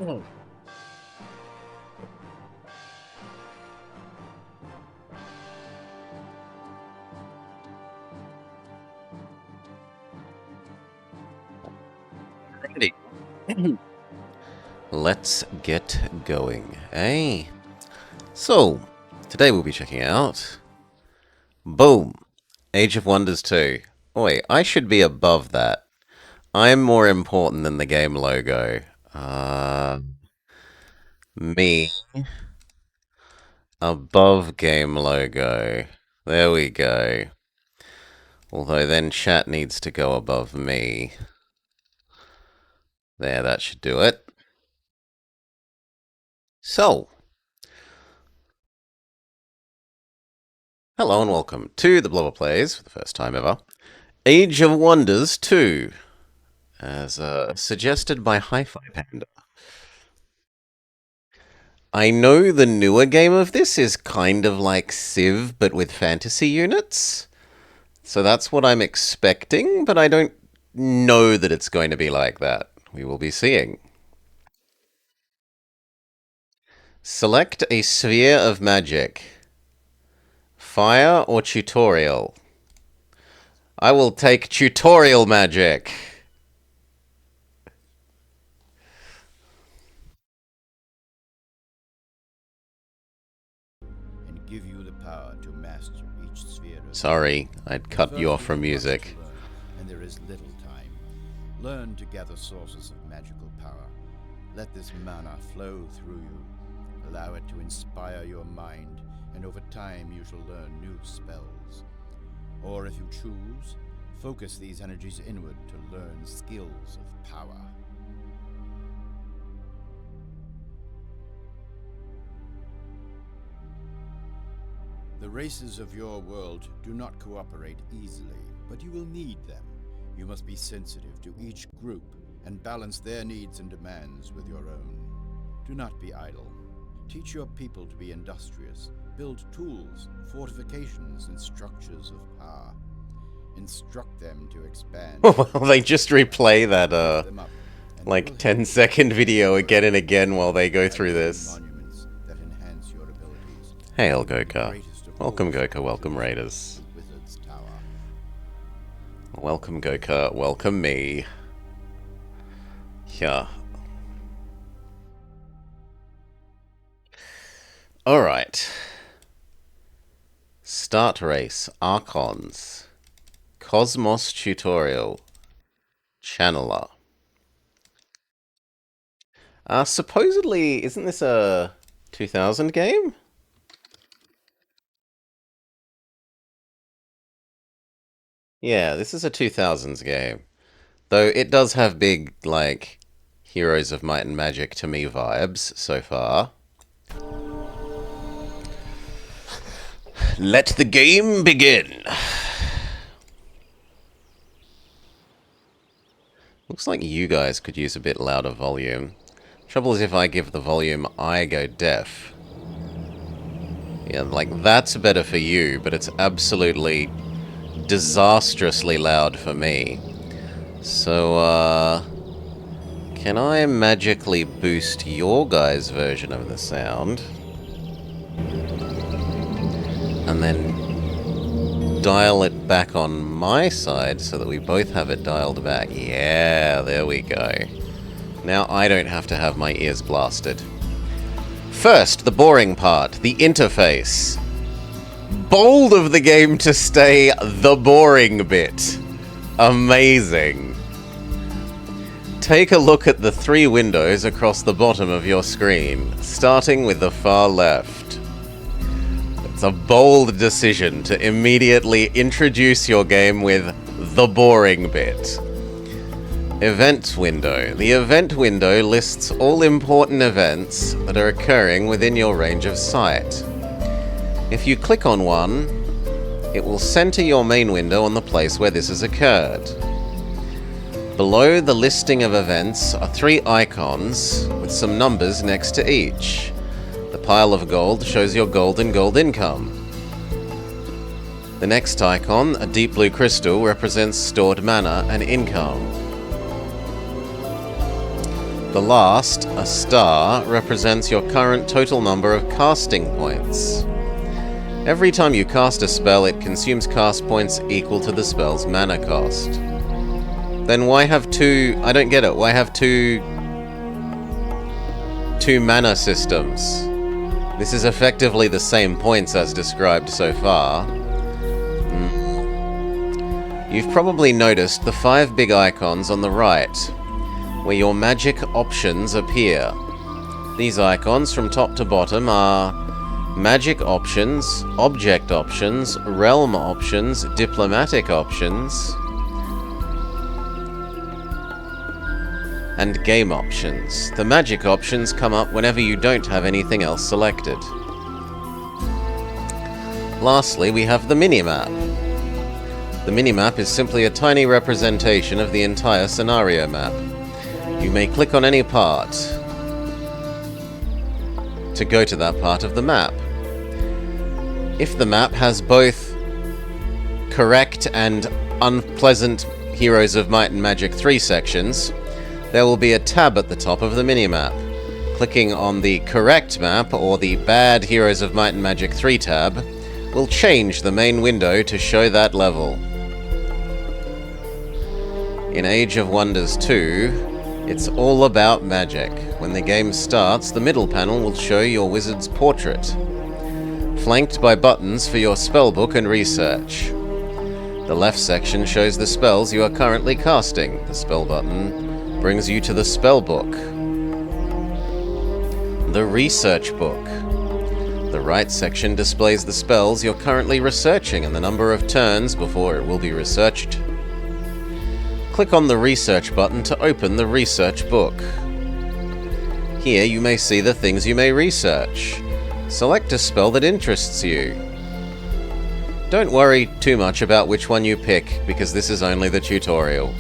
Oh. Alrighty. Let's get going, eh? So, today we'll be checking out... Boom! Age of Wonders 2. Oh, wait, I should be above that. I'm more important than the game logo. Me. Above game logo. There we go. Although then chat needs to go above me. There, that should do it. So, hello and welcome to the Blubber Plays, for the first time ever, Age of Wonders 2, as suggested by Hi-Fi Panda. I know the newer game of this is kind of like Civ, but with fantasy units. So that's what I'm expecting, but I don't know that it's going to be like that. We will be seeing. Select a sphere of magic. Fire or tutorial? I will take tutorial magic. And give you the power to master each sphere of Sorry, I'd cut you off from music. and there is little time. Learn to gather sources of magical power. Let this mana flow through you. Allow it to inspire your mind, and over time you shall learn new spells. Or if you choose, focus these energies inward to learn skills of power. The races of your world do not cooperate easily, but you will need them. You must be sensitive to each group and balance their needs and demands with your own. Do not be idle. Teach your people to be industrious. Build tools, fortifications, and structures of power. Instruct them to expand. Well, they just replay that, them up, and like, you will 10-second video again and again while they go through this. monuments that enhance your abilities. Hail, The Goka. greatest of Welcome, all Goka. Welcome, Raiders. Wizard's Tower. Welcome, Goka. Welcome me. Yeah. Alright. Start race. Archons. Cosmos tutorial. Channeler. Supposedly, isn't this a 2000 game? Yeah, this is a 2000s game. Though it does have big, like, Heroes of Might and Magic to me vibes so far. Let the game begin! Looks like you guys could use a bit louder volume. Trouble is if I give the volume, I go deaf. Yeah, like, that's better for you, but it's absolutely disastrously loud for me. So, can I magically boost your guys' version of the sound? And then dial it back on my side so that we both have it dialed back. Yeah, there we go. Now I don't have to have my ears blasted. First, the boring part, the interface. Bold of the game to stay the boring bit. Amazing. Take a look at the 3 windows across the bottom of your screen, starting with the far left. It's a bold decision to immediately introduce your game with the boring bit. Event window. The event window lists all important events that are occurring within your range of sight. If you click on one, it will center your main window on the place where this has occurred. Below the listing of events are 3 icons with some numbers next to each. The pile of gold shows your gold and gold income. The next icon, a deep blue crystal, represents stored mana and income. The last, a star, represents your current total number of casting points. Every time you cast a spell, it consumes cast points equal to the spell's mana cost. Then why have 2... I don't get it. Why have two mana systems? This is effectively the same points as described so far. You've probably noticed the 5 big icons on the right, where your magic options appear. These icons from top to bottom are magic options, object options, realm options, diplomatic options, and game options. The magic options come up whenever you don't have anything else selected. Lastly, we have the minimap. The minimap is simply a tiny representation of the entire scenario map. You may click on any part to go to that part of the map. If the map has both correct and unpleasant Heroes of Might and Magic 3 sections, there will be a tab at the top of the minimap. Clicking on the correct map or the bad Heroes of Might and Magic 3 tab will change the main window to show that level. In Age of Wonders 2, it's all about magic. When the game starts, the middle panel will show your wizard's portrait, flanked by buttons for your spellbook and research. The left section shows the spells you are currently casting. The spell button brings you to the spellbook. The research book. The right section displays the spells you're currently researching and the number of turns before it will be researched. Click on the research button to open the research book. Here you may see the things you may research. Select a spell that interests you. Don't worry too much about which one you pick, because this is only the tutorial.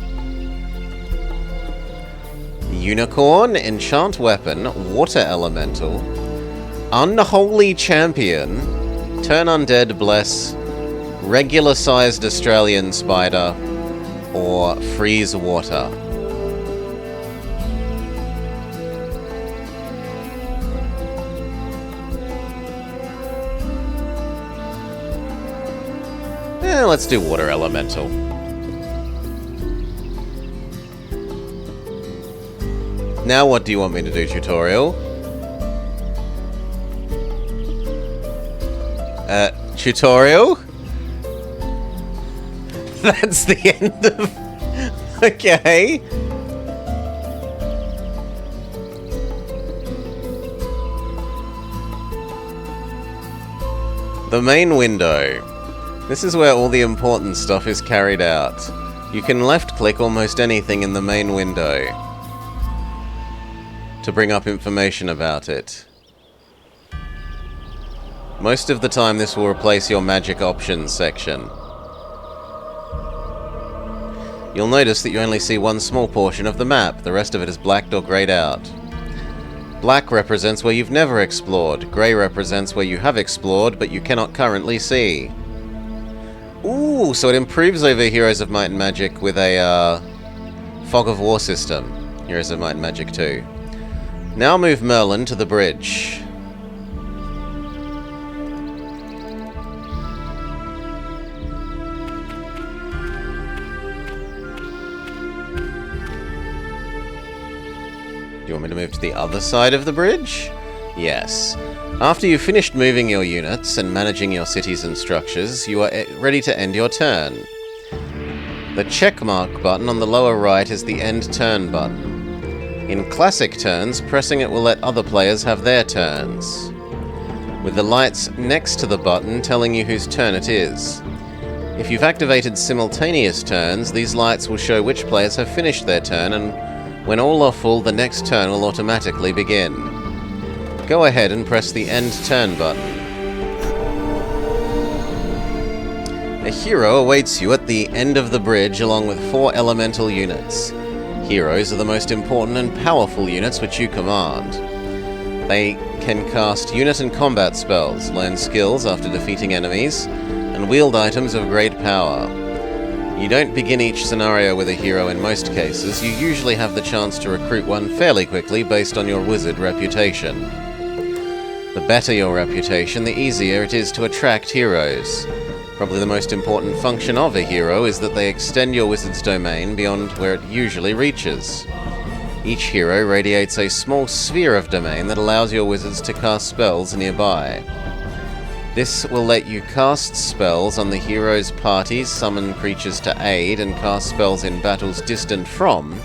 Unicorn, Enchant Weapon, Water Elemental, Unholy Champion, Turn Undead, Bless, Regular-sized Australian Spider, or Freeze Water. Let's do Water Elemental. Now what do you want me to do, tutorial? Tutorial? That's the end of... Okay. The main window. This is where all the important stuff is carried out. You can left-click almost anything in the main window to bring up information about it. Most of the time this will replace your magic options section. You'll notice that you only see one small portion of the map, the rest of it is blacked or greyed out. Black represents where you've never explored, grey represents where you have explored but you cannot currently see. Ooh, so it improves over Heroes of Might and Magic with a Fog of War system. Heroes of Might and Magic 2. Now move Merlin to the bridge. Do you want me to move to the other side of the bridge? Yes. After you've finished moving your units and managing your cities and structures, you are ready to end your turn. The checkmark button on the lower right is the end turn button. In classic turns, pressing it will let other players have their turns, with the lights next to the button telling you whose turn it is. If you've activated simultaneous turns, these lights will show which players have finished their turn, and when all are full, the next turn will automatically begin. Go ahead and press the end turn button. A hero awaits you at the end of the bridge along with 4 elemental units. Heroes are the most important and powerful units which you command. They can cast unit and combat spells, learn skills after defeating enemies, and wield items of great power. You don't begin each scenario with a hero in most cases, you usually have the chance to recruit one fairly quickly based on your wizard reputation. The better your reputation, the easier it is to attract heroes. Probably the most important function of a hero is that they extend your wizard's domain beyond where it usually reaches. Each hero radiates a small sphere of domain that allows your wizards to cast spells nearby. This will let you cast spells on the hero's parties, summon creatures to aid, and cast spells in battles distant from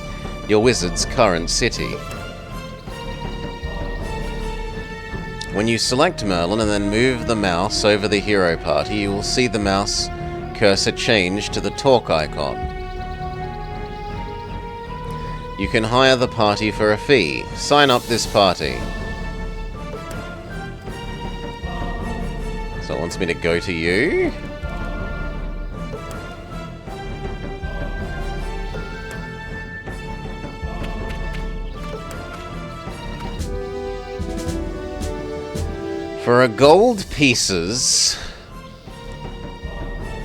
your wizard's current city. When you select Merlin and then move the mouse over the hero party, you will see the mouse cursor change to the talk icon. You can hire the party for a fee. Sign up this party. So it wants me to go to you. For a gold pieces,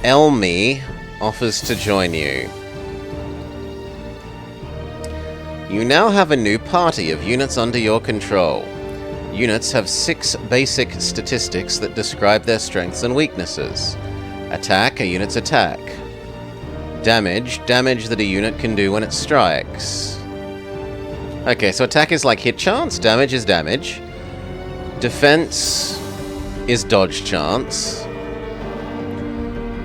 Elmi offers to join you. You now have a new party of units under your control. Units have 6 basic statistics that describe their strengths and weaknesses. Attack, a unit's attack. Damage that a unit can do when it strikes. Okay, so attack is like hit chance, damage is damage. Defense is dodge chance.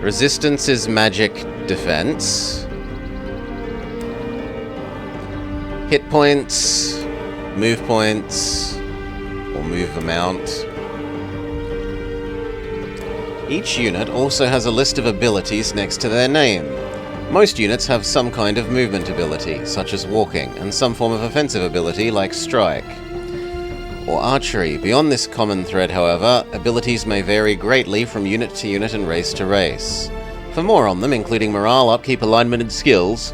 Resistance is magic defense. Hit points, move points, or move amount. Each unit also has a list of abilities next to their name. Most units have some kind of movement ability, such as walking, and some form of offensive ability like strike. or archery. Beyond this common thread, however, abilities may vary greatly from unit to unit and race to race. For more on them, including morale, upkeep, alignment, and skills,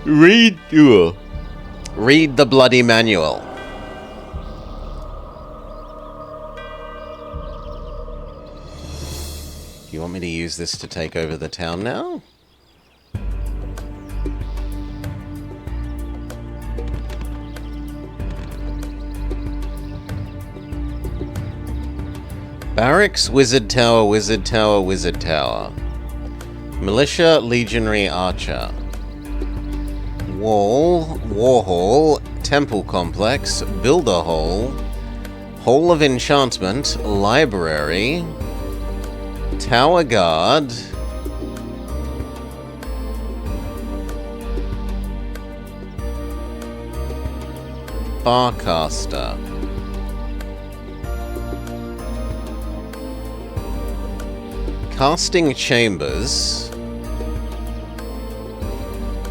read the bloody manual. You want me to use this to take over the town now? Barracks, Wizard Tower, Wizard Tower, Wizard Tower. Militia, Legionary Archer. Wall, War Hall, Temple Complex, Builder Hall, Hall of Enchantment, Library, Tower Guard, Barcaster. Casting Chambers,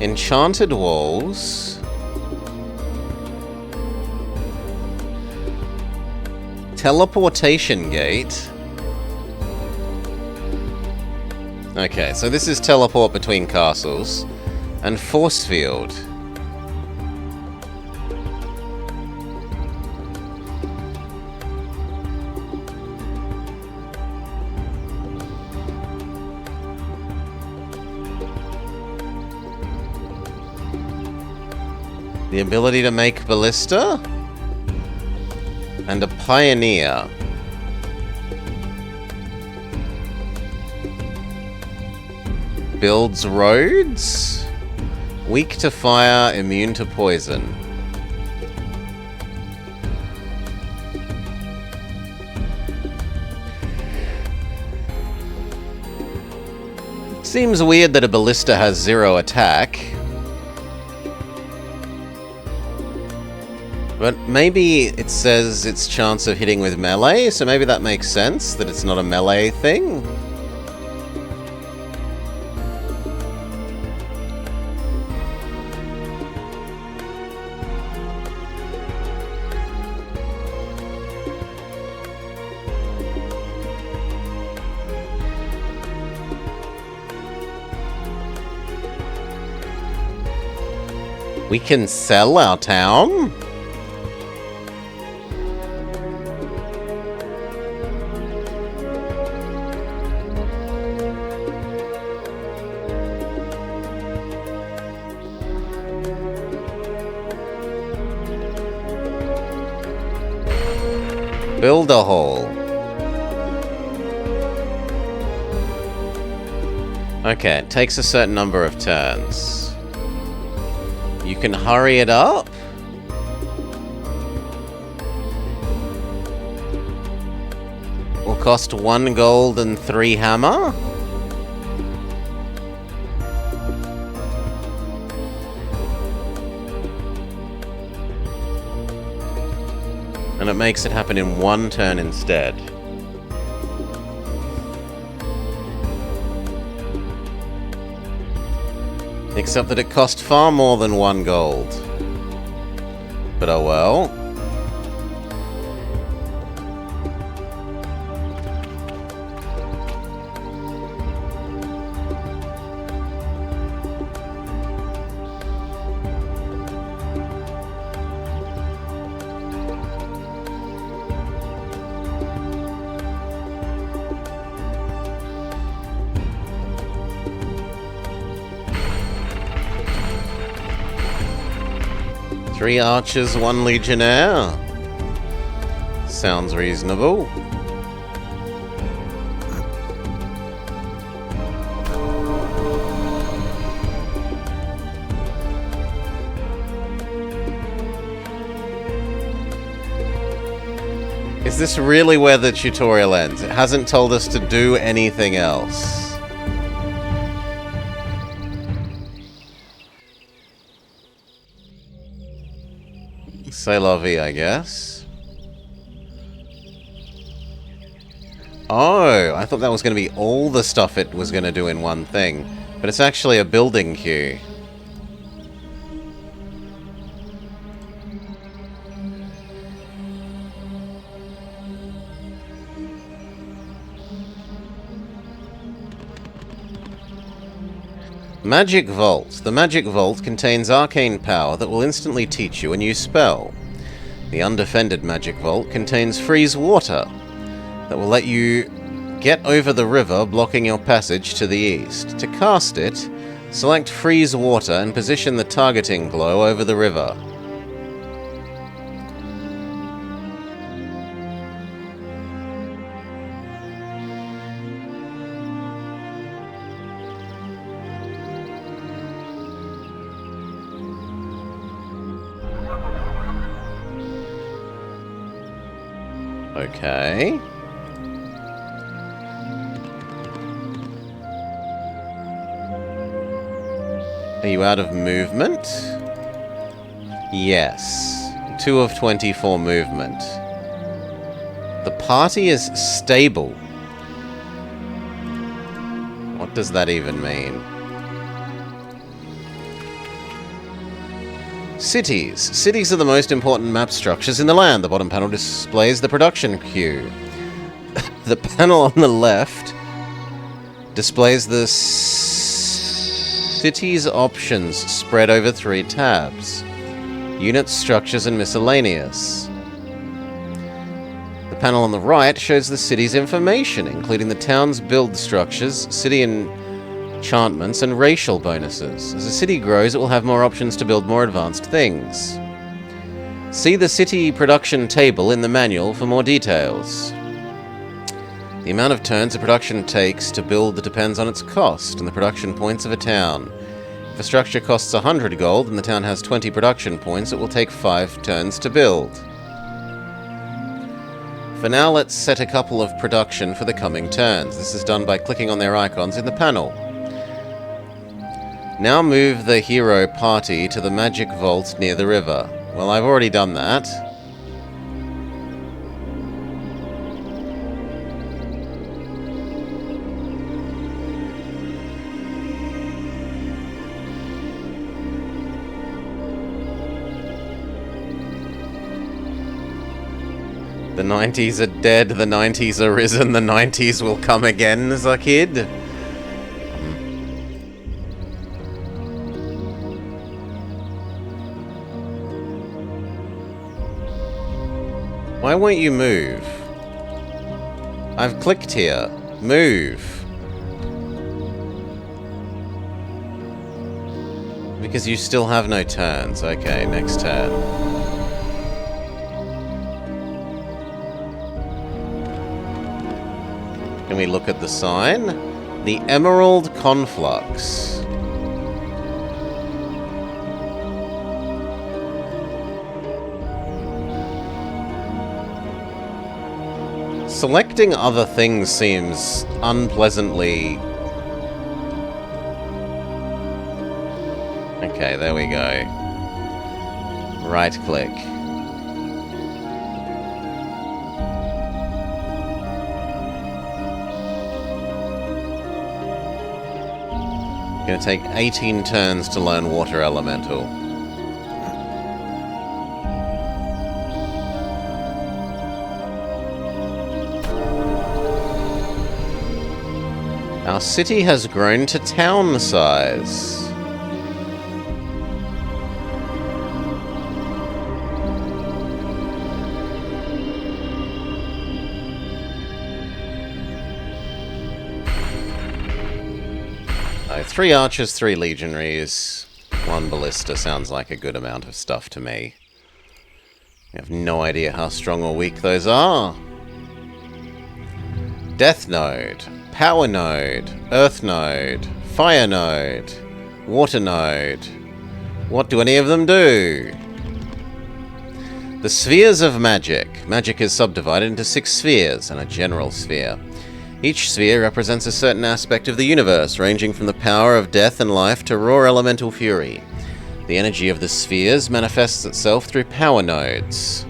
Enchanted Walls, Teleportation Gate. Okay, so this is teleport between castles, and Force Field. The ability to make Ballista, and a Pioneer. Builds roads, weak to fire, immune to poison. Seems weird that a Ballista has 0 attack. But maybe it says its chance of hitting with melee, so maybe that makes sense, that it's not a melee thing. We can sell our town? Build a hole. Okay, it takes a certain number of turns. You can hurry it up? Will cost 1 gold and 3 hammer? And it makes it happen in 1 turn instead. Except that it cost far more than 1 gold. But oh well. Three archers, 1 legionnaire. Sounds reasonable. Is this really where the tutorial ends? It hasn't told us to do anything else. C'est la vie, I guess. Oh, I thought that was going to be all the stuff it was going to do in one thing. But it's actually a building queue. Magic Vault. The Magic Vault contains arcane power that will instantly teach you a new spell. The undefended Magic Vault contains Freeze Water that will let you get over the river, blocking your passage to the east. To cast it, select Freeze Water and position the targeting glow over the river. Okay. Are you out of movement? Yes. 2 of 24 movement. The party is stable. What does that even mean? Cities. Cities are the most important map structures in the land. The bottom panel displays the production queue. The panel on the left displays the city's options spread over 3 tabs. Units, structures, and miscellaneous. The panel on the right shows the city's information, including the town's build structures, city enchantments, and racial bonuses. As the city grows, it will have more options to build more advanced things. See the city production table in the manual for more details. The amount of turns a production takes to build depends on its cost and the production points of a town. If a structure costs 100 gold and the town has 20 production points, it will take 5 turns to build. For now, let's set a couple of production for the coming turns. This is done by clicking on their icons in the panel. Now move the hero party to the magic vault near the river. Well, I've already done that. The 90s are dead, the 90s are risen, the 90s will come again as a kid. Why won't you move? I've clicked here. Move. Because you still have no turns. Okay, next turn. Can we look at the sign? The Emerald Conflux. Selecting other things seems unpleasantly... Okay, there we go. Right-click. Gonna take 18 turns to learn Water Elemental. Our city has grown to town size. Oh, 3 archers, 3 legionaries, 1 ballista sounds like a good amount of stuff to me. I have no idea how strong or weak those are. Death Node. Power Node, Earth Node, Fire Node, Water Node. What do any of them do? The Spheres of Magic. Magic is subdivided into 6 spheres and a general sphere. Each sphere represents a certain aspect of the universe, ranging from the power of death and life to raw elemental fury. The energy of the spheres manifests itself through power nodes.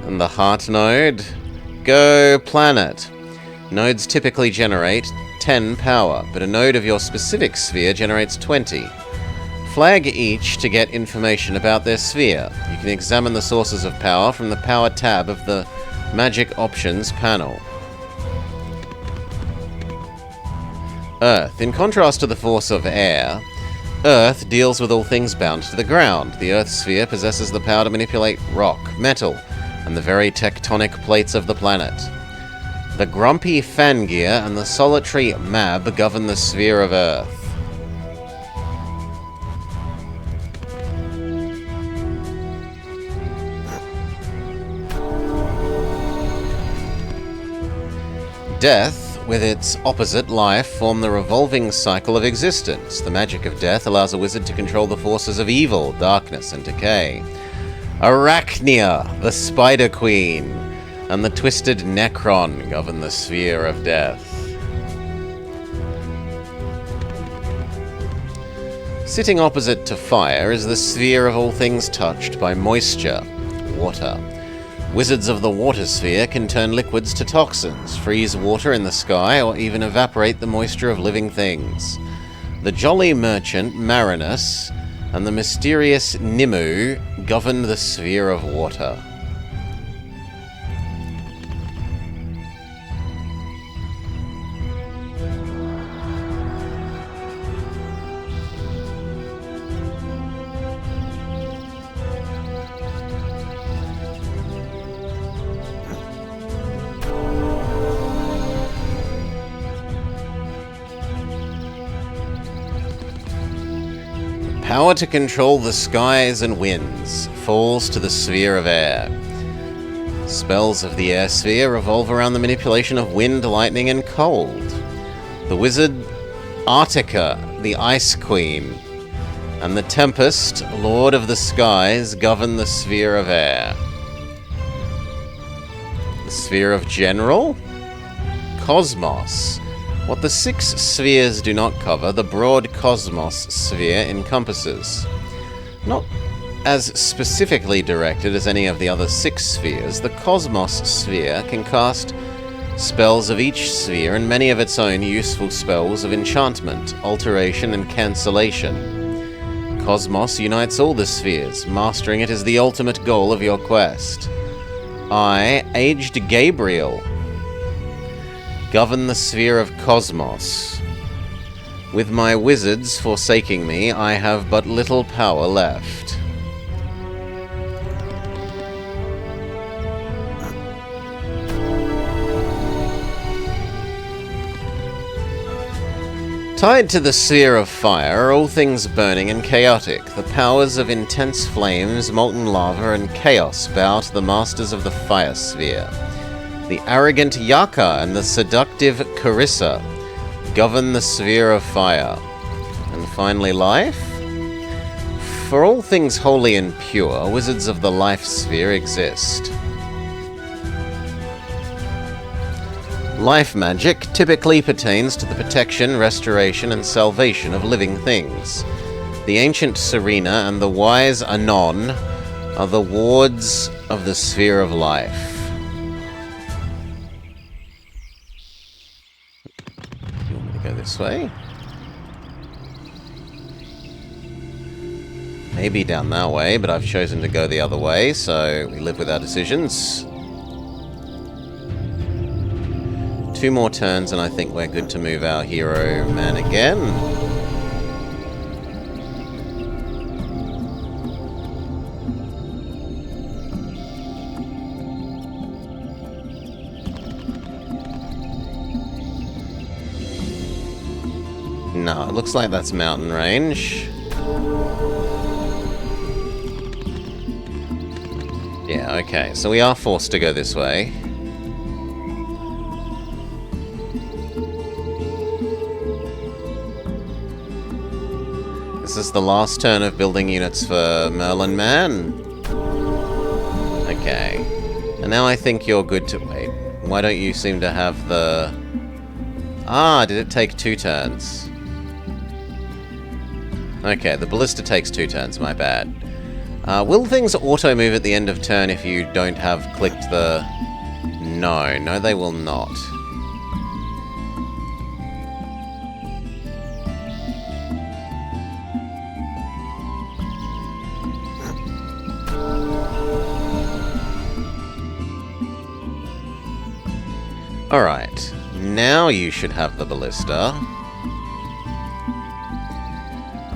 And the Heart Node? Go Planet. Nodes typically generate 10 power, but a node of your specific sphere generates 20. Flag each to get information about their sphere. You can examine the sources of power from the Power tab of the Magic Options panel. Earth. In contrast to the force of air, Earth deals with all things bound to the ground. The Earth sphere possesses the power to manipulate rock, metal, and the very tectonic plates of the planet. The grumpy Fangir and the solitary Mab govern the sphere of Earth. Death, with its opposite life, form the revolving cycle of existence. The magic of death allows a wizard to control the forces of evil, darkness, and decay. Arachnia, the Spider Queen, and the twisted Necron govern the sphere of death. Sitting opposite to fire is the sphere of all things touched by moisture, water. Wizards of the water sphere can turn liquids to toxins, freeze water in the sky, or even evaporate the moisture of living things. The jolly merchant Marinus and the mysterious Nimue govern the sphere of water. Power to control the skies and winds falls to the sphere of air. Spells of the air sphere revolve around the manipulation of wind, lightning, and cold. The wizard Artica, the Ice Queen, and the Tempest, Lord of the Skies, govern the sphere of air. The sphere of general? Cosmos. What the 6 spheres do not cover, the broad cosmos sphere encompasses. Not as specifically directed as any of the other 6 spheres, the cosmos sphere can cast spells of each sphere and many of its own useful spells of enchantment, alteration, and cancellation. Cosmos unites all the spheres. Mastering it is the ultimate goal of your quest. I, aged Gabriel, govern the sphere of cosmos. With my wizards forsaking me, I have but little power left. Tied to the sphere of fire are all things burning and chaotic. The powers of intense flames, molten lava, and chaos bow to the masters of the fire sphere. The arrogant Yaka and the seductive Carissa govern the sphere of fire. And finally, life? For all things holy and pure, wizards of the life sphere exist. Life magic typically pertains to the protection, restoration, and salvation of living things. The ancient Serena and the wise Anon are the wards of the sphere of life. You want me to go this way? Maybe down that way, but I've chosen to go the other way, so we live with our decisions. 2 more turns and I think we're good to move our hero man again. No, it looks like that's mountain range. Yeah, okay, so we are forced to go this way. This is the last turn of building units for Merlin Man. Okay. And now I think you're good to... Wait. Why don't you seem to have the... Ah, did it take 2 turns? Okay, the ballista takes 2 turns, my bad. Will things auto-move at the end of turn if you don't have clicked the... No, they will not. Alright, now you should have the ballista.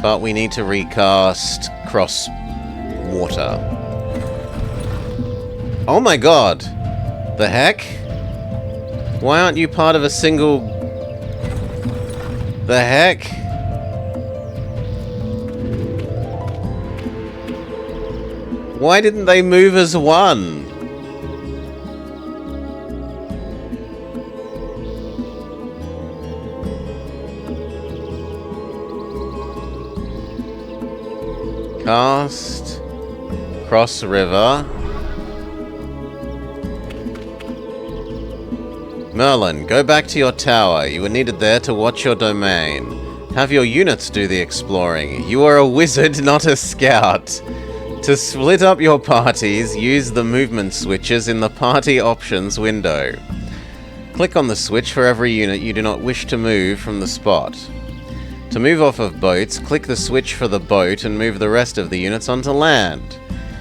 but we need to recast Cross Water. Oh my god! The heck? Why aren't you part of a single... The heck? Why didn't they move as one? Cast. Cross River. Merlin, go back to your tower. You were needed there to watch your domain. Have your units do the exploring. You are a wizard, not a scout. To split up your parties, use the movement switches in the Party Options window. Click on the switch for every unit you do not wish to move from the spot. To move off of boats, click the switch for the boat and move the rest of the units onto land.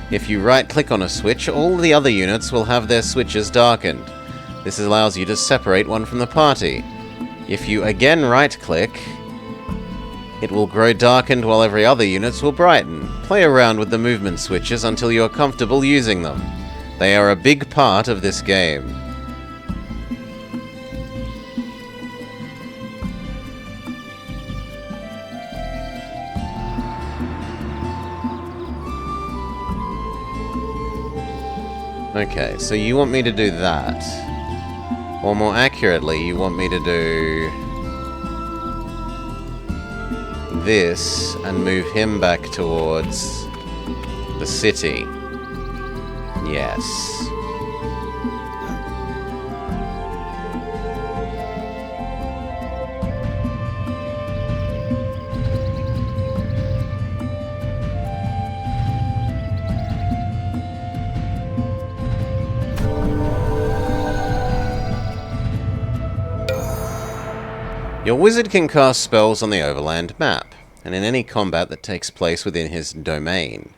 If you right-click on a switch, all the other units will have their switches darkened. This allows you to separate one from the party. If you again right-click, it will grow darkened while every other units will brighten. Play around with the movement switches until you are comfortable using them. They are a big part of this game. Okay, so you want me to do that. Or more accurately, you want me to do this and move him back towards the city. Yes. Your wizard can cast spells on the overland map, and in any combat that takes place within his domain.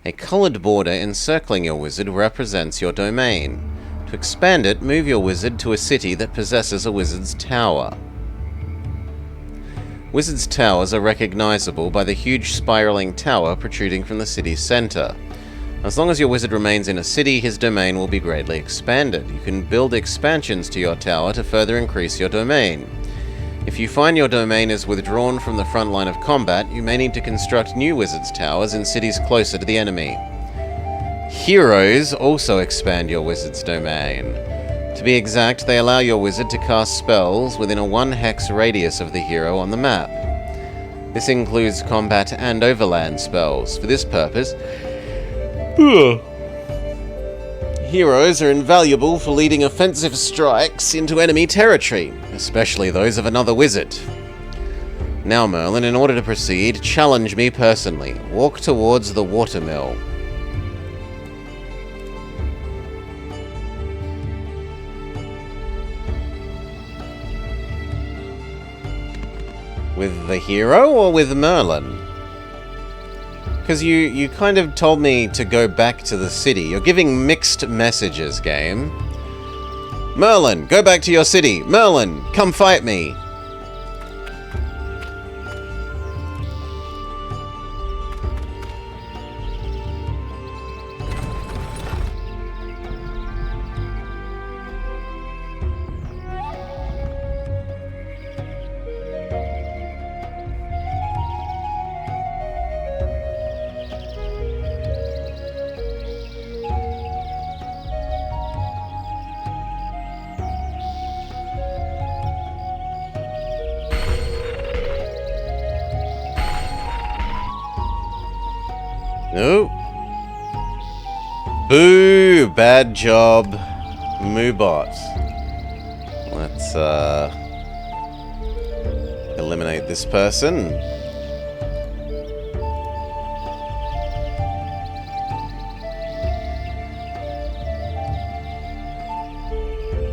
A coloured border encircling your wizard represents your domain. To expand it, move your wizard to a city that possesses a wizard's tower. Wizard's towers are recognizable by the huge spiraling tower protruding from the city's center. As long as your wizard remains in a city, his domain will be greatly expanded. You can build expansions to your tower to further increase your domain. If you find your domain is withdrawn from the front line of combat, you may need to construct new wizard's towers in cities closer to the enemy. Heroes also expand your wizard's domain. To be exact, they allow your wizard to cast spells within a 1 hex radius of the hero on the map. This includes combat and overland spells. For this purpose, heroes are invaluable for leading offensive strikes into enemy territory, especially those of another wizard. Now, Merlin, in order to proceed, challenge me personally. Walk towards the watermill. With the hero or with Merlin? Because you kind of told me to go back to the city. You're giving mixed messages, game. Merlin, go back to your city. Merlin, come fight me. No. Boo! Bad job, Moobot. Let's, eliminate this person.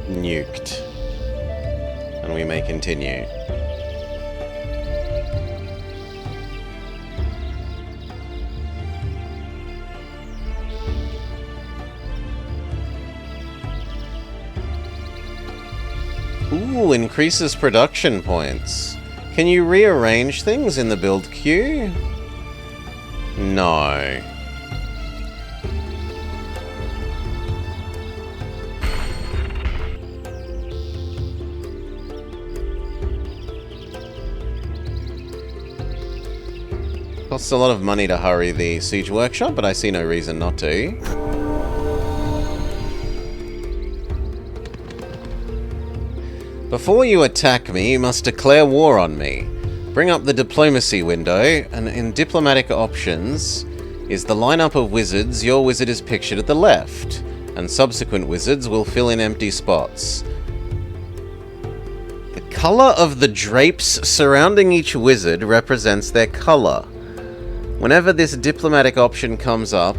Nuked. And we may continue. Ooh, increases production points. Can you rearrange things in the build queue? No. Costs a lot of money to hurry the siege workshop, but I see no reason not to. Before you attack me, you must declare war on me. Bring up the diplomacy window, and in diplomatic options is the lineup of wizards. Your wizard is pictured at the left, and subsequent wizards will fill in empty spots. The color of the drapes surrounding each wizard represents their color. Whenever this diplomatic option comes up,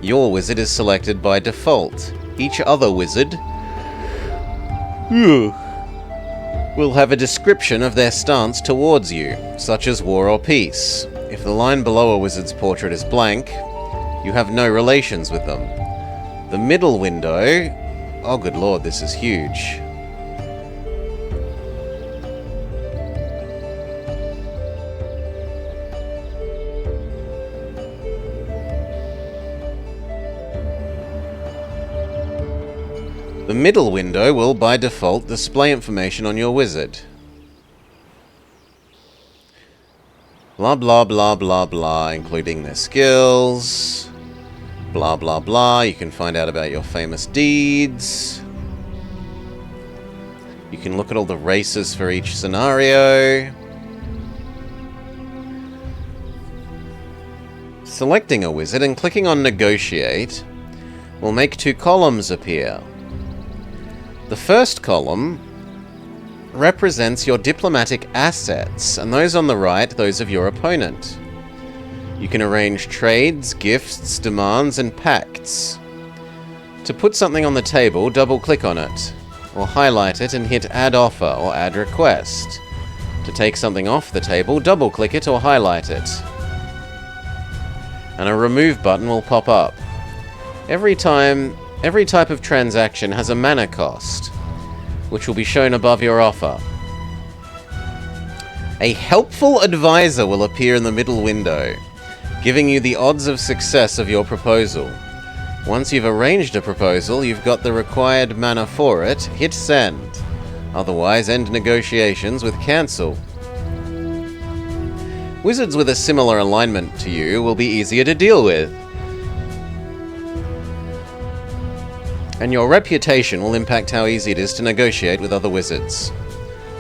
your wizard is selected by default. Each other wizard will have a description of their stance towards you, such as war or peace. If the line below a wizard's portrait is blank, you have no relations with them. The middle window... Oh good lord, this is huge. The middle window will, by default, display information on your wizard. Blah blah blah blah blah, including their skills. Blah blah blah, you can find out about your famous deeds. You can look at all the races for each scenario. Selecting a wizard and clicking on Negotiate will make two columns appear. The first column represents your diplomatic assets, and those on the right, those of your opponent. You can arrange trades, gifts, demands, and pacts. To put something on the table, double-click on it, or highlight it and hit Add Offer or Add Request. To take something off the table, double-click it or highlight it. And a Remove button will pop up. Every type of transaction has a mana cost, which will be shown above your offer. A helpful advisor will appear in the middle window, giving you the odds of success of your proposal. Once you've arranged a proposal, you've got the required mana for it, hit send. Otherwise, end negotiations with cancel. Wizards with a similar alignment to you will be easier to deal with. And your reputation will impact how easy it is to negotiate with other wizards.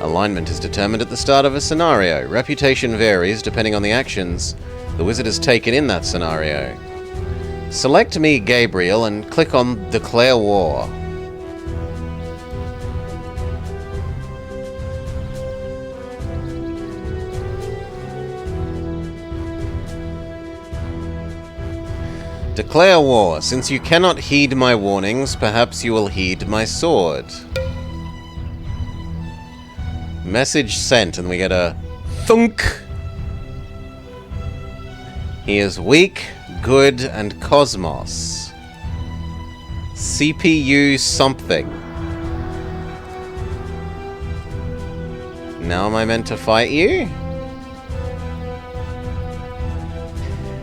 Alignment is determined at the start of a scenario. Reputation varies depending on the actions the wizard has taken in that scenario. Select me, Gabriel, and click on Declare War. Declare war. Since you cannot heed my warnings, perhaps you will heed my sword. Message sent, and we get a thunk. He is weak, good, and cosmos. CPU something. Now am I meant to fight you?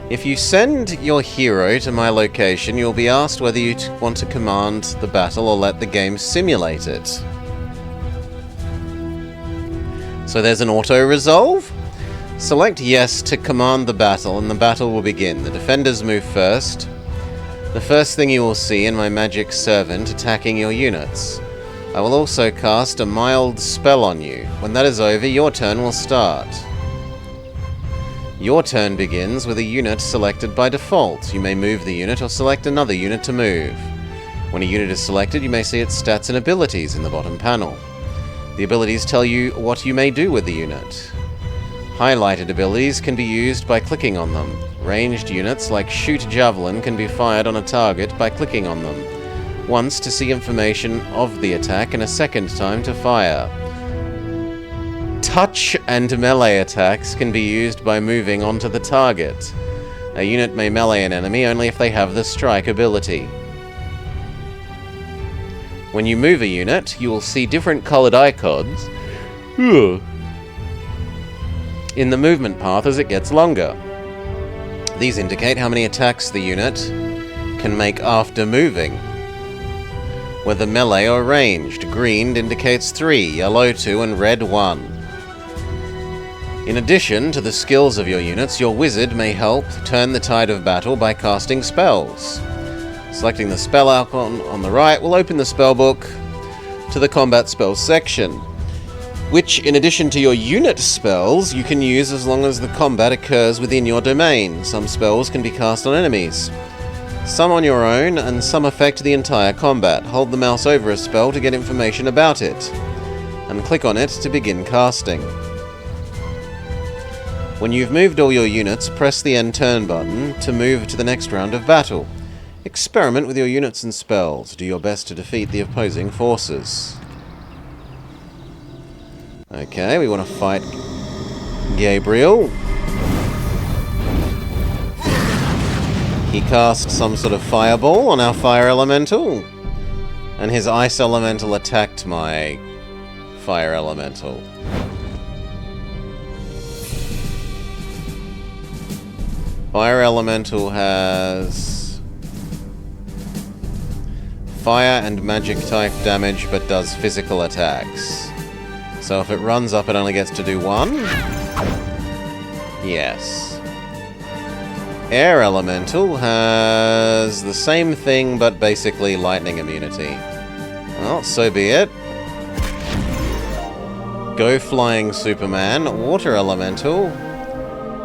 If you send your hero to my location, you'll be asked whether you want to command the battle or let the game simulate it. So there's an auto-resolve. Select yes to command the battle, and the battle will begin. The defenders move first. The first thing you will see in my magic servant attacking your units. I will also cast a mild spell on you. When that is over, your turn will start. Your turn begins with a unit selected by default. You may move the unit or select another unit to move. When a unit is selected, you may see its stats and abilities in the bottom panel. The abilities tell you what you may do with the unit. Highlighted abilities can be used by clicking on them. Ranged units like Shoot Javelin can be fired on a target by clicking on them. Once to see information of the attack and a second time to fire. Touch and melee attacks can be used by moving onto the target. A unit may melee an enemy only if they have the strike ability. When you move a unit, you will see different colored icons in the movement path as it gets longer. These indicate how many attacks the unit can make after moving, whether melee or ranged. Green indicates 3, yellow 2, and red 1. In addition to the skills of your units, your wizard may help turn the tide of battle by casting spells. Selecting the spell icon on the right will open the spellbook to the combat spells section, which, in addition to your unit spells, you can use as long as the combat occurs within your domain. Some spells can be cast on enemies, some on your own, and some affect the entire combat. Hold the mouse over a spell to get information about it, and click on it to begin casting. When you've moved all your units, press the end turn button to move to the next round of battle. Experiment with your units and spells. Do your best to defeat the opposing forces. Okay, we want to fight Gabriel. He cast some sort of fireball on our fire elemental, and his ice elemental attacked my fire elemental. Fire elemental has fire and magic type damage but does physical attacks. So if it runs up, it only gets to do 1? Yes. Air elemental has the same thing, but basically lightning immunity. Well, so be it. Go Flying Superman. Water elemental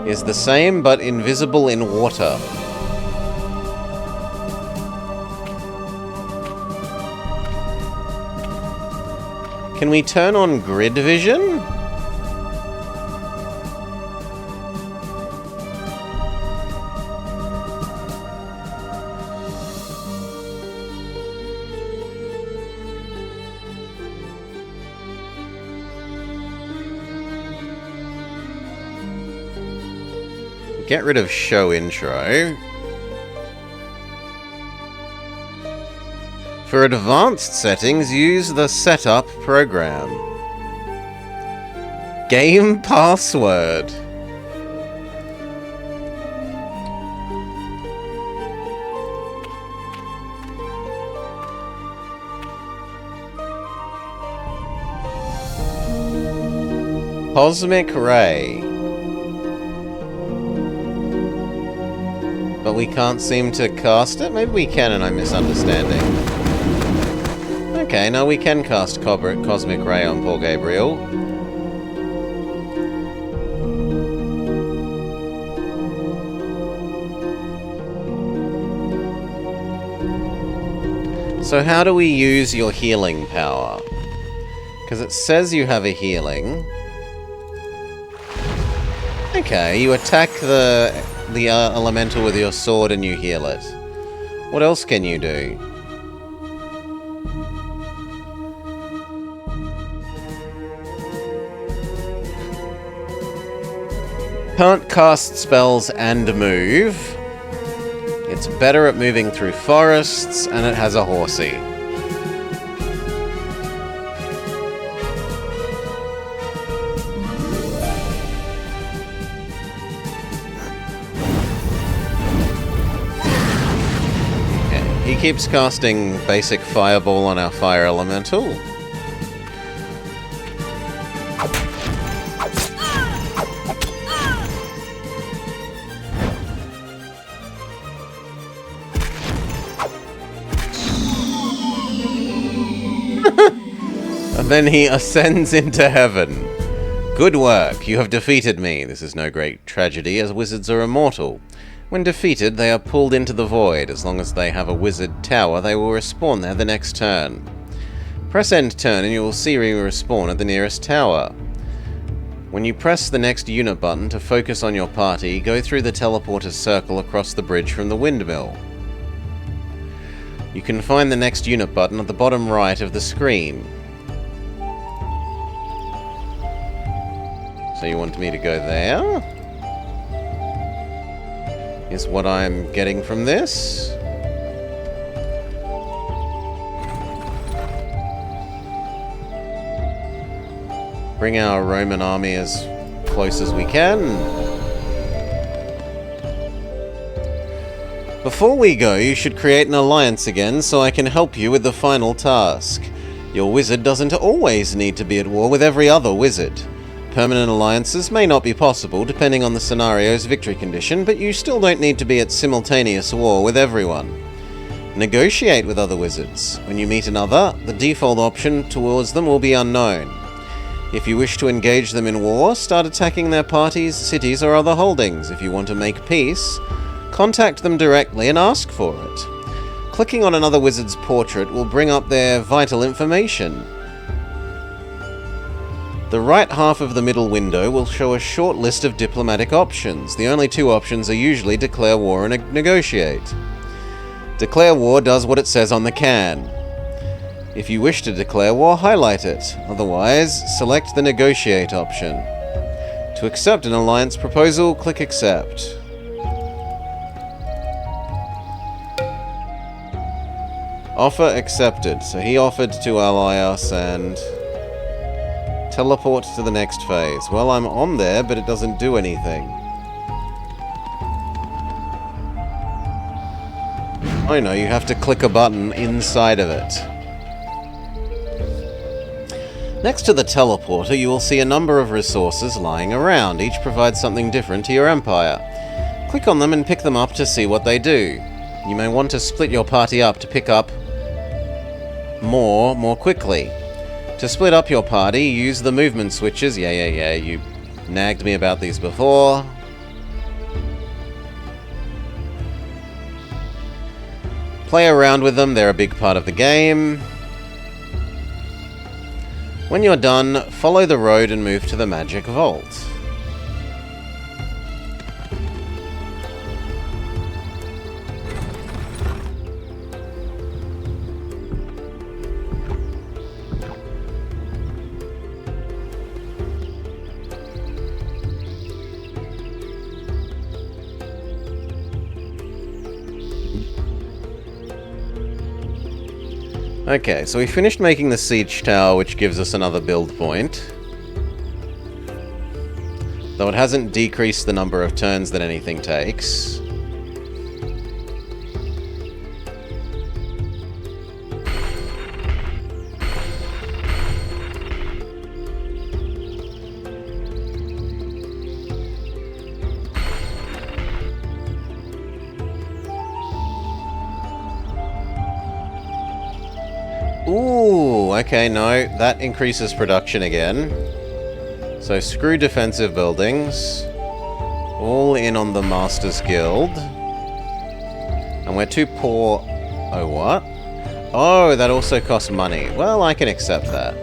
is the same, but invisible in water. Can we turn on grid vision? Get rid of show intro. For advanced settings, use the setup program. Game password. Cosmic Ray. But we can't seem to cast it? Maybe we can and I'm misunderstanding. Okay, now we can cast Cosmic Ray on poor Gabriel. So how do we use your healing power? Because it says you have a healing. Okay, you attack the elemental with your sword and you heal it. What else can you do? Can't cast spells and move. It's better at moving through forests, and it has a horsey. Okay, he keeps casting basic fireball on our fire elemental. And then he ascends into heaven. Good work, you have defeated me. This is no great tragedy, as wizards are immortal. When defeated, they are pulled into the void. As long as they have a wizard tower, they will respawn there the next turn. Press end turn and you will see you respawn at the nearest tower. When you press the next unit button to focus on your party, go through the teleporter's circle across the bridge from the windmill. You can find the next unit button at the bottom right of the screen. So you want me to go there? Is what I'm getting from this. Bring our Roman army as close as we can. Before we go, you should create an alliance again so I can help you with the final task. Your wizard doesn't always need to be at war with every other wizard. Permanent alliances may not be possible depending on the scenario's victory condition, but you still don't need to be at simultaneous war with everyone. Negotiate with other wizards. When you meet another, the default option towards them will be unknown. If you wish to engage them in war, start attacking their parties, cities, or other holdings. If you want to make peace, contact them directly and ask for it. Clicking on another wizard's portrait will bring up their vital information. The right half of the middle window will show a short list of diplomatic options. The only two options are usually declare war and negotiate. Declare war does what it says on the can. If you wish to declare war, highlight it. Otherwise, select the negotiate option. To accept an alliance proposal, click accept. Offer accepted. So he offered to ally us and teleport to the next phase. Well, I'm on there, but it doesn't do anything. Oh no, you have to click a button inside of it. Next to the teleporter, you will see a number of resources lying around. Each provides something different to your empire. Click on them and pick them up to see what they do. You may want to split your party up to pick up more quickly. To split up your party, use the movement switches. Yeah, you nagged me about these before. Play around with them, they're a big part of the game. When you're done, follow the road and move to the magic vault. Okay, so we finished making the siege tower, which gives us another build point. Though it hasn't decreased the number of turns that anything takes. Ooh, okay, no, that increases production again. So screw defensive buildings. All in on the Masters Guild. And we're too poor. Oh, what? Oh, that also costs money. Well, I can accept that.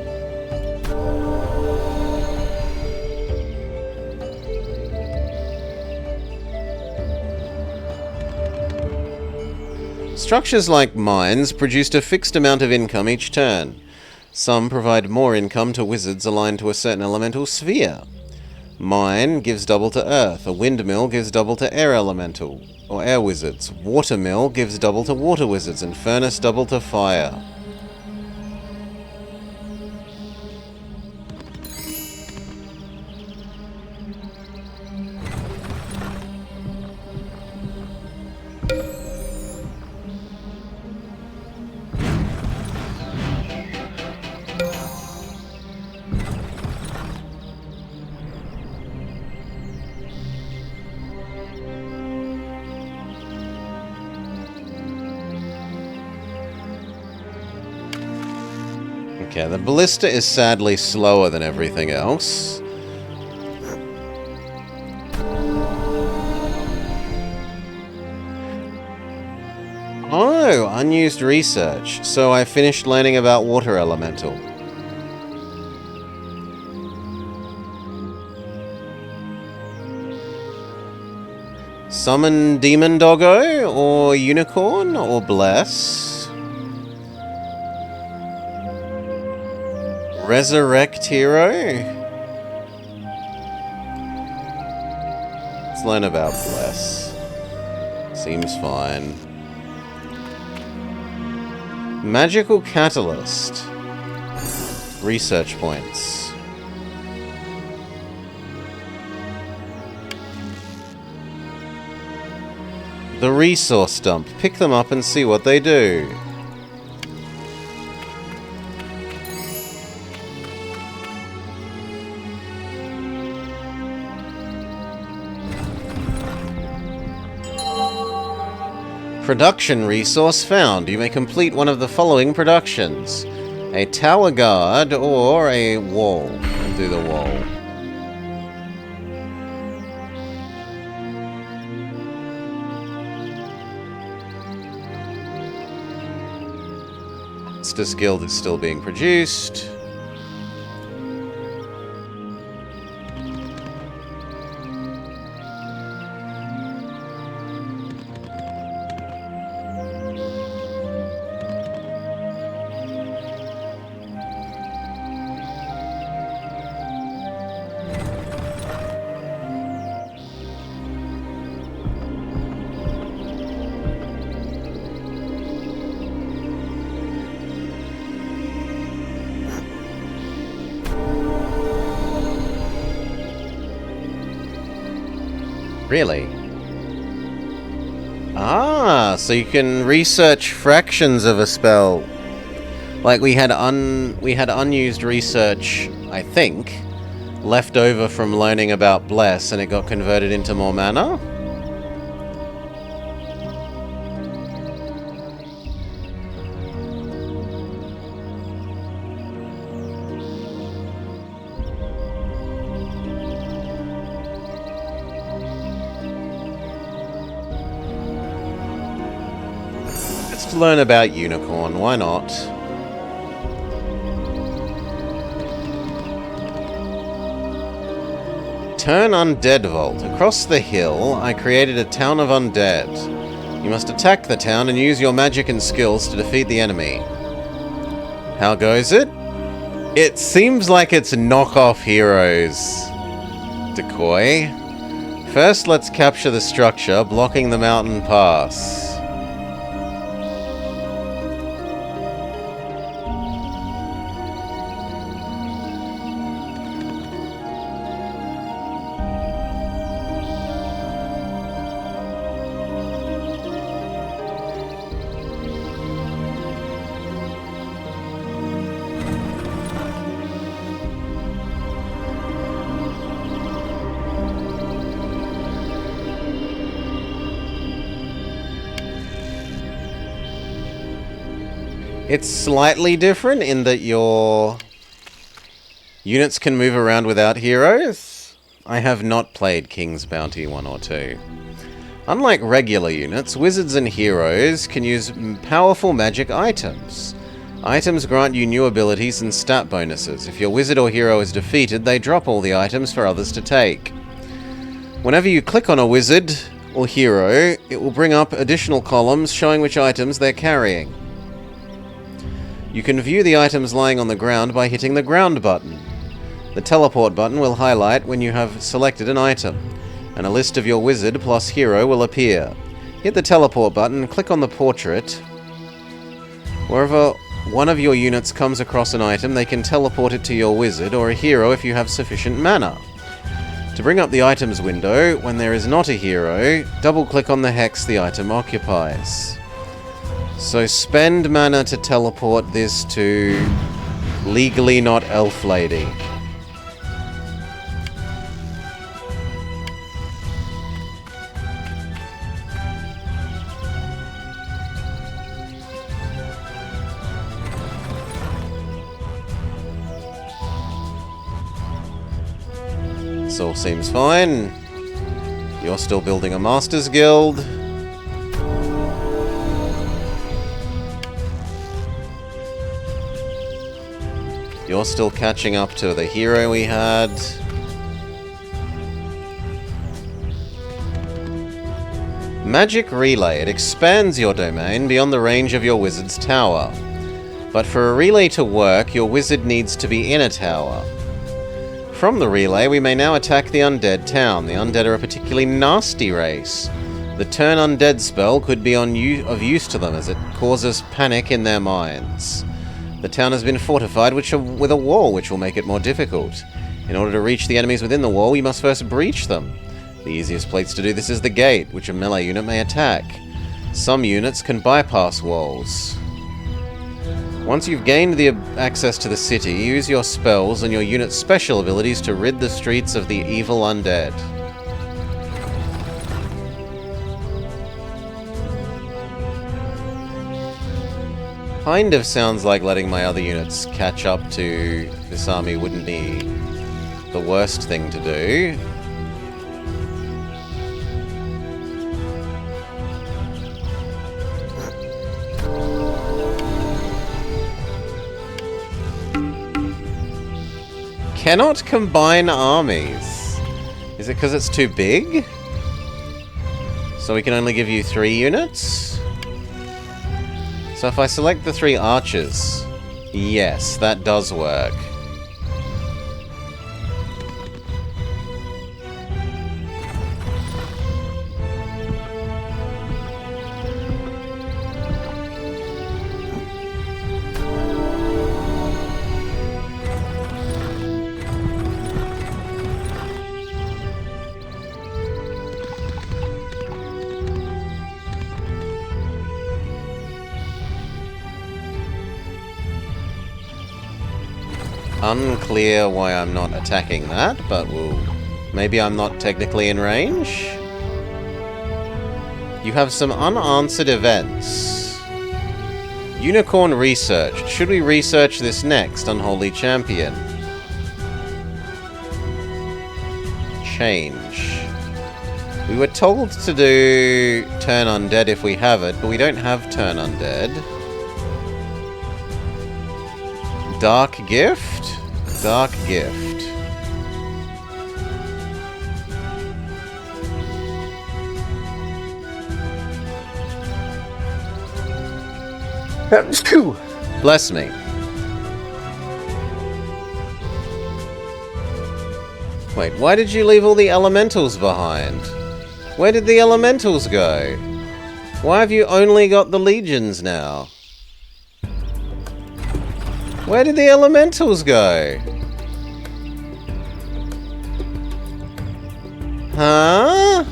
Structures like mines produced a fixed amount of income each turn. Some provide more income to wizards aligned to a certain elemental sphere. Mine gives double to earth, a windmill gives double to air elemental, or air wizards. Watermill gives double to water wizards, and furnace double to fire. Okay, the ballista is sadly slower than everything else. Oh, unused research. So I finished learning about water elemental. Summon Demon Doggo, or Unicorn, or Bless. Resurrect Hero? Let's learn about Bless. Seems fine. Magical Catalyst. Research points. The resource dump. Pick them up and see what they do. Production resource found. You may complete one of the following productions. A tower guard or a wall. We'll do the wall. Estus Guild is still being produced. Really? Ah, so you can research fractions of a spell. Like we had unused research, I think, left over from learning about Bless, and it got converted into more mana. Let's learn about Unicorn, why not? Turn Undead Vault. Across the hill, I created a town of undead. You must attack the town and use your magic and skills to defeat the enemy. How goes it? It seems like it's knockoff heroes. Decoy. First, let's capture the structure, blocking the mountain pass. It's slightly different in that your units can move around without heroes. I have not played King's Bounty 1 or 2. Unlike regular units, wizards and heroes can use powerful magic items. Items grant you new abilities and stat bonuses. If your wizard or hero is defeated, they drop all the items for others to take. Whenever you click on a wizard or hero, it will bring up additional columns showing which items they're carrying. You can view the items lying on the ground by hitting the ground button. The teleport button will highlight when you have selected an item, and a list of your wizard plus hero will appear. Hit the teleport button and click on the portrait. Wherever one of your units comes across an item, they can teleport it to your wizard or a hero if you have sufficient mana. To bring up the items window, when there is not a hero, double-click on the hex the item occupies. So spend mana to teleport this to Legally Not Elf Lady. This all seems fine. You're still building a Masters Guild. You're still catching up to the hero we had. Magic Relay. It expands your domain beyond the range of your wizard's tower. But for a relay to work, your wizard needs to be in a tower. From the relay, we may now attack the undead town. The undead are a particularly nasty race. The Turn Undead spell could be of use to them as it causes panic in their minds. The town has been fortified with a wall, which will make it more difficult. In order to reach the enemies within the wall, we must first breach them. The easiest place to do this is the gate, which a melee unit may attack. Some units can bypass walls. Once you've gained the access to the city, use your spells and your unit's special abilities to rid the streets of the evil undead. Kind of sounds like letting my other units catch up to this army wouldn't be the worst thing to do. Cannot combine armies. Is it because it's too big? So we can only give you 3 units? So if I select the 3 archers, yes, that does work. Unclear why I'm not attacking that, but maybe I'm not technically in range? You have some unanswered events. Unicorn researched. Should we research this next, Unholy Champion? Change. We were told to do Turn Undead if we have it, but we don't have Turn Undead. Dark Gift? Dark Gift. Bless me. Wait, why did you leave all the elementals behind? Where did the elementals go? Why have you only got the legions now? Where did the elementals go? Huh?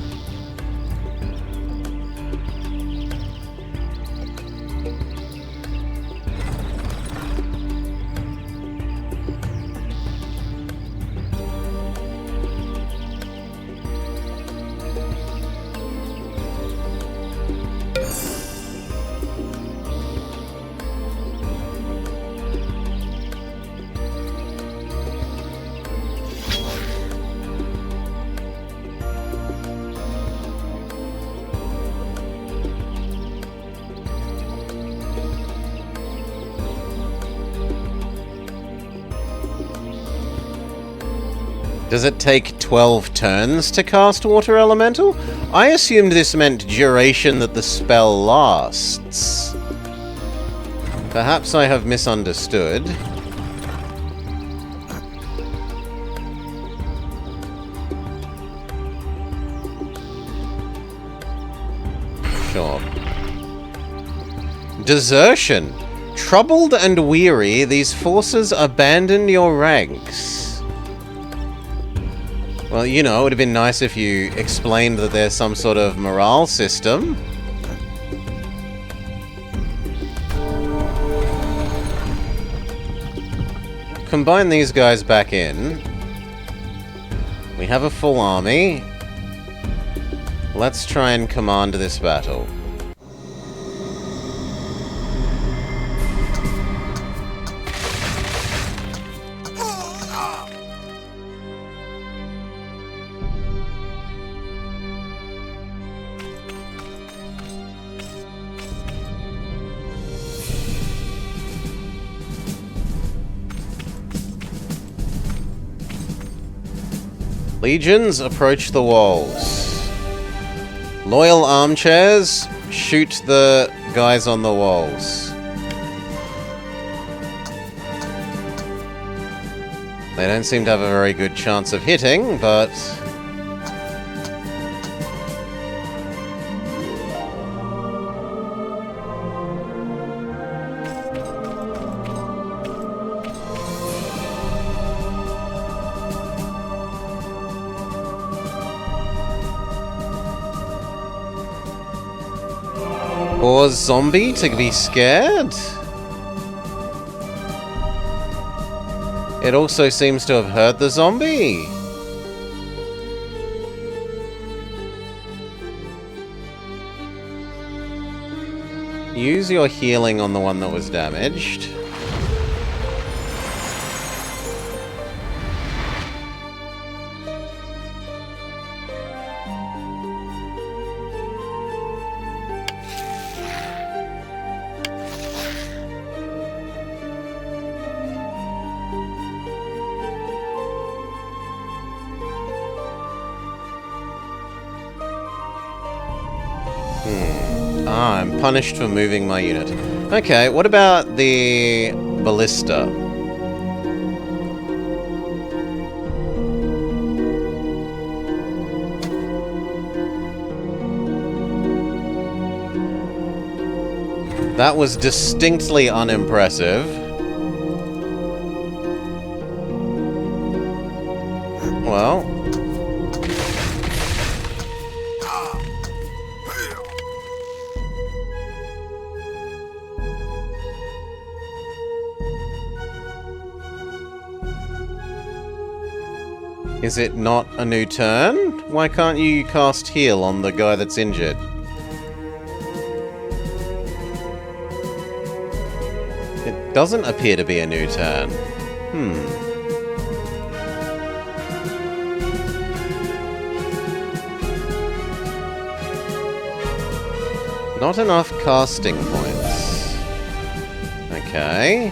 Does it take 12 turns to cast Water Elemental? I assumed this meant duration that the spell lasts. Perhaps I have misunderstood. Sure. Desertion. Troubled and weary, these forces abandoned your ranks. Well, you know, it would have been nice if you explained that there's some sort of morale system. Combine these guys back in. We have a full army. Let's try and command this battle. Legions, approach the walls. Loyal armchairs, shoot the guys on the walls. They don't seem to have a very good chance of hitting, but... Or zombie to be scared? It also seems to have hurt the zombie. Use your healing on the one that was damaged. I'm punished for moving my unit. Okay, what about the ballista? That was distinctly unimpressive. Well... Is it not a new turn? Why can't you cast heal on the guy that's injured? It doesn't appear to be a new turn. Not enough casting points. Okay.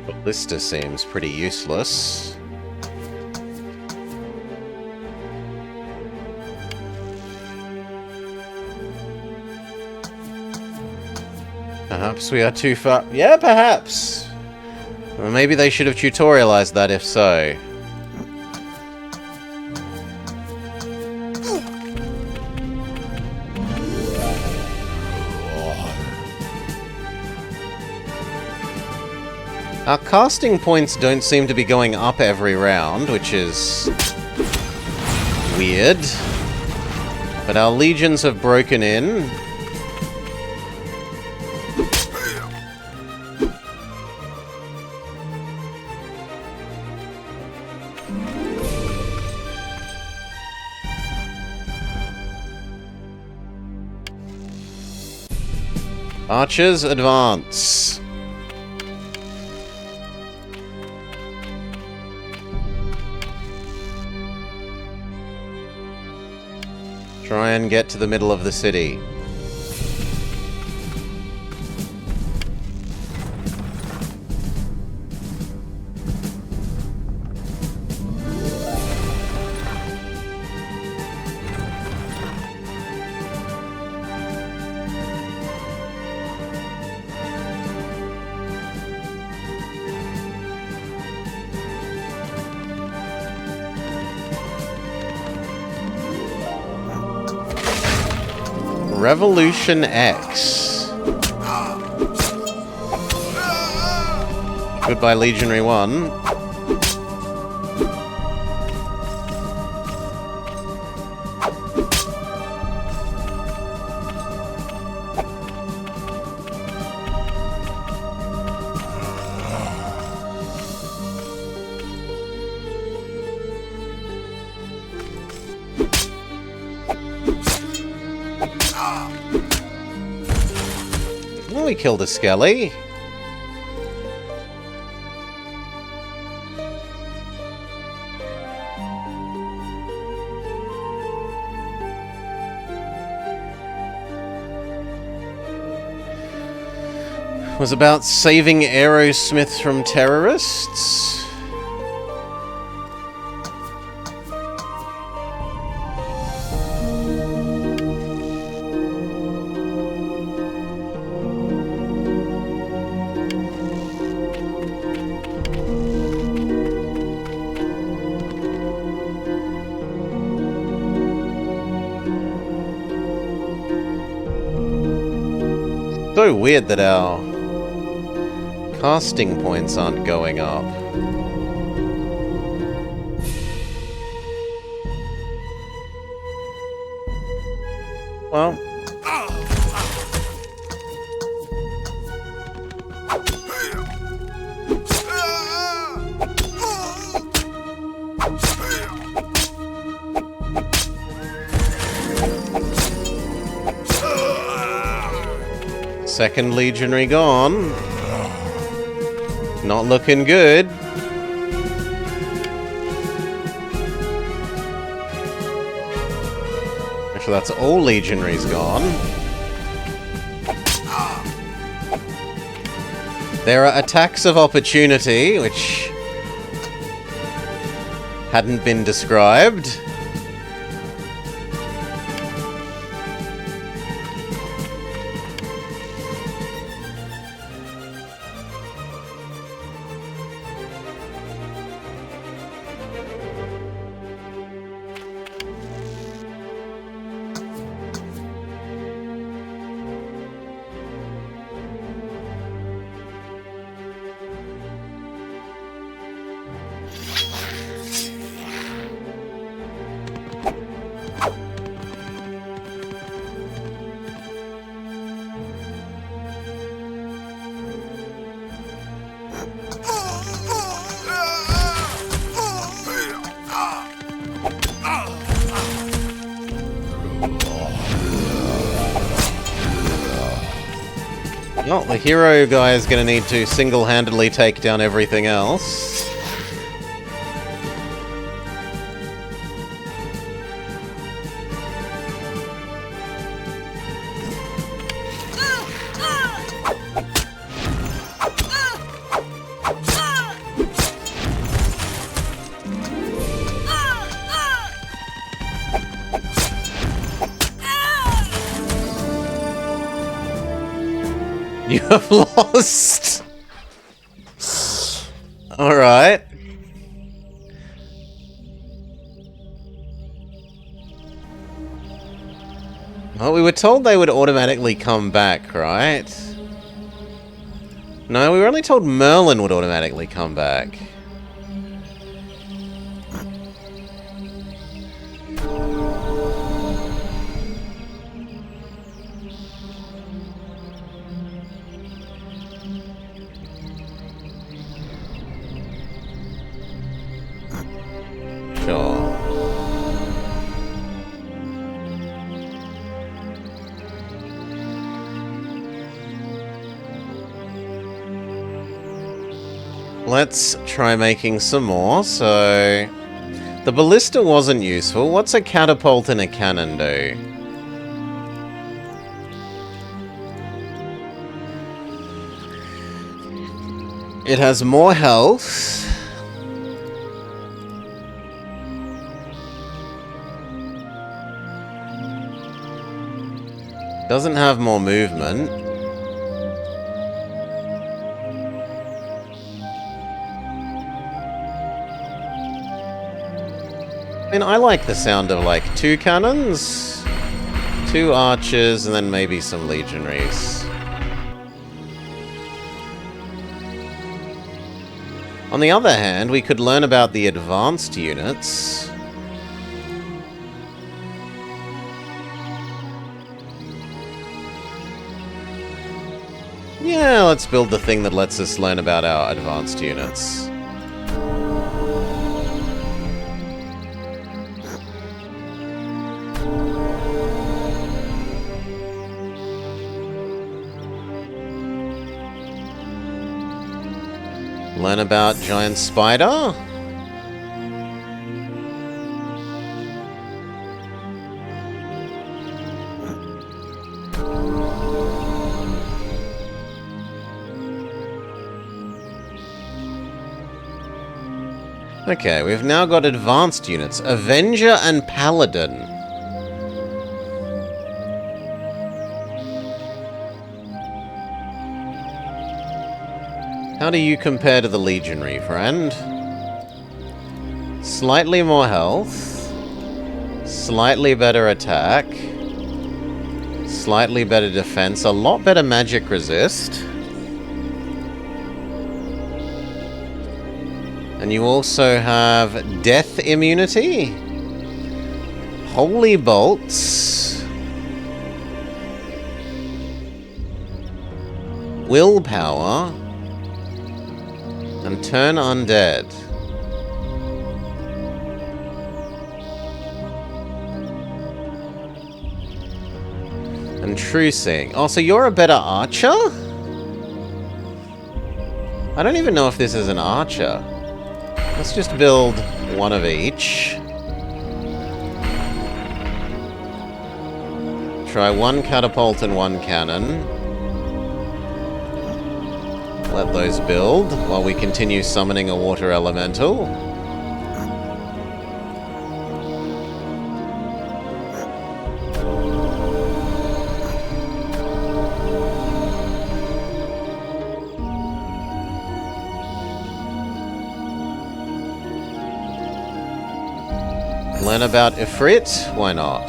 Ballista seems pretty useless. Perhaps we are too far. Yeah, perhaps. Well, maybe they should have tutorialized that if so. Our casting points don't seem to be going up every round, which is weird. But our legions have broken in. Archers, advance. Try and get to the middle of the city. Revolution X. Goodbye, Legionary 1. Well, we killed a Skelly. Was about saving Aerosmith from terrorists. So weird that our casting points aren't going up. Well... Second Legionary gone. Not looking good. Actually, that's all Legionaries gone. There are attacks of opportunity, which hadn't been described. Well, the hero guy is going to need to single-handedly take down everything else. You have lost! Alright. Well, we were told they would automatically come back, right? No, we were only told Merlin would automatically come back. Sure. Let's try making some more. So, the ballista wasn't useful. What's a catapult and a cannon do? It has more health. Doesn't have more movement. I mean, I like the sound of like 2 cannons, 2 archers, and then maybe some legionaries. On the other hand, we could learn about the advanced units. Yeah, let's build the thing that lets us learn about our advanced units. Learn about Giant Spider. Okay, we've now got advanced units. Avenger and Paladin. How do you compare to the Legionary, friend? Slightly more health. Slightly better attack. Slightly better defense, a lot better magic resist. And you also have death immunity, holy bolts, willpower, and turn undead. And true seeing. Oh, so you're a better archer? I don't even know if this is an archer. Let's just build one of each. Try one catapult and one cannon. Let those build while we continue summoning a water elemental. Learn about Ifrit? Why not?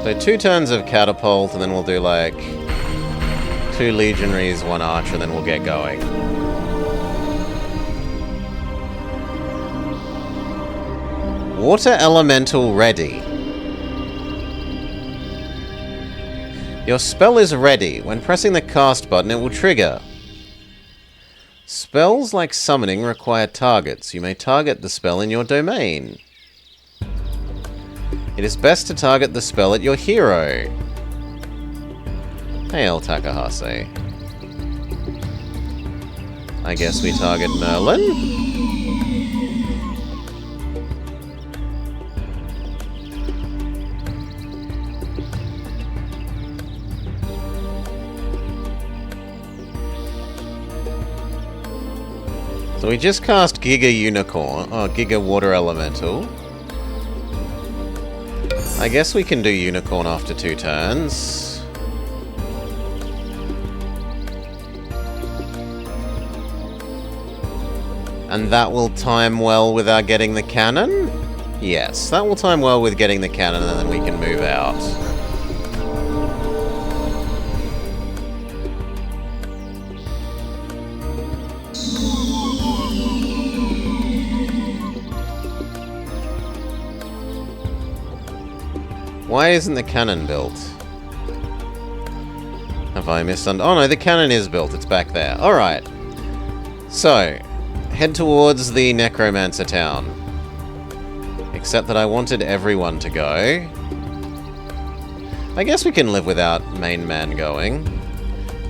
So 2 turns of catapult, and then we'll do like 2 legionaries, 1 archer, and then we'll get going. Water elemental ready. Your spell is ready. When pressing the cast button, it will trigger. Spells like summoning require targets. You may target the spell in your domain. It is best to target the spell at your hero. Hail, Takahase. I guess we target Merlin? So we just cast Giga Unicorn, Giga Water Elemental. I guess we can do Unicorn after 2 turns. And that will time well with our getting the cannon? Yes, that will time well with getting the cannon, and then we can move out. Why isn't the cannon built? Have I misunderstood? Oh no, the cannon is built. It's back there. Alright. So, head towards the Necromancer town. Except that I wanted everyone to go. I guess we can live without main man going.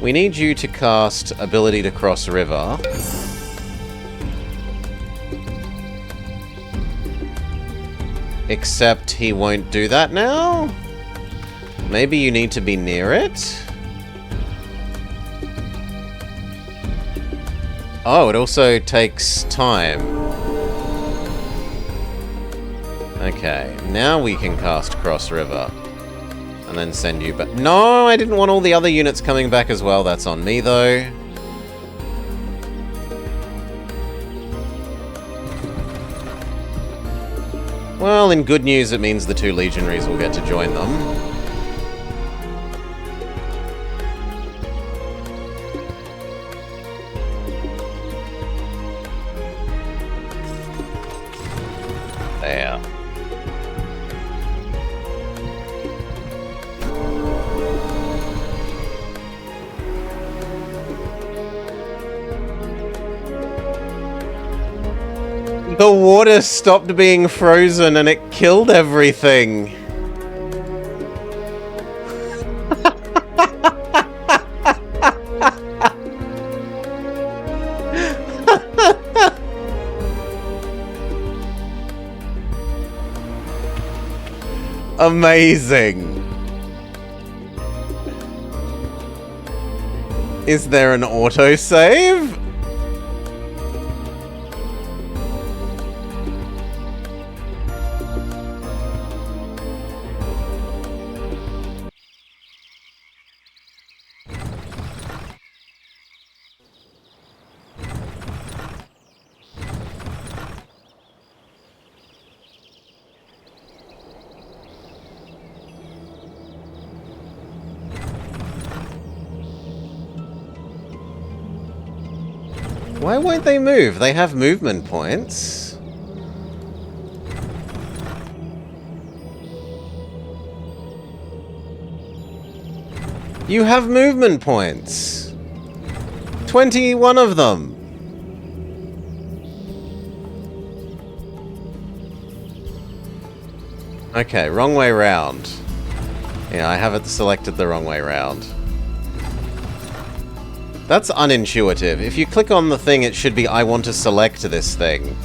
We need you to cast Ability to Cross River. Except he won't do that now? Maybe you need to be near it? Oh, it also takes time. Okay, now we can cast Cross River. And then send you back. No, I didn't want all the other units coming back as well. That's on me, though. Well, in good news, it means the 2 legionaries will get to join them. There. The water stopped being frozen and it killed everything. Amazing. Is there an autosave? Why won't they move? They have movement points. You have movement points. 21 of them. Okay, wrong way round. Yeah, I have it selected the wrong way round. That's unintuitive. If you click on the thing, it should be, I want to select this thing.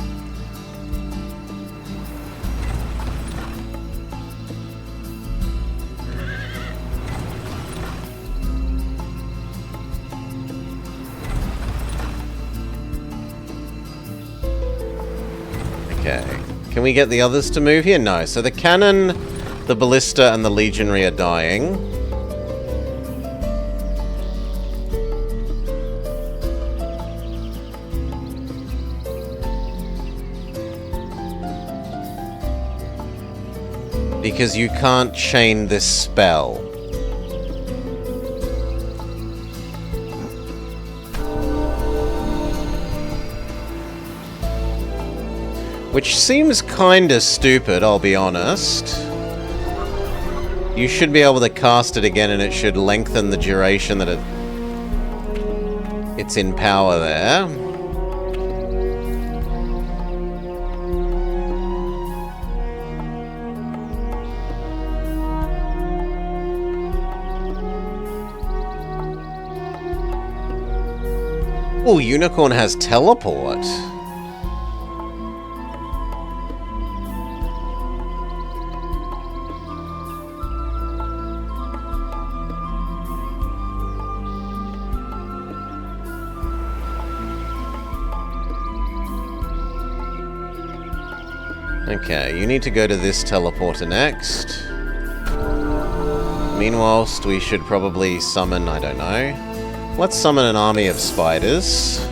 Okay. Can we get the others to move here? No. So the cannon, the ballista, and the legionary are dying. Because you can't chain this spell. Which seems kinda stupid, I'll be honest. You should be able to cast it again and it should lengthen the duration that it's in power there. Oh, Unicorn has teleport. Okay, you need to go to this teleporter next. Meanwhile, we should probably summon, I don't know. Let's summon an army of spiders.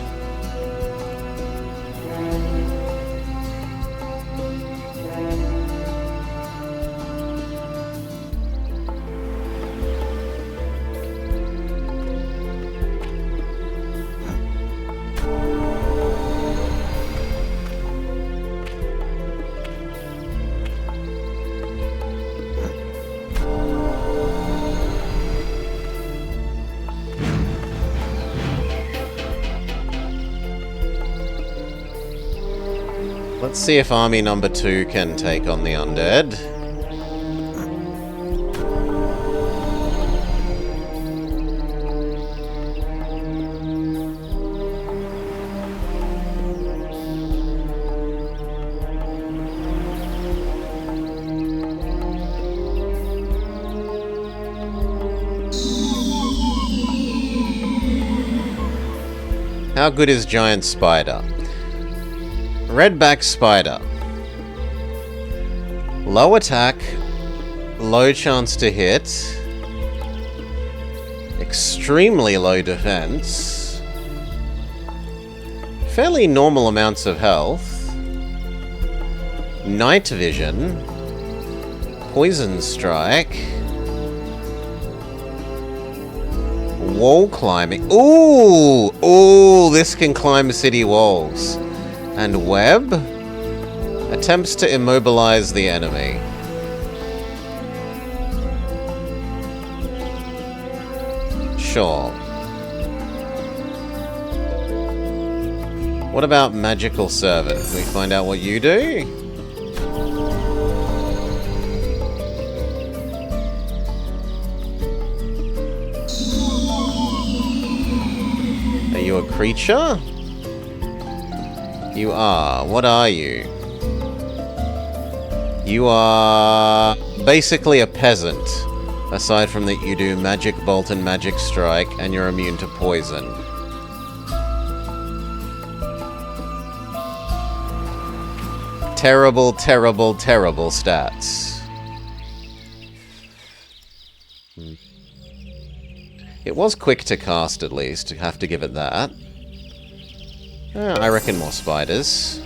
Let's see if army number 2 can take on the undead. How good is Giant Spider? Redback Spider. Low attack, low chance to hit, extremely low defense, fairly normal amounts of health, night vision, poison strike, wall climbing. Ooh! Ooh, this can climb city walls. And web attempts to immobilize the enemy. Sure. What about magical servant? Can we find out what you do? Are you a creature? You are. What are you? You are basically a peasant. Aside from that you do magic bolt and magic strike and you're immune to poison. Terrible, terrible, terrible stats. It was quick to cast at least, have to give it that. I reckon more spiders.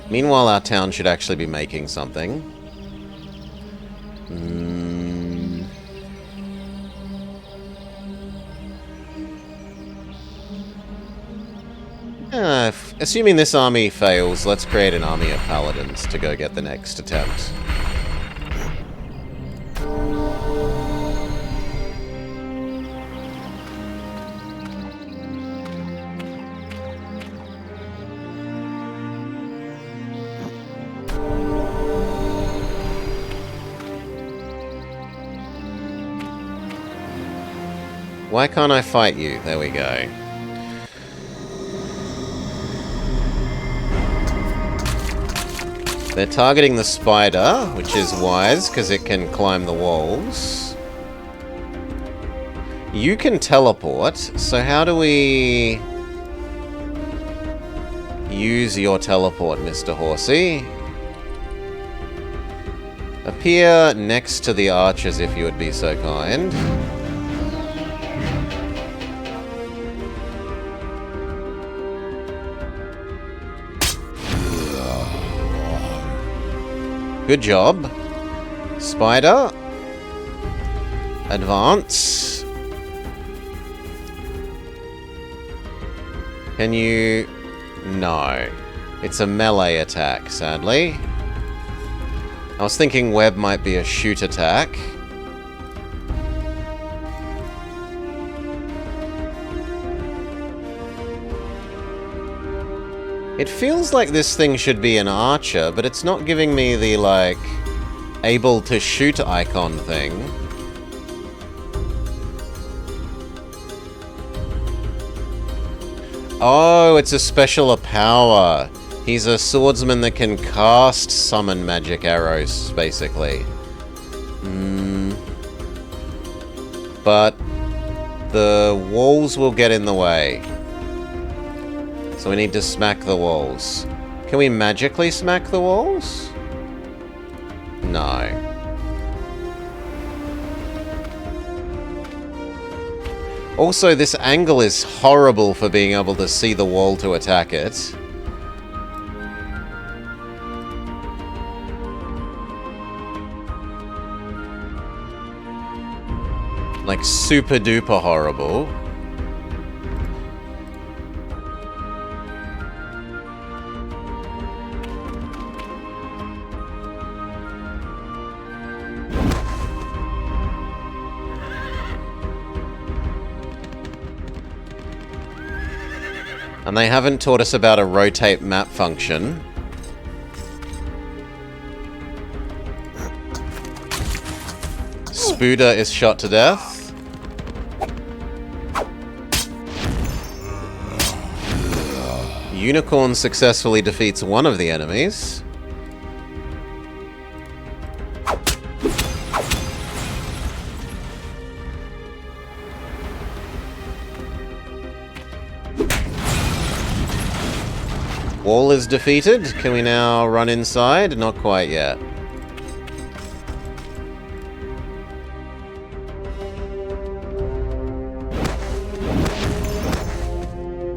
Meanwhile, our town should actually be making something. Assuming this army fails, let's create an army of paladins to go get the next attempt. Why can't I fight you? There we go. They're targeting the spider, which is wise, because it can climb the walls. You can teleport, so how do we use your teleport, Mr. Horsey? Appear next to the archers if you would be so kind. Good job. Spider. Advance. Can you... No. It's a melee attack, sadly. I was thinking web might be a shoot attack. It feels like this thing should be an archer, but it's not giving me the, like, able to shoot icon thing. Oh, it's a special power. He's a swordsman that can cast summon magic arrows, basically. But the walls will get in the way. So we need to smack the walls. Can we magically smack the walls? No. Also, this angle is horrible for being able to see the wall to attack it. Like, super duper horrible. And they haven't taught us about a rotate map function. Spuda is shot to death. Unicorn successfully defeats one of the enemies. Wall is defeated. Can we now run inside? Not quite yet.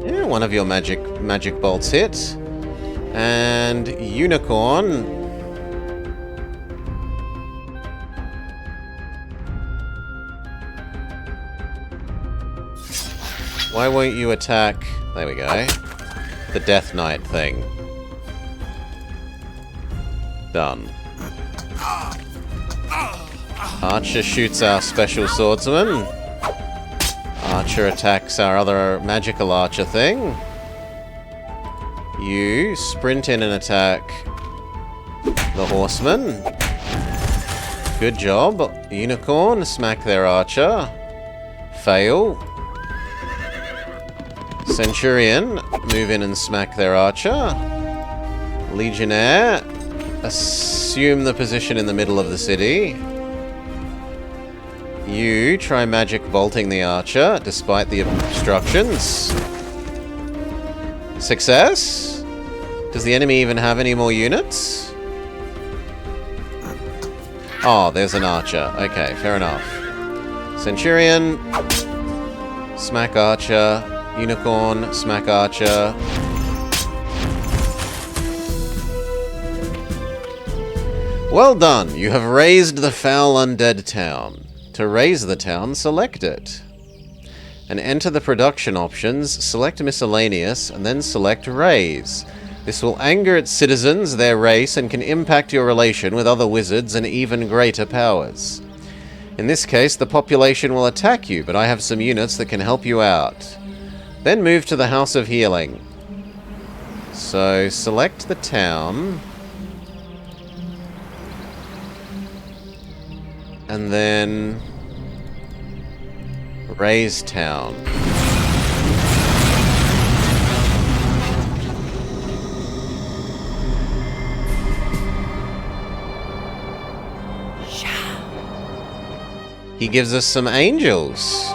Yeah, one of your magic bolts hit. And Unicorn. Why won't you attack? There we go. The Death Knight thing. Done. Archer shoots our special swordsman. Archer attacks our other magical archer thing. You sprint in and attack the horseman. Good job. Unicorn, smack their archer. Fail. Centurion, move in and smack their archer. Legionnaire, assume the position in the middle of the city. You try magic bolting the archer, despite the obstructions. Success? Does the enemy even have any more units? Oh, there's an archer. Okay, fair enough. Centurion, smack archer. Unicorn, smack archer. Well done! You have raised the foul undead town. To raise the town, select it. and enter the production options, select miscellaneous, and then select raise. This will anger its citizens, their race, and can impact your relation with other wizards and even greater powers. In this case, the population will attack you, but I have some units that can help you out. Then move to the House of Healing. So, select the town. And then raise town. He gives us some angels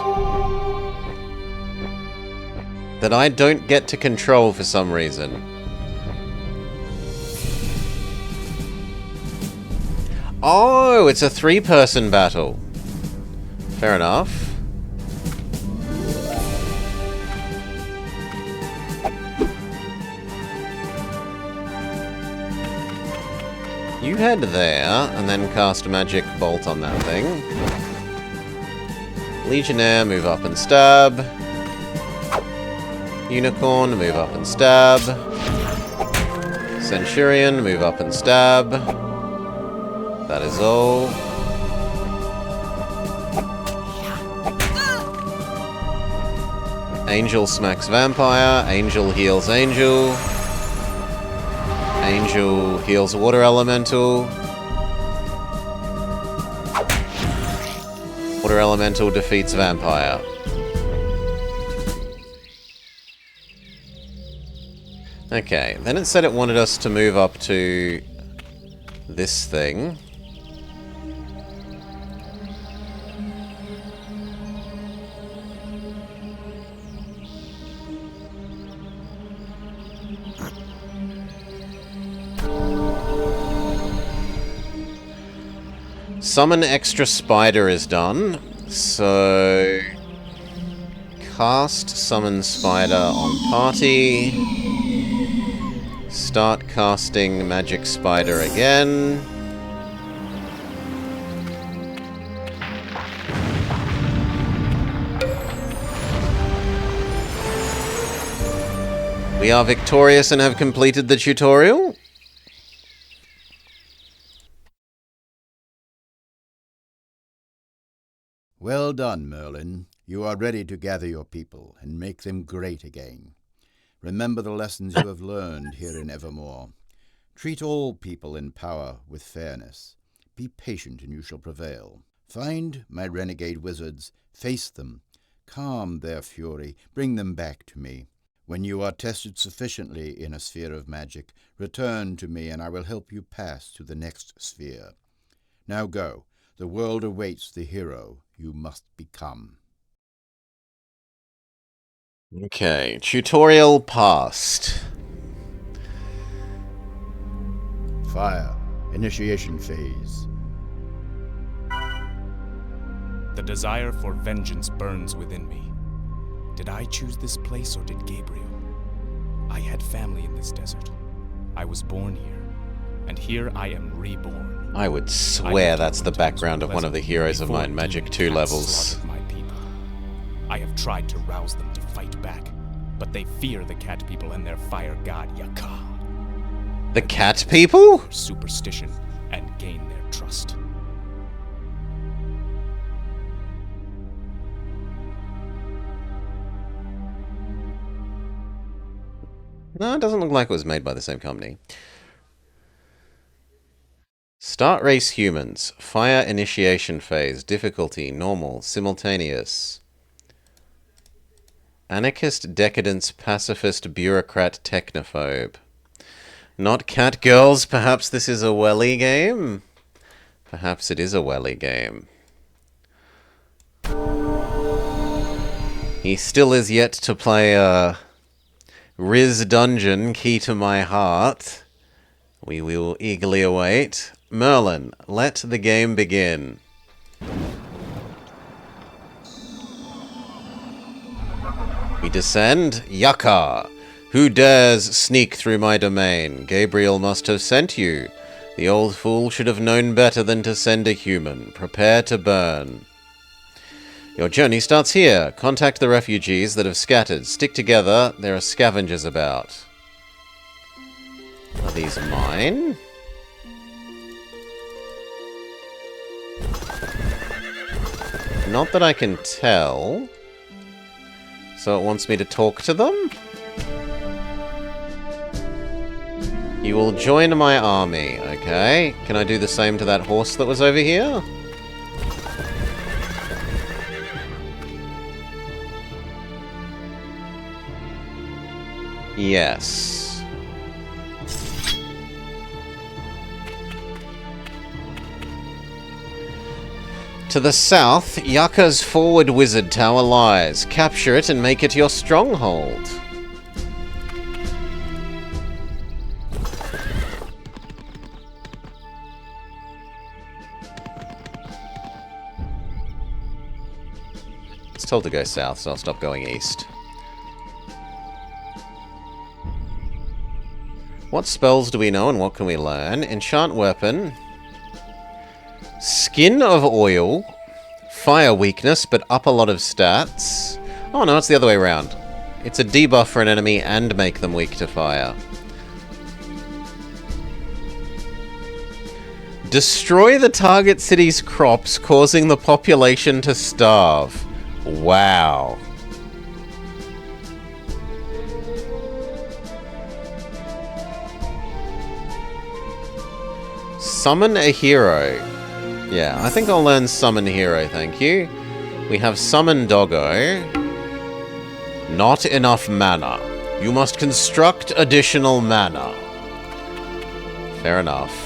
that I don't get to control for some reason. Oh, it's a 3-person battle. Fair enough. You head there, and then cast a magic bolt on that thing. Legionnaire, move up and stab. Unicorn, move up and stab. Centurion, move up and stab. That is all. Angel smacks vampire. Angel heals angel. Angel heals water elemental. Water elemental defeats vampire. Okay, then it said it wanted us to move up to this thing. Summon extra spider is done, so cast summon spider on party, start casting magic spider again, we are victorious and have completed the tutorial. Well done, Merlin. You are ready to gather your people and make them great again. Remember the lessons you have learned here in Evermore. Treat all people in power with fairness. Be patient and you shall prevail. Find my renegade wizards, face them, calm their fury, bring them back to me. When you are tested sufficiently in a sphere of magic, return to me and I will help you pass to the next sphere. Now go. The world awaits the hero you must become. Okay, tutorial passed. Fire. Initiation phase. The desire for vengeance burns within me. Did I choose this place or did Gabriel? I had family in this desert. I was born here, and here I am reborn. I would swear that's the background of one of the heroes of mine, Magic 2 levels. My people. I have tried to rouse them to fight back, but they fear the cat people and their fire god Yaka. The cat people? Superstition and gain their trust. No, it doesn't look like it was made by the same company. Start race humans. Fire initiation phase. Difficulty normal. Simultaneous. Anarchist, decadence, pacifist, bureaucrat, technophobe. Not cat girls. Perhaps this is a welly game? Perhaps it is a welly game. He still is yet to play a Riz Dungeon, Key to My Heart. We will eagerly await. Merlin, let the game begin. We descend. Yaka. Who dares sneak through my domain? Gabriel must have sent you. The old fool should have known better than to send a human. Prepare to burn. Your journey starts here. Contact the refugees that have scattered. Stick together. There are scavengers about. Are these mine? Not that I can tell. So it wants me to talk to them? You will join my army, okay? Can I do the same to that horse that was over here? Yes. To the south, Yaka's forward wizard tower lies. Capture it and make it your stronghold. It's told to go south, so I'll stop going east. What spells do we know and what can we learn? Enchant weapon. Skin of oil. Fire weakness, but up a lot of stats. Oh no, it's the other way around. It's a debuff for an enemy and make them weak to fire. Destroy the target city's crops, causing the population to starve. Wow. Summon a hero. Yeah, I think I'll learn Summon Hero, thank you. We have Summon Doggo. Not enough mana. You must construct additional mana. Fair enough.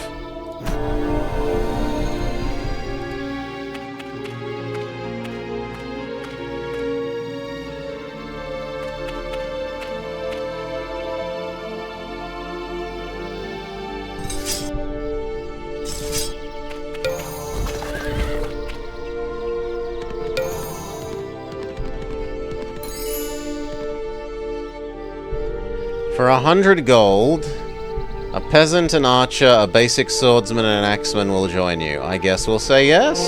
For 100 gold, a peasant, an archer, a basic swordsman, and an axeman will join you. I guess we'll say yes?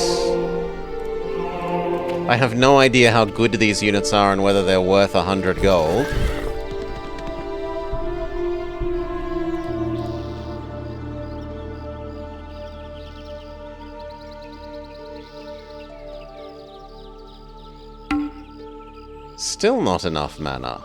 I have no idea how good these units are and whether they're worth 100 gold. Still not enough mana.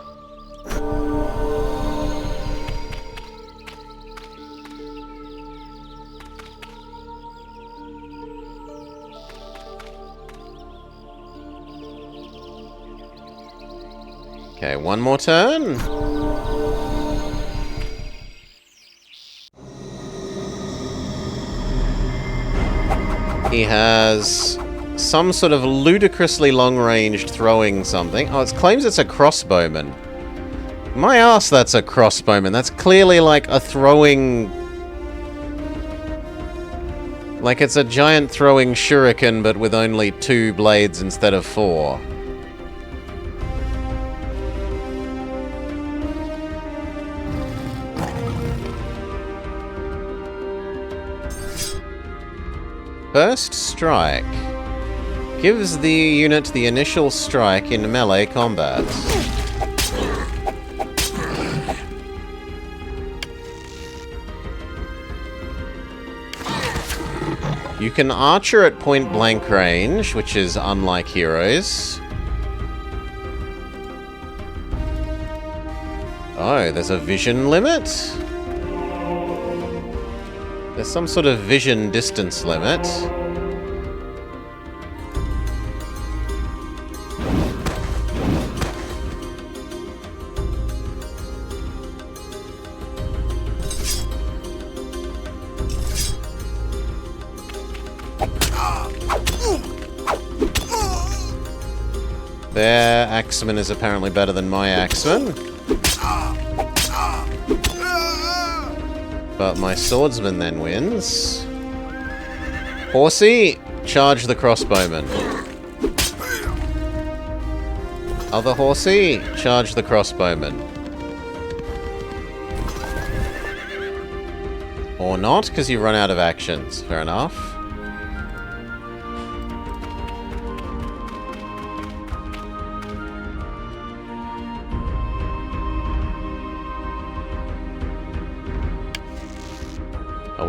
Okay, one more turn. He has some sort of ludicrously long-ranged throwing something. Oh, it claims it's a crossbowman. My ass, that's a crossbowman. That's clearly like a throwing... Like it's a giant throwing shuriken, but with only 2 blades instead of 4. First Strike. Gives the unit the initial strike in melee combat. You can archer at point blank range, which is unlike heroes. Oh, there's a vision limit? There's some sort of vision distance limit. Their axeman is apparently better than my axeman. But my swordsman then wins. Horsey, charge the crossbowman. Other horsey, charge the crossbowman. Or not, because you run out of actions. Fair enough.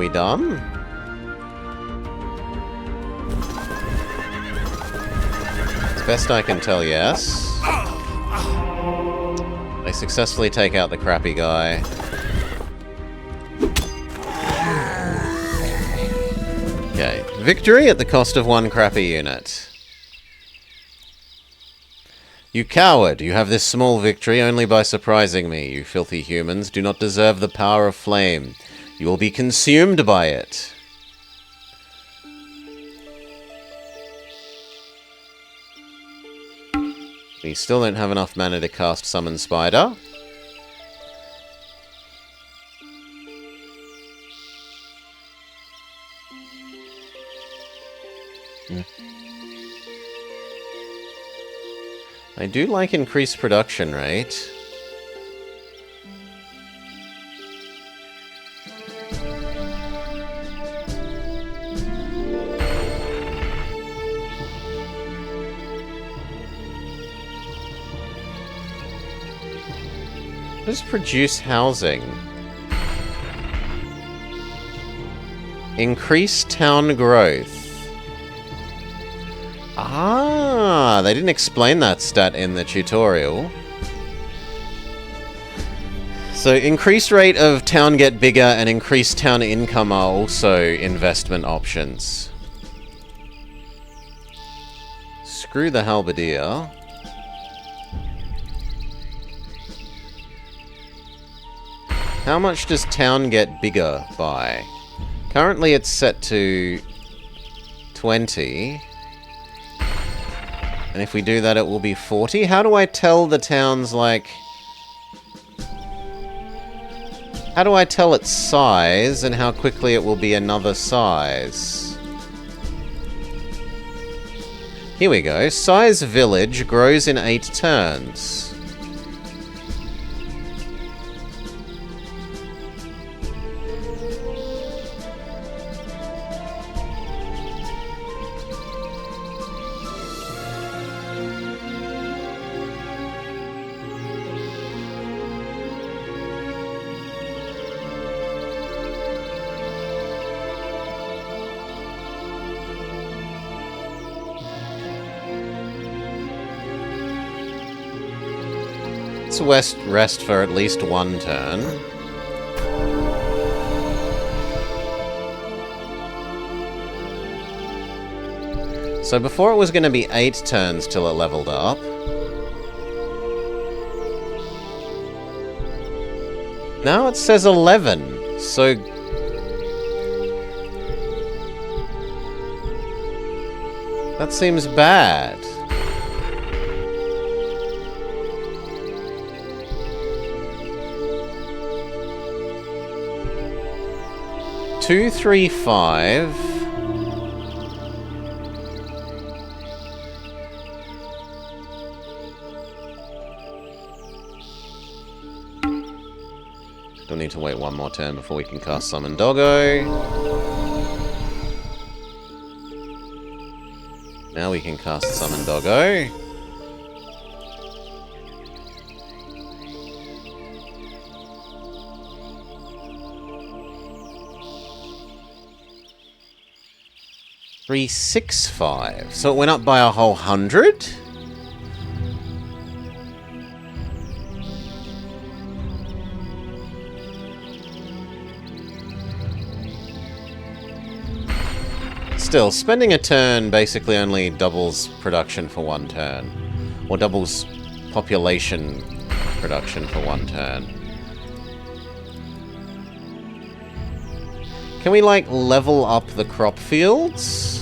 we done? As best I can tell, yes. They successfully take out the crappy guy. Okay, victory at the cost of one crappy unit. You coward! You have this small victory only by surprising me. You filthy humans do not deserve the power of flame. You will be consumed by it. We still don't have enough mana to cast Summon Spider. I do like increased production rate. Does produce housing? Increase town growth. Ah, they didn't explain that stat in the tutorial. So increased rate of town get bigger and increased town income are also investment options. Screw the halberdier. How much does town get bigger by? Currently it's set to 20. And if we do that, it will be 40. How do I tell the town's, like... How do I tell its size and how quickly it will be another size? Here we go. Size village grows in 8 turns. Let's rest for at least one turn. So before it was going to be 8 turns till it leveled up. Now it says 11, so... That seems bad. Two, 3, 5. Still need to wait one more turn before we can cast Summon Doggo. Now we can cast Summon Doggo. Three, 6, 5. So it went up by a whole 100? Still, spending a turn basically only doubles production for one turn. Or doubles population production for one turn. Can we, like, level up the crop fields?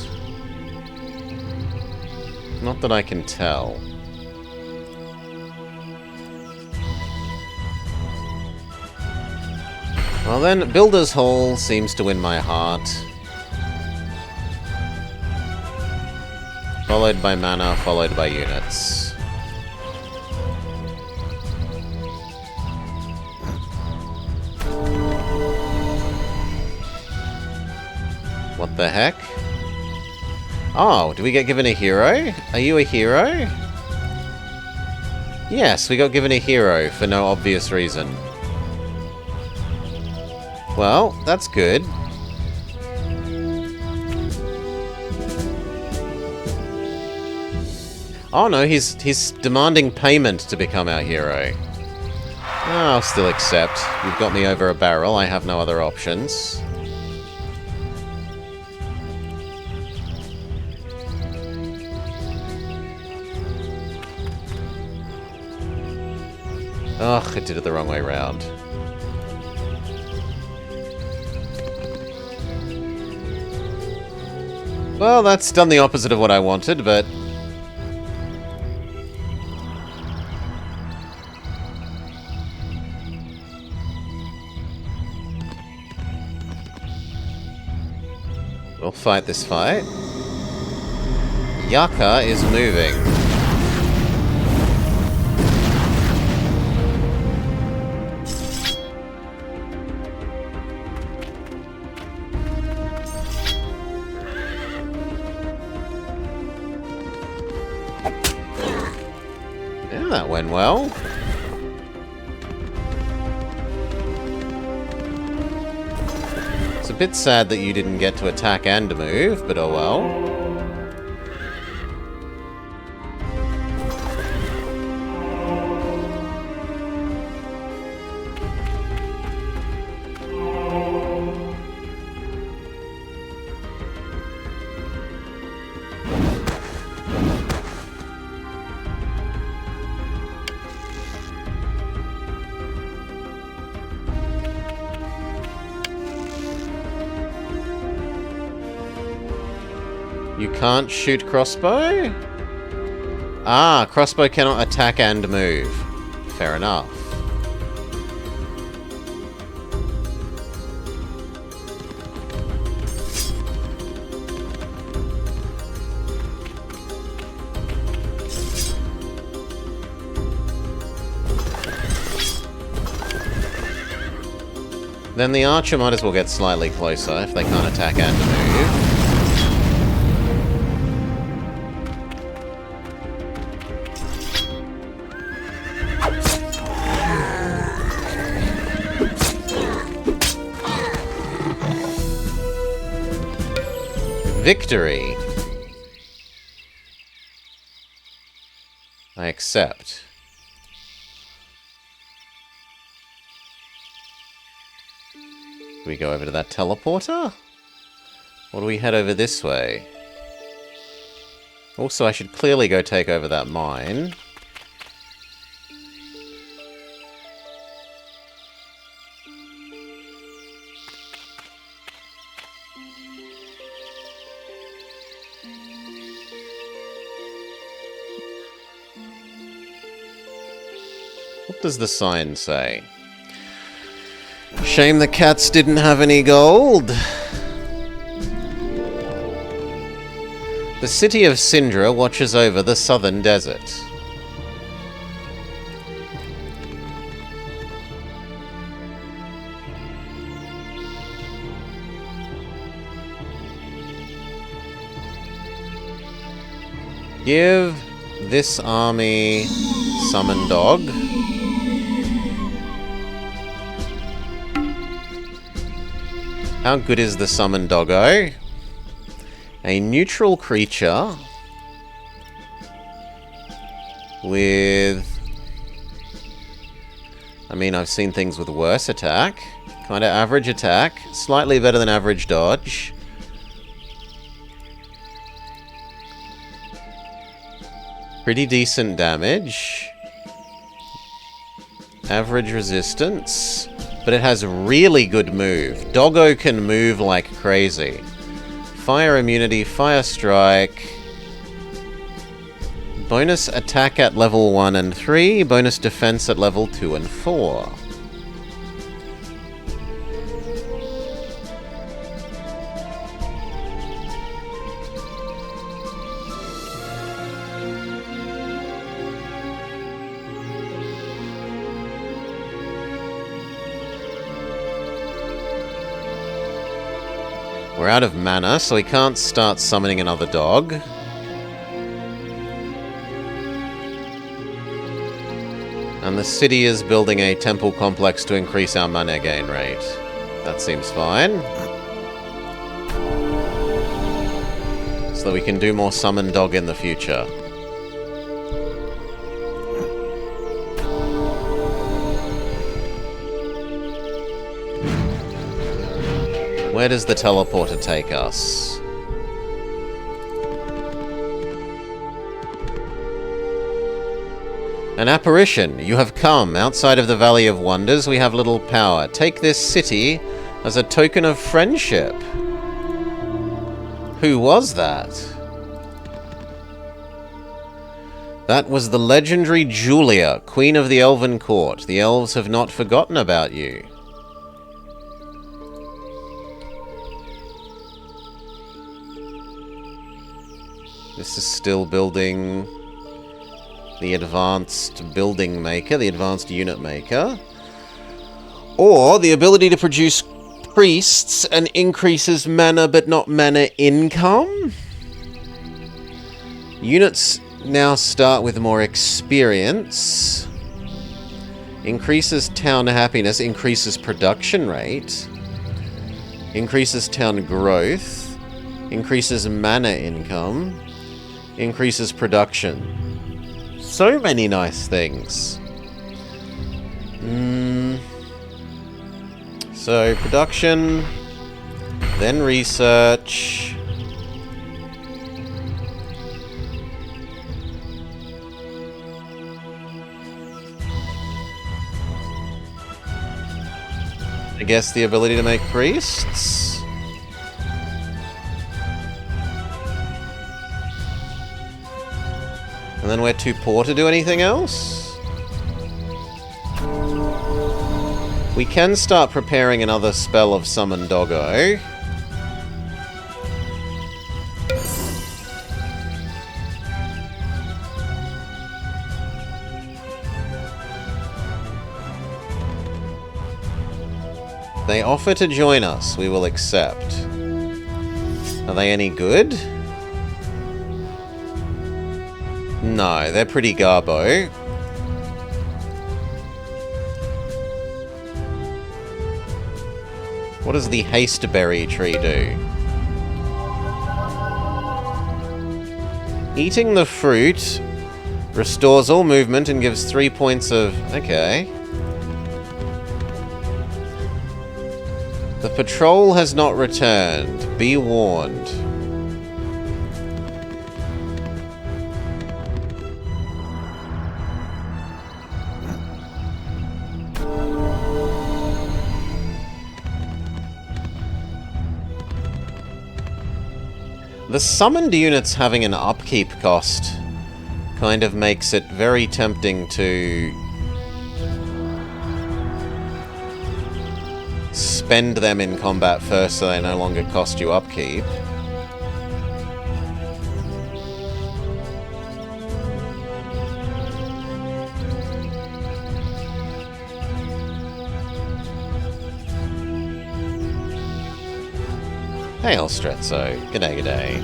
Not that I can tell. Well then, Builder's Hall seems to win my heart. Followed by mana, followed by units. What the heck? Oh, do we get given a hero? Are you a hero? Yes, we got given a hero for no obvious reason. Well, that's good. Oh no, he's demanding payment to become our hero. I'll still accept. You've got me over a barrel. I have no other options. Ugh, I did it the wrong way round. Well, that's done the opposite of what I wanted, but... we'll fight this fight. Yaka is moving. Yeah, that went well. It's a bit sad that you didn't get to attack and move, but oh well. You can't shoot crossbow? Ah, crossbow cannot attack and move. Fair enough. Then the archer might as well get slightly closer if they can't attack and move. Victory. I accept. Do we go over to that teleporter? Or do we head over this way? Also, I should clearly go take over that mine. What does the sign say? Shame the cats didn't have any gold. The city of Syndra watches over the southern desert. Give this army Summon Dog. How good is the Summon Doggo? A neutral creature with... I mean, I've seen things with worse attack. Kind of average attack. Slightly better than average dodge. Pretty decent damage. Average resistance. But it has really good move. Doggo can move like crazy. Fire immunity, fire strike. Bonus attack at level 1 and 3. Bonus defense at level 2 and 4. We're out of mana, so we can't start summoning another dog. And the city is building a temple complex to increase our mana gain rate. That seems fine. So that we can do more summon dog in the future. Where does the teleporter take us? An apparition. You have come. Outside of the Valley of Wonders, we have little power. Take this city as a token of friendship. Who was that? That was the legendary Julia, Queen of the Elven Court. The elves have not forgotten about you. This is still building the advanced building maker, the advanced unit maker. Or the ability to produce priests and increases mana but not mana income. Units now start with more experience. Increases town happiness, increases production rate. Increases town growth. Increases mana income. Increases production. So many nice things. So, production, then research. I guess the ability to make priests. And then we're too poor to do anything else? We can start preparing another spell of Summon Doggo. They offer to join us. We will accept. Are they any good? No, they're pretty garbo. What does the hasteberry tree do? Eating the fruit restores all movement and gives 3 points of... Okay. The patrol has not returned. Be warned. The summoned units having an upkeep cost kind of makes it very tempting to spend them in combat first so they no longer cost you upkeep. Hey, Elstrezzo. G'day, g'day.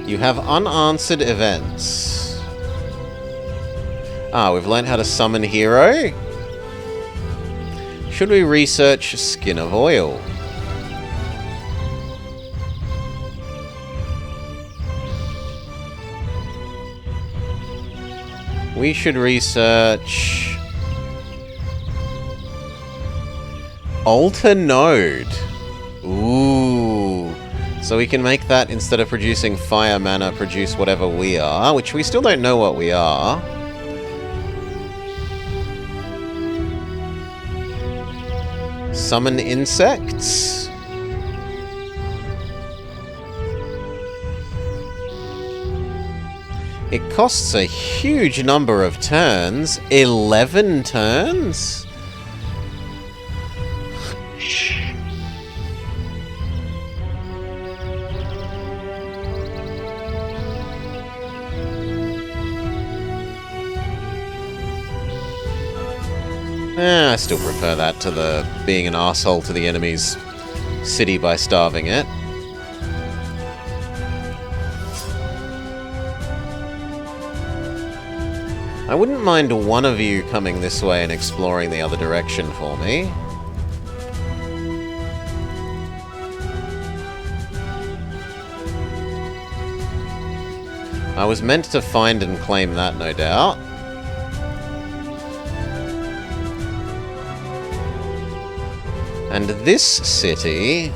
You have unanswered events. Ah, we've learned how to summon hero. Should we research Skin of Oil? We should research Alter Node. Ooh. So we can make that, instead of producing fire mana, produce whatever we are, which we still don't know what we are. Summon insects. It costs a huge number of turns. 11 turns? I still prefer that to the being an asshole to the enemy's city by starving it. I wouldn't mind one of you coming this way and exploring the other direction for me. I was meant to find and claim that, no doubt. And this city...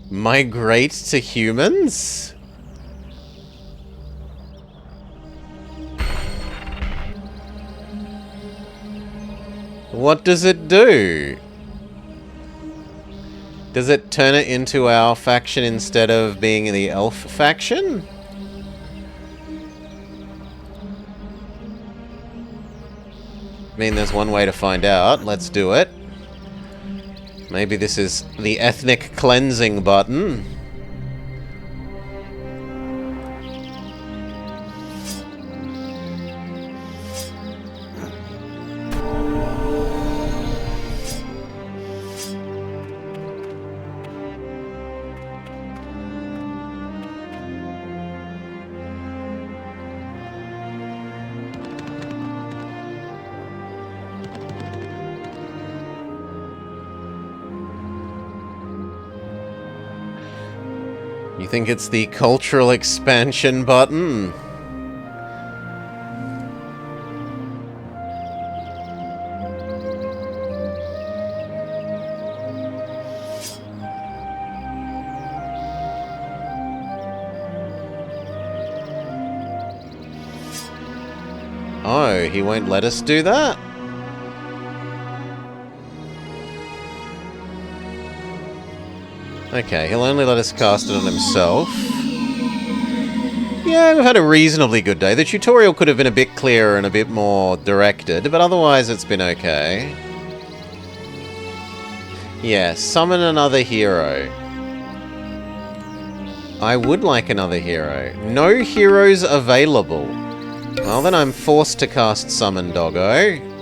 migrate to humans? What does it do? Does it turn it into our faction instead of being the elf faction? I mean, there's one way to find out. Let's do it. Maybe this is the ethnic cleansing button. You think it's the cultural expansion button? Oh, he won't let us do that? Okay, he'll only let us cast it on himself. Yeah, we've had a reasonably good day. The tutorial could have been a bit clearer and a bit more directed, but otherwise it's been okay. Yeah, summon another hero. I would like another hero. No heroes available. Well, then I'm forced to cast Summon Doggo.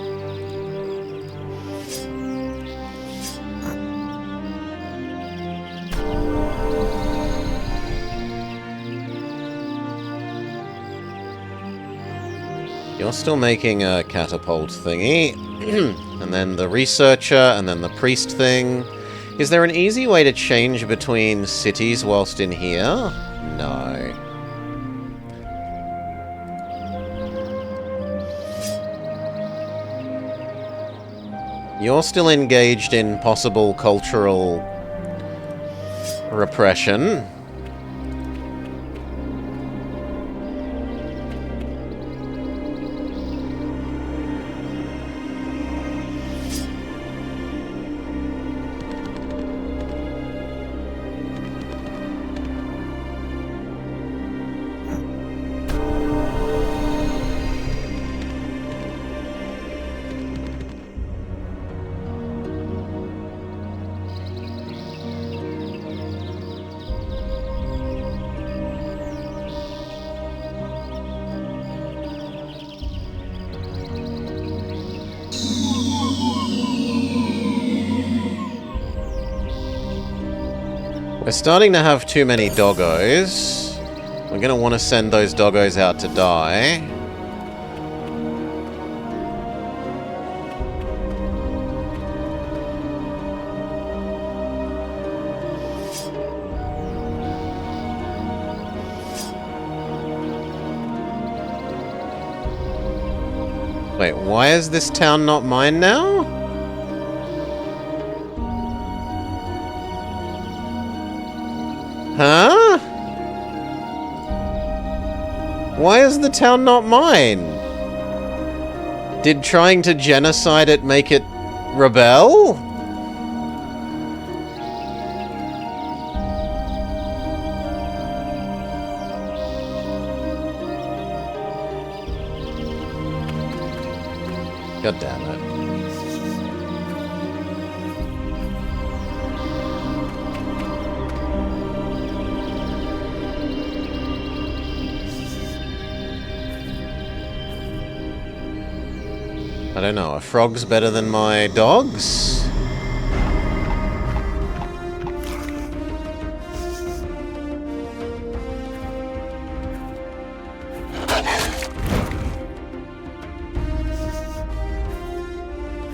You're still making a catapult thingy. And then the researcher, and then the priest thing. Is there an easy way to change between cities whilst in here? No. You're still engaged in possible cultural repression. We're starting to have too many doggos. We're going to want to send those doggos out to die. Wait, why is this town not mine now? Huh? Why is the town not mine? Did trying to genocide it make it rebel? God damn it. I don't know, are frogs better than my dogs?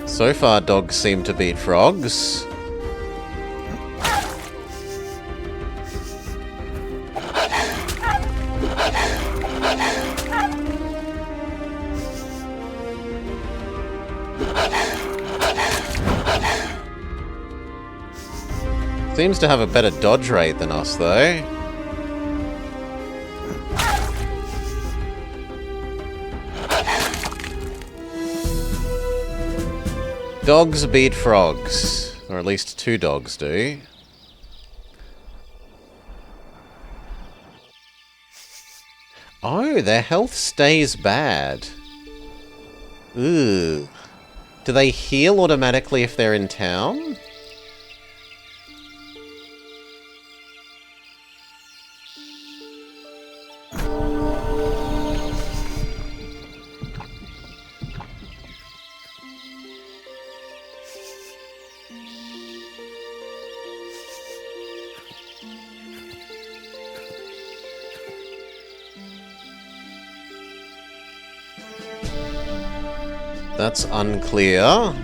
So far, dogs seem to beat frogs. Seems to have a better dodge rate than us, though. Dogs beat frogs. Or at least 2 dogs do. Oh, their health stays bad. Ooh. Do they heal automatically if they're in town? That's unclear.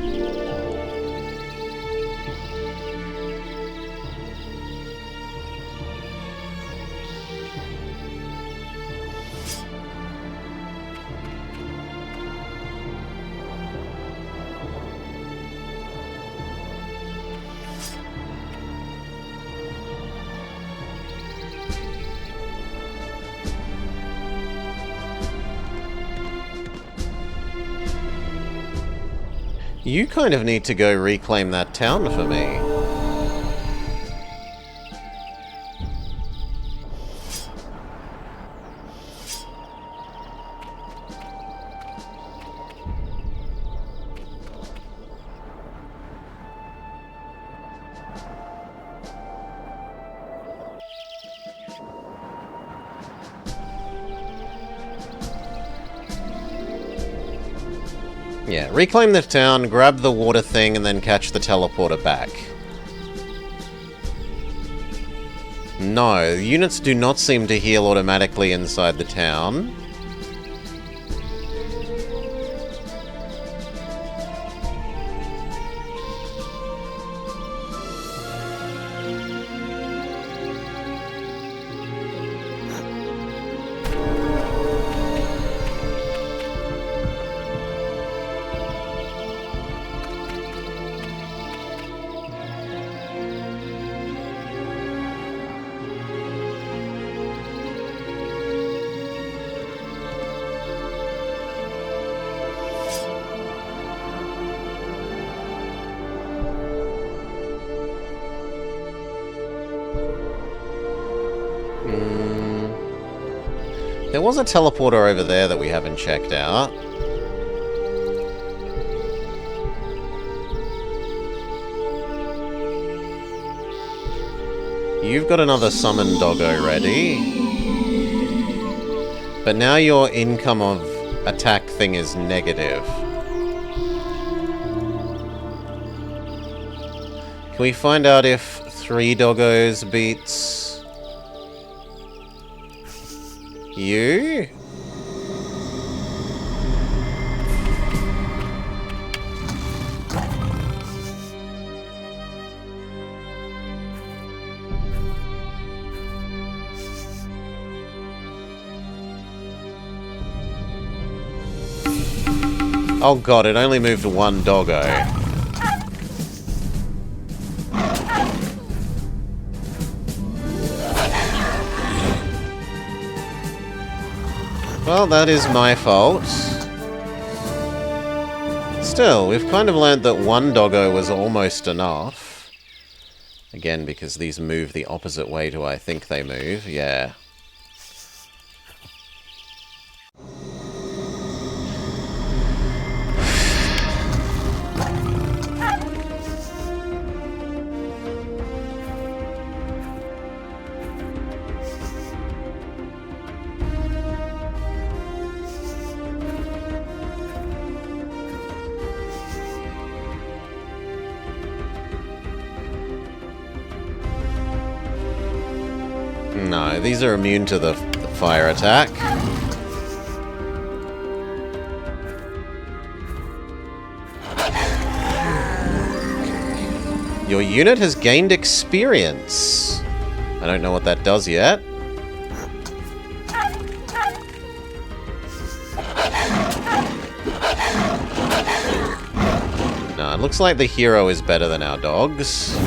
You kind of need to go reclaim that town for me. Yeah, reclaim the town, grab the water thing, and then catch the teleporter back. No, units do not seem to heal automatically inside the town. There was a teleporter over there that we haven't checked out. You've got another summon doggo ready. But now your income of attack thing is negative. Can we find out if 3 doggos beats you? Oh god, it only moved 1 doggo. Well, that is my fault. Still, we've kind of learned that 1 doggo was almost enough. Again, because these move the opposite way to I think they move, yeah. No, these are immune to the fire attack. Your unit has gained experience. I don't know what that does yet. No, it looks like the hero is better than our dogs.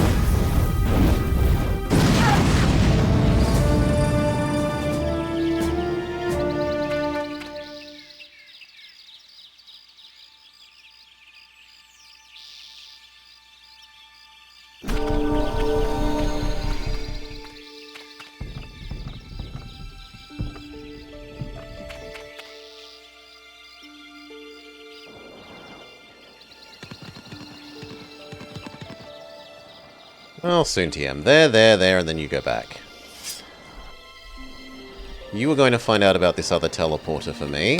Well, soon TM. There, and then you go back. You were going to find out about this other teleporter for me.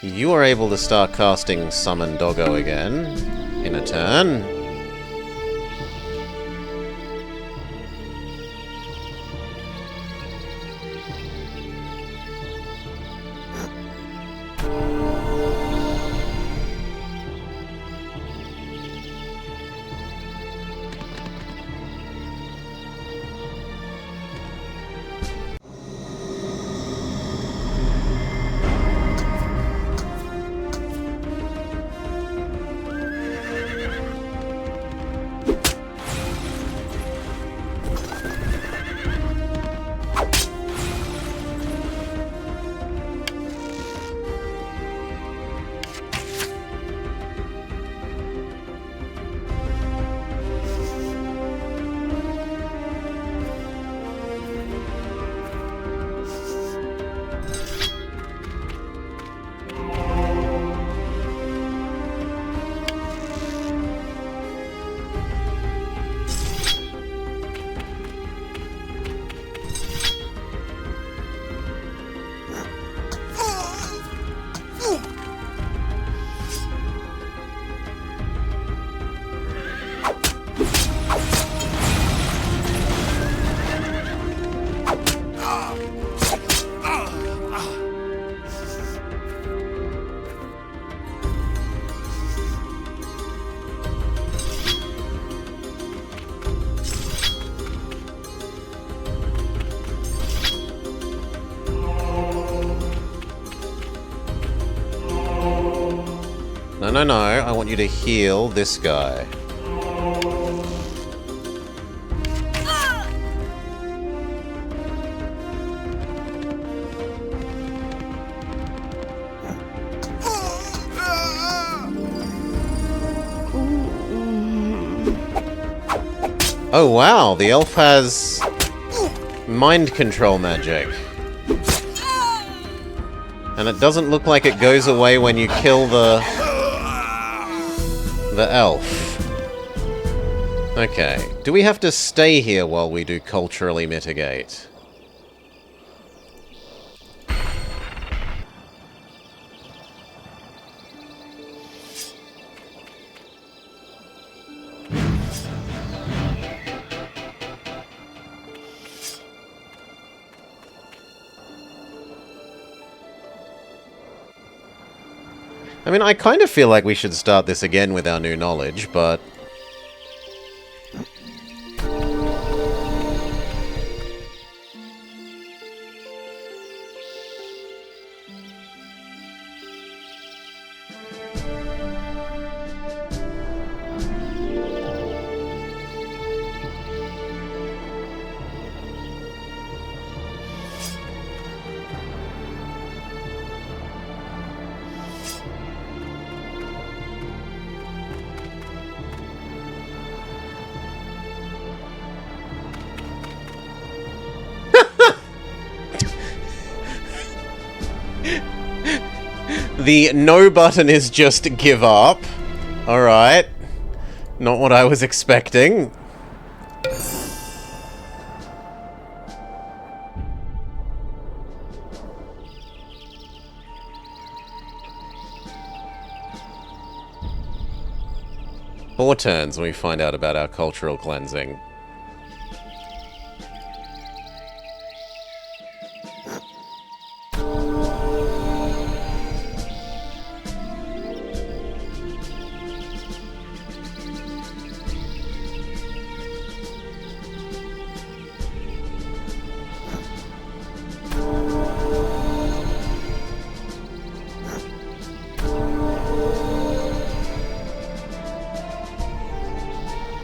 You are able to start casting Summon Doggo again in a turn. No, I want you to heal this guy. Oh wow, the elf has mind control magic. And it doesn't look like it goes away when you kill the elf. Okay. Do we have to stay here while we do culturally mitigate? I mean, I kind of feel like we should start this again with our new knowledge, but... The no button is just give up. Alright. Not what I was expecting. Four turns and we find out about our cultural cleansing.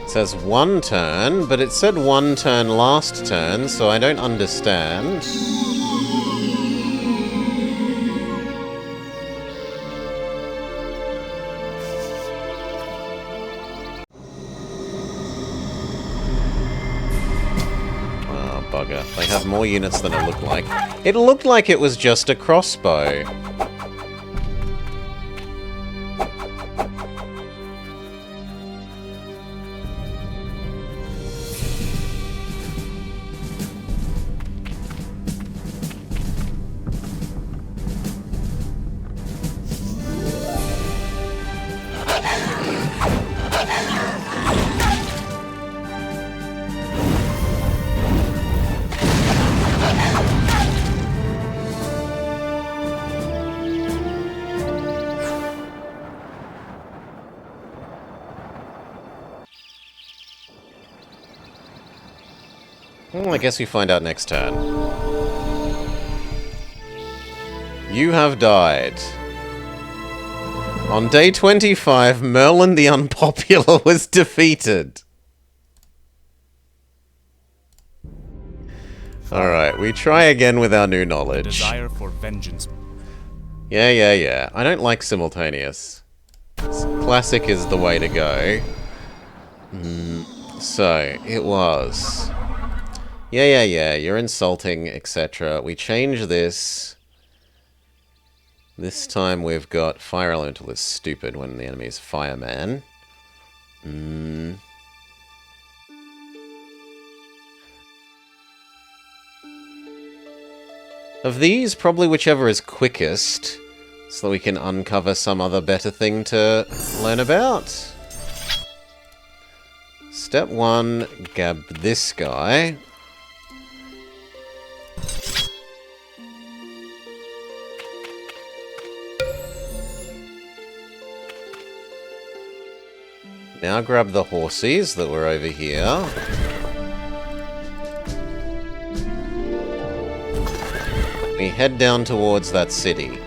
It says one turn, but it said one turn last turn, so I don't understand. Oh, bugger. They have more units than it looked like. It looked like it was just a crossbow. Well, I guess we find out next turn. You have died. On day 25, Merlin the Unpopular was defeated. Alright, we try again with our new knowledge. Desire for vengeance. Yeah. I don't like simultaneous. Classic is the way to go. So, it was... Yeah, you're insulting, etc. We change this. This time we've got Fire Elemental is stupid when the enemy is Fireman. Of these, probably whichever is quickest, so that we can uncover some other better thing to learn about. Step 1, gab this guy. Now grab the horsies that were over here. We head down towards that city.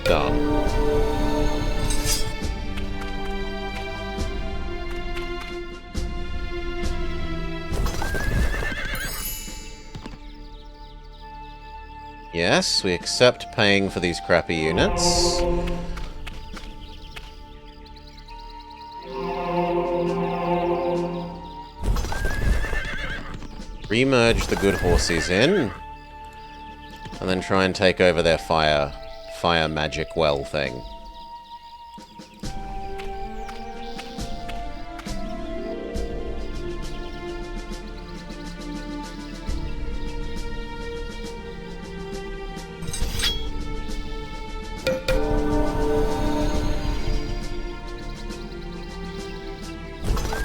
Done. Yes, we accept paying for these crappy units. Remerge the good horses in. And then try and take over their fire magic well thing.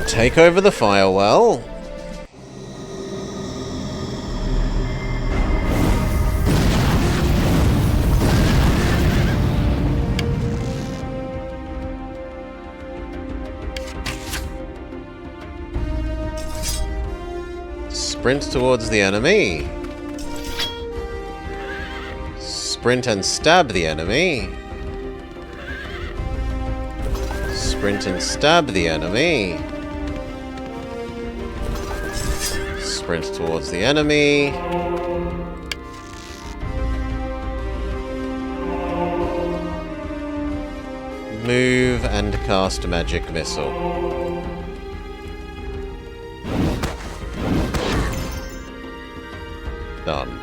Take over the firewell. Sprint towards the enemy. Sprint and stab the enemy. Sprint and stab the enemy. Sprint towards the enemy. Move and cast magic missile. Done.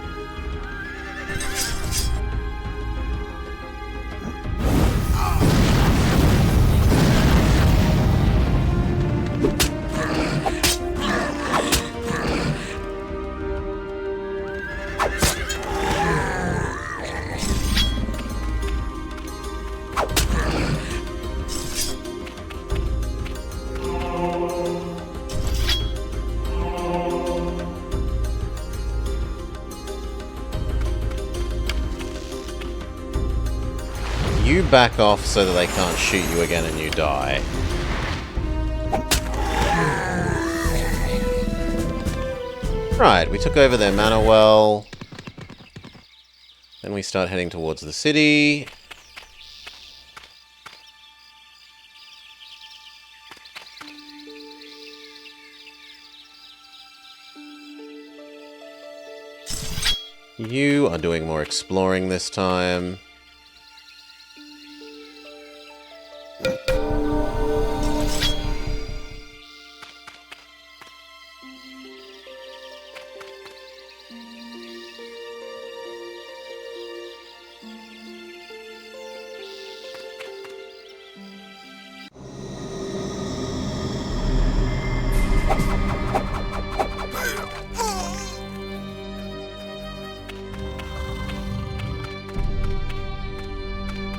You back off so that they can't shoot you again and you die. Right, we took over their mana well. Then we start heading towards the city. You are doing more exploring this time.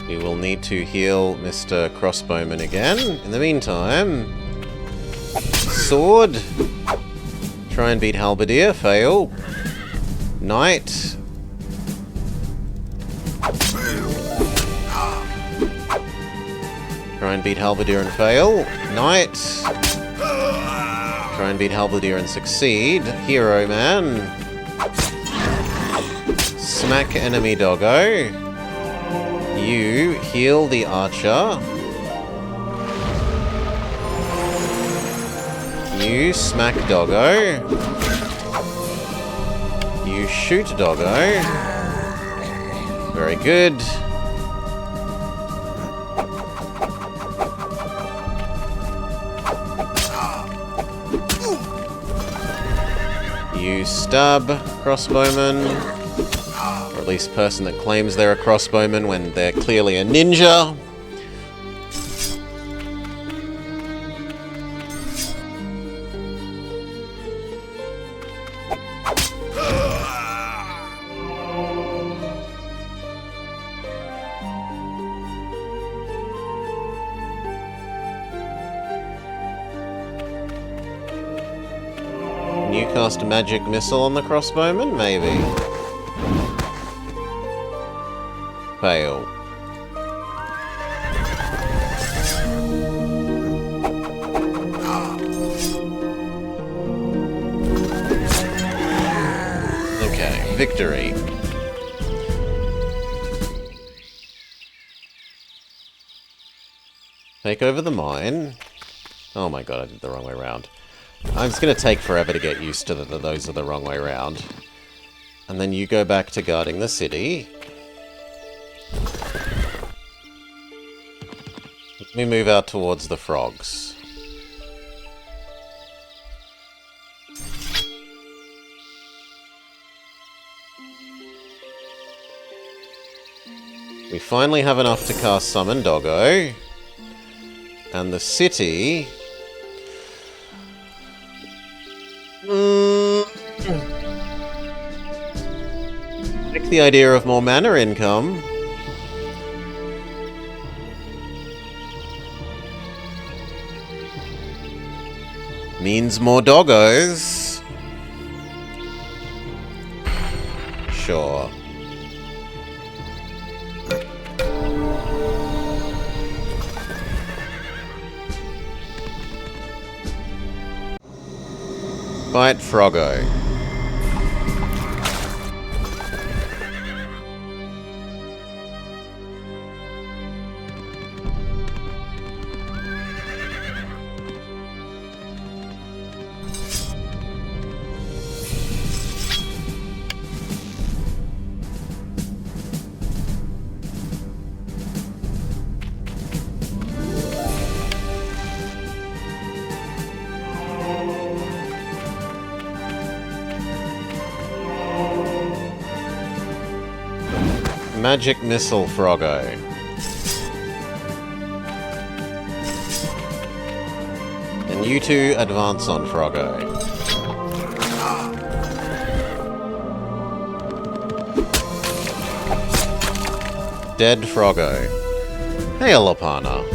We will need to heal Mr. Crossbowman again. In the meantime, sword. Try Try and beat Halberdier. Fail. Knight. Try and beat Halberdier and fail. Knight. Try and beat Halberdier and succeed. Hero man. Smack enemy doggo. You heal the archer. You smack doggo. You shoot doggo. Very good. You stab crossbowman. Or at least person that claims they're a crossbowman when they're clearly a ninja. You cast a magic missile on the crossbowman? Maybe. Fail. Okay, victory. Take over the mine. Oh my god, I did the wrong way around. It's going to take forever to get used to those are the wrong way around. And then you go back to guarding the city. Let me move out towards the frogs. We finally have enough to cast Summon Doggo. And the city... like the idea of more mana income. Means more doggos. Sure. Fight Froggo. Magic Missile Froggo. And you two advance on Froggo. Dead Froggo. Hey, Alopana.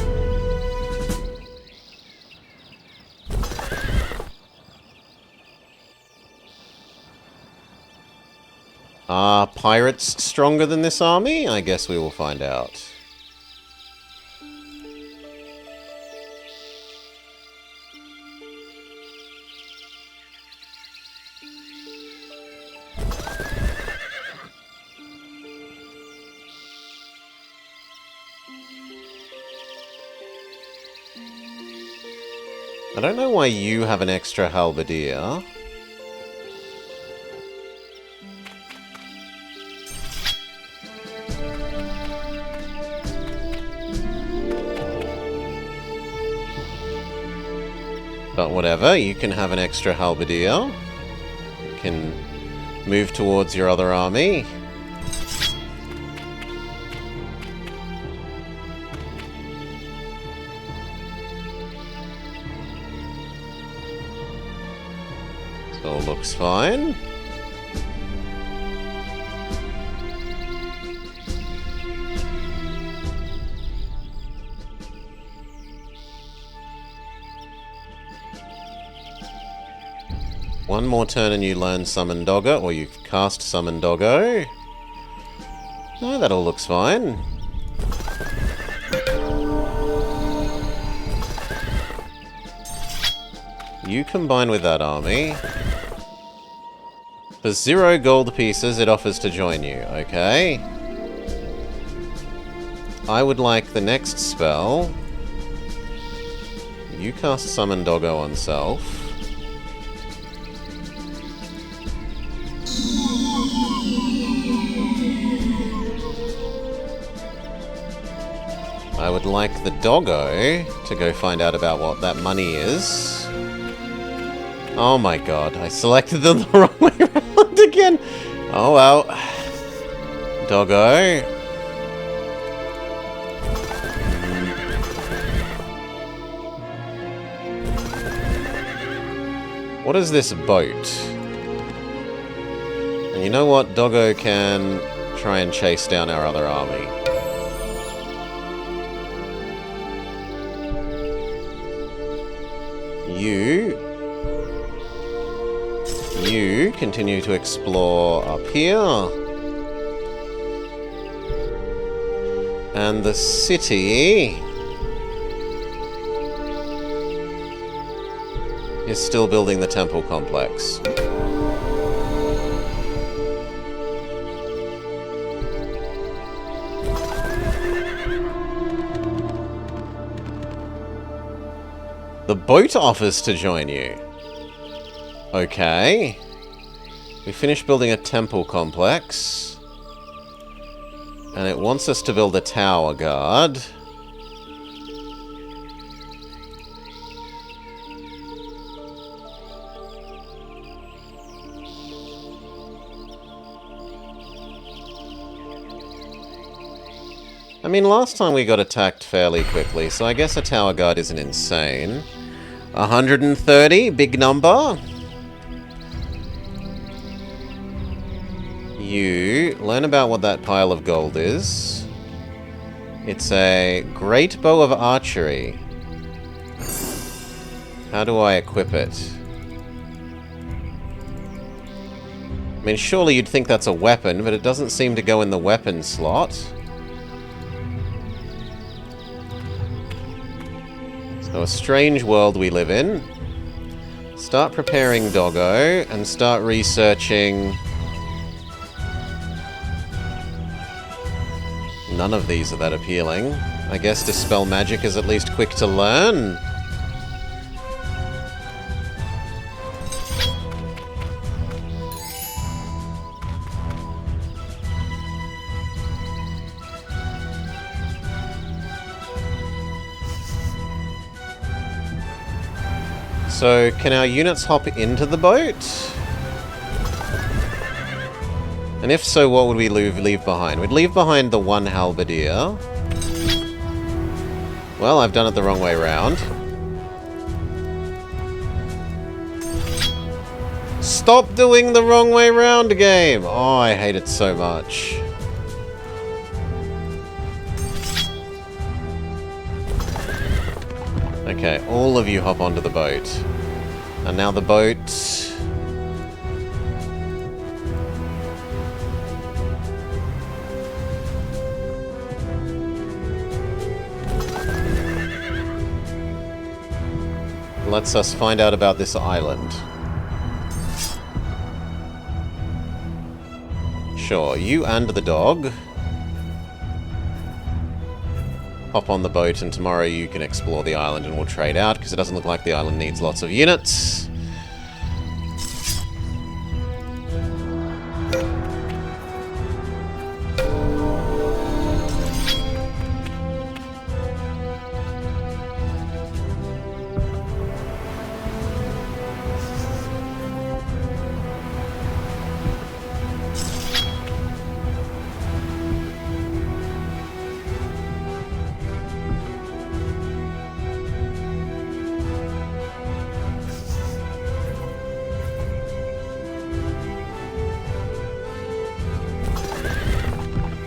Are pirates stronger than this army? I guess we will find out. I don't know why you have an extra halberdier. But whatever, you can have an extra halberdier. You can move towards your other army. It all looks fine. one more turn and you learn Summon Doggo, or you cast Summon Doggo. No, that all looks fine. You combine with that army. For 0 gold pieces, it offers to join you. Okay. I would like the next spell. You cast Summon Doggo on self. I would like the Doggo to go find out about what that money is. Oh my god, I selected them the wrong way around again! Oh well. Doggo. What is this boat? And you know what? Doggo can try and chase down our other army. You continue to explore up here. And the city is still building the temple complex. The boat offers to join you. Okay. We finished building a temple complex. And it wants us to build a tower guard. I mean, last time we got attacked fairly quickly, so I guess a tower guard isn't insane. 130, big number. You learn about what that pile of gold is. It's a great bow of archery. How do I equip it? I mean, surely you'd think that's a weapon, but it doesn't seem to go in the weapon slot. So a strange world we live in. Start preparing Doggo and start researching. None of these are that appealing. I guess Dispel Magic is at least quick to learn. So, can our units hop into the boat? And if so, what would we leave behind? We'd leave behind the one halberdier. Well, I've done it the wrong way round. Stop doing the wrong way round, game! Oh, I hate it so much. Okay, all of you hop onto the boat. And now the boat... lets us find out about this island. Sure, you and the dog hop on the boat, and tomorrow you can explore the island and we'll trade out, because it doesn't look like the island needs lots of units.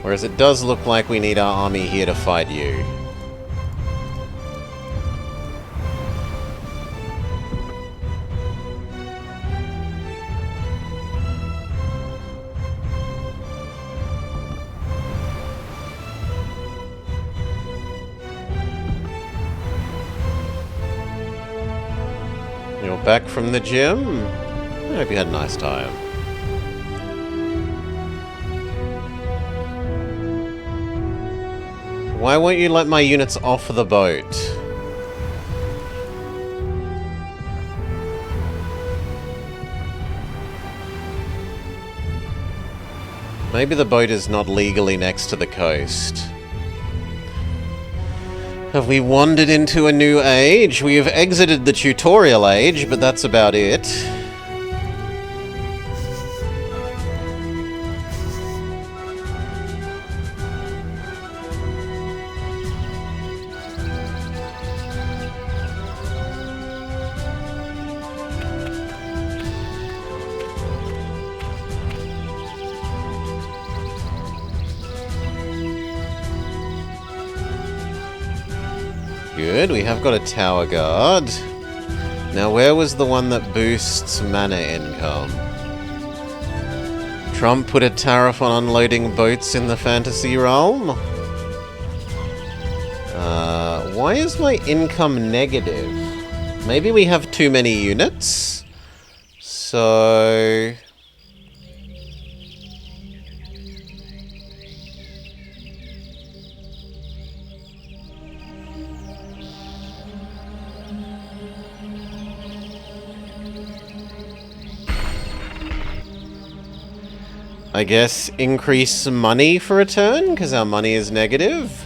Whereas it does look like we need our army here to fight you. back from the gym? I hope you had a nice time. Why won't you let my units off the boat? Maybe the boat is not legally next to the coast. Have we wandered into a new age? We have exited the tutorial age, but that's about it. Good, we have got a tower guard. Now, where was the one that boosts mana income? Trump put a tariff on unloading boats in the fantasy realm? Why is my income negative? Maybe we have too many units? So... I guess increase money for a turn, because our money is negative.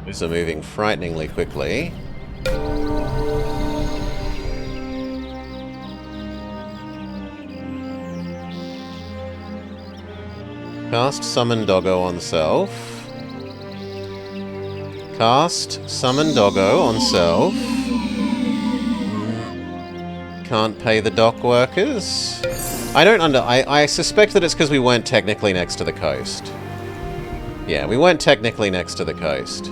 These are moving frighteningly quickly. Cast Summon Doggo on self. Cast Summon Doggo on self. Can't pay the dock workers. I suspect that it's because we weren't technically next to the coast. Yeah, we weren't technically next to the coast.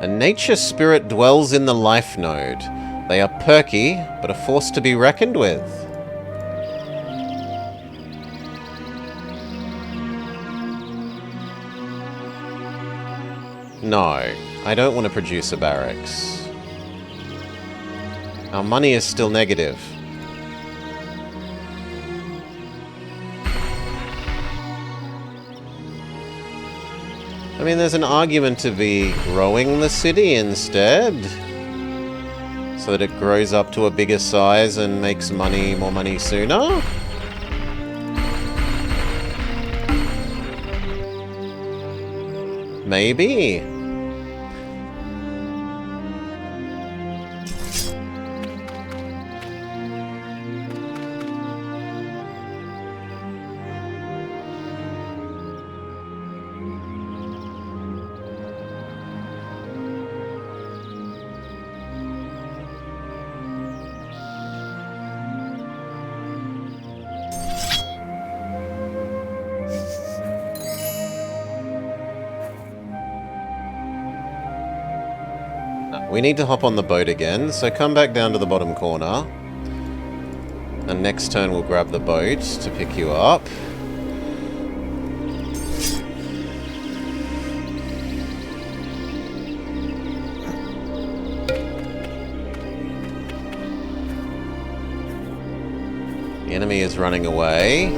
A nature spirit dwells in the life node. They are perky, but a force to be reckoned with. No, I don't want to produce a barracks. Our money is still negative. I mean, there's an argument to be growing the city instead, so that it grows up to a bigger size and makes more money sooner. Maybe. We need to hop on the boat again, so come back down to the bottom corner. And next turn we'll grab the boat to pick you up. The enemy is running away.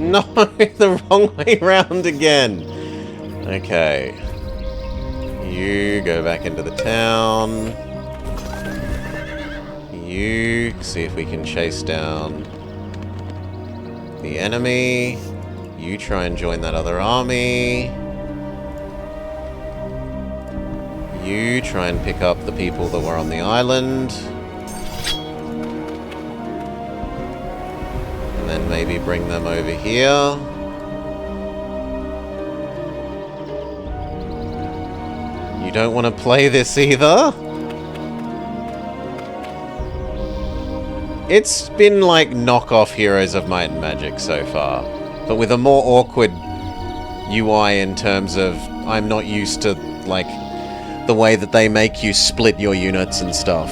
No, the wrong way round again. Okay. You go back into the town. You see if we can chase down the enemy. You try and join that other army. You try and pick up the people that were on the island. And then maybe bring them over here. You don't want to play this either? It's been like knockoff Heroes of Might and Magic so far, but with a more awkward UI in terms of I'm not used to, like, the way that they make you split your units and stuff.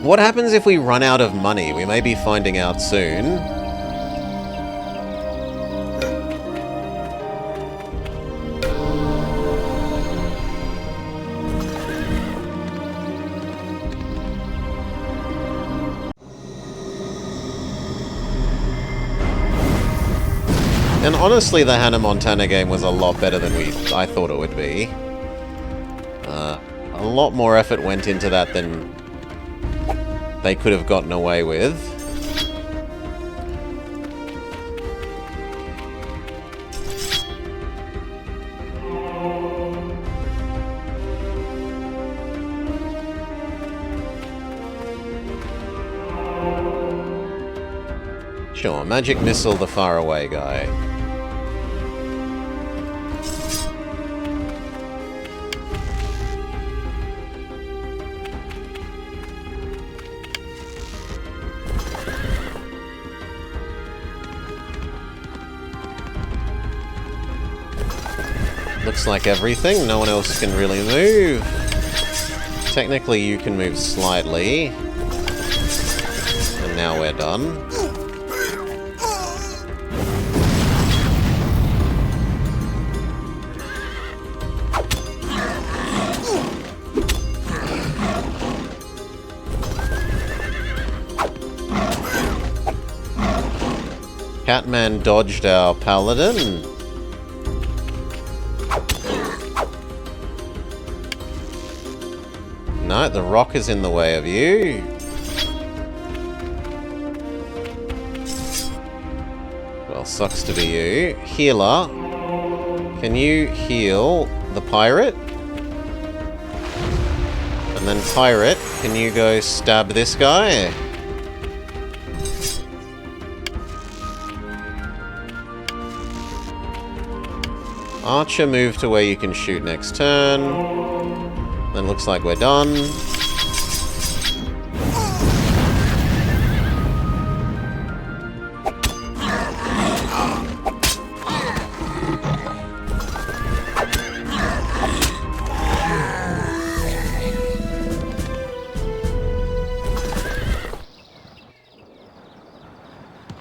What happens if we run out of money? We may be finding out soon. And honestly, the Hannah Montana game was a lot better than I thought it would be. A lot more effort went into that than they could have gotten away with. Sure, Magic Missile the faraway guy. Looks like everything. No one else can really move. Technically, you can move slightly. And now we're done. Catman dodged our paladin. No, the rock is in the way of you. Well, sucks to be you. Healer, can you heal the pirate? And then pirate, can you go stab this guy? Archer, move to where you can shoot next turn. Then looks like we're done.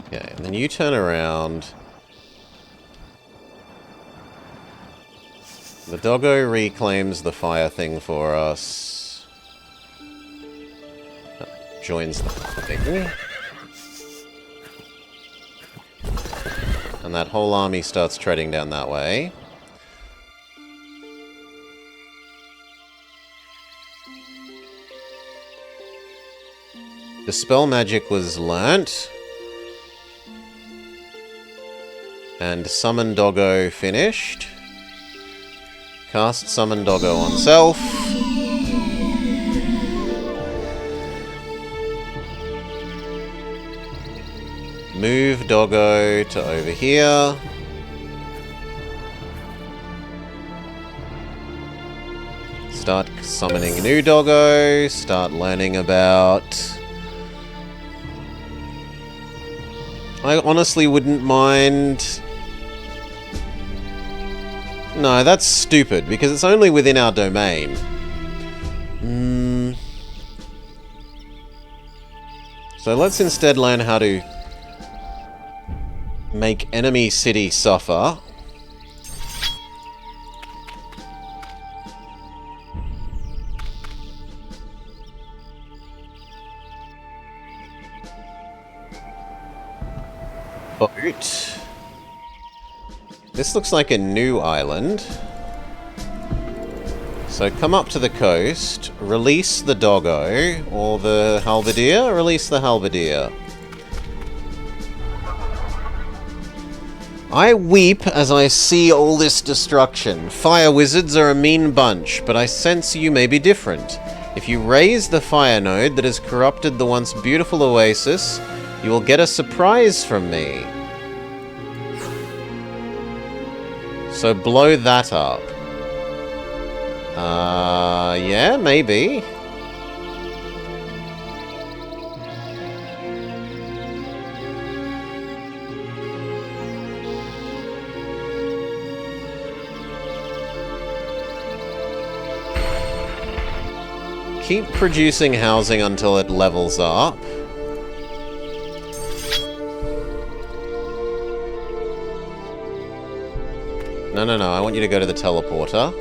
Okay, and then you turn around. The doggo reclaims the fire thing for us. Joins the thing. And that whole army starts treading down that way. Dispel Magic was learnt. And Summon Doggo finished. Cast Summon Doggo on self. Move Doggo to over here. Start summoning new Doggo. Start learning about... I honestly wouldn't mind... No, that's stupid, because it's only within our domain. So let's instead learn how to make enemy city suffer. Boat. This looks like a new island. So come up to the coast, release the doggo, or the halberdier, release the halberdier. I weep as I see all this destruction. Fire wizards are a mean bunch, but I sense you may be different. If you raise the fire node that has corrupted the once beautiful oasis, you will get a surprise from me. So blow that up. Yeah, maybe. Keep producing housing until it levels up. No, no, no, I want you to go to the teleporter.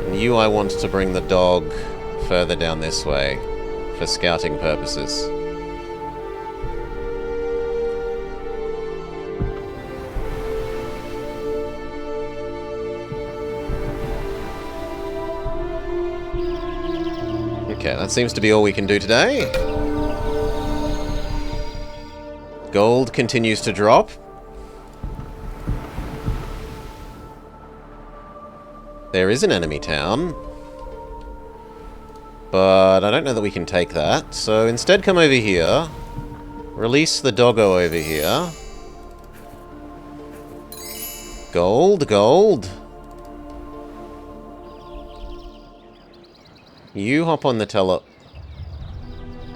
And you, I want to bring the dog further down this way for scouting purposes. Okay, that seems to be all we can do today. Gold continues to drop. There is an enemy town. But I don't know that we can take that. So instead come over here. Release the doggo over here. Gold, gold. You hop on the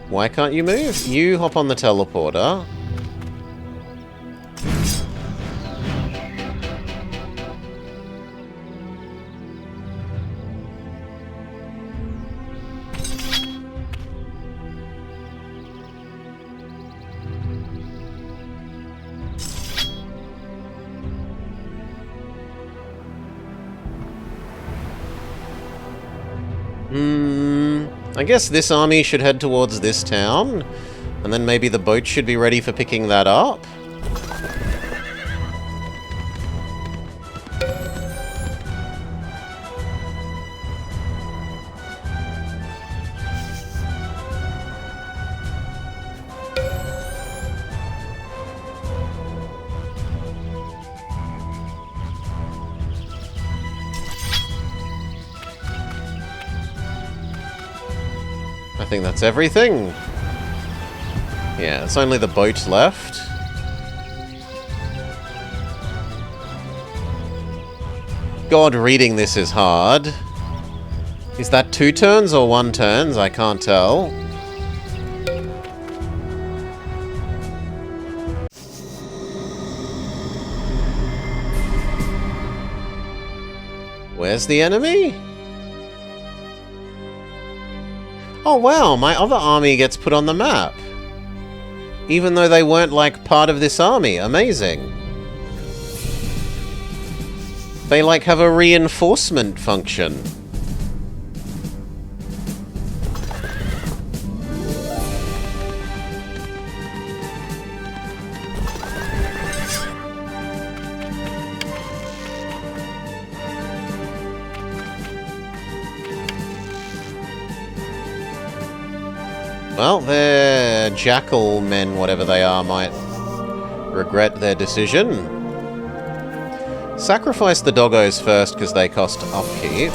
Why can't you move? You hop on the teleporter. I guess this army should head towards this town, and then maybe the boat should be ready for picking that up. I think that's everything. Yeah, it's only the boat left. God, reading this is hard. Is that 2 turns or 1 turns? I can't tell. Where's the enemy? Oh wow, my other army gets put on the map. Even though they weren't, like, part of this army. Amazing. They, like, have a reinforcement function. Well, their jackal men, whatever they are, might regret their decision. Sacrifice the doggos first because they cost upkeep.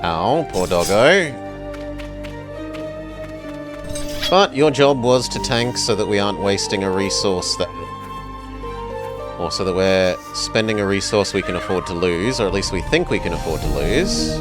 Ow, poor doggo. But your job was to tank so that we aren't wasting a resource that... Or so that we're spending a resource we can afford to lose, or at least we think we can afford to lose.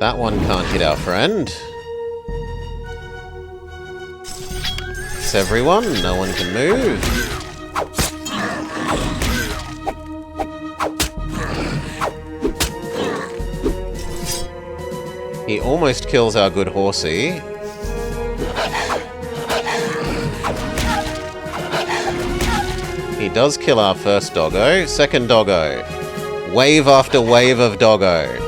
That one can't hit our friend. That's everyone. No one can move. He almost kills our good horsey. He does kill our first doggo. Second doggo. Wave after wave of doggo.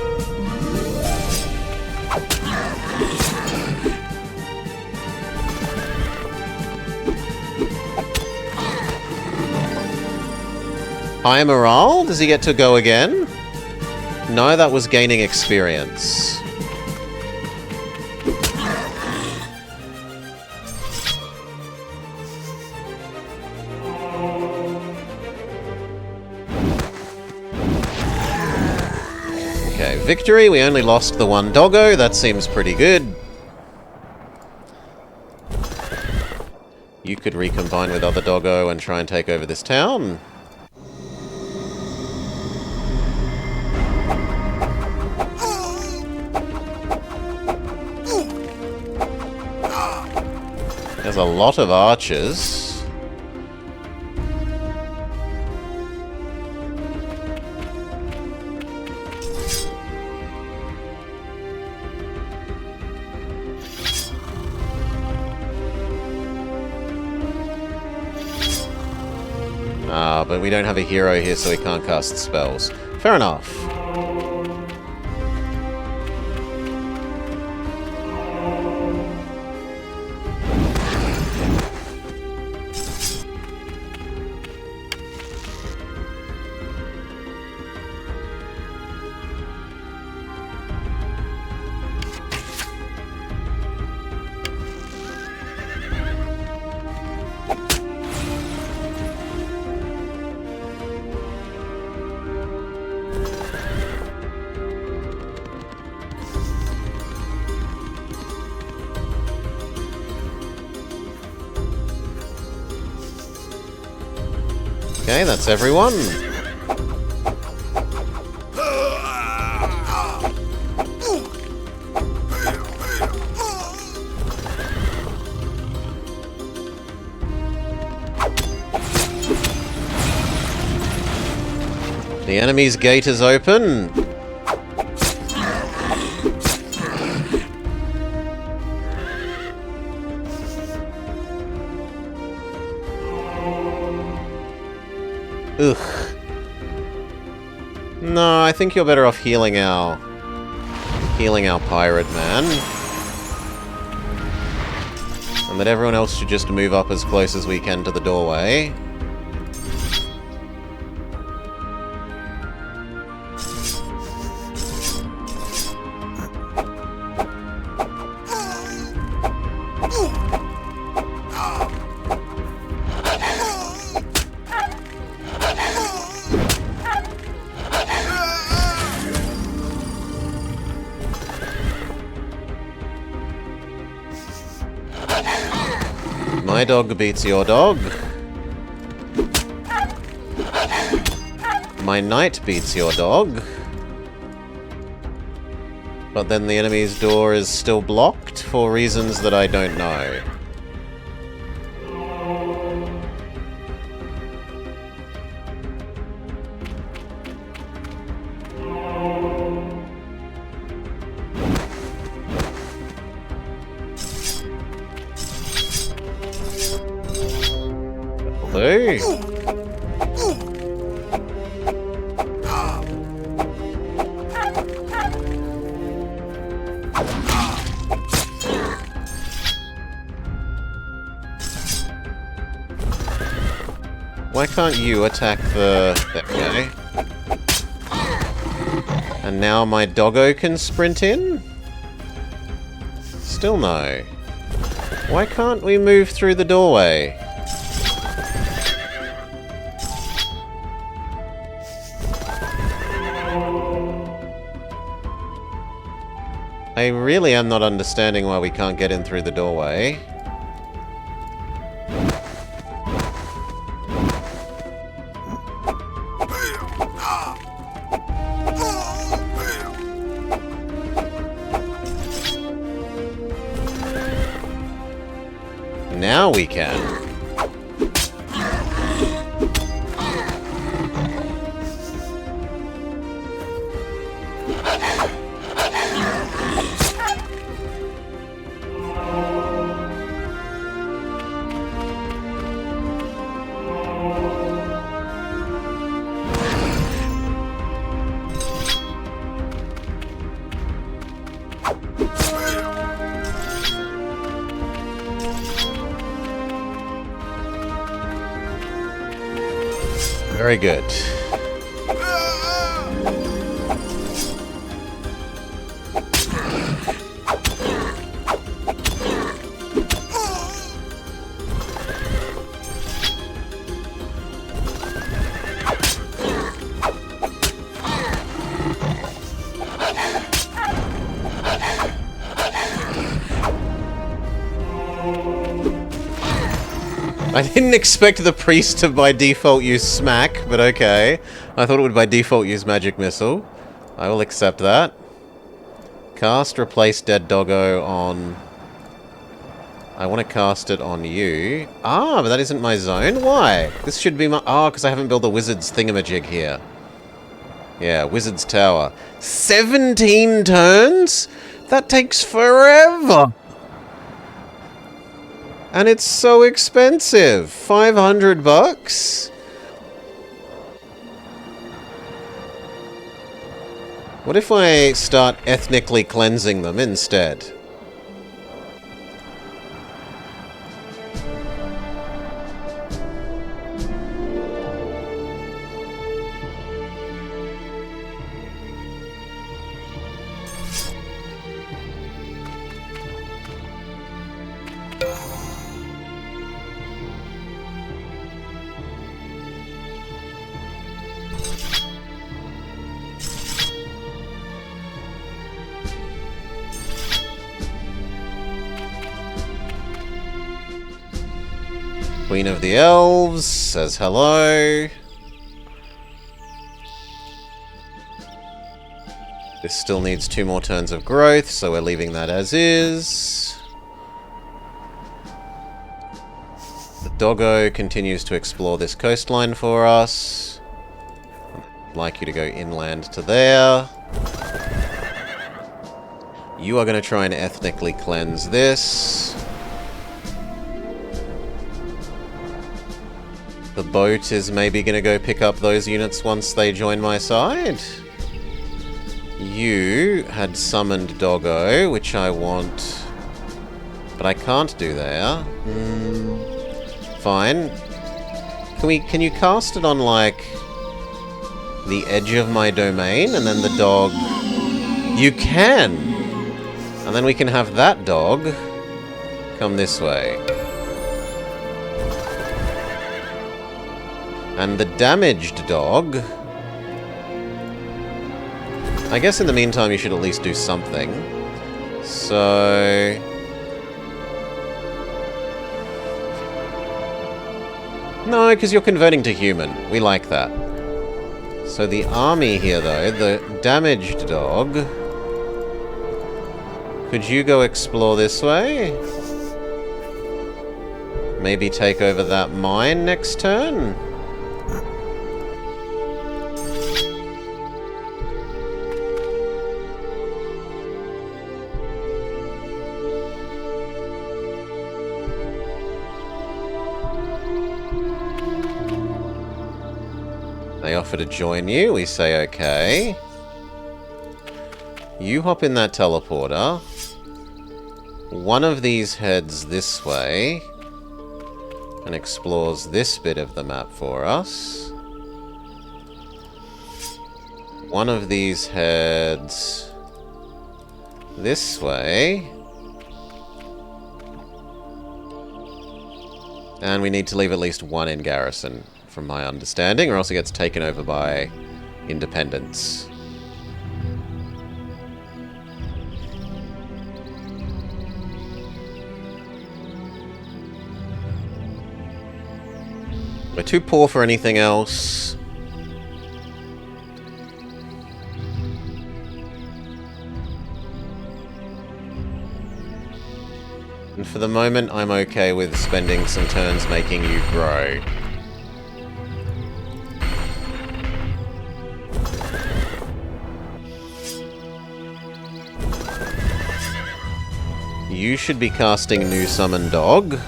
High morale? Does he get to go again? No, that was gaining experience. Okay, victory. We only lost the one doggo. That seems pretty good. You could recombine with other doggo and try and take over this town. There's a lot of archers. But we don't have a hero here, so we can't cast spells. Fair enough. Okay, that's everyone. The enemy's gate is open. Ugh. No, I think you're better off healing our pirate man. And that everyone else should just move up as close as we can to the doorway. My dog beats your dog. My knight beats your dog. But then the enemy's door is still blocked for reasons that I don't know. Hey. Why can't you attack the... There we go. And now my doggo can sprint in? Still no. Why can't we move through the doorway? I really am not understanding why we can't get in through the doorway. Now now we can. Very good. I didn't expect the priest to by default use smack, but okay. I thought it would by default use magic missile. I will accept that. Cast replace dead doggo on... I want to cast it on you. Ah, but that isn't my zone? Why? This should be my... Ah, because I haven't built the wizard's thingamajig here. Yeah, wizard's tower. 17 turns? That takes forever! And it's so expensive. 500 bucks? What if I start ethnically cleansing them instead? Queen of the Elves says hello. This still needs 2 more turns of growth, so we're leaving that as is. The doggo continues to explore this coastline for us. I'd like you to go inland to there. You are going to try and ethnically cleanse this. The boat is maybe going to go pick up those units once they join my side. You had summoned Doggo, which I want, but I can't do there. Fine. Can you cast it on, like, the edge of my domain, and then the dog... You can! And then we can have that dog come this way. And the damaged dog... I guess in the meantime you should at least do something. So... No, because you're converting to human. We like that. So the army here, though, the damaged dog... Could you go explore this way? Maybe take over that mine next turn? They offer to join you, we say okay. You hop in that teleporter. One of these heads this way and explores this bit of the map for us. One of these heads this way. And we need to leave at least one in garrison, from my understanding, or else it gets taken over by independents. We're too poor for anything else. And for the moment, I'm okay with spending some turns making you grow. You should be casting New Summon Dog.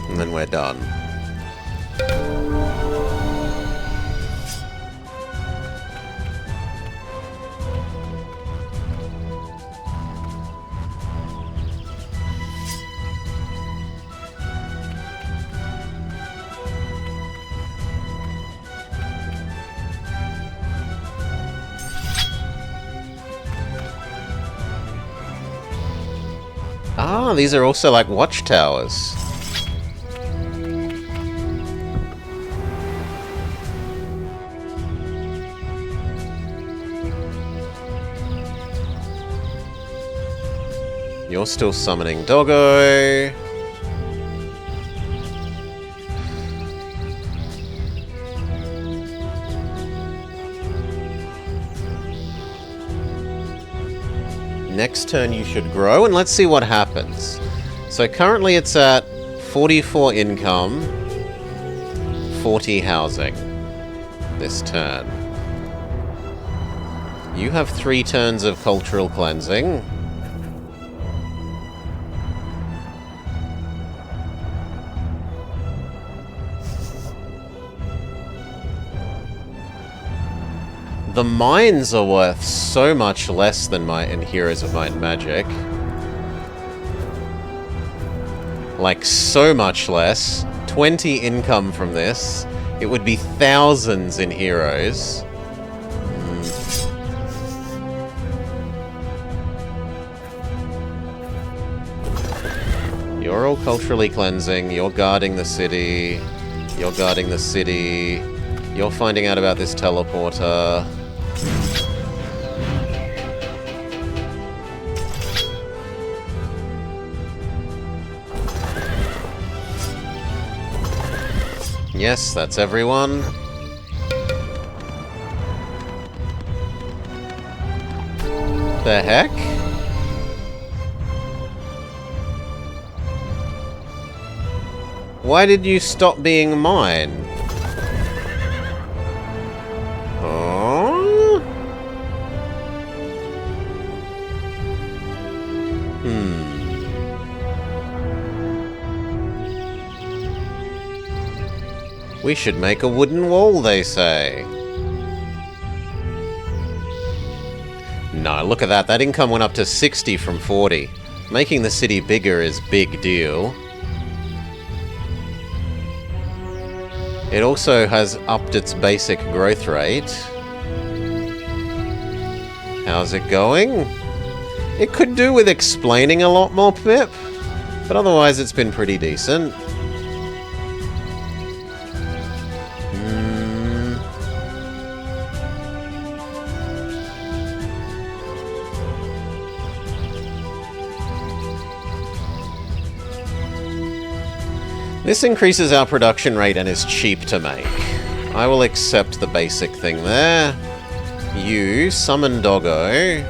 And then we're done. Ah, these are also like watchtowers. You're still summoning Doggo. Next turn you should grow, and let's see what happens. So currently it's at 44 income, 40 housing this turn. You have 3 turns of cultural cleansing. The mines are worth so much less than in Heroes of Might and Magic. Like, so much less. 20 income from this. It would be thousands in Heroes. You're all culturally cleansing. You're guarding the city. You're guarding the city. You're finding out about this teleporter. Yes, that's everyone. The heck? Why did you stop being mine? Oh? We should make a wooden wall, they say. No, look at that. That income went up to 60 from 40. Making the city bigger is big deal. It also has upped its basic growth rate. How's it going? It could do with explaining a lot more, Pip. But otherwise it's been pretty decent. This increases our production rate and is cheap to make. I will accept the basic thing there. You summon Doggo.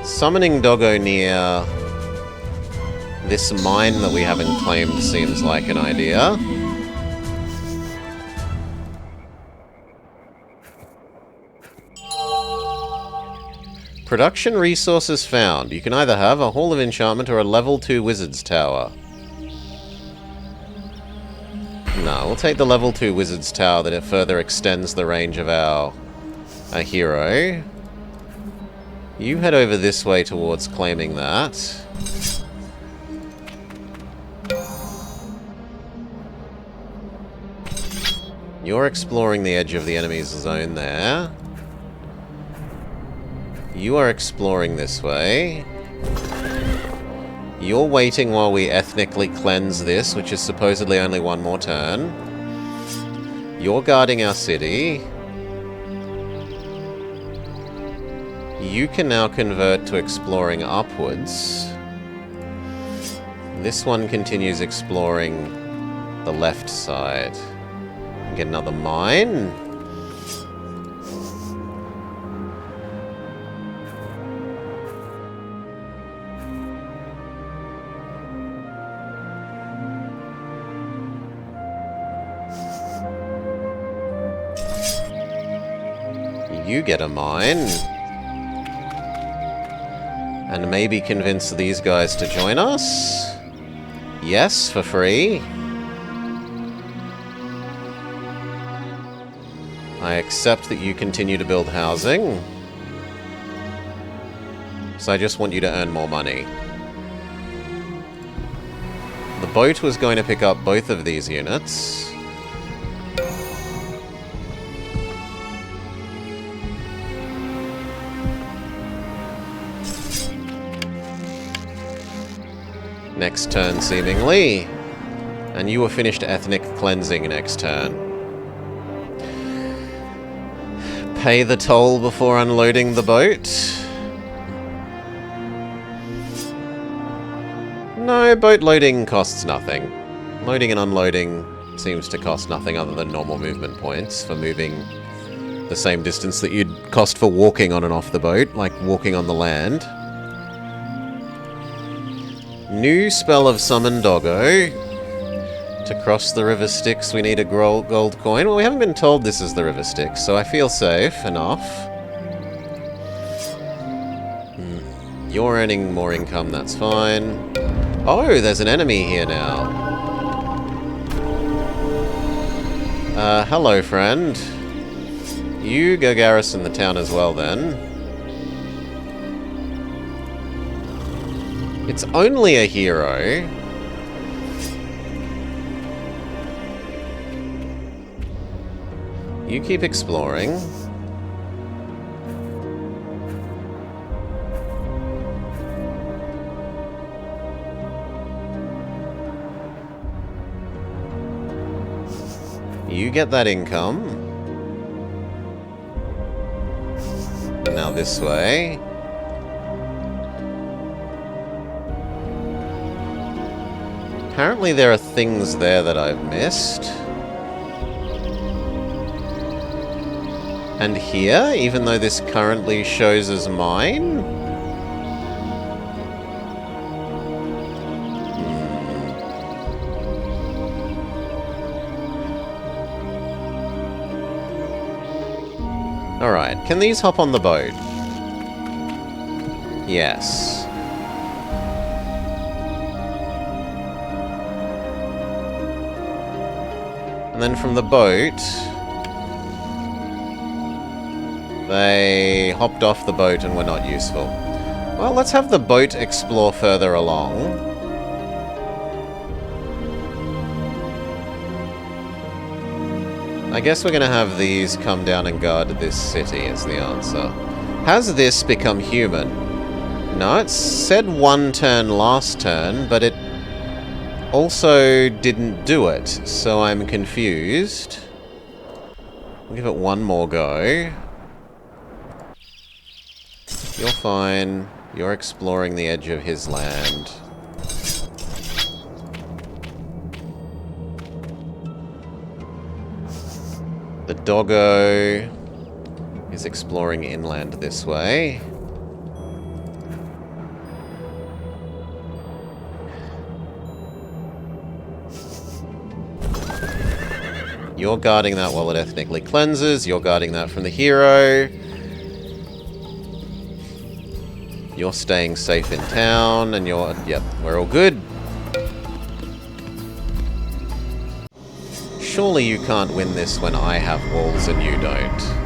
Summoning Doggo near this mine that we haven't claimed seems like an idea. Production resources found. You can either have a Hall of Enchantment or a level 2 Wizard's Tower. No, we'll take the level 2 Wizard's Tower that it further extends the range of our hero. You head over this way towards claiming that. You're exploring the edge of the enemy's zone there. You are exploring this way. You're waiting while we ethnically cleanse this, which is supposedly only one more turn. You're guarding our city. You can now convert to exploring upwards. This one continues exploring the left side. Get another mine. You get a mine. And maybe convince these guys to join us? Yes, for free. I accept that you continue to build housing. So I just want you to earn more money. The boat was going to pick up both of these units. Next turn, seemingly. And you were finished ethnic cleansing next turn. Pay the toll before unloading the boat. No, boat loading costs nothing. Loading and unloading seems to cost nothing other than normal movement points for moving the same distance that you'd cost for walking on and off the boat, like walking on the land. New spell of Summon Doggo. To cross the River Styx, we need a gold coin. Well, we haven't been told this is the River Styx, so I feel safe enough. You're earning more income, that's fine. Oh, there's an enemy here now. Hello, friend. You go garrison the town as well, then. It's only a hero. You keep exploring. You get that income. Now this way. Apparently there are things there that I've missed. And here, even though this currently shows as mine? Alright, can these hop on the boat? Yes. And then from the boat, they hopped off the boat and were not useful. Well, let's have the boat explore further along. I guess we're going to have these come down and guard this city is the answer. Has this become human? No, it said one turn last turn, but it also didn't do it, so I'm confused. We'll give it one more go. You're fine. You're exploring the edge of his land. The doggo is exploring inland this way. You're guarding that while it ethnically cleanses. You're guarding that from the hero. You're staying safe in town, and you're... Yep, we're all good. Surely you can't win this when I have walls and you don't.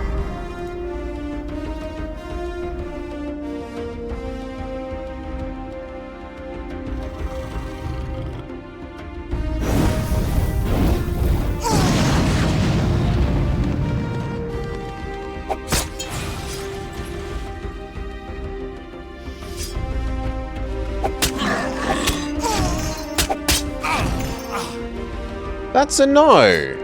That's a no!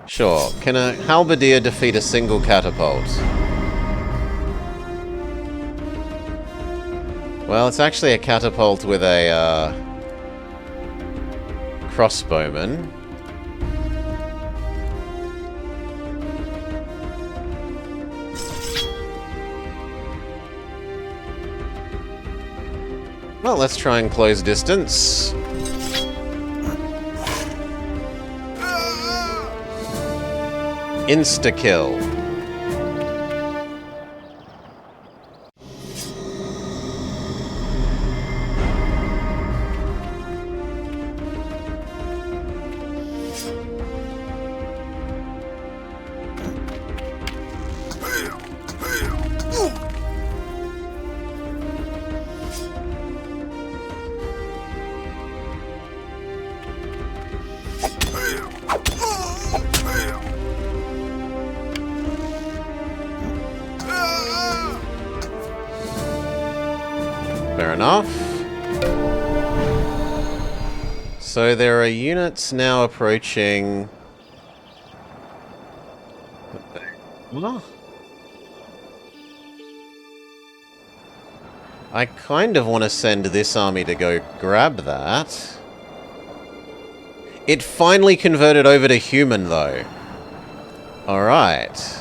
Sure, can a halberdier defeat a single catapult? Well, it's actually a catapult with a crossbowman. Well, let's try and close distance. Insta-kill. Fair enough. So there are units now approaching... What? I kind of want to send this army to go grab that. It finally converted over to human, though. Alright.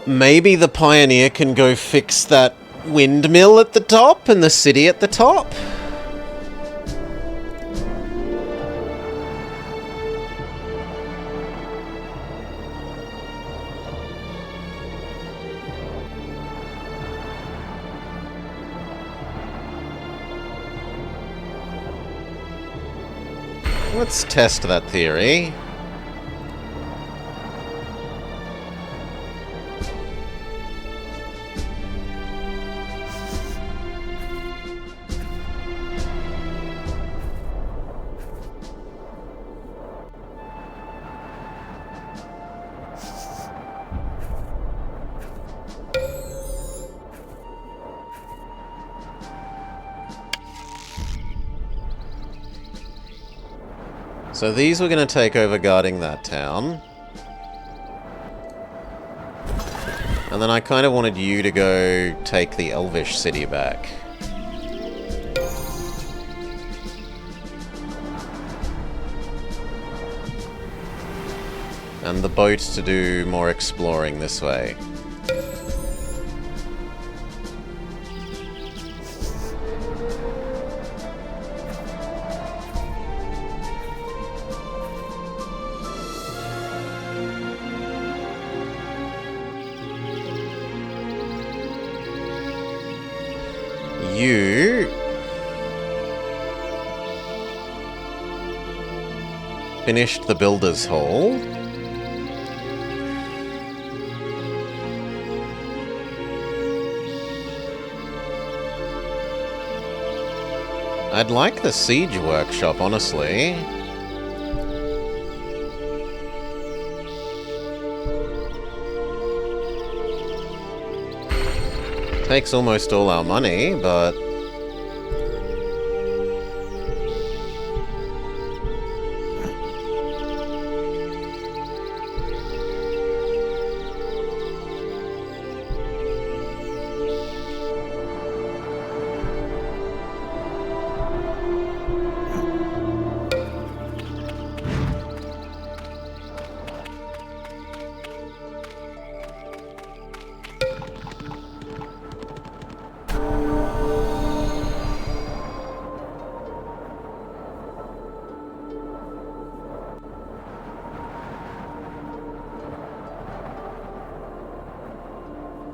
Maybe the Pioneer can go fix that windmill at the top and the city at the top? Let's test that theory. So these were going to take over guarding that town. And then I kind of wanted you to go take the Elvish city back. And the boat to do more exploring this way. You finished the Builder's Hall. I'd like the Siege Workshop, honestly. Takes almost all our money, but...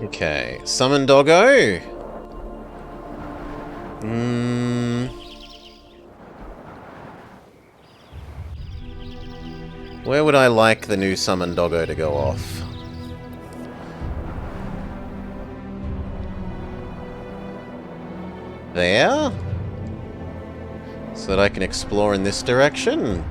Okay, Summon Doggo. Where would I like the new Summon Doggo to go off? There? So that I can explore in this direction?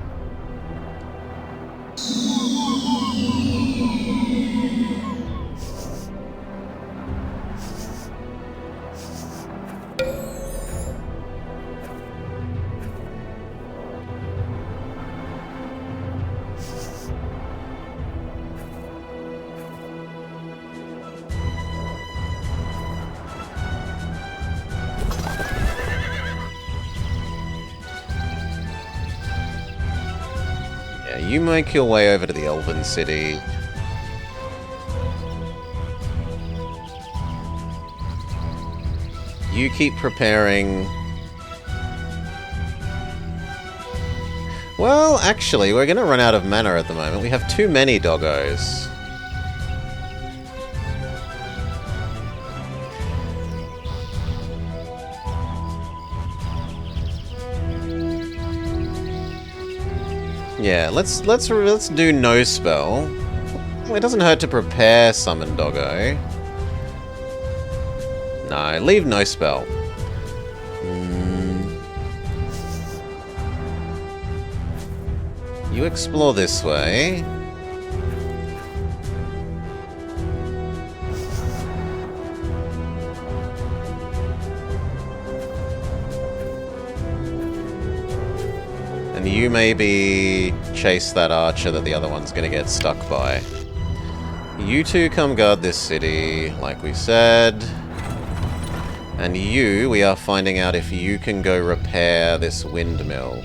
You make your way over to the Elven City. You keep preparing. Well, actually, we're going to run out of mana at the moment. We have too many doggos. Yeah, let's do no spell. Well, it doesn't hurt to prepare summon doggo. No, leave no spell. You explore this way. And you maybe chase that archer that the other one's gonna get stuck by. You two come guard this city, like we said. And you, we are finding out if you can go repair this windmill.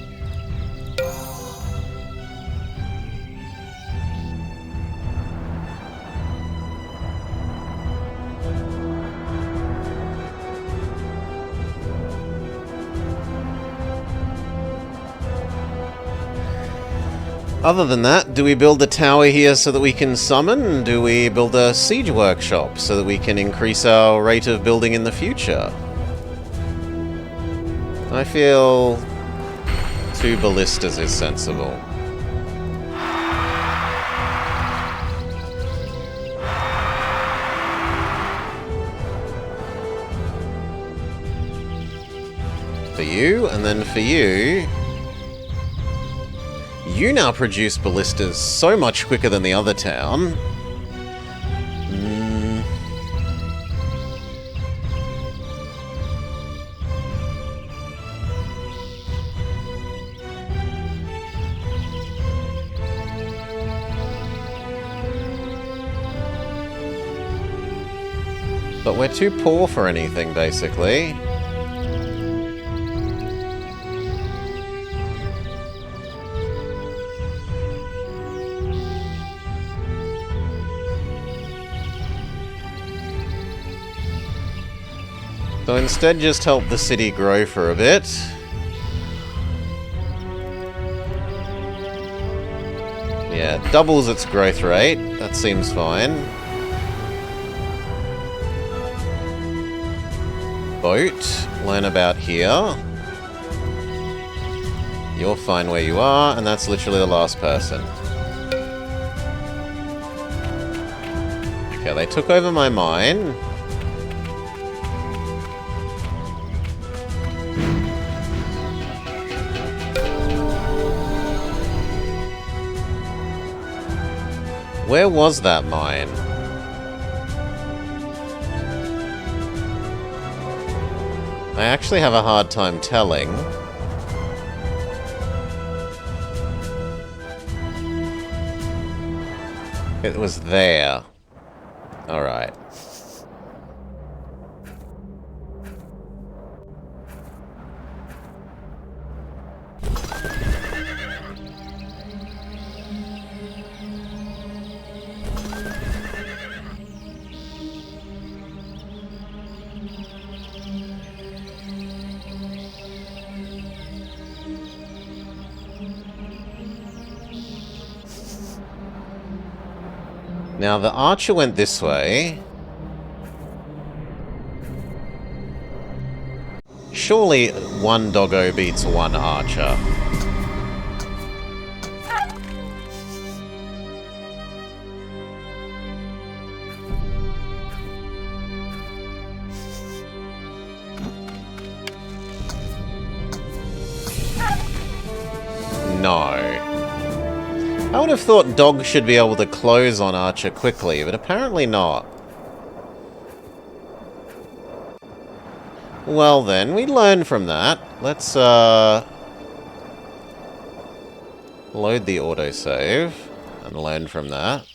Other than that, do we build a tower here so that we can summon? Do we build a siege workshop so that we can increase our rate of building in the future? I feel 2 ballistas is sensible. For you, and then for you... You now produce ballistas so much quicker than the other town. But we're too poor for anything, basically. So instead, just help the city grow for a bit. Yeah, doubles its growth rate. That seems fine. Boat. Learn about here. You're fine where you are, and that's literally the last person. Okay, they took over my mine. Where was that mine? I actually have a hard time telling. It was there. Alright. Now, the archer went this way. Surely one doggo beats one archer. No. I would have thought dog should be able to close on archer quickly, but apparently not. Well then, we learn from that. Let's load the autosave and learn from that.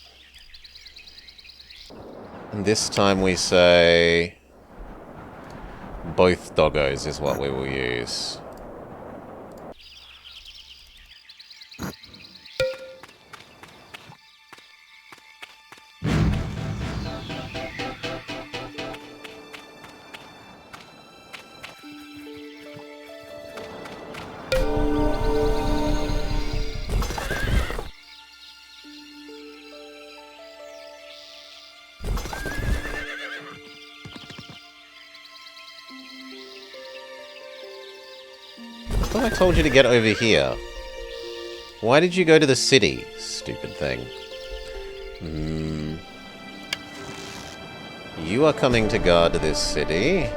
And this time we say both doggos is what we will use. thought I told you to get over here. Why did you go to the city? Stupid thing. You are coming to guard this city.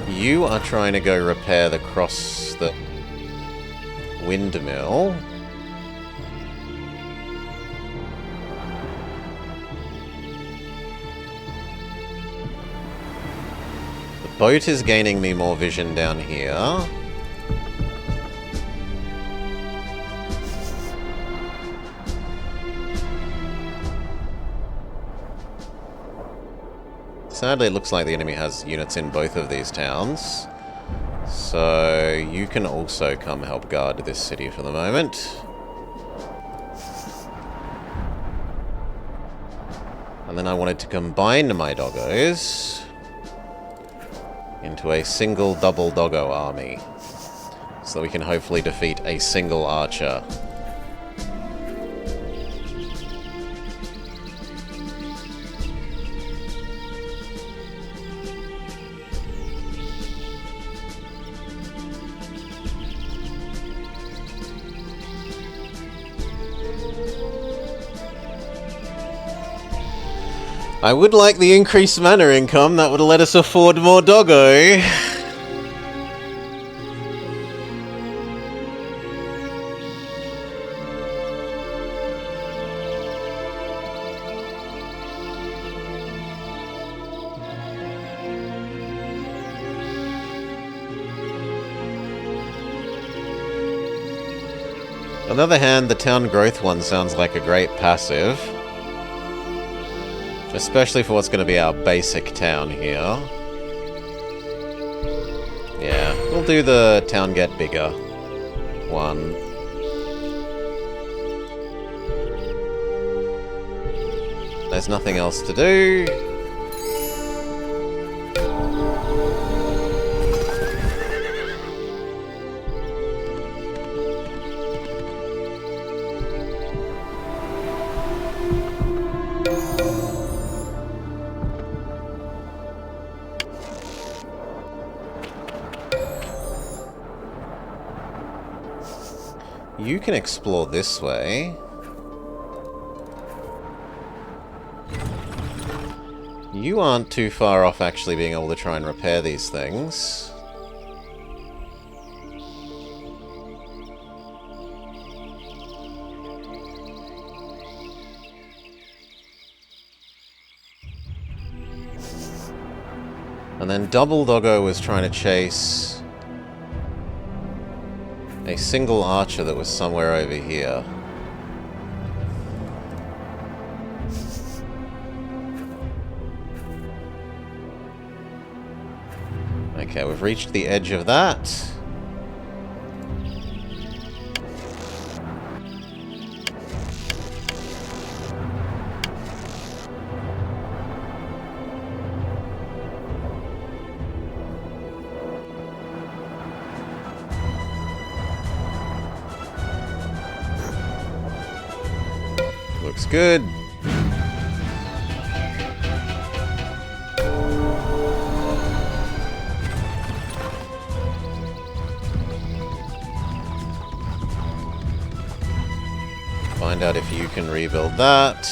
You are trying to go repair the windmill. The boat is gaining me more vision down here. Sadly, it looks like the enemy has units in both of these towns. So, you can also come help guard this city for the moment. And then I wanted to combine my doggos into a single double doggo army. So we can hopefully defeat a single archer. I would like the increased mana income, that would let us afford more doggo. On the other hand, the town growth one sounds like a great passive. Especially for what's going to be our basic town here. Yeah, we'll do the town get bigger one. There's nothing else to do. You can explore this way. You aren't too far off actually being able to try and repair these things. And then Double Doggo was trying to chase a single archer that was somewhere over here. Okay, we've reached the edge of that. Looks good. Find out if you can rebuild that.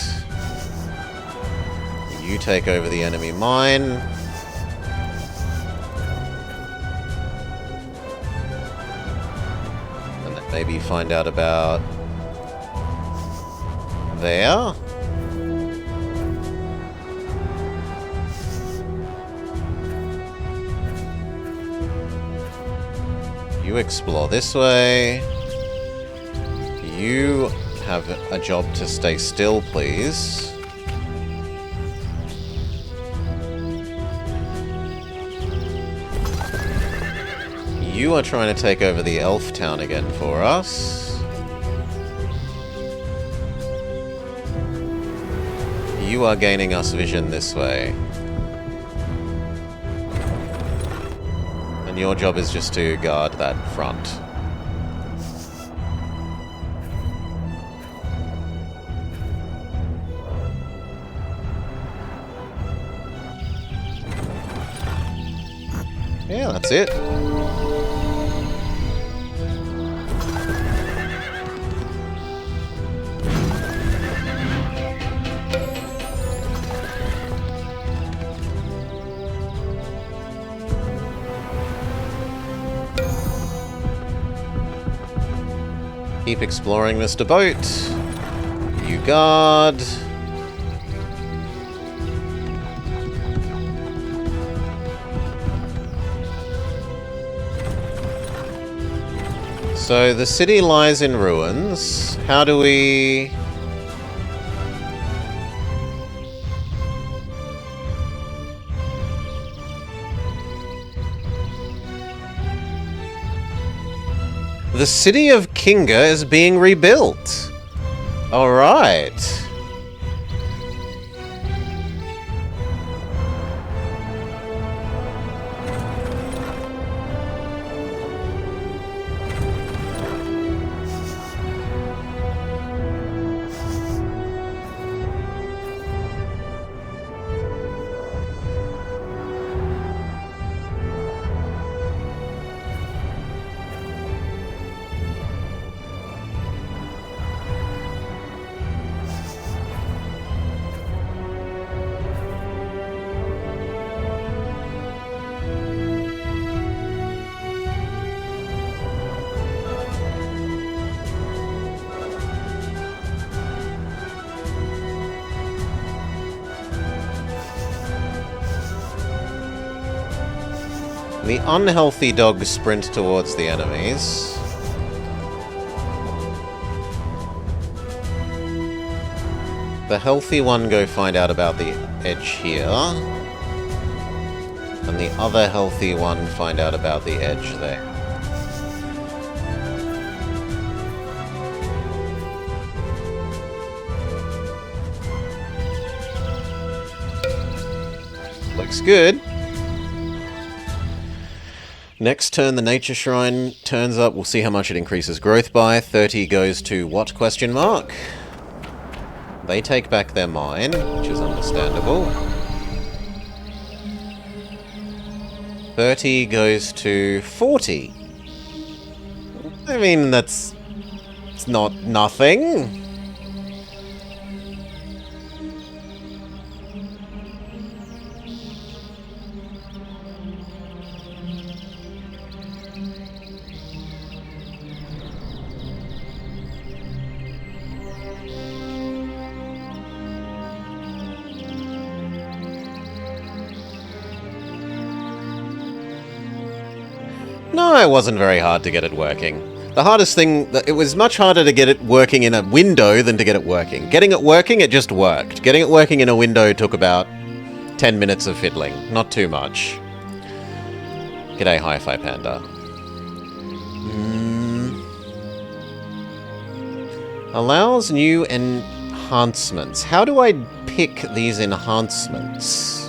You take over the enemy mine. And then maybe find out about there. You explore this way. You have a job to stay still, please. You are trying to take over the elf town again for us. You are gaining us vision this way. And your job is just to guard that front. Yeah, that's it. Keep exploring, Mr. Boat. You guard. So the city lies in ruins. How do we... The city of Kinga is being rebuilt. Alright. The unhealthy dogs sprint towards the enemies. The healthy one go find out about the edge here. And the other healthy one find out about the edge there. Looks good. Next turn, the Nature Shrine turns up. We'll see how much it increases growth by. 30 goes to what, question mark? They take back their mine, which is understandable. 30 goes to 40. I mean, it's not nothing. No, it wasn't very hard to get it working. The hardest thing, it was much harder to get it working in a window than to get it working. Getting it working, it just worked. Getting it working in a window took about 10 minutes of fiddling. Not too much. G'day, Hi-Fi Panda. Allows new enhancements. How do I pick these enhancements?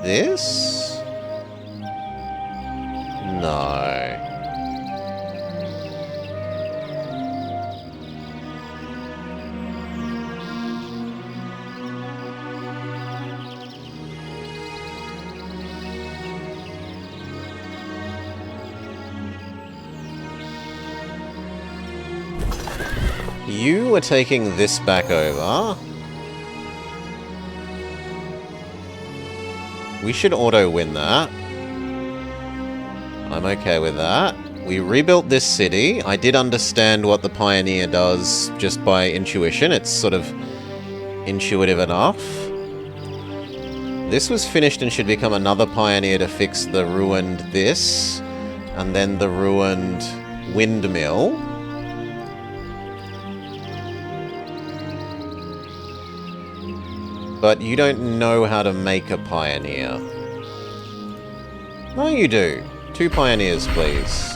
This? No. You are taking this back over. We should auto-win that. I'm okay with that. We rebuilt this city. I did understand what the Pioneer does just by intuition. It's sort of intuitive enough. This was finished and should become another Pioneer to fix the ruined this. And then the ruined windmill. But you don't know how to make a Pioneer. No, you do. 2 Pioneers, please.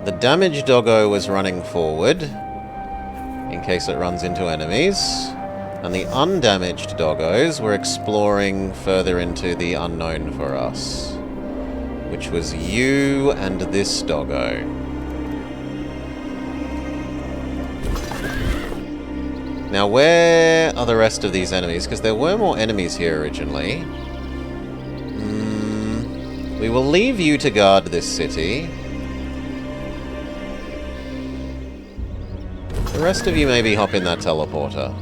The damaged doggo was running forward, in case it runs into enemies. And the undamaged doggos were exploring further into the unknown for us. Which was you and this doggo. Now, where are the rest of these enemies? Because there were more enemies here originally. We will leave you to guard this city. The rest of you maybe hop in that teleporter.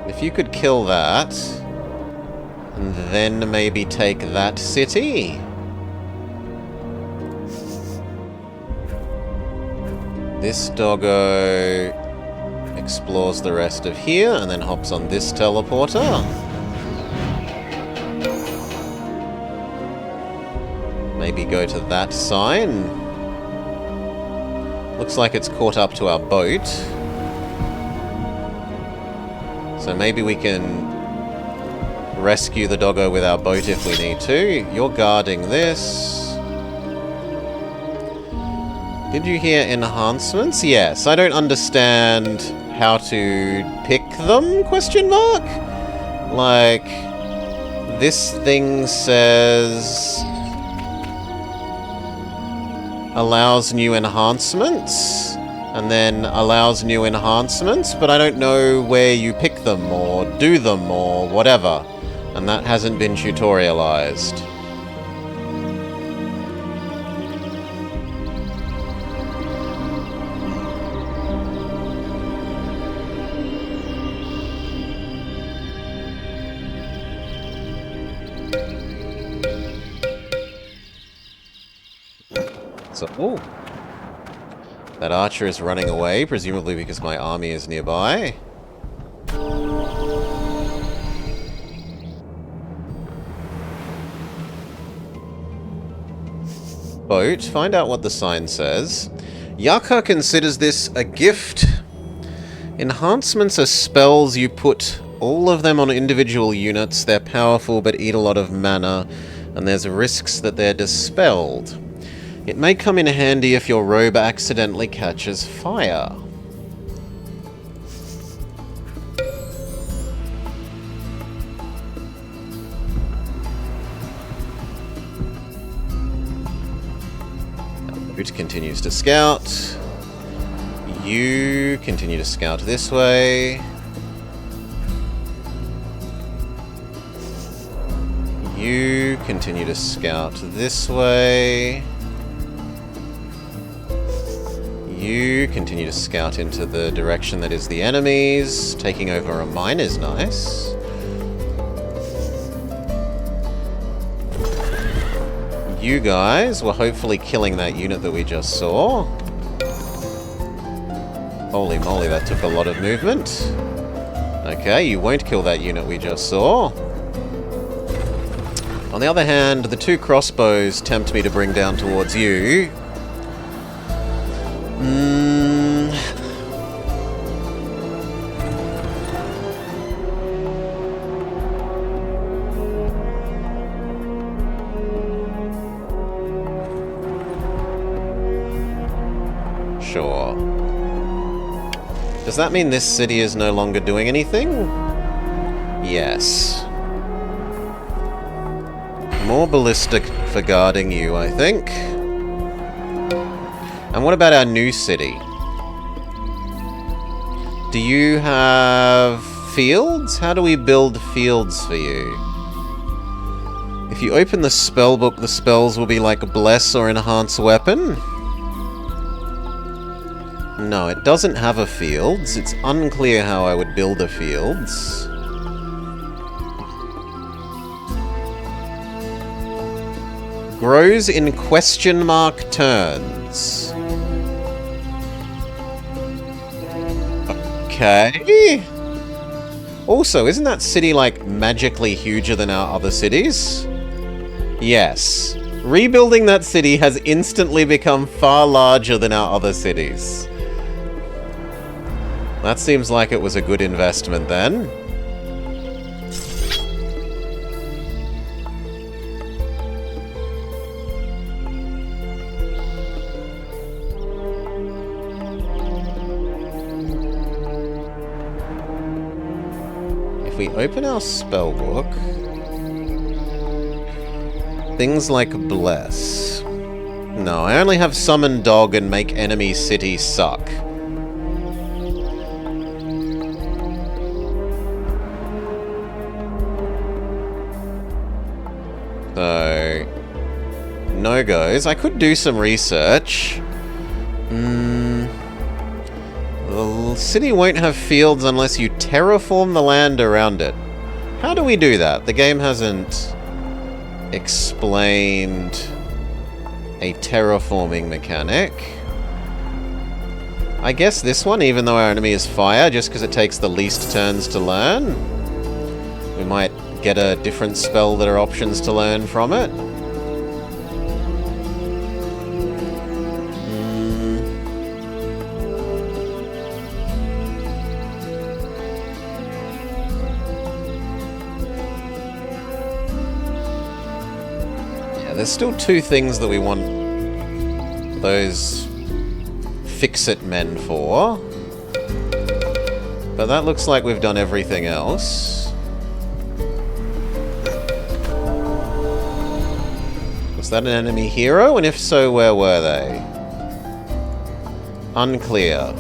If you could kill that, and then maybe take that city. This doggo explores the rest of here, and then hops on this teleporter. Maybe go to that sign. Looks like it's caught up to our boat. So maybe we can rescue the doggo with our boat if we need to. You're guarding this. Did you hear enhancements? Yes. I don't understand how to pick them? Question mark? Like, this thing says allows new enhancements, and then allows new enhancements, but I don't know where you pick them, or do them, or whatever. And that hasn't been tutorialized. So, ooh. That archer is running away, presumably because my army is nearby. Boat, find out what the sign says. Yaka considers this a gift. Enhancements are spells you put all of them on individual units. They're powerful but eat a lot of mana, and there's risks that they're dispelled. It may come in handy if your robe accidentally catches fire. Boot continues to scout. You continue to scout this way. You continue to scout this way. You continue to scout into the direction that is the enemies. Taking over a mine is nice. You guys were hopefully killing that unit that we just saw. Holy moly, that took a lot of movement. Okay, you won't kill that unit we just saw. On the other hand, the two crossbows tempt me to bring down towards you. Sure. Does that mean this city is no longer doing anything? Yes. More ballistic for guarding you, I think. And what about our new city? Do you have fields? How do we build fields for you? If you open the spell book, the spells will be like Bless or Enhance Weapon. No, it doesn't have a fields. It's unclear how I would build a fields. Grows in question mark turns. Okay. Also, isn't that city, like, magically huger than our other cities? Yes. Rebuilding that city has instantly become far larger than our other cities. That seems like it was a good investment then. If we open our spellbook, things like Bless. No, I only have summon dog and make enemy city suck. So, no goes. I could do some research. The city won't have fields unless you terraform the land around it. How do we do that? The game hasn't explained a terraforming mechanic. I guess this one, even though our enemy is fire, just because it takes the least turns to learn. We might get a different spell that are options to learn from it. There's still two things that we want those fix-it men for. But that looks like we've done everything else. Was that an enemy hero? And if so, where were they? Unclear.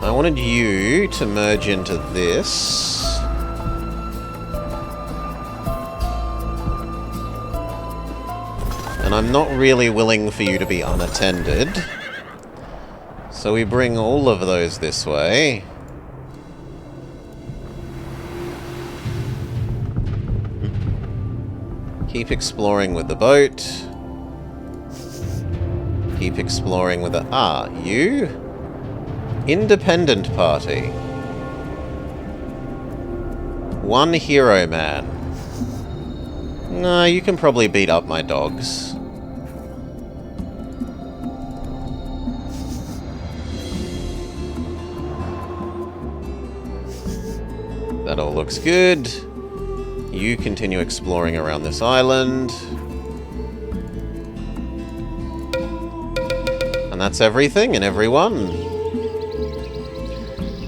I wanted you to merge into this. And I'm not really willing for you to be unattended. So we bring all of those this way. Keep exploring with the boat. Keep exploring with the... Ah, you... Independent party. One hero man. No, you can probably beat up my dogs. That all looks good. You continue exploring around this island. And that's everything and everyone.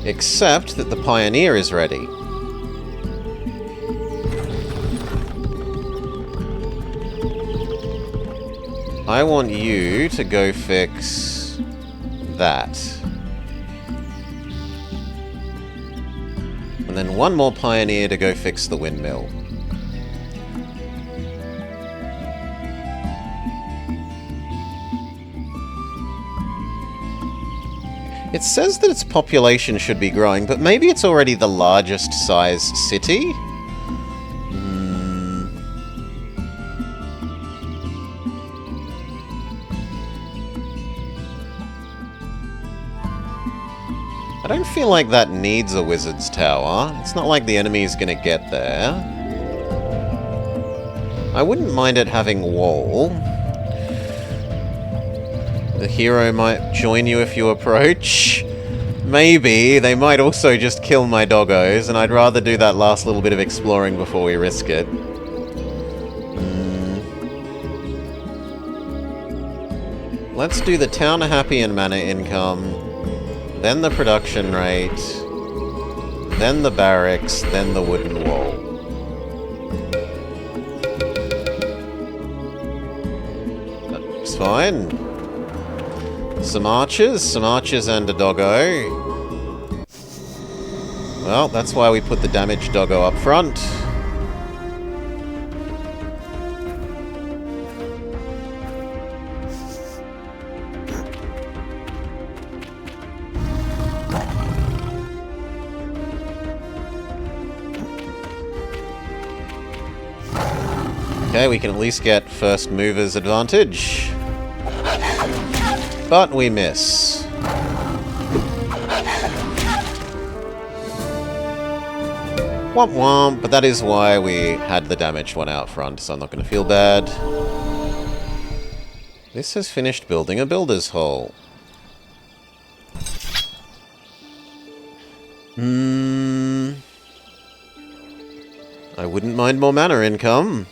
Except that the Pioneer is ready. I want you to go fix that. And then one more Pioneer to go fix the windmill. It says that its population should be growing, but maybe it's already the largest size city? I don't feel like that needs a wizard's tower. It's not like the enemy is going to get there. I wouldn't mind it having wall. The hero might join you if you approach. Maybe. They might also just kill my doggos, and I'd rather do that last little bit of exploring before we risk it. Let's do the town happy and mana income, then the production rate, then the barracks, then the wooden wall. That's fine. Some archers and a doggo. Well, that's why we put the damaged doggo up front. Okay, we can at least get first mover's advantage. But we miss. Womp womp, but that is why we had the damaged one out front, so I'm not going to feel bad. This has finished building a builder's hall. I wouldn't mind more mana income.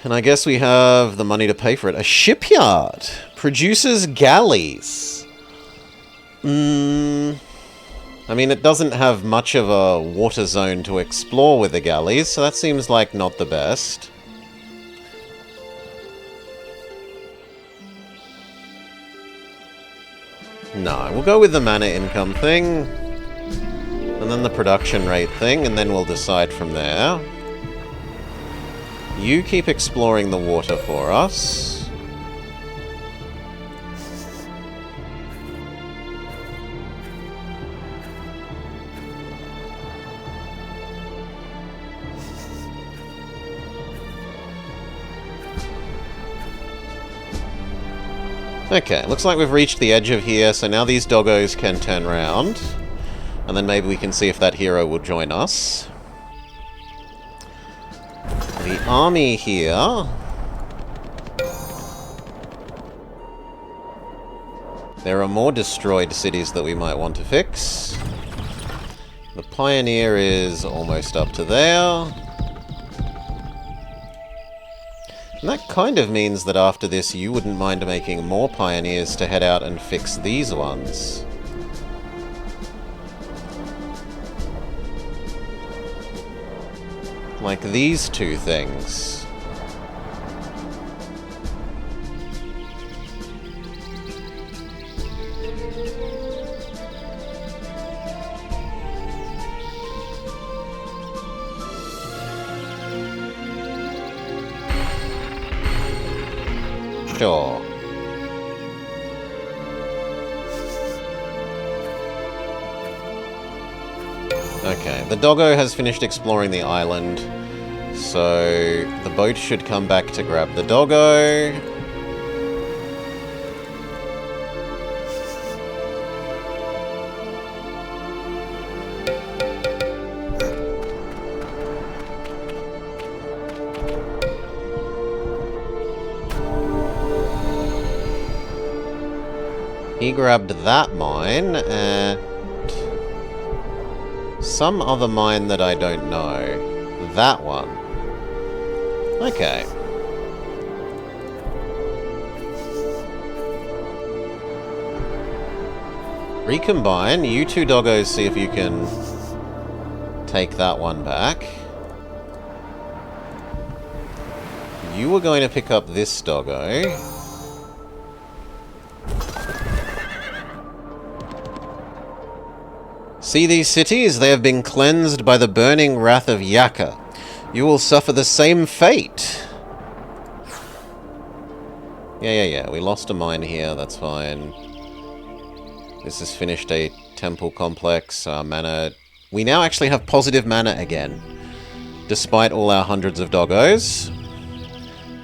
And I guess we have the money to pay for it. A shipyard produces galleys. I mean, it doesn't have much of a water zone to explore with the galleys, so that seems like not the best. No, we'll go with the mana income thing, and then the production rate thing, and then we'll decide from there. You keep exploring the water for us. Okay, looks like we've reached the edge of here, so now these doggos can turn round. And then maybe we can see if that hero will join us. The army here... There are more destroyed cities that we might want to fix. The Pioneer is almost up to there. And that kind of means that after this you wouldn't mind making more Pioneers to head out and fix these ones. Like these two things. Sure. Okay, the doggo has finished exploring the island, so the boat should come back to grab the doggo. He grabbed that mine, and some other mine that I don't know. That one. Okay. Recombine. You two doggos see if you can take that one back. You were going to pick up this doggo. See these cities? They have been cleansed by the burning wrath of Yaka. You will suffer the same fate. Yeah. We lost a mine here, that's fine. This has finished a temple complex. Mana... We now actually have positive mana again, despite all our hundreds of doggos.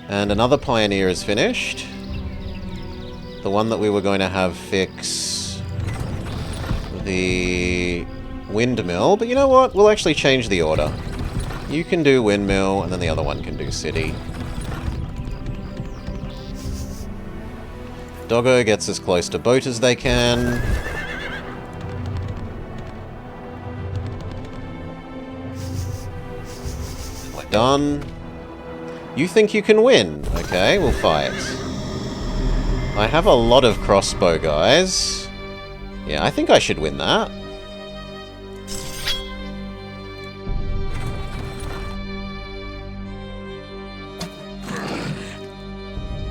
And another Pioneer is finished. The one that we were going to have fix the windmill. But you know what? We'll actually change the order. You can do windmill, and then the other one can do city. Doggo gets as close to boat as they can. We're done. You think you can win? Okay, we'll fight. I have a lot of crossbow guys. Yeah, I think I should win that.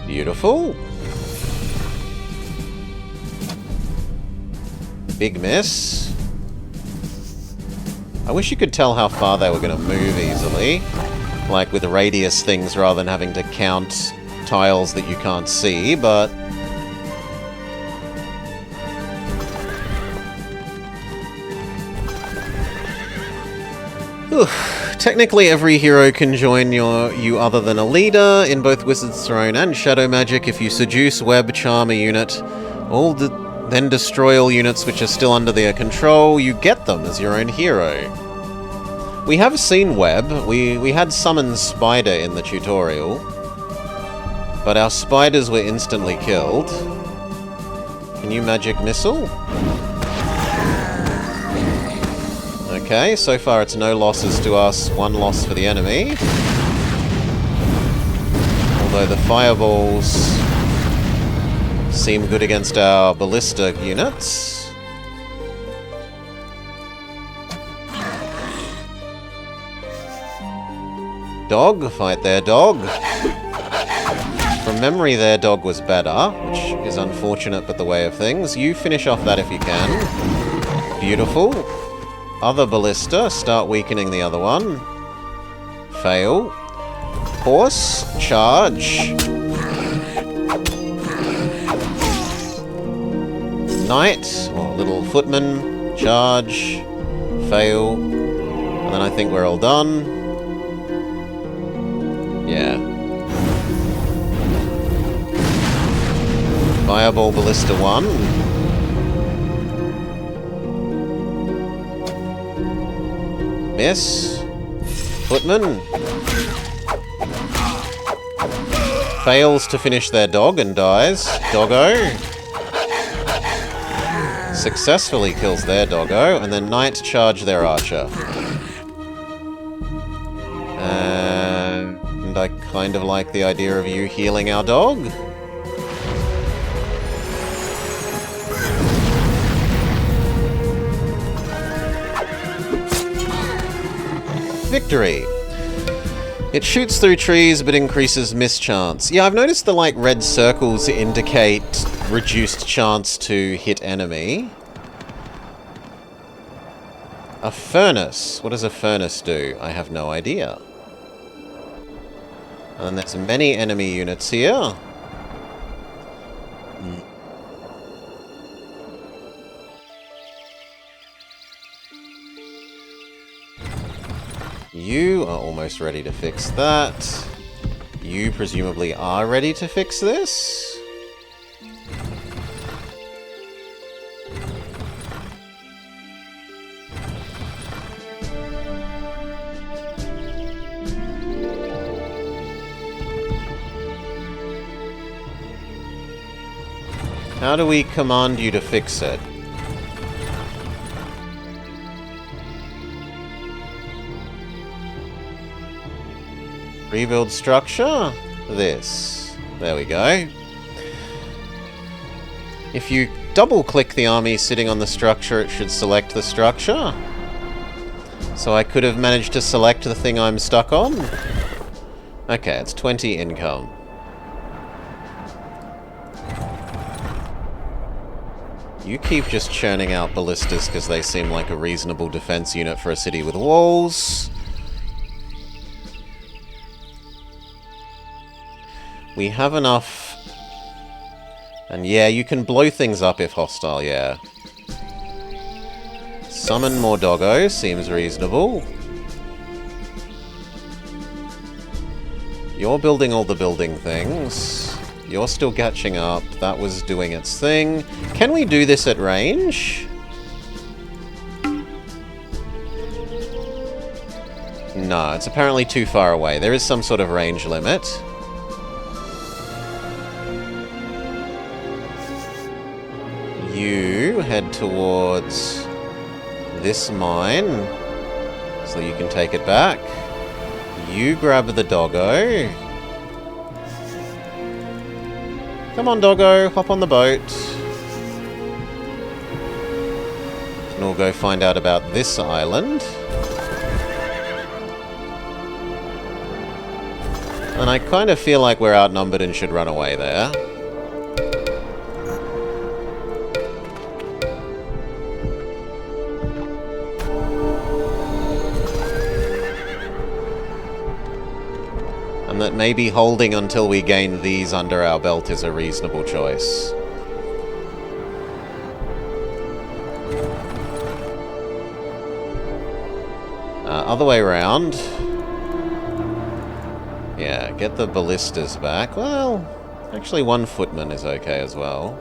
Beautiful. Big miss. I wish you could tell how far they were going to move easily. Like with radius things rather than having to count tiles that you can't see, but... Technically every hero can join you other than a leader in both Wizard's Throne and Shadow Magic. If you seduce, web, charm a unit, then destroy all units which are still under their control, you get them as your own hero. We have seen web. We had summoned Spider in the tutorial, but our spiders were instantly killed. Can you magic missile? Okay, so far it's no losses to us, one loss for the enemy. Although the fireballs seem good against our ballista units. Dog, fight their dog. From memory, their dog was better, which is unfortunate but the way of things. You finish off that if you can. Beautiful. Other ballista, start weakening the other one. Fail. Horse, charge. Knight, or little footman, charge. Fail. And then I think we're all done. Yeah. Fireball Ballista 1. Miss. Footman. Fails to finish their dog and dies. Doggo. Successfully kills their doggo, and then Knight charge their archer. And I kind of like the idea of you healing our dog. Victory. It shoots through trees but increases miss chance. Yeah, I've noticed the like red circles indicate reduced chance to hit enemy. A furnace. What does a furnace do? I have no idea. And there's many enemy units here. You are almost ready to fix that. You presumably are ready to fix this. How do we command you to fix it? Rebuild structure? This. There we go. If you double-click the army sitting on the structure, it should select the structure. So I could have managed to select the thing I'm stuck on. Okay, it's 20 income. You keep just churning out ballistas because they seem like a reasonable defense unit for a city with walls. We have enough. And yeah, you can blow things up if hostile, yeah. Summon more doggo, seems reasonable. You're building all the building things. You're still catching up. That was doing its thing. Can we do this at range? No, it's apparently too far away. There is some sort of range limit. You head towards this mine so you can take it back. You grab the doggo. Come on, doggo, hop on the boat. And we'll go find out about this island. And I kind of feel like we're outnumbered and should run away there. And that maybe holding until we gain these under our belt is a reasonable choice. Other way around. Yeah, get the ballistas back. Well, actually one footman is okay as well.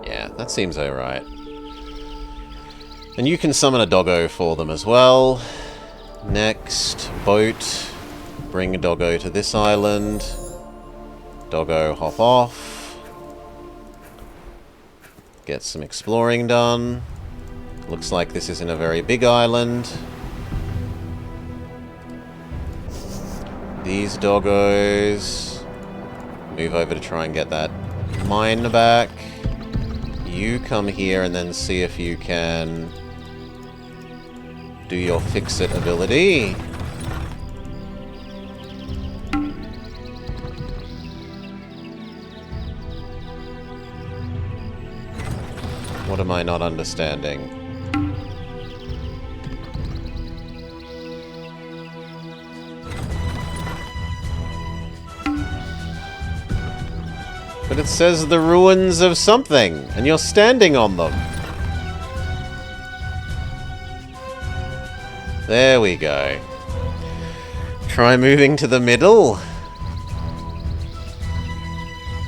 Yeah, that seems alright. And you can summon a doggo for them as well. Next, boat. Bring a doggo to this island. Doggo, hop off. Get some exploring done. Looks like this isn't a very big island. These doggos. Move over to try and get that mine back. You come here and then see if you can do your fix-it ability. What am I not understanding? But it says the ruins of something, and you're standing on them. There we go. Try moving to the middle.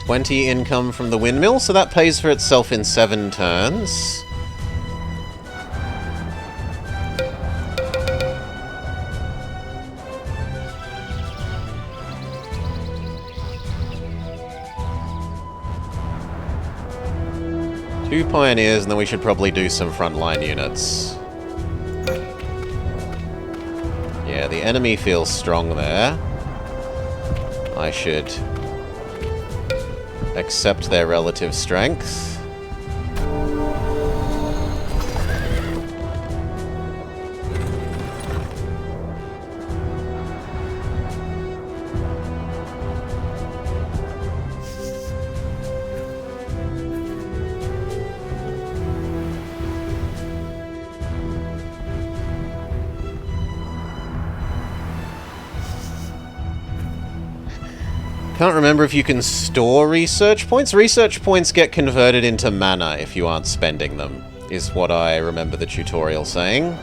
20 income from the windmill, so that pays for itself in 7 turns. Two pioneers, and then we should probably do some frontline units. Yeah, the enemy feels strong there. I should accept their relative strength. Can't remember if you can store research points. Research points get converted into mana if you aren't spending them, is what I remember the tutorial saying.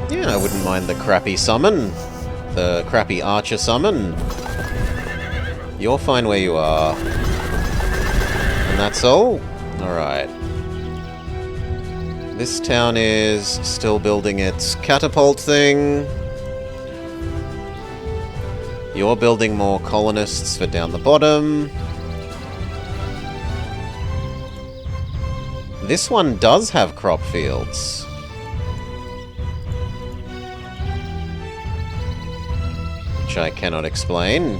Yeah, I wouldn't mind the crappy summon. The crappy archer summon. You're fine where you are. And that's all? Alright. This town is still building its catapult thing. You're building more colonists for down the bottom. This one does have crop fields. Which I cannot explain.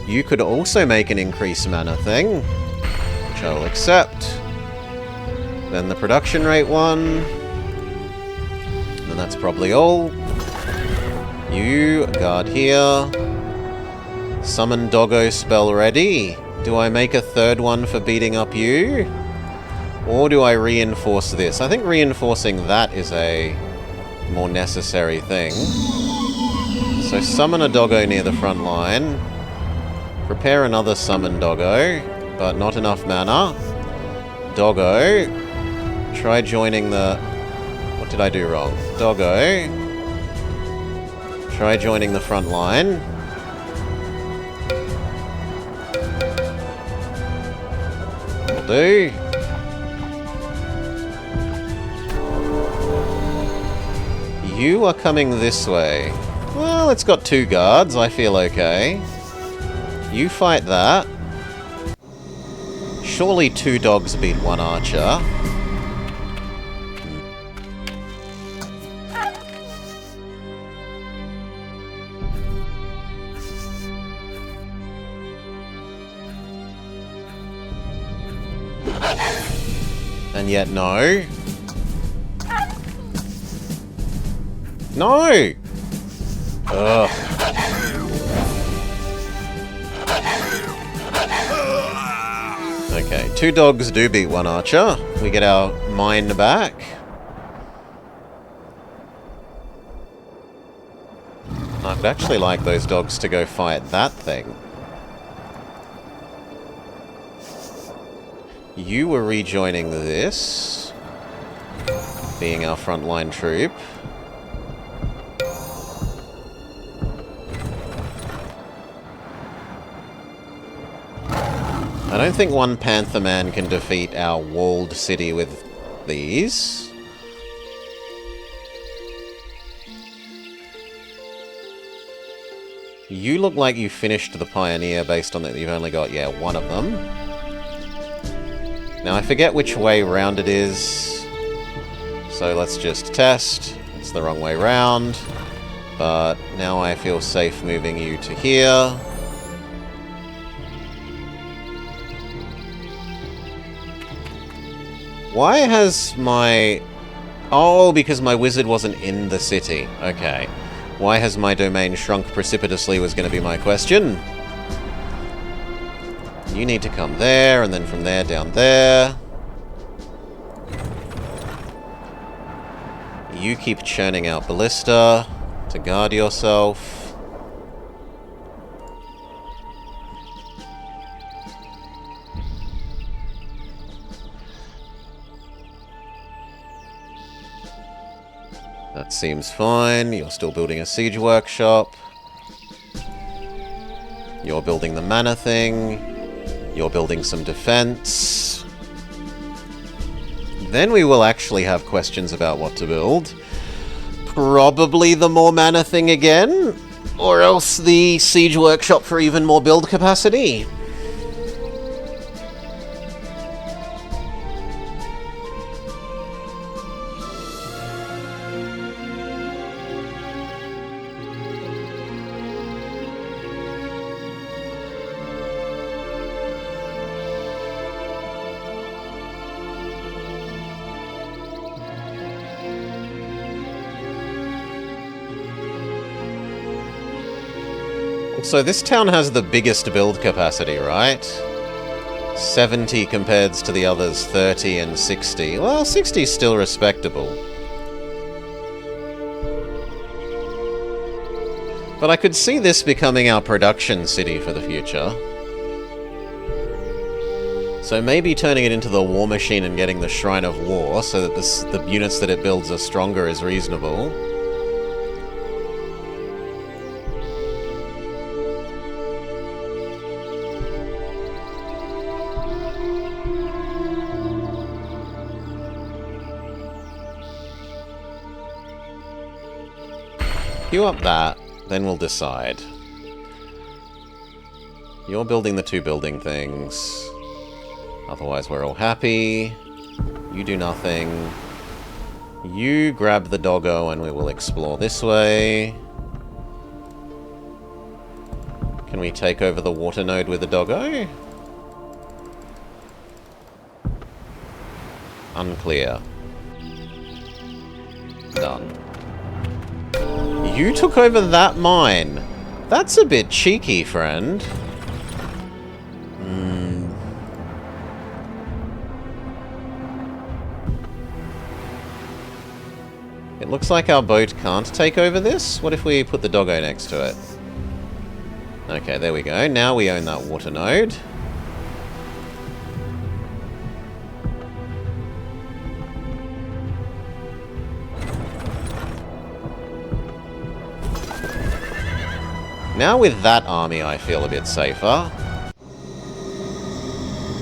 You could also make an increased mana thing, which I will accept. Then the production rate one. And that's probably all. You, guard here. Summon Doggo spell ready. Do I make a third one for beating up you? Or do I reinforce this? I think reinforcing that is a more necessary thing. So summon a Doggo near the front line. Prepare another summon Doggo, but not enough mana. Doggo. Try joining the... What did I do wrong? Doggo. Try joining the front line. Will do. You are coming this way. Well, it's got 2 guards. I feel okay. You fight that. Surely 2 dogs beat 1 archer. And yet no. No! Ugh. Okay, 2 dogs do beat 1 archer. We get our mine back. I'd actually like those dogs to go fight that thing. You were rejoining this, being our frontline troop. I don't think one Panther Man can defeat our walled city with these. You look like you finished the Pioneer based on that you've only got, yeah, one of them. Now, I forget which way round it is, so let's just test. It's the wrong way round, but now I feel safe moving you to here. Why has my... Oh, because my wizard wasn't in the city. Okay. Why has my domain shrunk precipitously was going to be my question. You need to come there, and then from there down there. You keep churning out ballista to guard yourself. That seems fine. You're still building a siege workshop. You're building the mana thing. You're building some defense. Then we will actually have questions about what to build. Probably the more mana thing again, or else the siege workshop for even more build capacity. So this town has the biggest build capacity, right? 70 compared to the others, 30 and 60. Well, 60 is still respectable. But I could see this becoming our production city for the future. So maybe turning it into the war machine and getting the Shrine of War so that the units that it builds are stronger is reasonable. Queue up that, then we'll decide. You're building the two building things. Otherwise we're all happy. You do nothing. You grab the doggo and we will explore this way. Can we take over the water node with the doggo? Unclear. Done. You took over that mine. That's a bit cheeky, friend. It looks like our boat can't take over this. What if we put the doggo next to it? Okay, there we go. Now we own that water node. Now with that army, I feel a bit safer.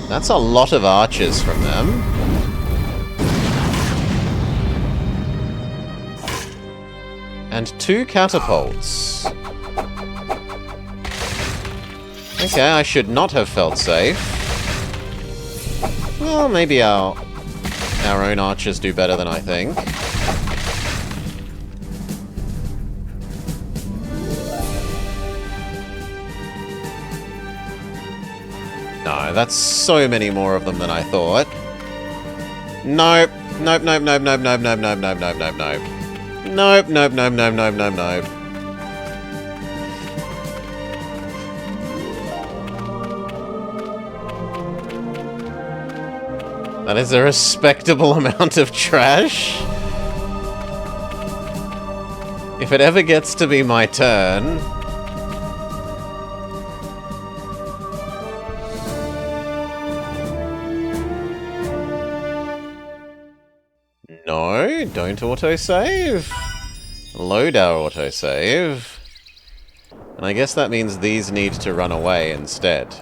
That's a lot of archers from them. And 2 catapults. Okay, I should not have felt safe. Well, maybe our own archers do better than I think. No, that's so many more of them than I thought. Nope. Nope, nope, nope, nope, nope, nope, nope, nope, nope, nope, nope. Nope, nope, nope, nope, nope, nope, nope. That is a respectable amount of trash. If it ever gets to be my turn... No, don't autosave. Load our autosave. And I guess that means these need to run away instead.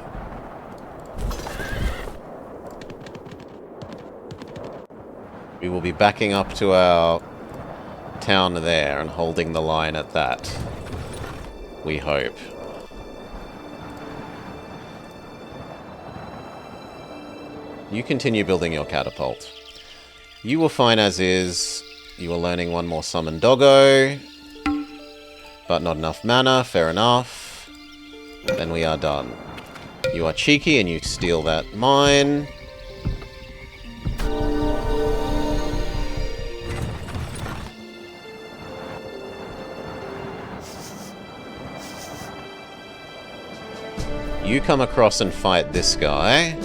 We will be backing up to our town there and holding the line at that. We hope. You continue building your catapult. You were fine as is. You were learning one more summon doggo. But not enough mana, fair enough. Then we are done. You are cheeky and you steal that mine. You come across and fight this guy.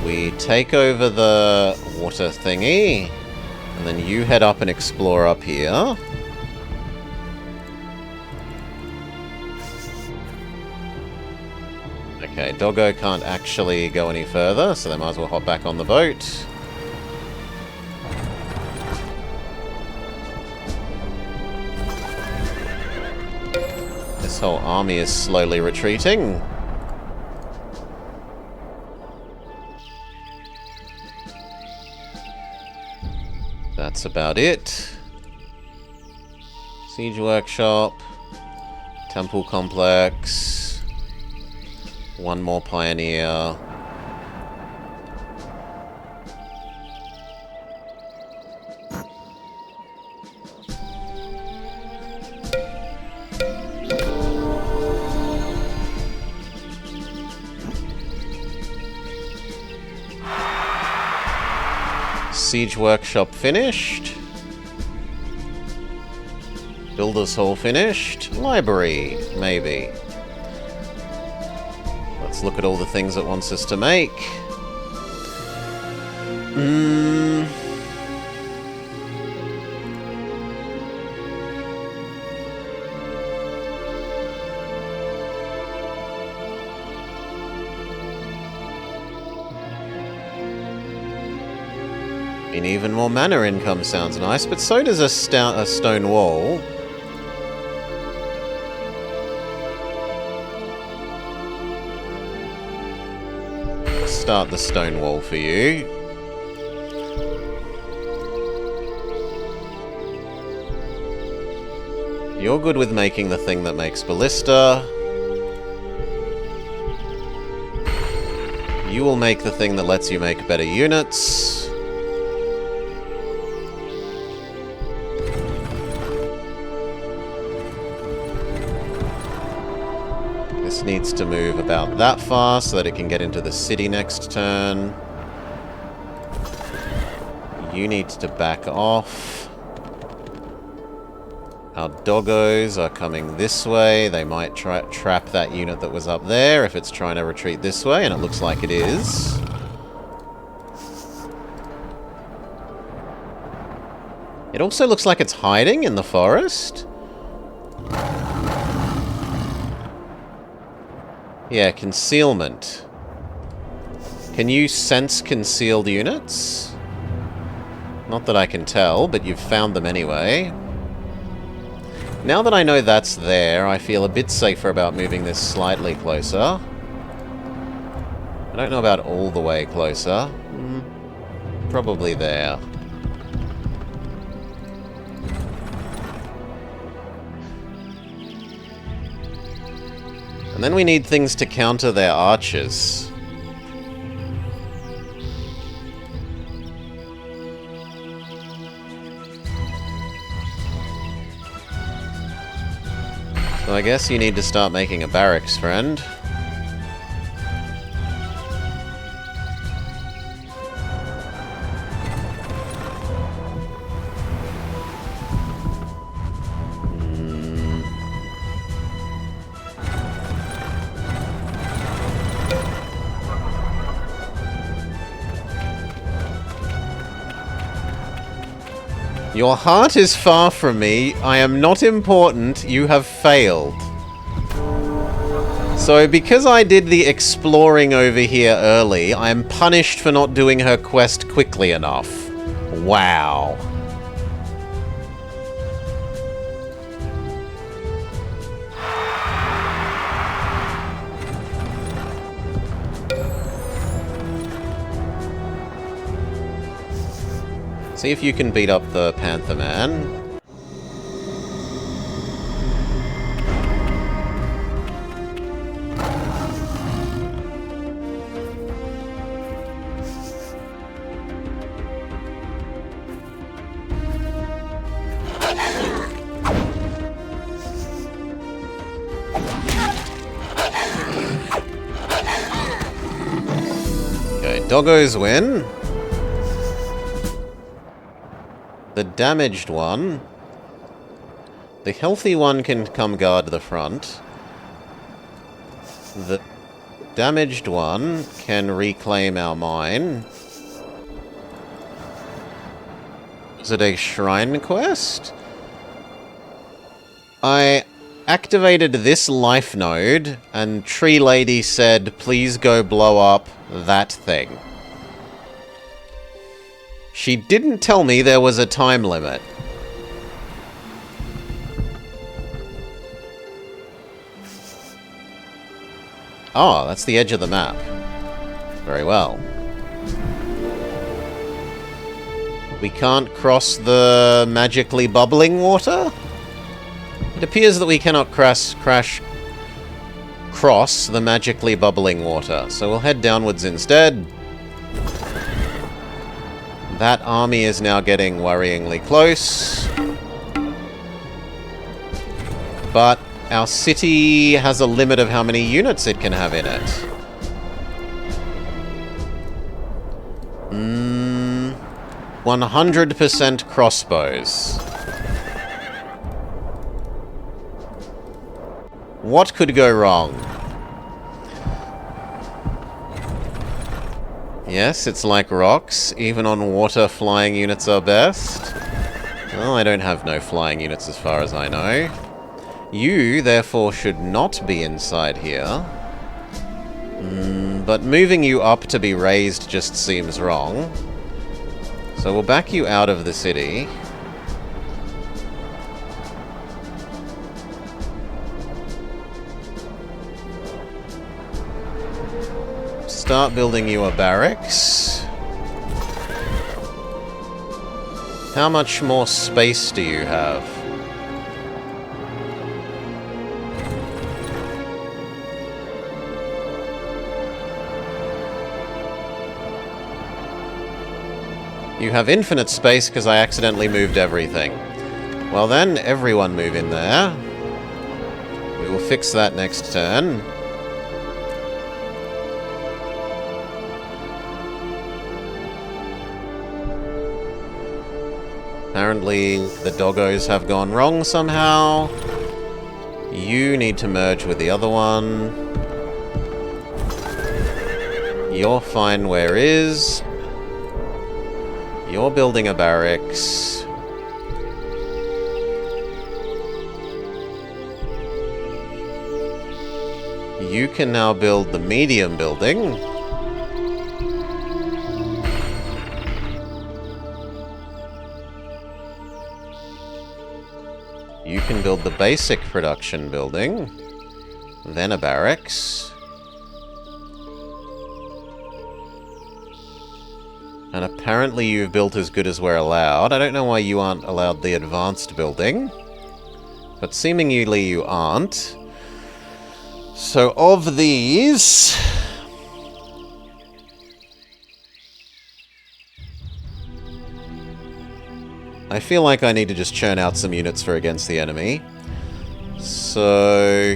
We take over the water thingy. And then you head up and explore up here. Okay, Doggo can't actually go any further, so they might as well hop back on the boat. This whole army is slowly retreating. That's about it. Siege Workshop. Temple Complex. One more Pioneer. Siege Workshop finished. Builder's Hall finished. Library, maybe. Let's look at all the things it wants us to make. And even more mana income sounds nice, but so does a stone wall. Start the stone wall for you. You're good with making the thing that makes ballista. You will make the thing that lets you make better units. This needs to move about that far so that it can get into the city next turn. You need to back off. Our doggos are coming this way. They might try trap that unit that was up there if it's trying to retreat this way, and it looks like it is. It also looks like it's hiding in the forest. Yeah, concealment. Can you sense concealed units? Not that I can tell, but you've found them anyway. Now that I know that's there, I feel a bit safer about moving this slightly closer. I don't know about all the way closer. Probably there. And then we need things to counter their archers. So I guess you need to start making a barracks, friend. Your heart is far from me. I am not important. You have failed. So because I did the exploring over here early, I am punished for not doing her quest quickly enough. Wow. See if you can beat up the Panther Man. Doggos win. The damaged one. The healthy one can come guard the front. The damaged one can reclaim our mine. Is it a shrine quest? I activated this life node, and Tree Lady said, please go blow up that thing. She didn't tell me there was a time limit. Oh, that's the edge of the map. Very well. We can't cross the magically bubbling water? It appears that we cannot cross the magically bubbling water, so we'll head downwards instead. That army is now getting worryingly close. But our city has a limit of how many units it can have in it. 100% crossbows. What could go wrong? Yes, it's like rocks. Even on water, flying units are best. Well, I don't have no flying units as far as I know. You, therefore, should not be inside here. But moving you up to be raised just seems wrong. So we'll back you out of the city. Start building you a barracks. How much more space do you have? You have infinite space because I accidentally moved everything. Well then, everyone move in there. We will fix that next turn. Apparently, the doggos have gone wrong somehow. You need to merge with the other one. You're fine where is. You're building a barracks. You can now build the medium building. You can build the basic production building. Then a barracks. And apparently you've built as good as we're allowed. I don't know why you aren't allowed the advanced building. But seemingly you aren't. So of these... I feel like I need to just churn out some units for against the enemy. So...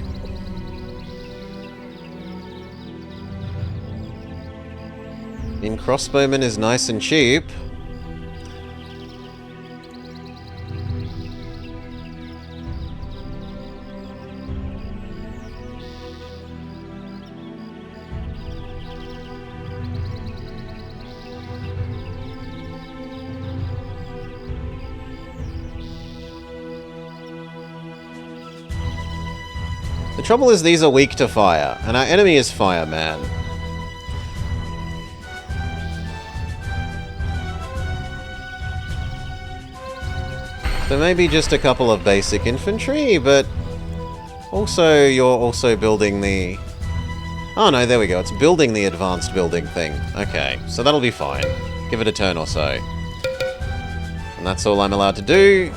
I mean, crossbowman is nice and cheap. The trouble is these are weak to fire, and our enemy is Fireman. So maybe just a couple of basic infantry, but also you're also building the... Oh no, there we go. It's building the advanced building thing. Okay, so that'll be fine. Give it a turn or so. And that's all I'm allowed to do.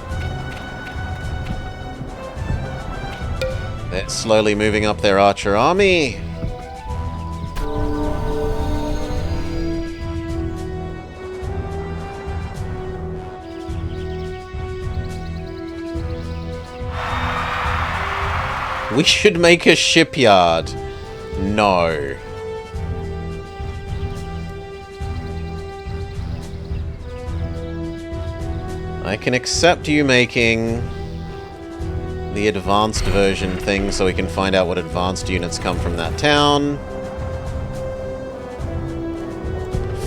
They're slowly moving up their archer army. We should make a shipyard. No. I can accept you making the advanced version thing so we can find out what advanced units come from that town.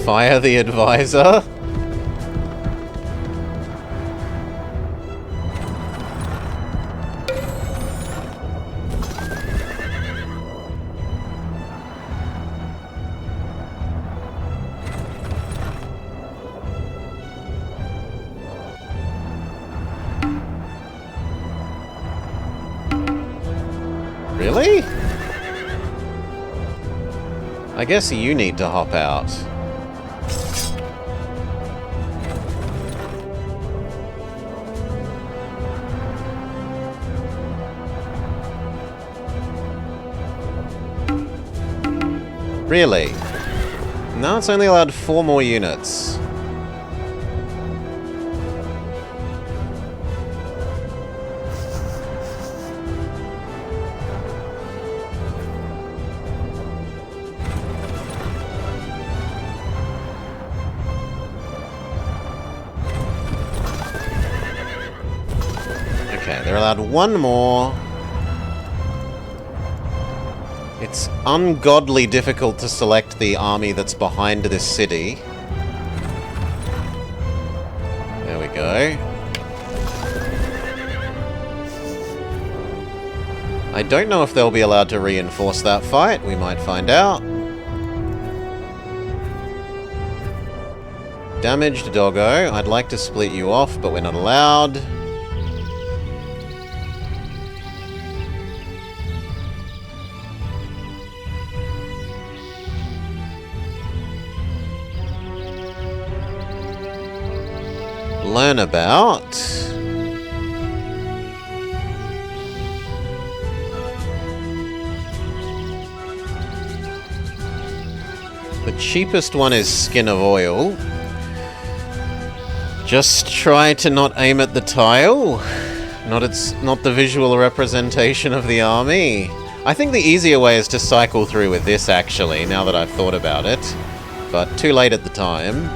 Fire the advisor? Really? I guess you need to hop out. Really? No, it's only allowed 4 more units. Okay, they're allowed 1 more. It's ungodly difficult to select the army that's behind this city. There we go. I don't know if they'll be allowed to reinforce that fight. We might find out. Damaged doggo. I'd like to split you off, but we're not allowed. Learn about. The cheapest one is Skin of Oil. Just try to not aim at the tile. Not the visual representation of the army. I think the easier way is to cycle through with this, actually, now that I've thought about it. But too late at the time.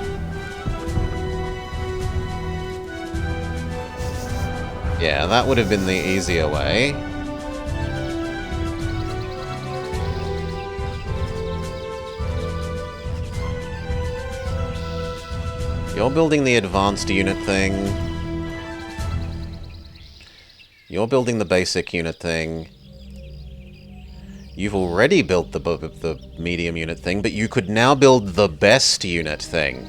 Yeah, that would have been the easier way. You're building the advanced unit thing. You're building the basic unit thing. You've already built the medium unit thing, but you could now build the best unit thing.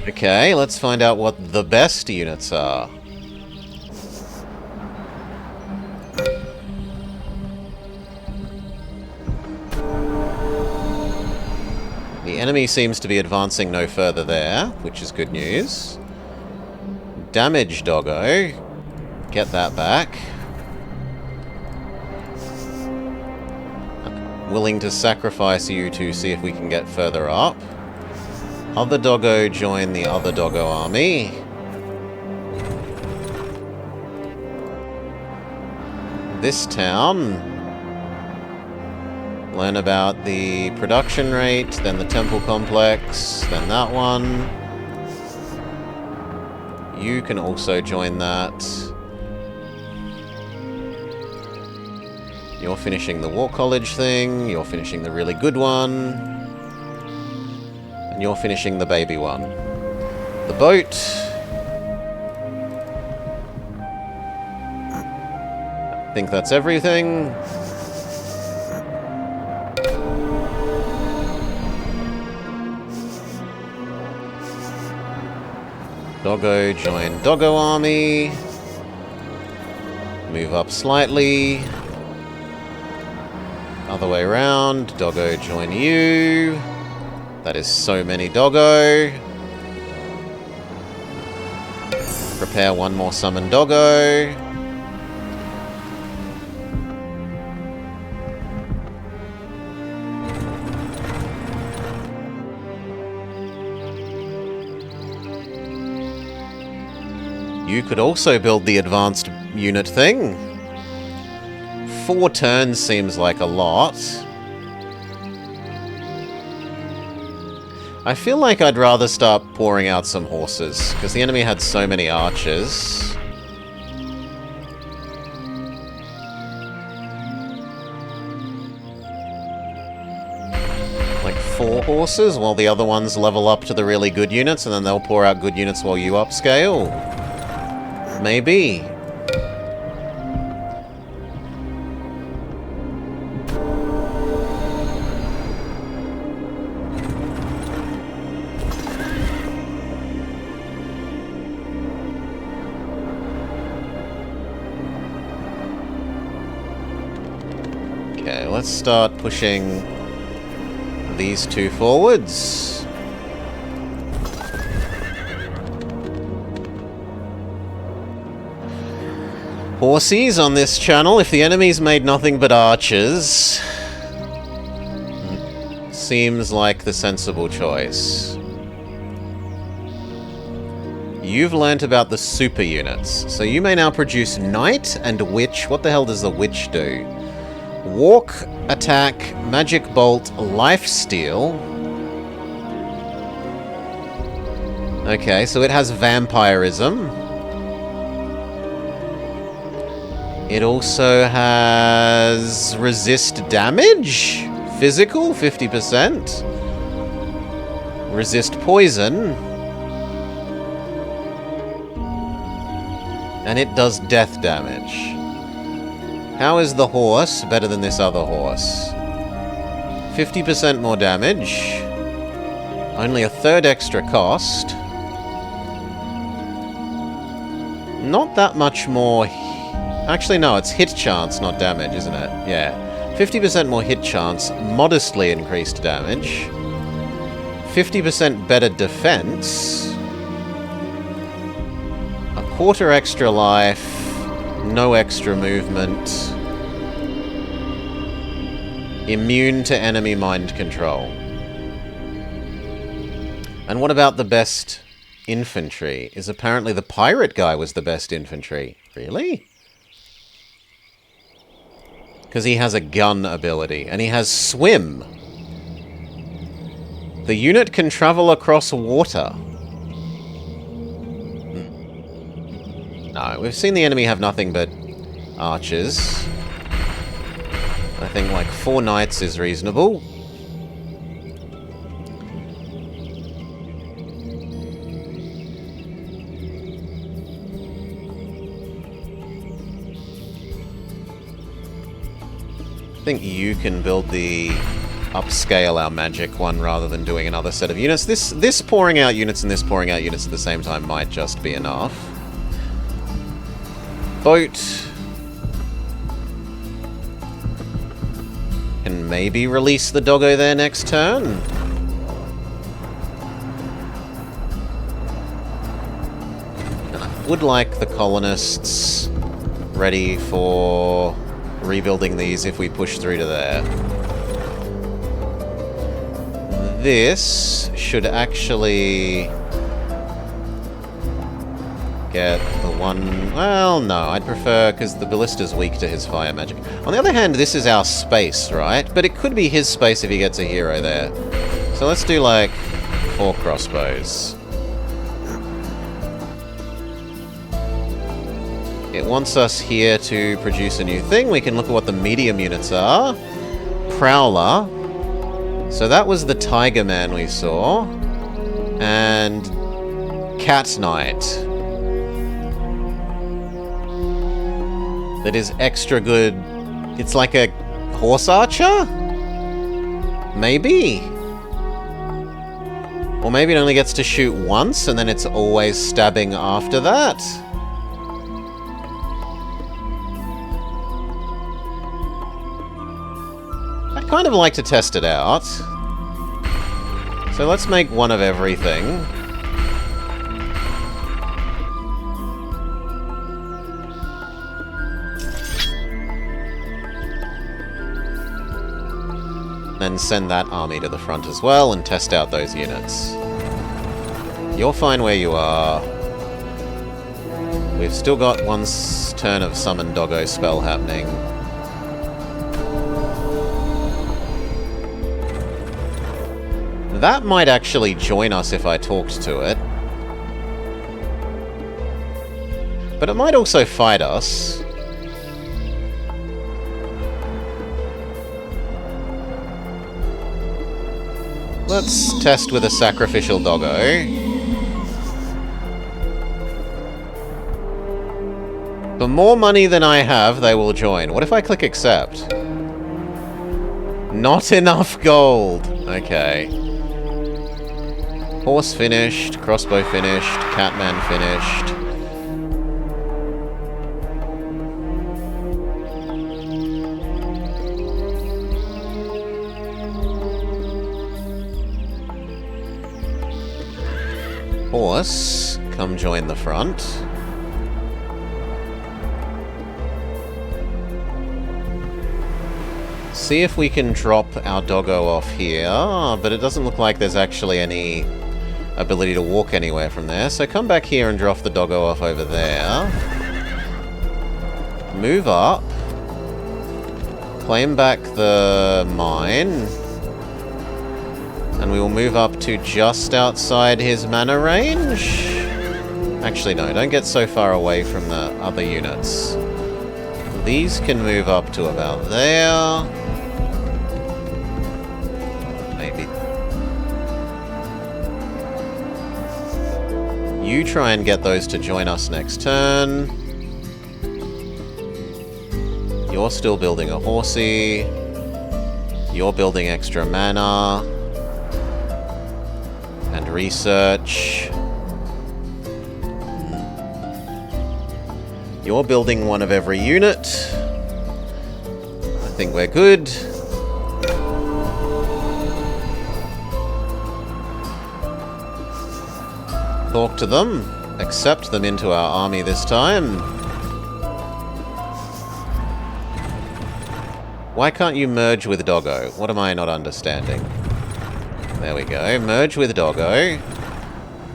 Okay, let's find out what the best units are. The enemy seems to be advancing no further there, which is good news. Damage doggo. Get that back. I'm willing to sacrifice you to see if we can get further up. Other doggo join the other doggo army. This town. Learn about the production rate, then the temple complex, then that one. You can also join that. You're finishing the War College thing, you're finishing the really good one. And you're finishing the baby one. The boat. I think that's everything. Doggo join Doggo army. Move up slightly. Other way around. Doggo join you. That is so many doggo. Prepare one more summon doggo. You could also build the advanced unit thing. 4 turns seems like a lot. I feel like I'd rather start pouring out some horses, because the enemy had so many archers. Like 4 horses, while the other ones level up to the really good units, and then they'll pour out good units while you upscale. Maybe. Okay, let's start pushing these 2 forwards. Horsies on this channel, if the enemy's made nothing but archers, seems like the sensible choice. You've learnt about the super units, so you may now produce Knight and Witch. What the hell does the Witch do? Walk, attack, magic bolt, lifesteal. Okay, so it has vampirism. It also has resist damage, physical, 50%. Resist poison. And it does death damage. How is the horse better than this other horse? 50% more damage. Only a third extra cost. Not that much more. Actually, no, it's hit chance, not damage, isn't it? Yeah. 50% more hit chance, modestly increased damage. 50% better defense. A quarter extra life. No extra movement. Immune to enemy mind control. And what about the best infantry? Is apparently the pirate guy was the best infantry. Really? Because he has a gun ability, and he has swim. The unit can travel across water. No, we've seen the enemy have nothing but archers. I think like 4 knights is reasonable. I think you can build the upscale our magic one rather than doing another set of units. This pouring out units and this pouring out units at the same time might just be enough. Boat. Can maybe release the doggo there next turn. And I would like the colonists ready for rebuilding these if we push through to there. This should actually get the one... Well, no, I'd prefer... because the ballista's weak to his fire magic. On the other hand, this is our space, right? But it could be his space if he gets a hero there. So let's do, like, 4 crossbows. It wants us here to produce a new thing. We can look at what the medium units are. Prowler. So that was the Tiger Man we saw. And Cat Knight. That is extra good. It's like a horse archer? Maybe? Or maybe it only gets to shoot once and then it's always stabbing after that? I'd kind of like to test it out. So let's make one of everything. And send that army to the front as well and test out those units. You're fine where you are. We've still got one turn of Summon Doggo spell happening. That might actually join us if I talked to it. But it might also fight us. Let's test with a sacrificial doggo. For more money than I have, they will join. What if I click accept? Not enough gold. Okay. Horse finished, crossbow finished, Catman finished. Horse, come join the front. See if we can drop our doggo off here, but it doesn't look like there's actually any ability to walk anywhere from there. So come back here and drop the doggo off over there. Move up. Claim back the mine. And we will move up to just outside his mana range. Actually, no, don't get so far away from the other units. These can move up to about there. Maybe. You try and get those to join us next turn. You're still building a horsey. You're building extra mana. And research. You're building one of every unit. I think we're good. Talk to them. Accept them into our army this time. Why can't you merge with Doggo? What am I not understanding? There we go. Merge with Doggo.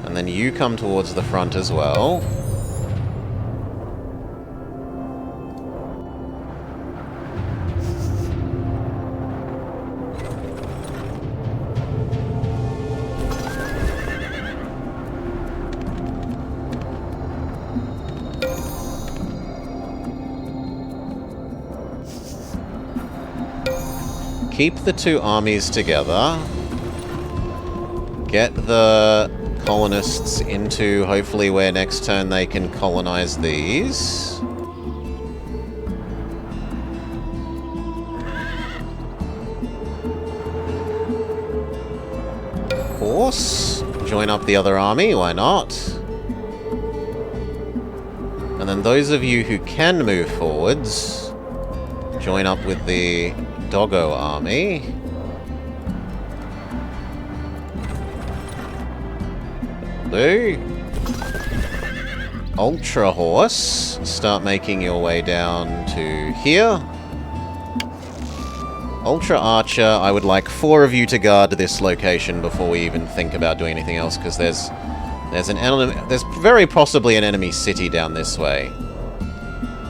And then you come towards the front as well. Keep the two armies together. Get the colonists into hopefully where next turn they can colonize these. Horse. Join up the other army, why not? And then those of you who can move forwards, join up with the Doggo army. Do. Ultra Horse. Start making your way down to here. Ultra Archer, I would like 4 of you to guard this location before we even think about doing anything else, because there's an enemy, there's very possibly an enemy city down this way.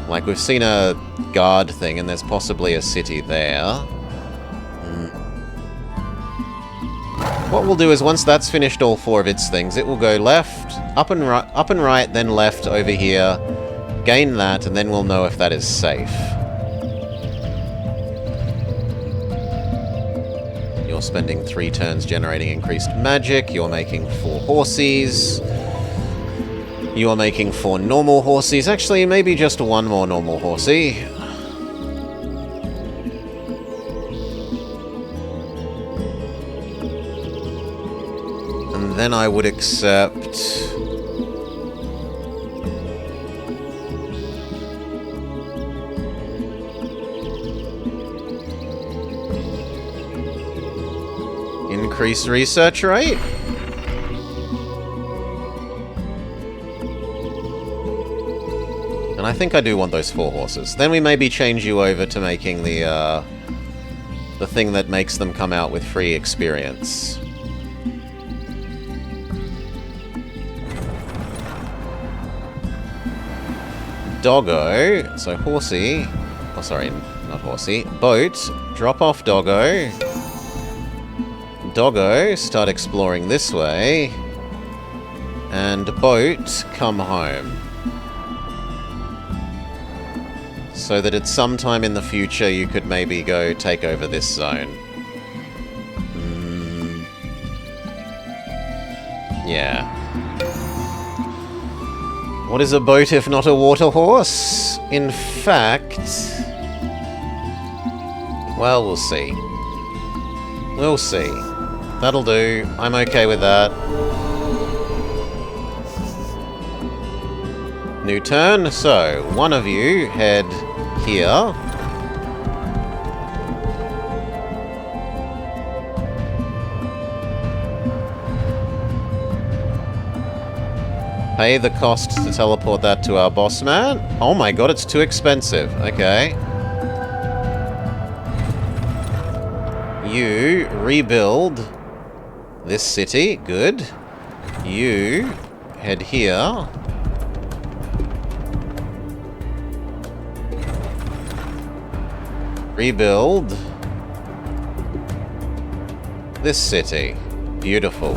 Like, we've seen a guard thing, and there's possibly a city there. What we'll do is, once that's finished all 4 of its things, it will go left, up and right, then left over here, gain that, and then we'll know if that is safe. You're spending 3 turns generating increased magic, you're making 4 horsies. You are making 4 normal horsies. Actually, maybe just 1 more normal horsey. And then I would accept... increase research rate? And I think I do want those 4 horses. Then we maybe change you over to making the thing that makes them come out with free experience. Doggo, so horsey, oh sorry, not horsey, boat, drop off Doggo, Doggo, start exploring this way. And Boat, come home. So that at some time in the future you could maybe go take over this zone. Yeah. What is a boat if not a water horse? In fact... well, we'll see. We'll see. That'll do. I'm okay with that. New turn. So, one of you head here. Pay the cost to teleport that to our boss man. Oh my god, it's too expensive. Okay. You rebuild this city. Good. You head here. Rebuild this city. Beautiful.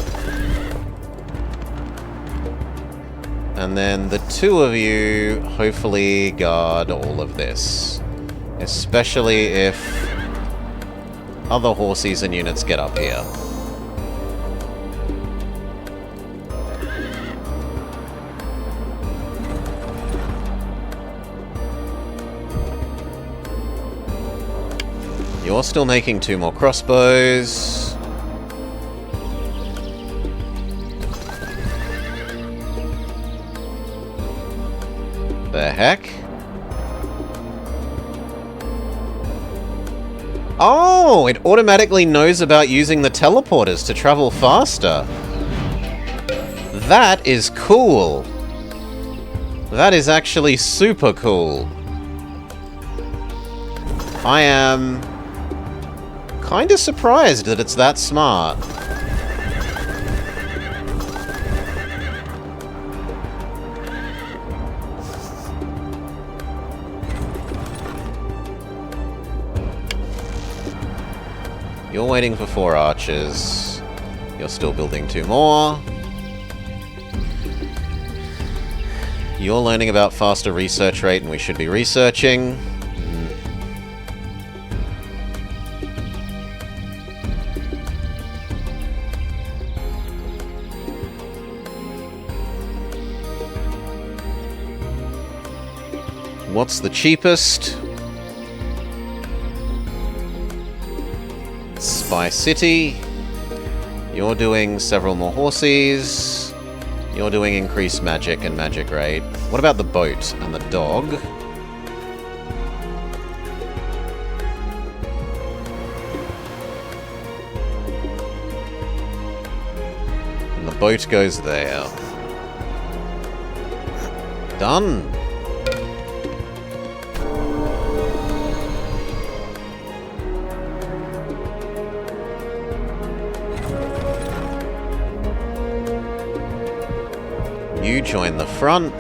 And then the two of you hopefully guard all of this. Especially if other horses and units get up here. You're still making 2 more crossbows. The heck? Oh, it automatically knows about using the teleporters to travel faster. That is cool. That is actually super cool. I am kind of surprised that it's that smart. You're waiting for 4 archers. You're still building 2 more. You're learning about faster research rate, and we should be researching. What's the cheapest? Spy City. You're doing several more horses. You're doing increased magic and magic rate. What about the boat and the dog? And the boat goes there. Done. You join the front.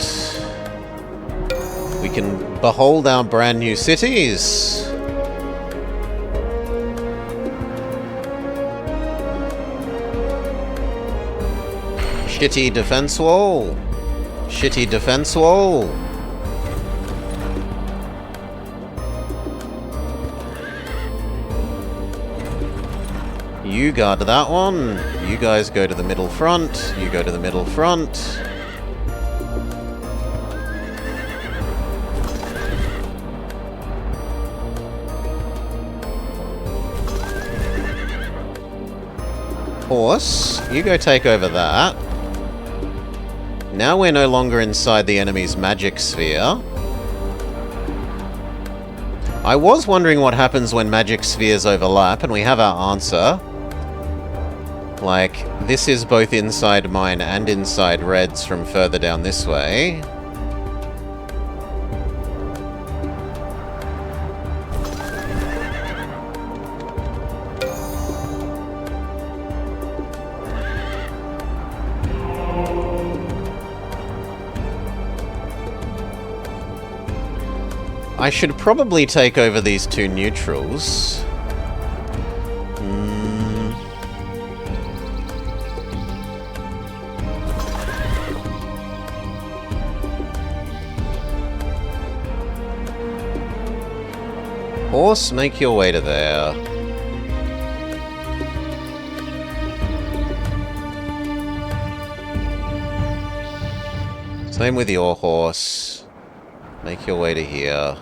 We can behold our brand new cities. Shitty defense wall. Shitty defense wall. You guard that one. You guys go to the middle front. You go to the middle front. Horse, you go take over that. Now we're no longer inside the enemy's magic sphere. I was wondering what happens when magic spheres overlap, and we have our answer. Like, this is both inside mine and inside Red's from further down this way. I should probably take over these 2 neutrals. Horse, make your way to there. Same with your horse. Make your way to here.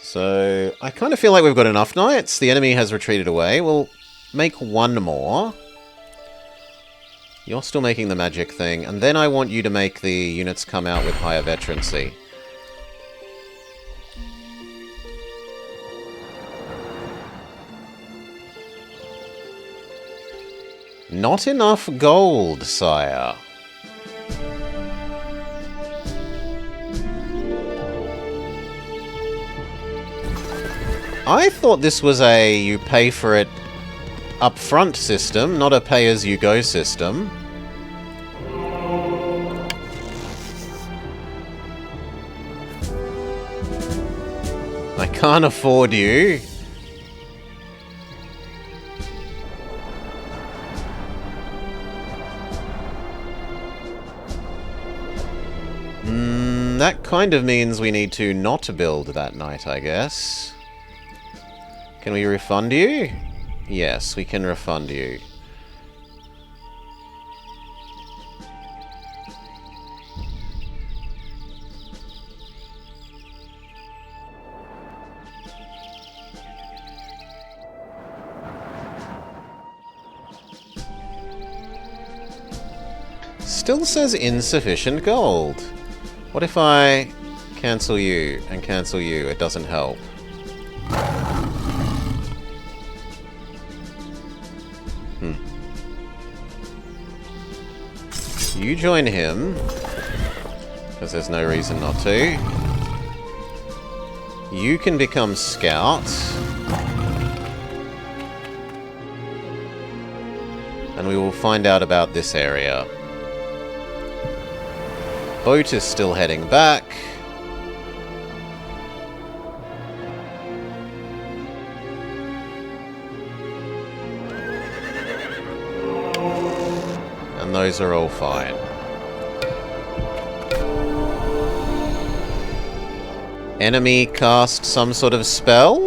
So, I kind of feel like we've got enough knights. The enemy has retreated away. We'll make one more. You're still making the magic thing. And then I want you to make the units come out with higher veterancy. Not enough gold, sire. I thought this was a you pay for it upfront system, not a pay-as-you-go system. I can't afford you. That kind of means we need to not build that knight, I guess. Can we refund you? Yes, we can refund you. Still says insufficient gold. What if I cancel you and cancel you? It doesn't help. You join him, because there's no reason not to. You can become scout. And we will find out about this area. Boat is still heading back. And those are all fine. Enemy cast some sort of spell.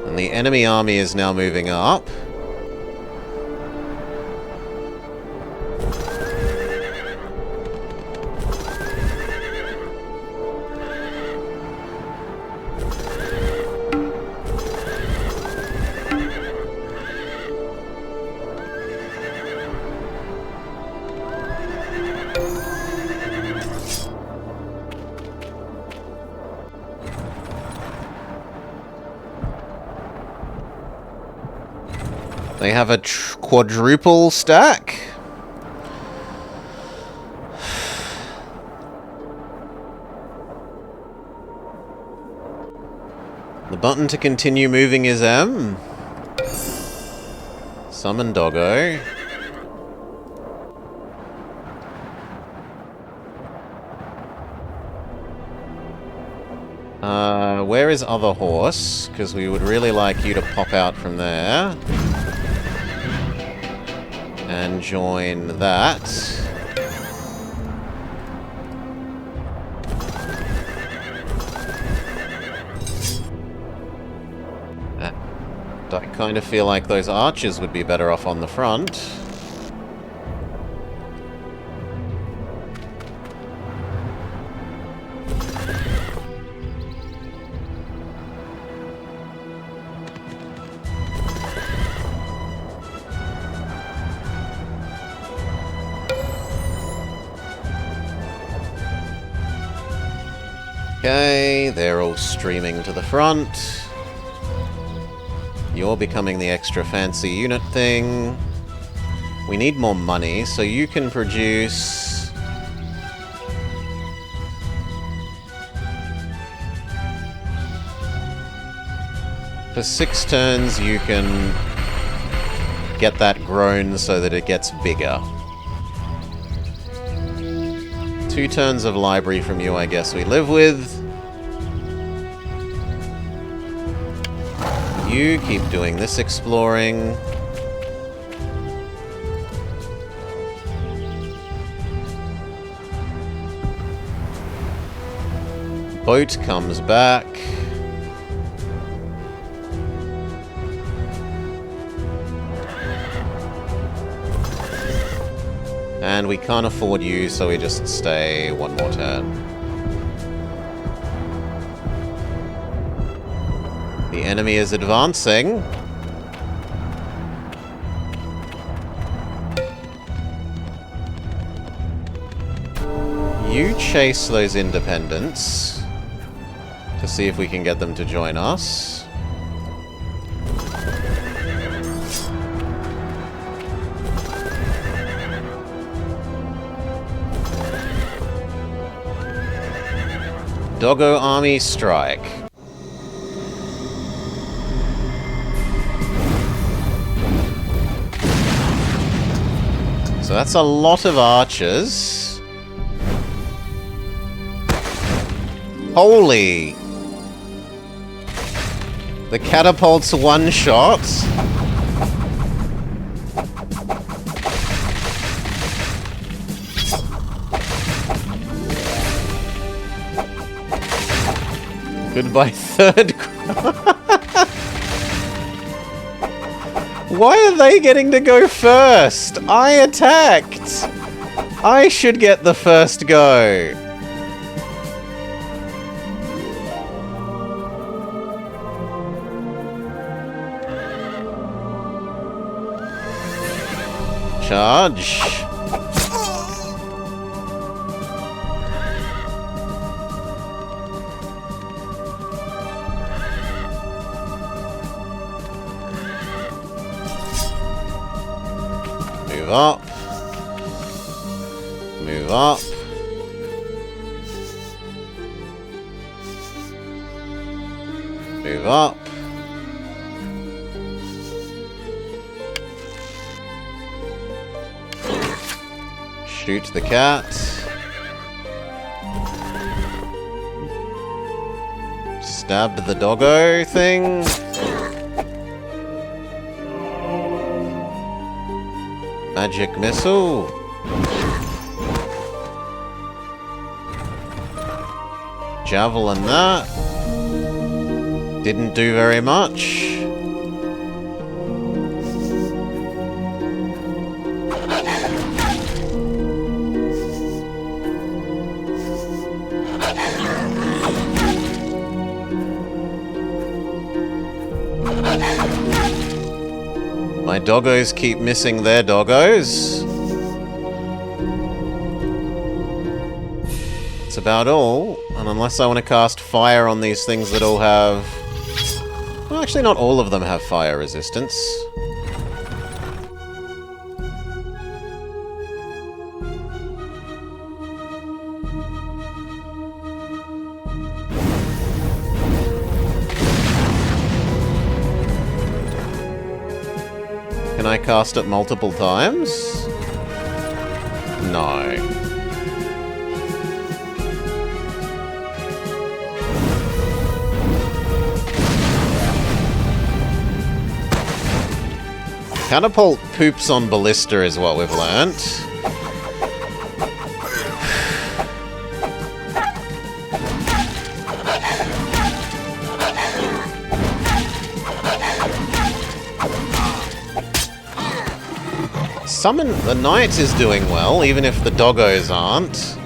And the enemy army is now moving up. They have a quadruple stack. The button to continue moving is M. Summon Doggo. Where is other horse? Because we would really like you to pop out from there. And join that. I kind of feel like those archers would be better off on the front. Okay, they're all streaming to the front. You're becoming the extra fancy unit thing. We need more money, so you can produce... For 6 turns, you can get that grown so that it gets bigger. 2 turns of library from you, I guess we live with. You keep doing this exploring. Boat comes back. And we can't afford you, so we just stay one more turn. The enemy is advancing. You chase those independents to see if we can get them to join us. Doggo army strike. So that's a lot of archers. Holy! The catapult's one shot. Goodbye, third. Why are they getting to go first? I attacked! I should get the first go. Charge. Move up. Move up. Move up. Shoot the cat. Stab the doggo thing. Magic missile. Javelin that. Didn't do very much. My doggos keep missing their doggos. That's about all. And unless I want to cast fire on these things that all have... Well, actually not all of them have fire resistance. Can I cast it multiple times? No. Catapult poops on ballista is what we've learnt. Summon the knight is doing well, even if the doggos aren't.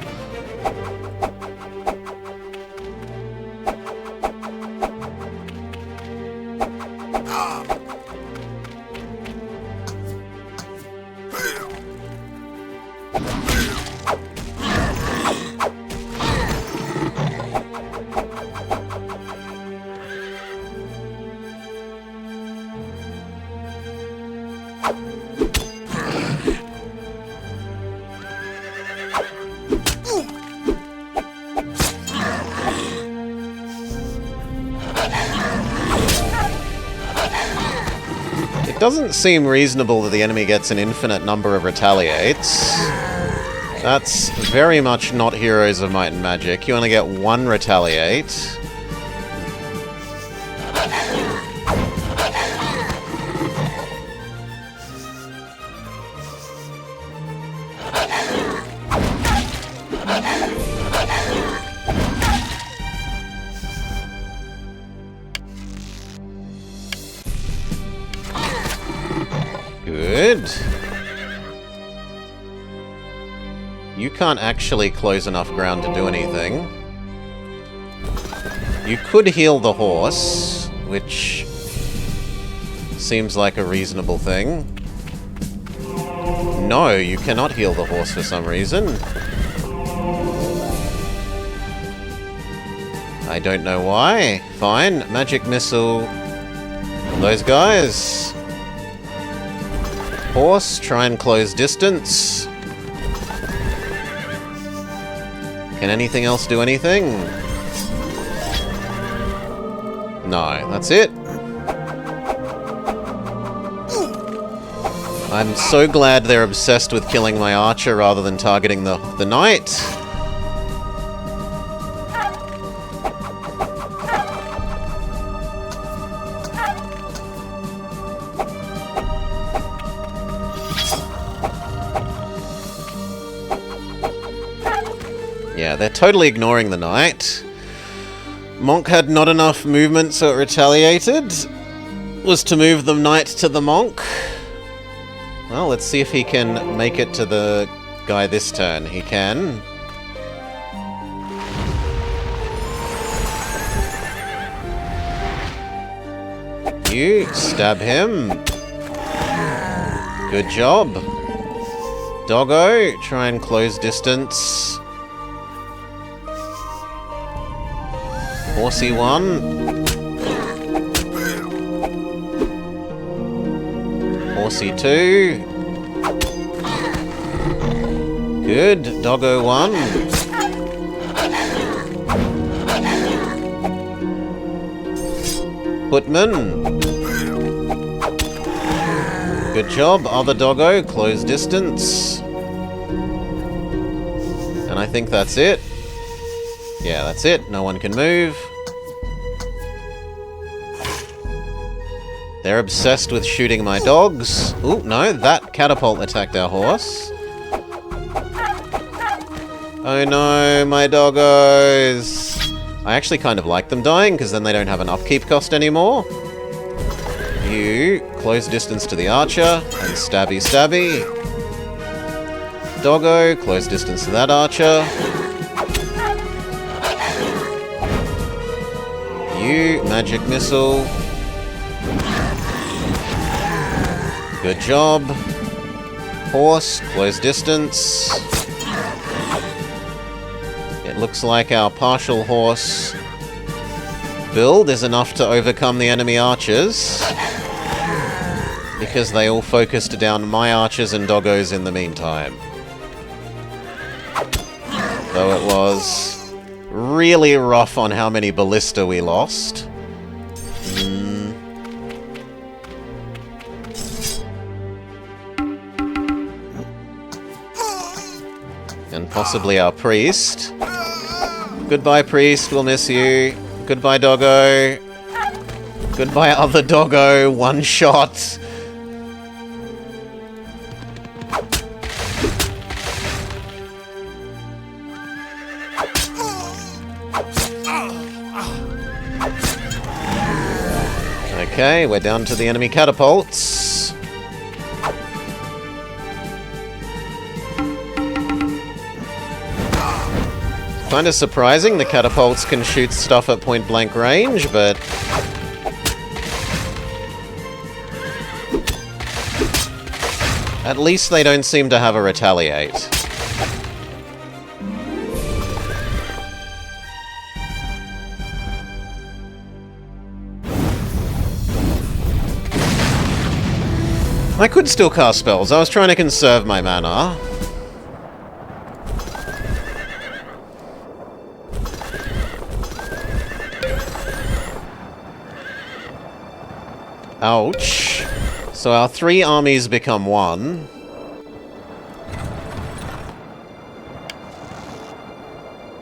It doesn't seem reasonable that the enemy gets an infinite number of retaliates. That's very much not Heroes of Might and Magic. You only get one retaliate. kid. You can't actually close enough ground to do anything. You could heal the horse, which seems like a reasonable thing. No, you cannot heal the horse for some reason. I don't know why. Fine. Magic missile. Those guys. Horse, try and close distance. Can anything else do anything? No, that's it. I'm so glad they're obsessed with killing my archer rather than targeting the knight. Yeah, they're totally ignoring the knight. Monk had not enough movement, so it retaliated. Was to move the knight to the monk. Well, let's see if he can make it to the guy this turn. He can. You stab him. Good job. Doggo, try and close distance. Horsey 1. Horsey 2. Good. Doggo 1. Putman. Good job. Other doggo. Close distance. And I think that's it. Yeah, that's it. No one can move. They're obsessed with shooting my dogs. Ooh, no, that catapult attacked our horse. Oh no, my doggos. I actually kind of like them dying, because then they don't have an upkeep cost anymore. You close distance to the archer, and stabby stabby. Doggo, close distance to that archer. You, magic missile. Good job. Horse, close distance. It looks like our partial horse build is enough to overcome the enemy archers, because they all focused down my archers and doggos in the meantime. Though it was really rough on how many ballista we lost. And possibly our priest. Goodbye, priest. We'll miss you. Goodbye, doggo. Goodbye, other doggo. One shot. Okay, we're down to the enemy catapults. Kind of surprising the catapults can shoot stuff at point blank range, but at least they don't seem to have a retaliate. I could still cast spells. I was trying to conserve my mana. Ouch. So our 3 armies become 1.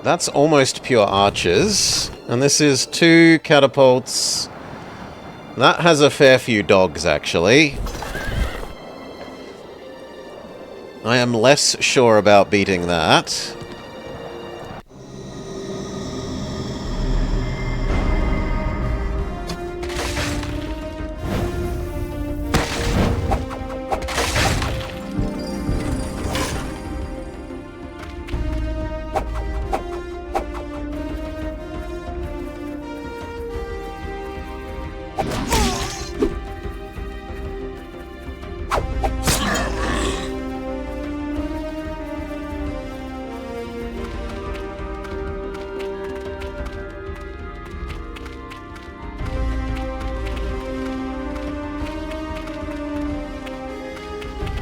That's almost pure archers. And this is 2 catapults. That has a fair few dogs, actually. I am less sure about beating that.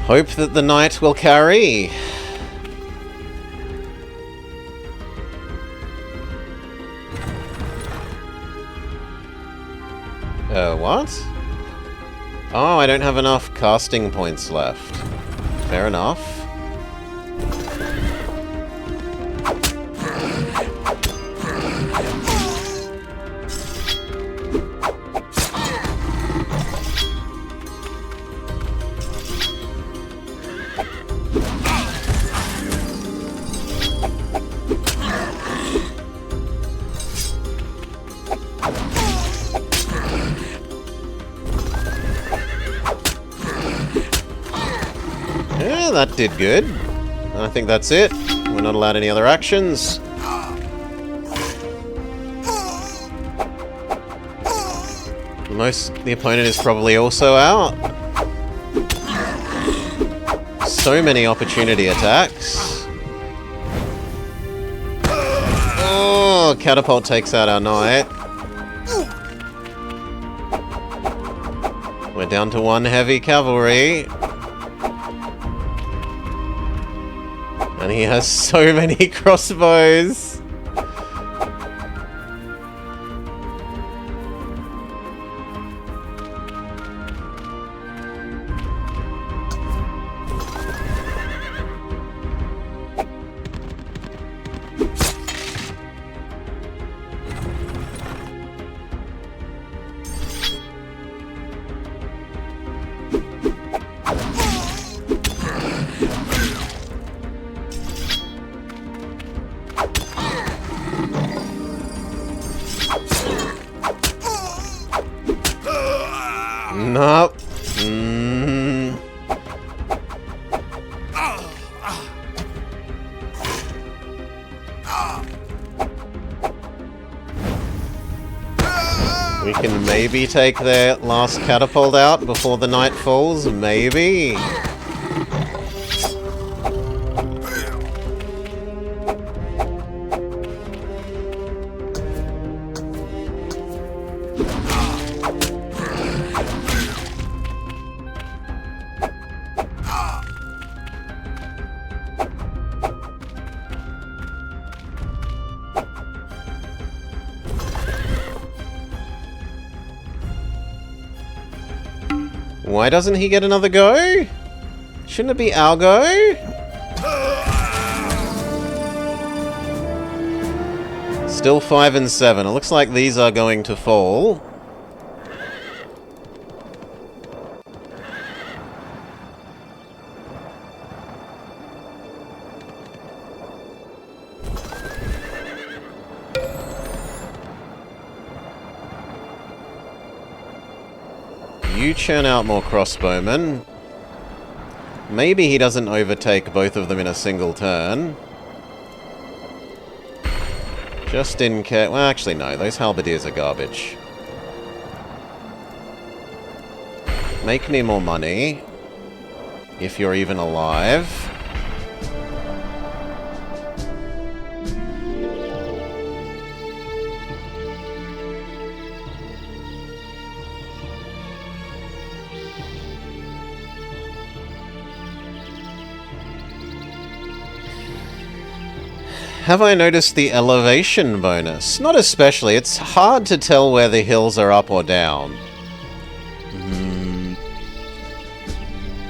Hope that the night will carry. What? Oh, I don't have enough casting points left. Fair enough. Yeah, that did good. I think that's it. We're not allowed any other actions. The opponent is probably also out. So many opportunity attacks. Oh, Catapult takes out our knight. We're down to one heavy cavalry. And he has so many crossbows. Nope. We can maybe take their last catapult out before the night falls. Maybe. Why doesn't he get another go? Shouldn't it be our go? Still 5 and 7. It looks like these are going to fall. You churn out more crossbowmen. Maybe he doesn't overtake both of them in a single turn. Just in case... Well, actually, no. Those halberdiers are garbage. Make me more money. If you're even alive. Have I noticed the elevation bonus? Not especially. It's hard to tell where the hills are up or down.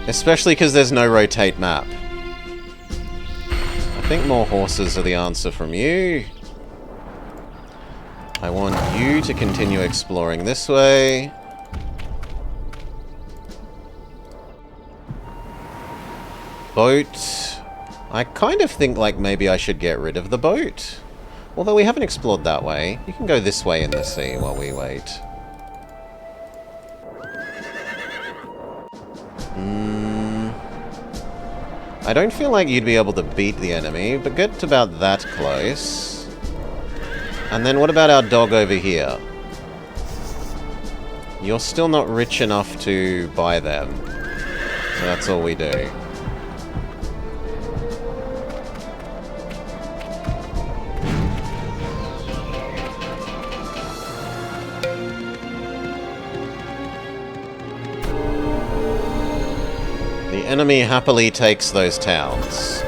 Especially because there's no rotate map. I think more horses are the answer from you. I want you to continue exploring this way. Boat. I kind of think like maybe I should get rid of the boat. Although we haven't explored that way. You can go this way in the sea while we wait. I don't feel like you'd be able to beat the enemy, but get about that close. And then what about our dog over here? You're still not rich enough to buy them. So that's all we do. enemy happily takes those towns.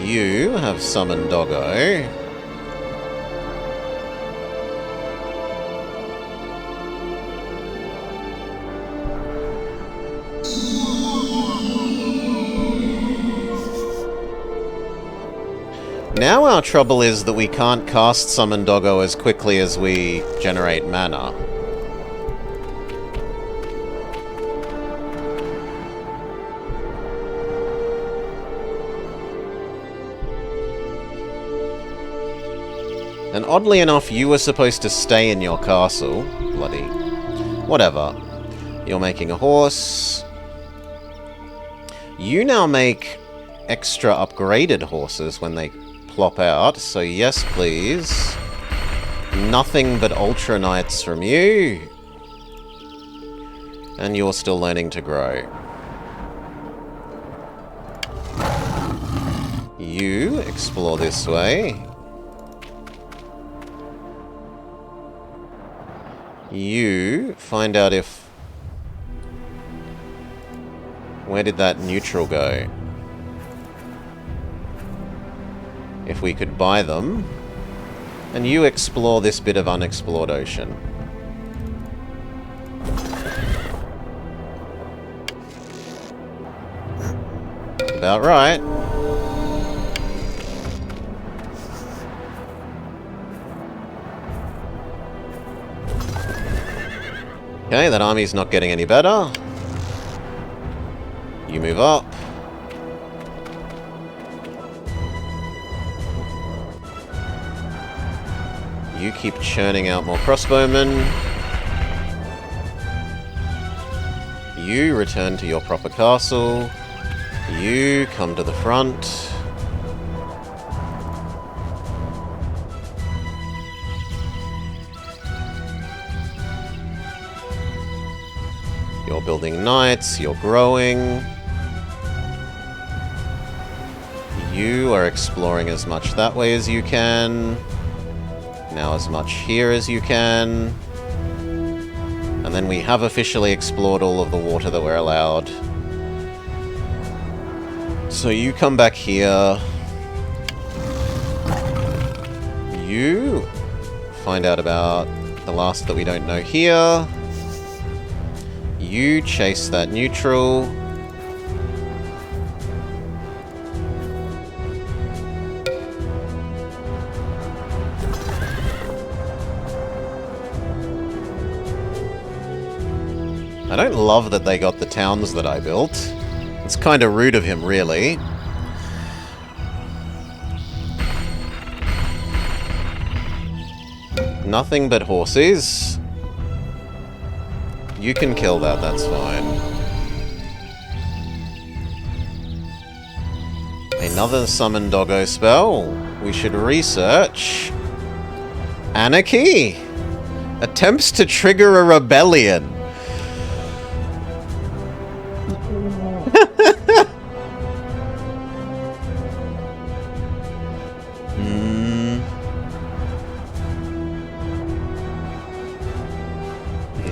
You have summoned Doggo. Now our trouble is that we can't cast Summon Doggo as quickly as we generate mana. And oddly enough, you were supposed to stay in your castle. Bloody... whatever. You're making a horse. You now make extra upgraded horses when they plop out, so yes please. Nothing but Ultra Knights from you. And you're still learning to grow. You explore this way. You find out if... where did that neutral go? If we could buy them. And you explore this bit of unexplored ocean. About right. Okay, that army's not getting any better. You move up. You keep churning out more crossbowmen. You return to your proper castle. You come to the front. You're building knights, you're growing. You are exploring as much that way as you can. Now as much here as you can. And then we have officially explored all of the water that we're allowed. So you come back here. You find out about the last that we don't know here. You chase that neutral. I don't love that they got the towns that I built. It's kind of rude of him, really. Nothing but horses. You can kill that, that's fine. Another Summon Doggo spell. We should research. Anarchy! Attempts to trigger a rebellion.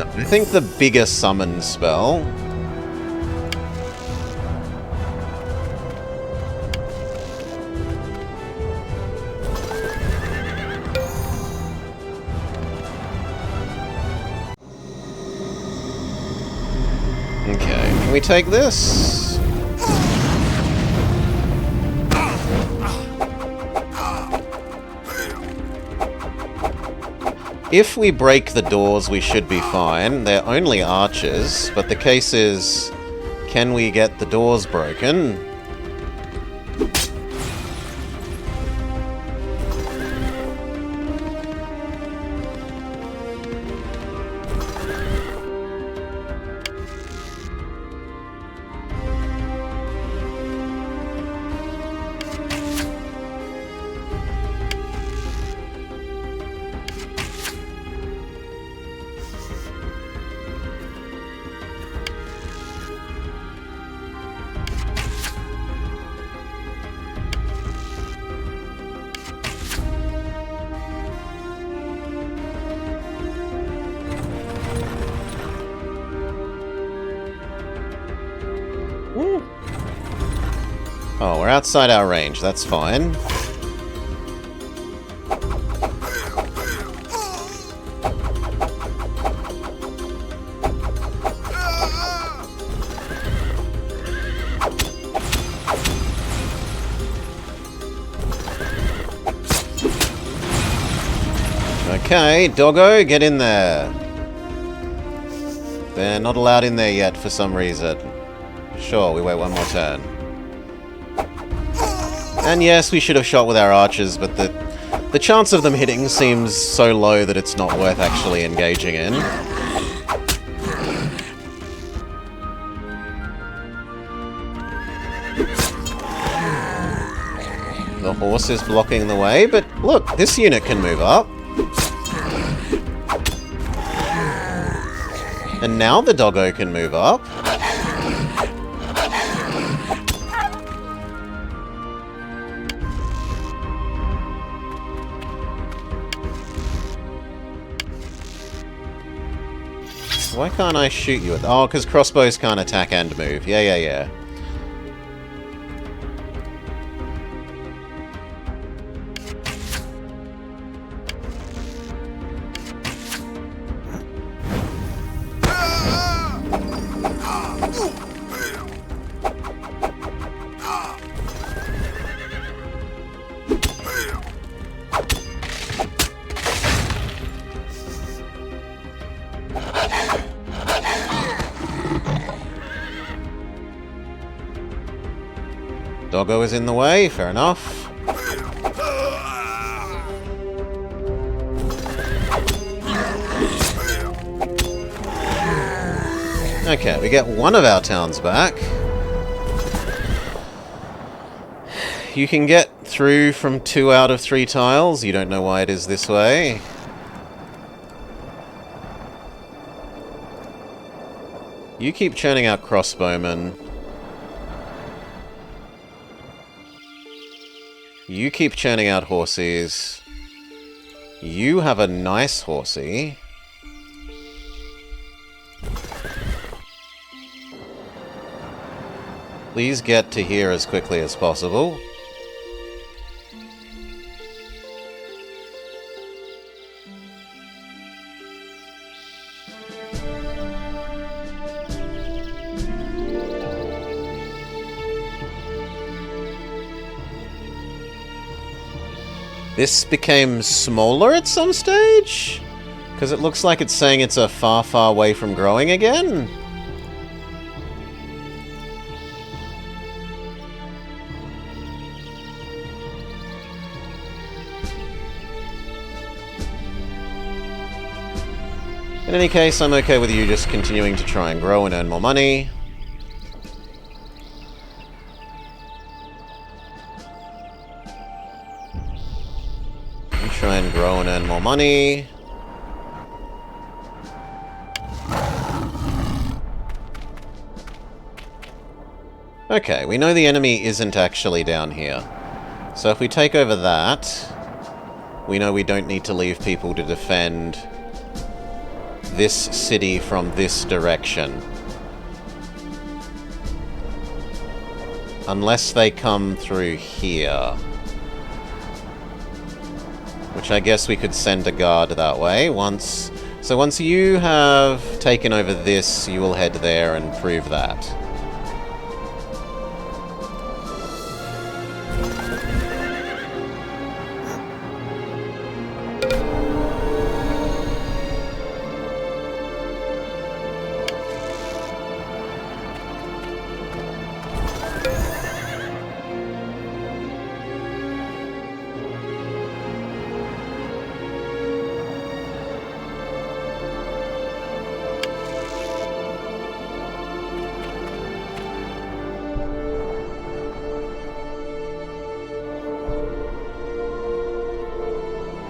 I think the bigger summon spell. Okay, can we take this? If we break the doors, we should be fine. They're only archers, but the case is, can we get the doors broken? Oh, we're outside our range. That's fine. Okay, doggo, get in there. They're not allowed in there yet for some reason. Sure, we wait one more turn. And yes, we should have shot with our archers, but the chance of them hitting seems so low that it's not worth actually engaging in. The horse is blocking the way, but look, this unit can move up. And now the doggo can move up. Why can't I shoot you at... Oh, because crossbows can't attack and move. Yeah. Doggo is in the way, fair enough. Okay, we get one of our towns back. You can get through from 2 out of 3 tiles. You don't know why it is this way. You keep churning out crossbowmen. You keep churning out horsies. You have a nice horsey. Please get to here as quickly as possible. This became smaller at some stage? Because it looks like it's saying it's a far, far way from growing again. In any case, I'm okay with you just continuing to try and grow and earn more money. Try and grow and earn more money. Okay, we know the enemy isn't actually down here. So if we take over that, we know we don't need to leave people to defend this city from this direction. Unless they come through here. Which I guess we could send a guard that way once... So once you have taken over this, you will head there and prove that.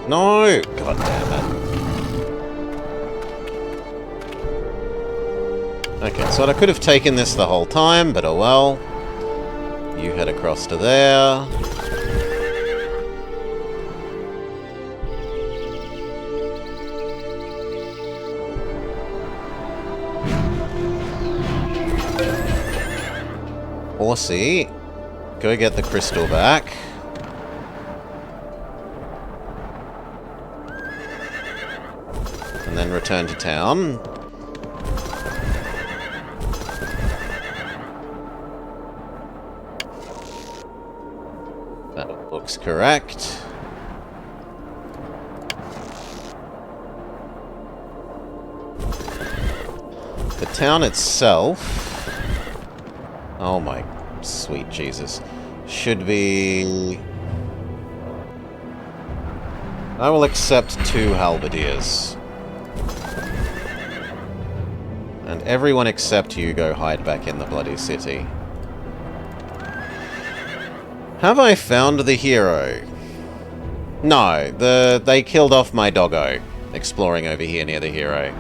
No! God damn it. Okay, so I could have taken this the whole time, but oh well. You head across to there. Horsey. go get the crystal back. And then return to town. That looks correct. The town itself... Oh my sweet Jesus. Should be... I will accept 2 halberdiers. And everyone except you go hide back in the bloody city. Have I found the hero? No, they killed off my doggo, exploring over here near the hero.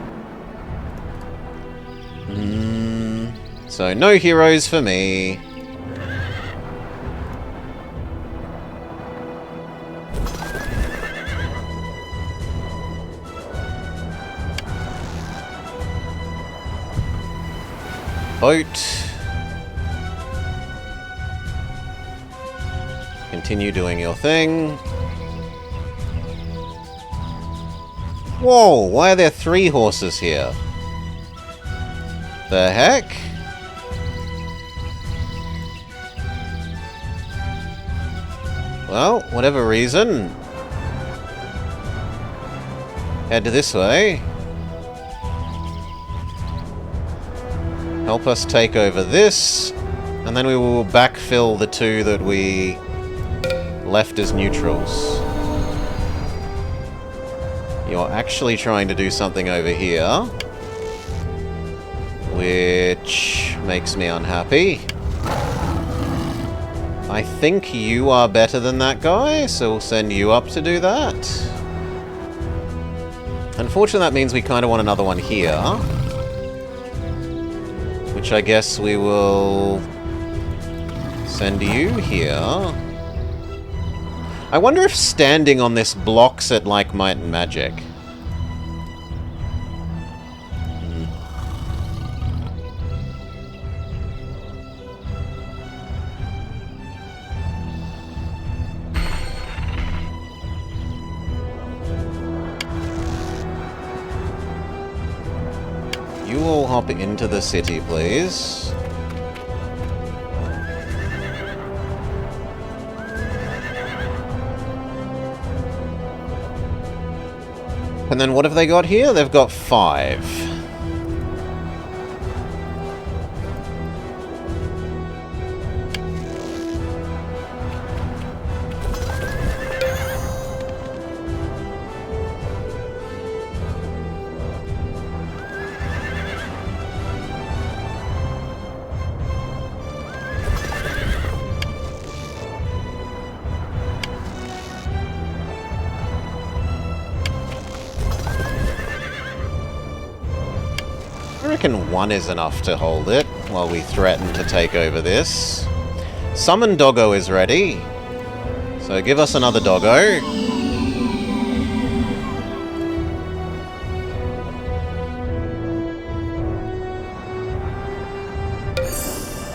So no heroes for me. Boat. Continue doing your thing. Whoa, why are there 3 horses here? The heck? Well, whatever reason. Head this way. Help us take over this, and then we will backfill the 2 that we left as neutrals. You're actually trying to do something over here, which makes me unhappy. I think you are better than that guy, so we'll send you up to do that. Unfortunately, that means we kind of want another one here. Which I guess we will send you here. I wonder if standing on this blocks it like Might and Magic. You all hop into the city, please. And then what have they got here? They've got 5. I reckon 1 is enough to hold it while we threaten to take over this. Summon Doggo is ready. So give us another Doggo.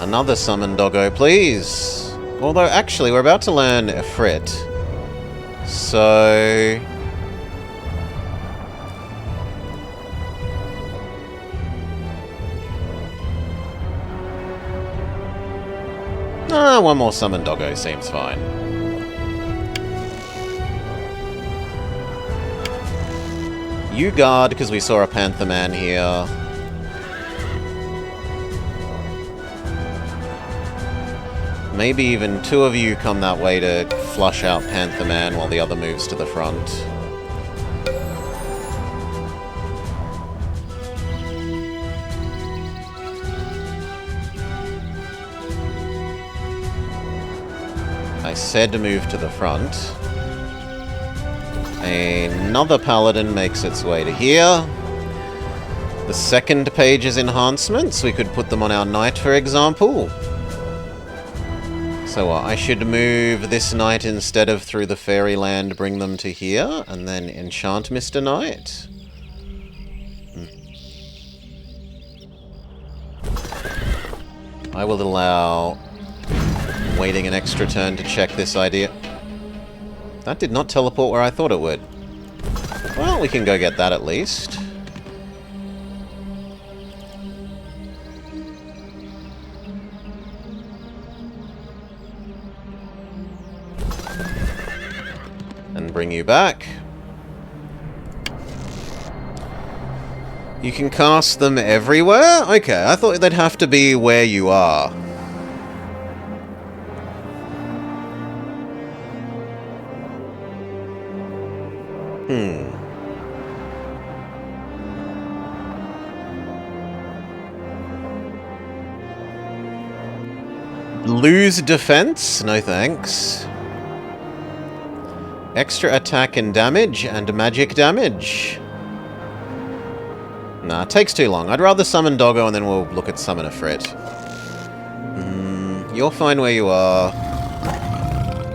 Another summon Doggo, please. Although, actually, we're about to learn Ifrit. So... one more summon Doggo seems fine. You guard, because we saw a Panther Man here. Maybe even 2 of you come that way to flush out Panther Man while the other moves to the front. I said to move to the front. Another paladin makes its way to here. The second page is enhancements. We could put them on our knight, for example. So I should move this knight instead of through the fairyland, bring them to here, and then enchant Mr. Knight. I will allow Waiting an extra turn to check this idea. That did not teleport where I thought it would. Well, we can go get that at least. And bring you back. You can cast them everywhere? Okay, I thought they'd have to be where you are. Lose defense? No thanks. Extra attack and damage, and magic damage. Nah, it takes too long. I'd rather summon Doggo and then we'll look at Summon Ifrit. You're fine where you are.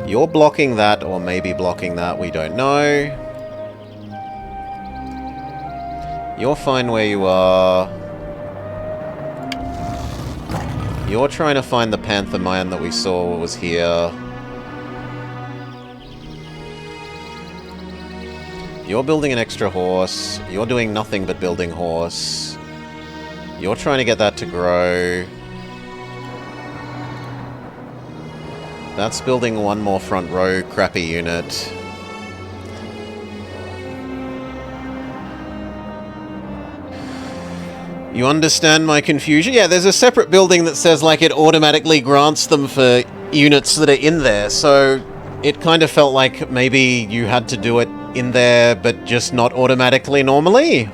You're blocking that, or maybe blocking that, we don't know. You're fine where you are. You're trying to find the Panther Mine that we saw was here. You're building an extra horse. You're doing nothing but building horse. You're trying to get that to grow. That's building one more front row crappy unit. You understand my confusion? Yeah, there's a separate building that says, like, it automatically grants them for units that are in there, so it kind of felt like maybe you had to do it in there, but just not automatically normally.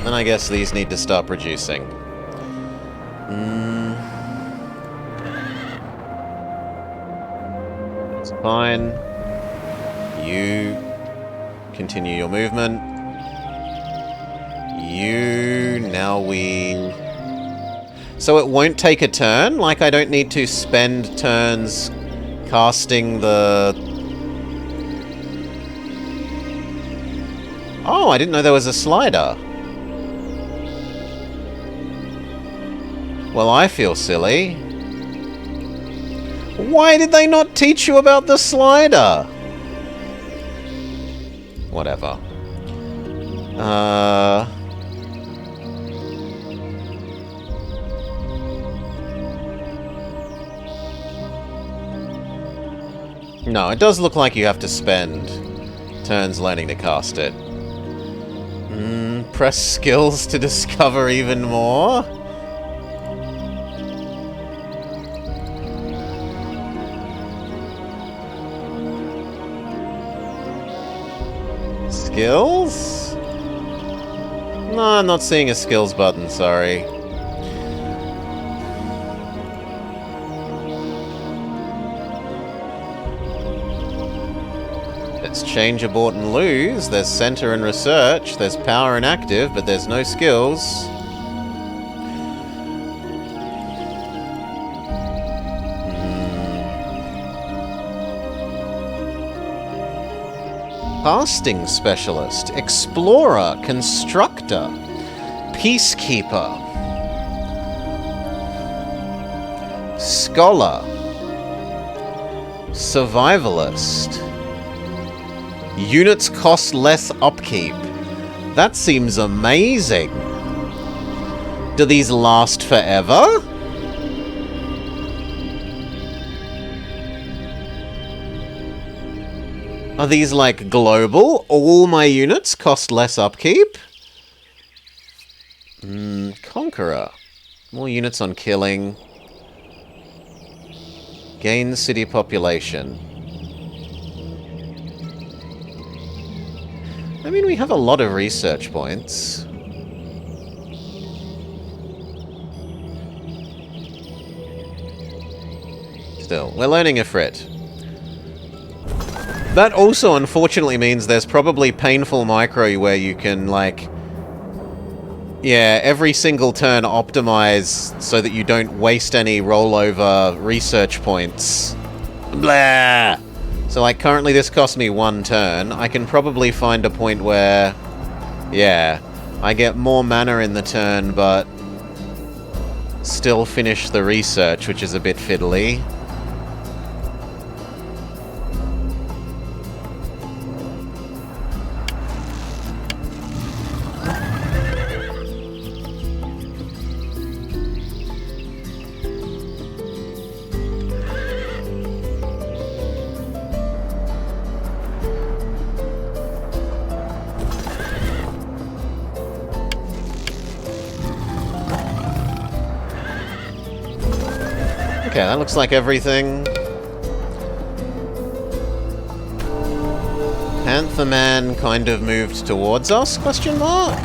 Then I guess these need to start producing. It's fine. You continue your movement. Now we... So it won't take a turn? Like, I don't need to spend turns casting the... Oh, I didn't know there was a slider. Well, I feel silly. Why did they not teach you about the slider? Whatever. No, it does look like you have to spend turns learning to cast it. Press skills to discover even more? Skills? No, I'm not seeing a skills button, sorry. There's change, abort, and lose. There's center and research. There's power and active, but there's no skills. Casting specialist, explorer, constructor, peacekeeper, scholar, survivalist. Units cost less upkeep. That seems amazing. Do these last forever? Are these, like, global? All my units cost less upkeep? Conqueror. More units on killing. Gain city population. I mean, we have a lot of research points. Still, we're learning Ifrit. That also, unfortunately, means there's probably painful micro where you can, like... Yeah, every single turn optimize so that you don't waste any rollover research points. Blah! So, like, currently this costs me 1 turn. I can probably find a point where, yeah, I get more mana in the turn, but still finish the research, which is a bit fiddly. Okay, that looks like everything. Panther Man kind of moved towards us, question mark?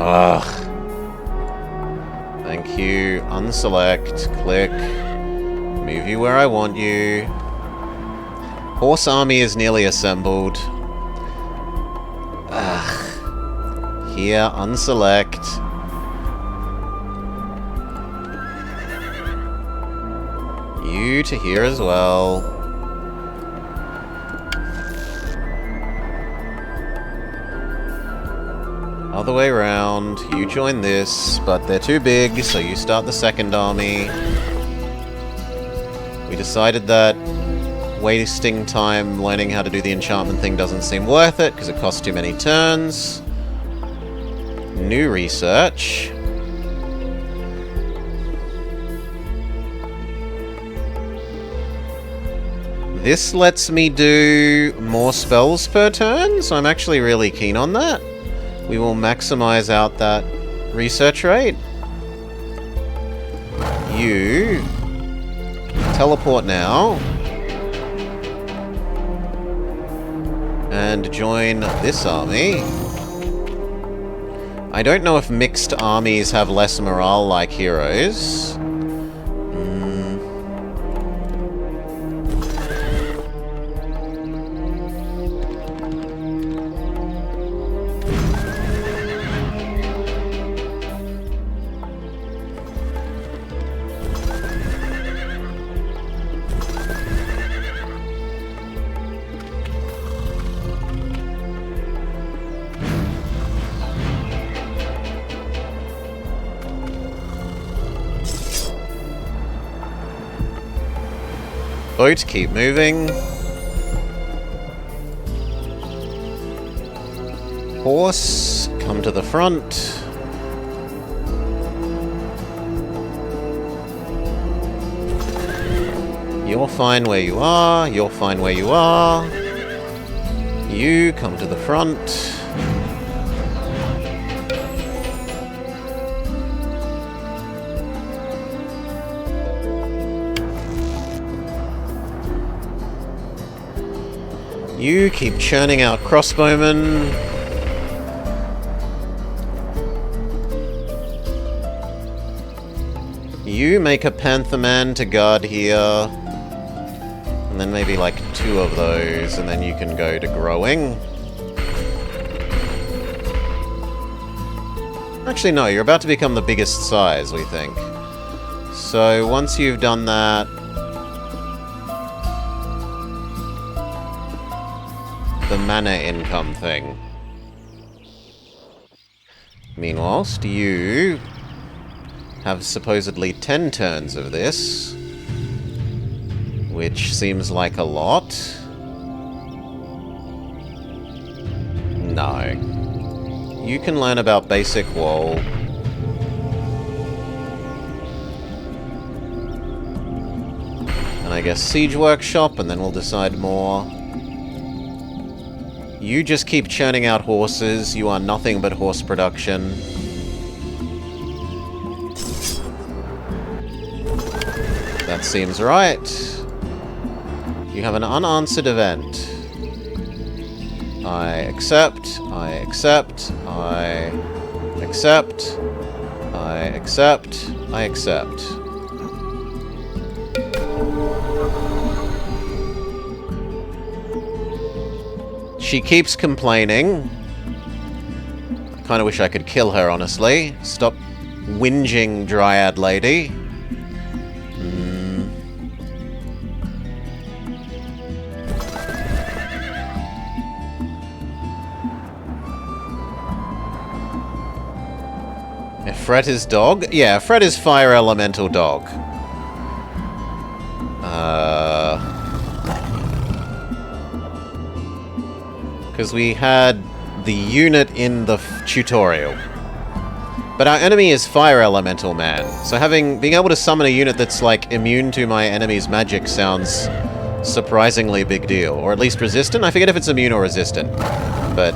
Ugh. Thank you. Unselect. Click. Move you where I want you. Horse army is nearly assembled. Ugh. Here, unselect. You to here as well. Other way around. You join this, but they're too big, so you start the second army. We decided that wasting time learning how to do the enchantment thing doesn't seem worth it, because it costs too many turns. New research. This lets me do more spells per turn, so I'm actually really keen on that. We will maximize out that research rate. You teleport now and join this army. I don't know if mixed armies have less morale like heroes. Boat, keep moving. Horse, come to the front. You're fine where you are. You're fine where you are. You come to the front. You keep churning out crossbowmen. You make a Panther Man to guard here. And then maybe like 2 of those, and then you can go to growing. Actually, no, you're about to become the biggest size, we think. So once you've done that, the mana income thing. Meanwhile, you have supposedly 10 turns of this, which seems like a lot. No. You can learn about basic wall. And I guess Siege Workshop, and then we'll decide more. You just keep churning out horses. You are nothing but horse production. That seems right. You have an unanswered event. I accept, I accept, I accept, I accept. I accept. She keeps complaining. I kind of wish I could kill her, honestly. Stop whinging, Dryad lady. Fred is dog? Yeah, Fred is fire elemental dog. Because we had the unit in the tutorial. But our enemy is fire elemental man. So being able to summon a unit that's like immune to my enemy's magic sounds surprisingly big deal. Or at least resistant? I forget if it's immune or resistant. But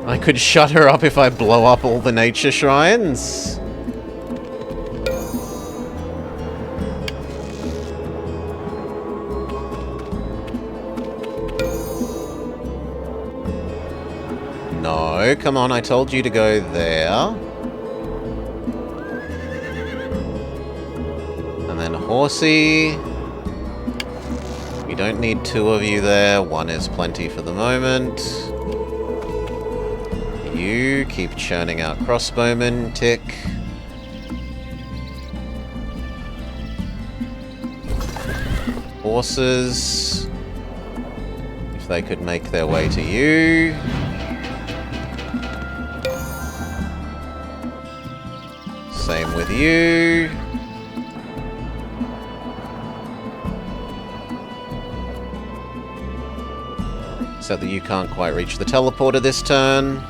I could shut her up if I blow up all the nature shrines. No, come on, I told you to go there. And then Horsey. We don't need two of you there. One is plenty for the moment. You keep churning out crossbowmen, tick. Horses. If they could make their way to you. Same with you. Except that you can't quite reach the teleporter this turn.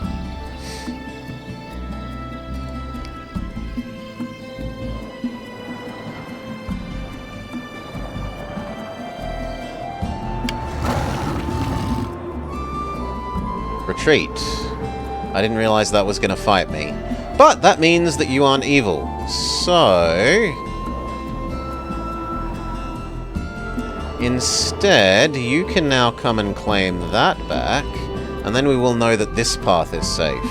Retreat. I didn't realize that was going to fight me. But that means that you aren't evil. So instead, you can now come and claim that back, and then we will know that this path is safe.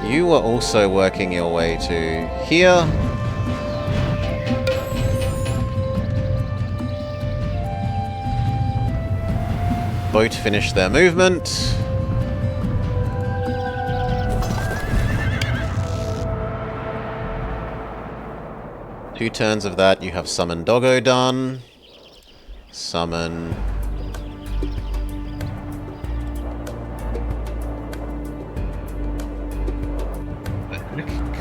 You are also working your way to here. Boat finish their movement. Two turns of that, you have Summon Doggo done. Summon.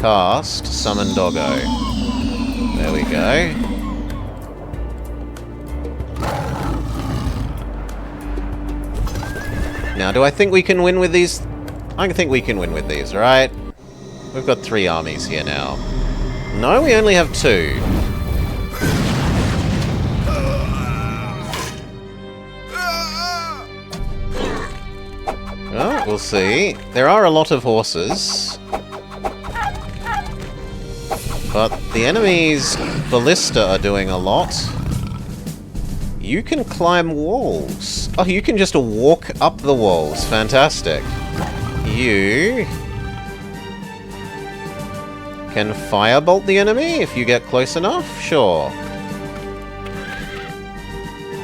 Cast Summon Doggo. There we go. Now, do I think we can win with these? I think we can win with these, right? We've got 3 armies here now. No, we only have 2. Well, we'll see. There are a lot of horses. But the enemy's ballista are doing a lot. You can climb walls. Oh, you can just walk up the walls. Fantastic. You can firebolt the enemy if you get close enough? Sure.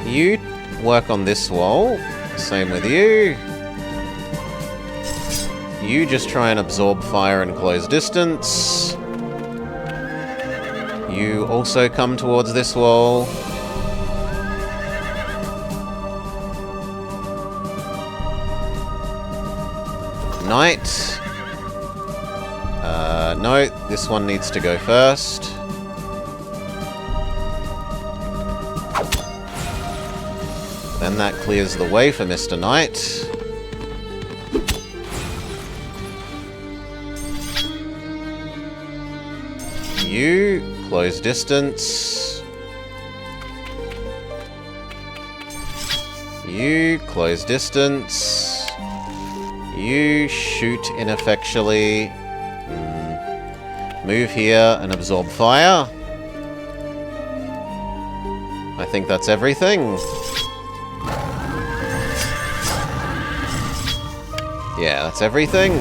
You work on this wall. Same with you. You just try and absorb fire and close distance. You also come towards this wall. Knight. No, this one needs to go first. Then that clears the way for Mr. Knight. You close distance. You close distance. You shoot ineffectually. Move here and absorb fire. I think that's everything. Yeah, that's everything.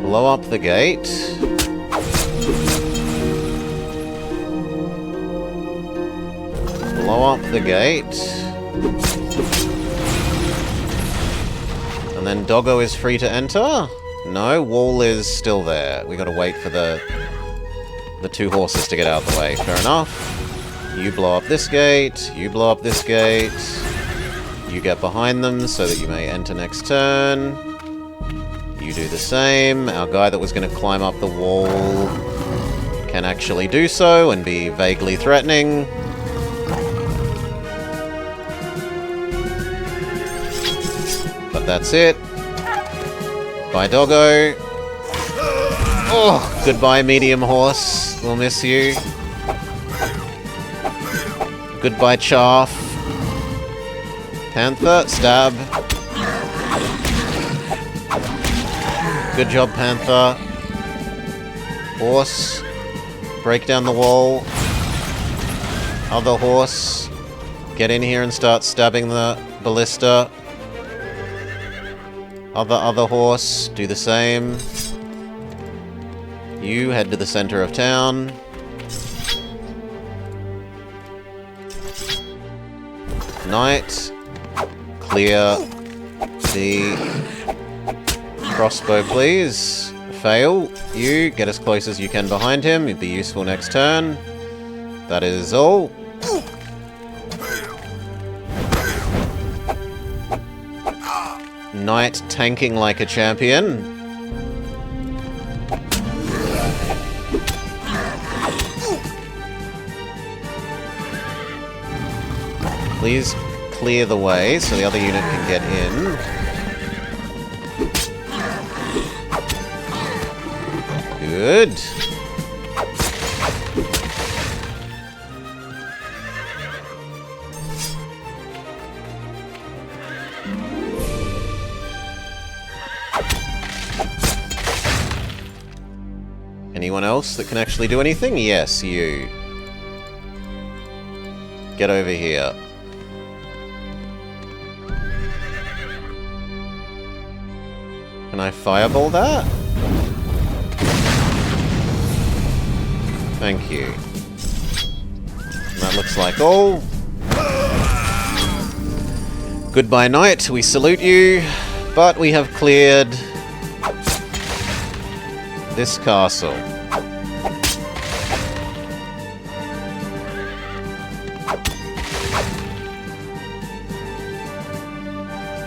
Blow up the gate. Blow up the gate. And then Doggo is free to enter? No, wall is still there. We gotta wait for the two horses to get out of the way. Fair enough. You blow up this gate. You blow up this gate. You get behind them so that you may enter next turn. You do the same. Our guy that was going to climb up the wall can actually do so and be vaguely threatening. But that's it. Bye, Doggo. Oh, goodbye, medium horse. We'll miss you. Goodbye, Chaff. Panther, stab. Good job, Panther. Horse. Break down the wall. Other horse. Get in here and start stabbing the ballista. Other horse. Do the same. You head to the center of town. Knight. Clear the crossbow, please. Fail. You get as close as you can behind him. It'd be useful next turn. That is all. Knight tanking like a champion. Please clear the way so the other unit can get in. Good. Anyone else that can actually do anything? Yes, you. Get over here. Can I fireball that? Thank you. And that looks like all. Goodbye, Knight. We salute you. But we have cleared this castle.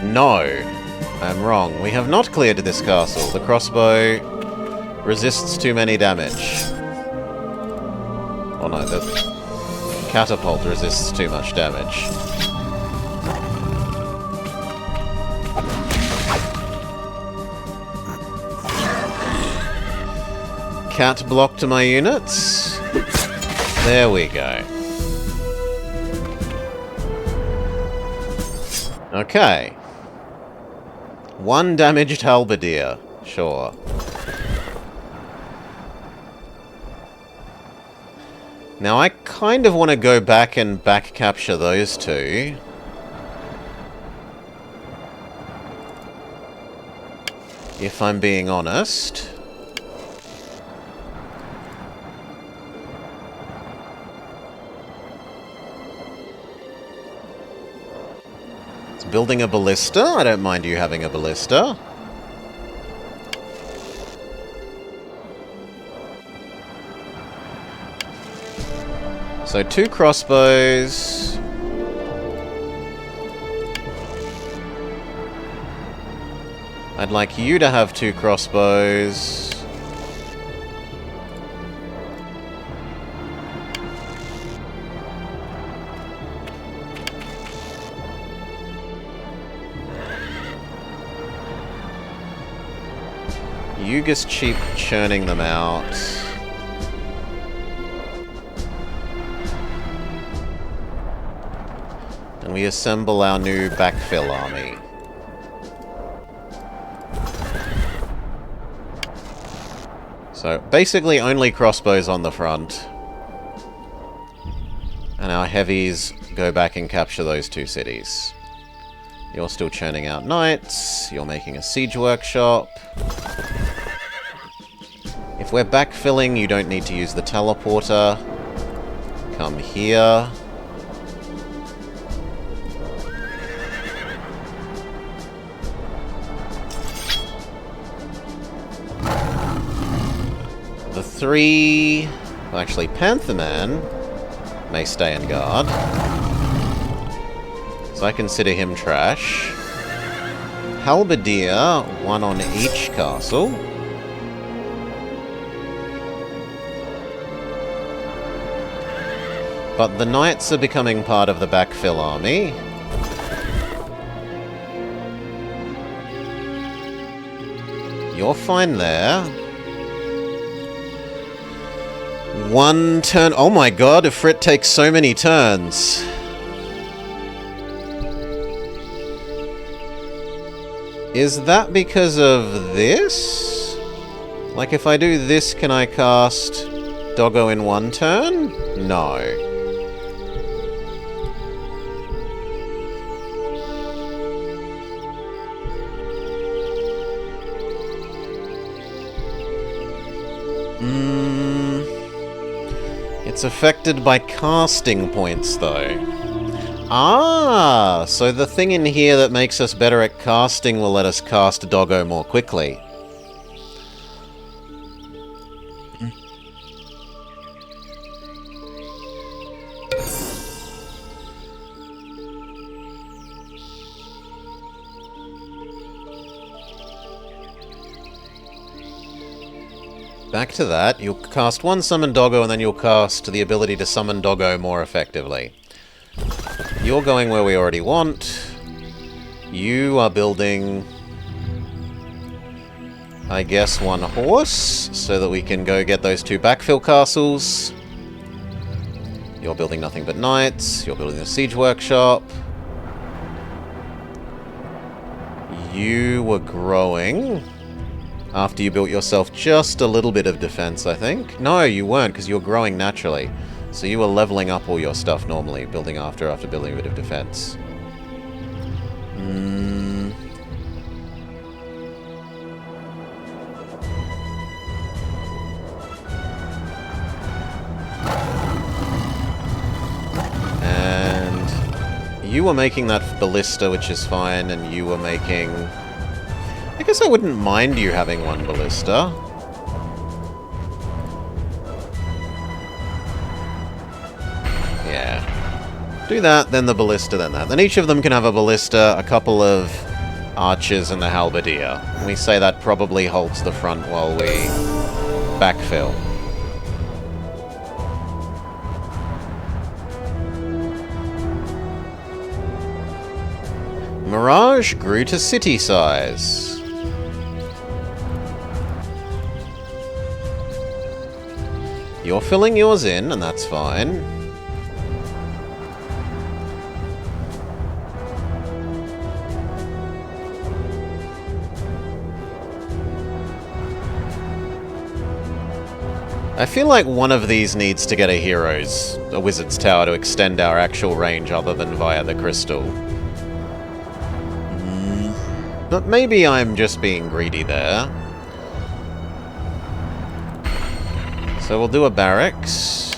No. I'm wrong. We have not cleared this castle. The crossbow resists too many damage. Oh no, the catapult resists too much damage. Cat block to my units. There we go. Okay. One damaged halberdier. Sure. Now I kind of want to go back and back capture those two. If I'm being honest. Building a ballista? I don't mind you having a ballista. So 2 crossbows. I'd like you to have 2 crossbows. You just keep churning them out. And we assemble our new backfill army. So, basically only crossbows on the front. And our heavies go back and capture those two cities. You're still churning out knights. You're making a siege workshop. If we're backfilling, you don't need to use the teleporter. Come here. The three... Well, actually, Pantherman may stay in guard. So I consider him trash. Halberdier, one on each castle. But the knights are becoming part of the backfill army. You're fine there. One turn... Oh my god, Ifrit takes so many turns. Is that because of this? Like, if I do this, can I cast Doggo in one turn? No. It's affected by casting points, though. Ah, so the thing in here that makes us better at casting will let us cast Doggo more quickly. Back to that, you'll cast one Summon Doggo and then you'll cast the ability to summon Doggo more effectively. You're going where we already want. You are building, I guess, one horse, so that we can go get those two backfill castles. You're building nothing but knights. You're building a siege workshop. You were growing after you built yourself just a little bit of defense, I think. No, you weren't, because you're growing naturally. So you were leveling up all your stuff normally, building after building a bit of defense. And you were making that ballista, which is fine, and you were making... I guess I wouldn't mind you having one ballista. Yeah. Do that, then the ballista, then that. Then each of them can have a ballista, a couple of archers, and the halberdier. And we say that probably holds the front while we backfill. Mirage grew to city size. You're filling yours in, and that's fine. I feel like one of these needs to get a wizard's tower to extend our actual range other than via the crystal. But maybe I'm just being greedy there. So we'll do a barracks.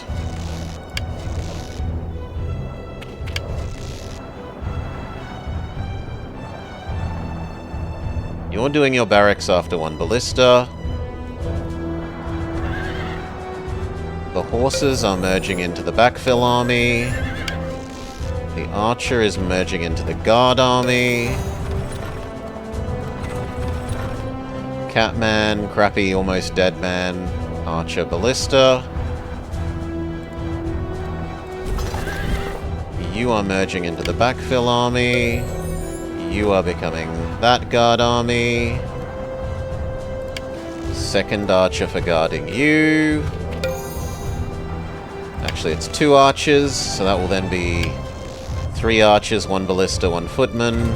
You're doing your barracks after one ballista. The horses are merging into the backfill army. The archer is merging into the guard army. Catman, crappy, almost dead man, archer, ballista. You are merging into the backfill army. You are becoming that guard army. Second archer for guarding you. Actually, it's two archers, so that will then be 3 archers, 1 ballista, 1 footman.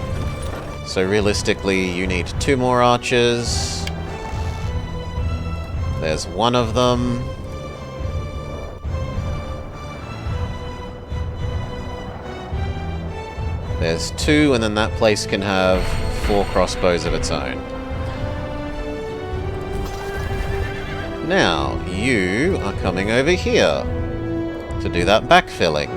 So realistically, you need 2 more archers. There's 1 of them. There's 2, and then that place can have 4 crossbows of its own. Now, you are coming over here to do that backfilling.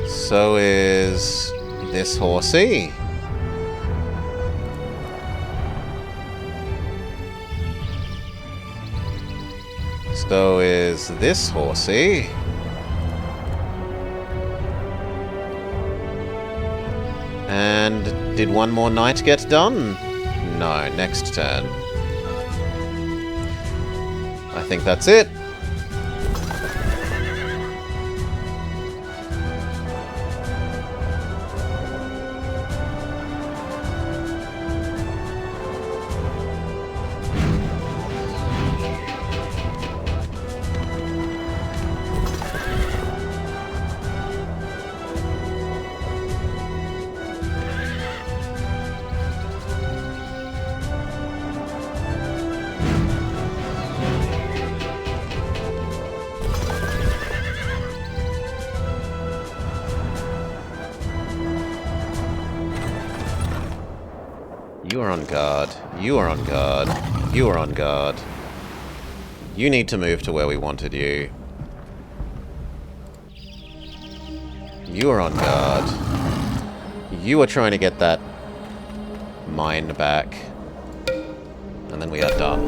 So is this horsey. So is this horsey. And did 1 more knight get done? No, next turn. I think that's it. You are on guard. You are on guard. You are on guard. You need to move to where we wanted you. You are on guard. You are trying to get that mine back. And then we are done.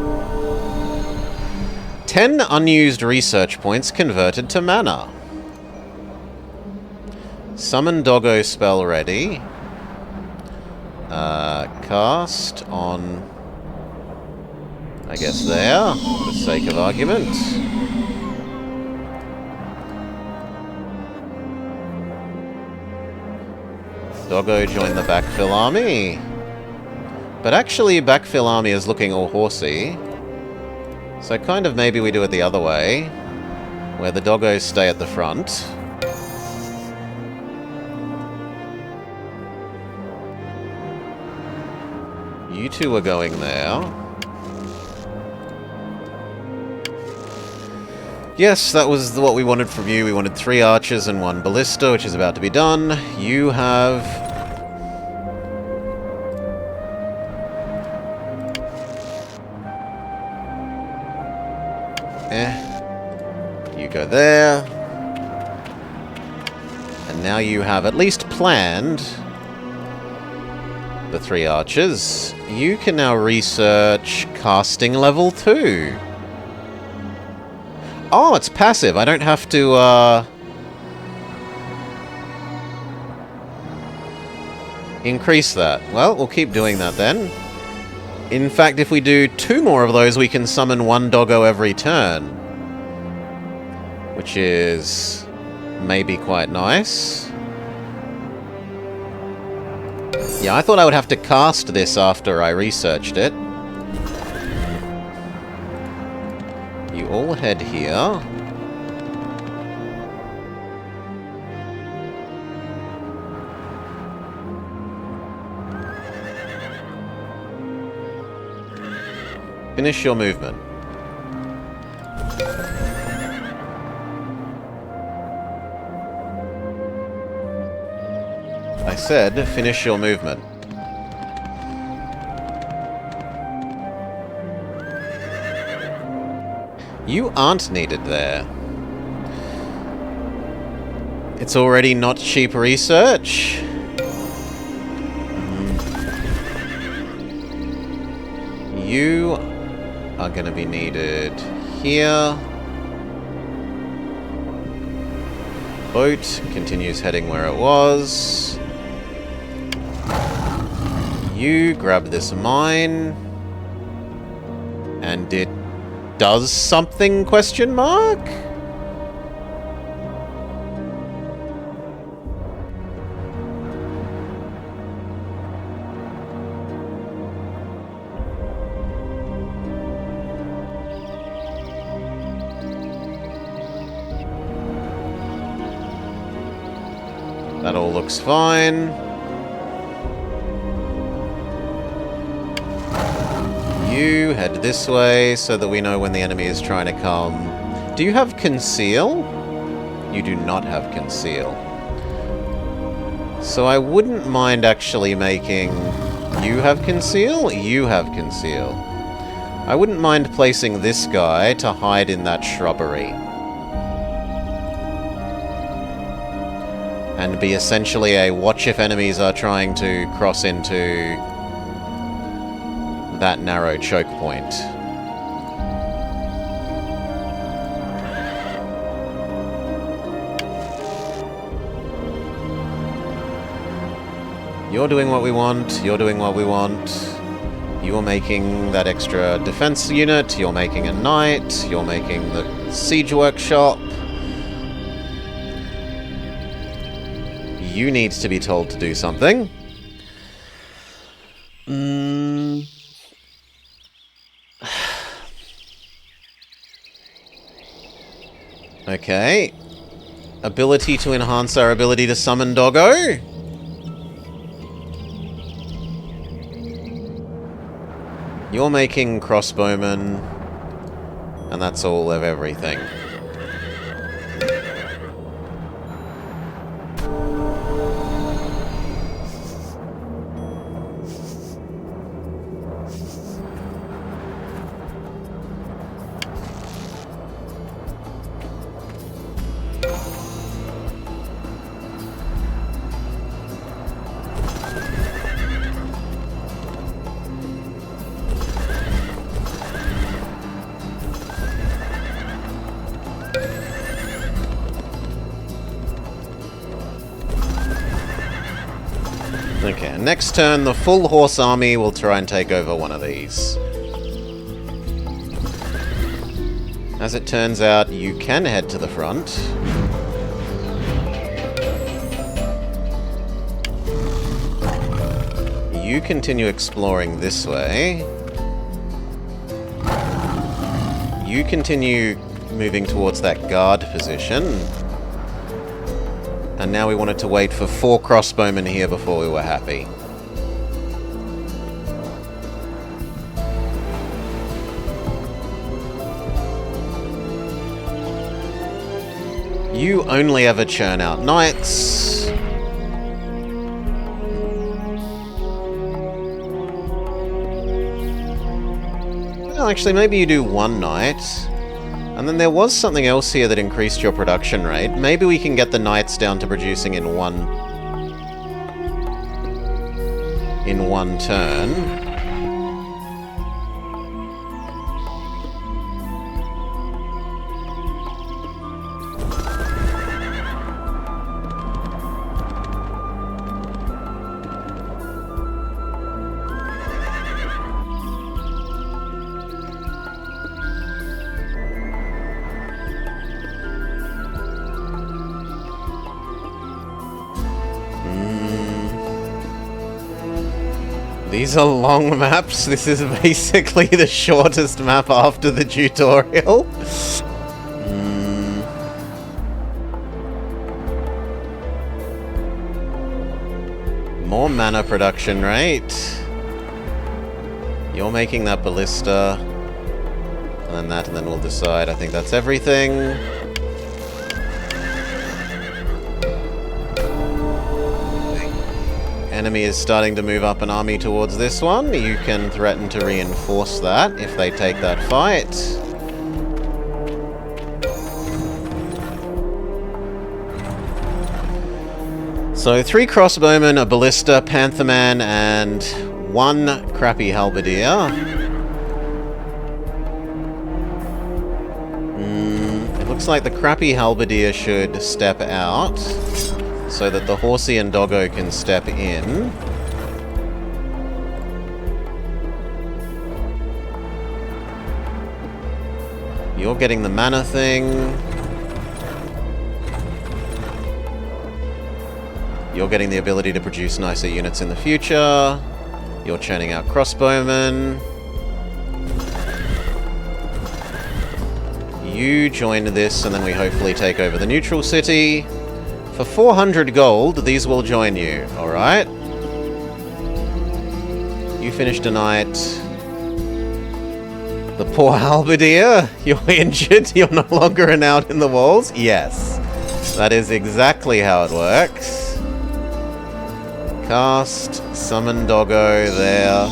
10 unused research points converted to mana. Summon Doggo spell ready. Cast on, I guess there, for the sake of argument. Doggo join the backfill army. But actually, backfill army is looking all horsey. So kind of maybe we do it the other way, where the doggos stay at the front. You 2 are going there. Yes, that was what we wanted from you. We wanted 3 archers and 1 ballista, which is about to be done. You have... You go there. And now you have at least planned the 3 archers. You can now research casting level 2. Oh, it's passive. I don't have to, increase that. Well, we'll keep doing that then. In fact, if we do 2 more of those, we can summon 1 doggo every turn. Which is maybe quite nice. Yeah, I thought I would have to cast this after I researched it. You all head here. Finish your movement. I said, finish your movement. You aren't needed there. It's already not cheap research. You are going to be needed here. Boat continues heading where it was. You grab this mine. And it does something, question mark? That all looks fine. You head this way so that we know when the enemy is trying to come. Do you have conceal? You do not have conceal. So I wouldn't mind actually making... You have conceal? You have conceal. I wouldn't mind placing this guy to hide in that shrubbery. And be essentially a watch if enemies are trying to cross into that narrow choke point. You're doing what we want, you're doing what we want. You're making that extra defense unit, you're making a knight, you're making the siege workshop. You need to be told to do something. Okay. Ability to enhance our ability to summon Doggo. You're making crossbowmen, and that's all of everything. Okay, next turn, the full horse army will try and take over one of these. As it turns out, you can head to the front. You continue exploring this way. You continue moving towards that guard position. And now we wanted to wait for 4 crossbowmen here before we were happy. You only ever churn out knights. Well, actually, maybe you do 1 knight. And then there was something else here that increased your production rate. Maybe we can get the knights down to producing in one turn. These are long maps. This is basically the shortest map after the tutorial. More mana production rate. You're making that ballista. And then that, and then we'll decide. I think that's everything. Enemy is starting to move up an army towards this one. You can threaten to reinforce that if they take that fight. So 3 crossbowmen, a ballista, pantherman, and 1 crappy halberdier. It looks like the crappy halberdier should step out, so that the horsey and doggo can step in. You're getting the mana thing. You're getting the ability to produce nicer units in the future. You're churning out crossbowmen. You join this, and then we hopefully take over the neutral city. For 400 gold, these will join you, alright? You finished tonight. The poor halberdier, you're injured, you're no longer an out in the walls? Yes. That is exactly how it works. Cast, summon doggo there.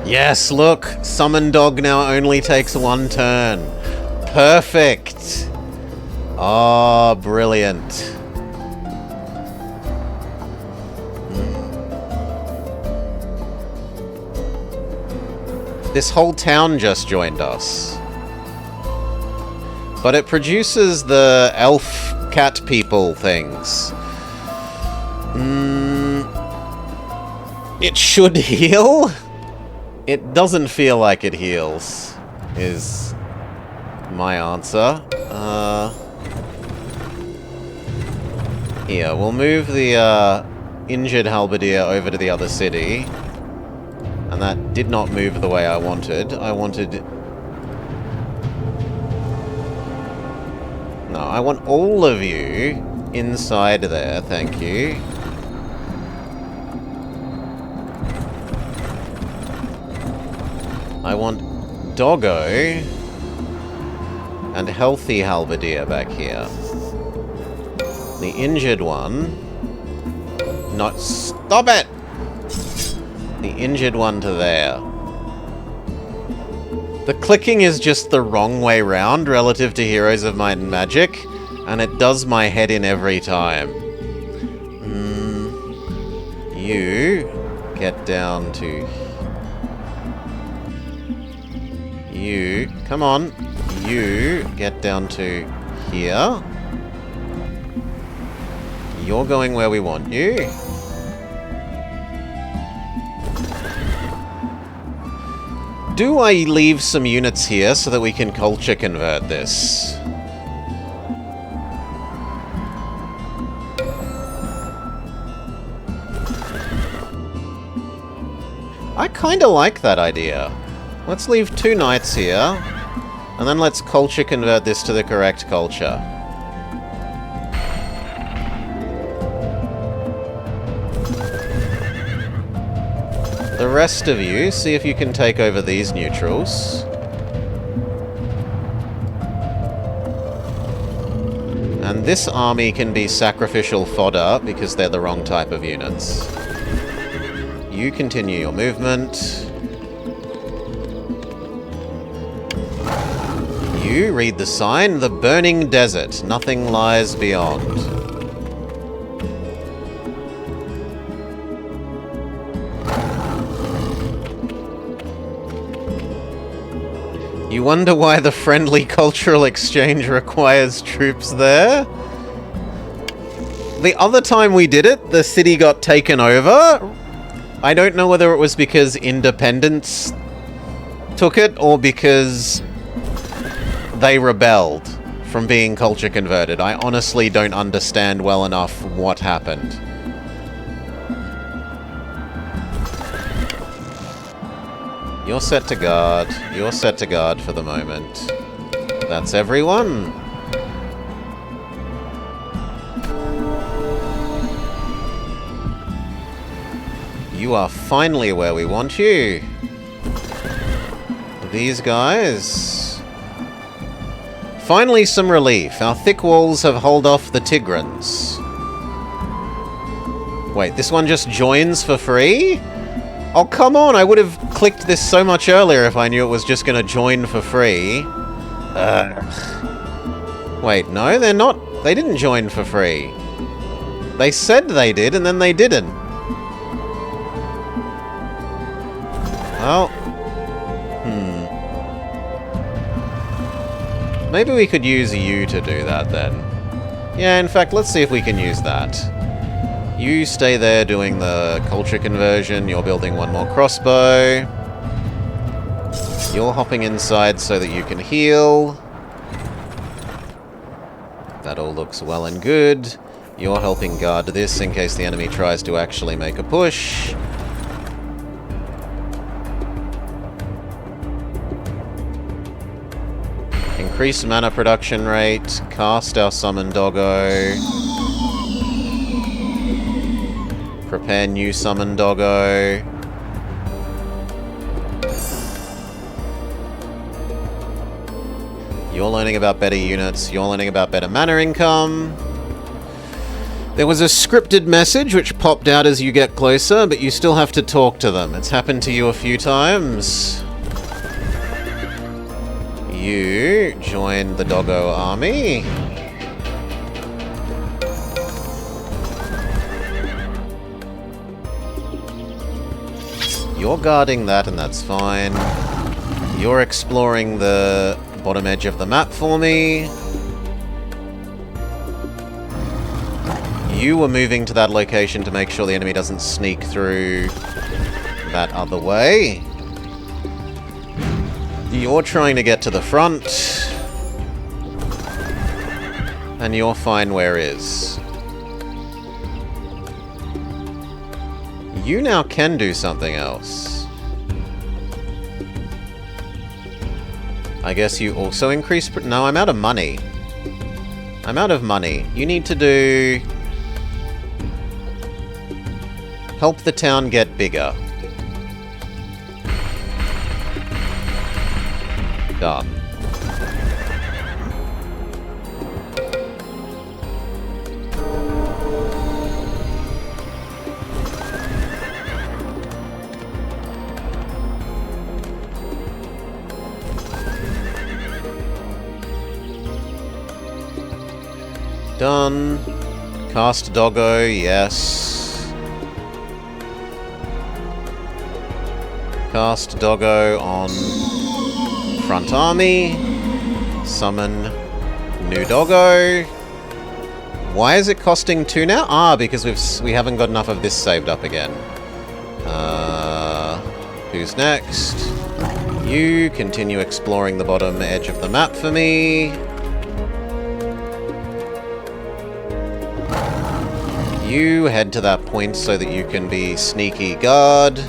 Yes, look, summon dog now only takes 1 turn. Perfect. Oh, brilliant. This whole town just joined us. But it produces the elf cat people things. It should heal? It doesn't feel like it heals, is my answer. Here, we'll move the injured halberdier over to the other city. And that did not move the way I wanted. I wanted... No, I want all of you inside there, thank you. I want doggo and healthy halberdier back here. The injured one... Not... Stop it! The injured one to there. The clicking is just the wrong way round relative to Heroes of Might and Magic, and it does my head in every time. You get down to... You... Come on. You get down to here. You're going where we want you. Do I leave some units here so that we can culture convert this? I kinda like that idea. Let's leave 2 knights here, and then let's culture convert this to the correct culture. The rest of you, see if you can take over these neutrals. And this army can be sacrificial fodder because they're the wrong type of units. You continue your movement. You read the sign, the burning desert. Nothing lies beyond. You wonder why the friendly cultural exchange requires troops there? The other time we did it, the city got taken over. I don't know whether it was because independents took it or because they rebelled from being culture converted. I honestly don't understand well enough what happened. You're set to guard. You're set to guard for the moment. That's everyone. You are finally where we want you. These guys. Finally some relief. Our thick walls have held off the Tigrans. Wait, this one just joins for free? Oh, come on! I would have clicked this so much earlier if I knew it was just going to join for free. Wait, no, they're not. They didn't join for free. They said they did, and then they didn't. Well... Maybe we could use you to do that, then. Yeah, in fact, let's see if we can use that. You stay there doing the culture conversion. You're building one more crossbow. You're hopping inside so that you can heal. That all looks well and good. You're helping guard this in case the enemy tries to actually make a push. Increase mana production rate. Cast our summon doggo. Prepare new summon doggo. You're learning about better units. You're learning about better mana income. There was a scripted message which popped out as you get closer, but you still have to talk to them. It's happened to you a few times. You join the doggo army. You're guarding that, and that's fine. You're exploring the bottom edge of the map for me. You were moving to that location to make sure the enemy doesn't sneak through that other way. You're trying to get to the front. And you're fine where is. You now can do something else. I guess you also increase... No, I'm out of money. I'm out of money. You need to do... Help the town get bigger. Done. Done. Cast doggo, yes. Cast doggo on front army. Summon new doggo. Why is it costing 2 now? Ah, because we haven't got enough of this saved up again. Who's next? You continue exploring the bottom edge of the map for me. You head to that point so that you can be sneaky guard.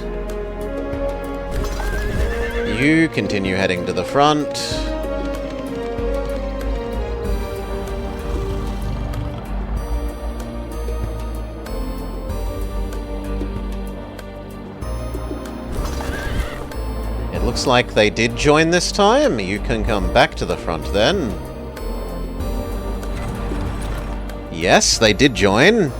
You continue heading to the front. It looks like they did join this time. You can come back to the front then. Yes, they did join.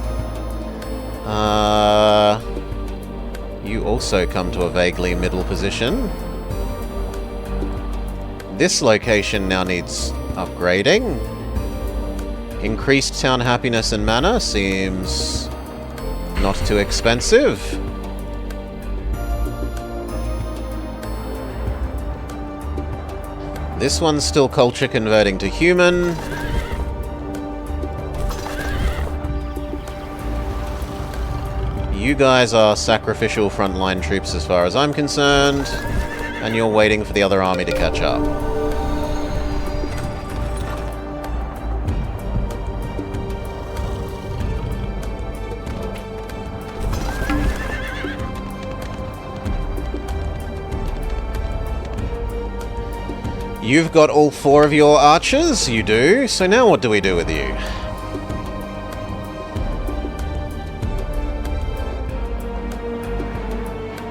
You also come to a vaguely middle position. This location now needs upgrading. Increased town happiness and mana seems not too expensive. This one's still culture converting to human. You guys are sacrificial frontline troops as far as I'm concerned, and you're waiting for the other army to catch up. You've got all 4 of your archers? You do. So now what do we do with you?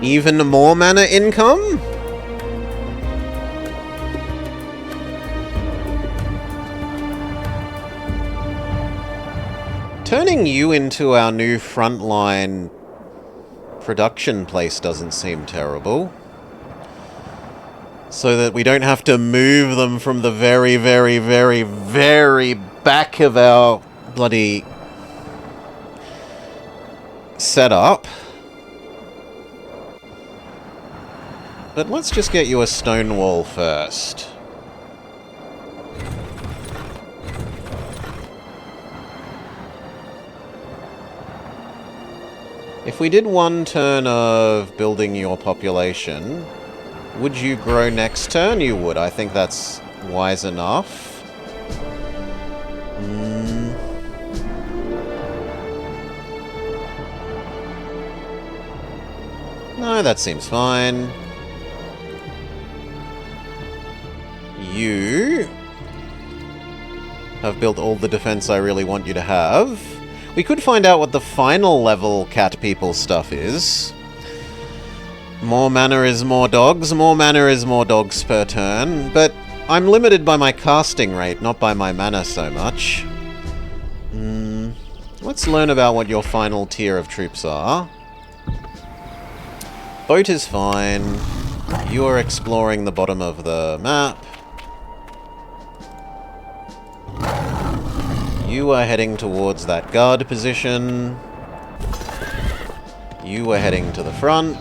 Even more mana income? Turning you into our new frontline production place doesn't seem terrible. So that we don't have to move them from the very, very, very, very back of our bloody setup. But let's just get you a stone wall first. If we did 1 turn of building your population, would you grow next turn? You would. I think that's wise enough. No, that seems fine. You Have built all the defense I really want you to have. We could find out what the final level cat people stuff is. More mana is more dogs. More mana is more dogs per turn. But I'm limited by my casting rate, not by my mana so much. Let's learn about what your final tier of troops are. Boat is fine. You are exploring the bottom of the map. You are heading towards that guard position. You are heading to the front.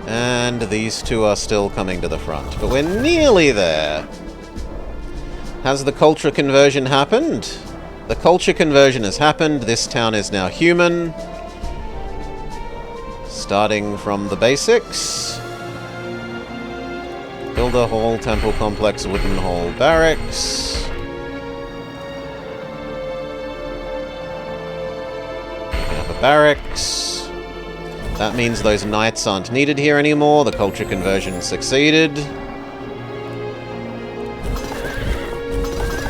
And these two are still coming to the front, but we're nearly there. Has the culture conversion happened? The culture conversion has happened. This town is now human. Starting from the basics. Build a hall, temple complex, wooden hall, barracks. We have a barracks. That means those knights aren't needed here anymore. The culture conversion succeeded.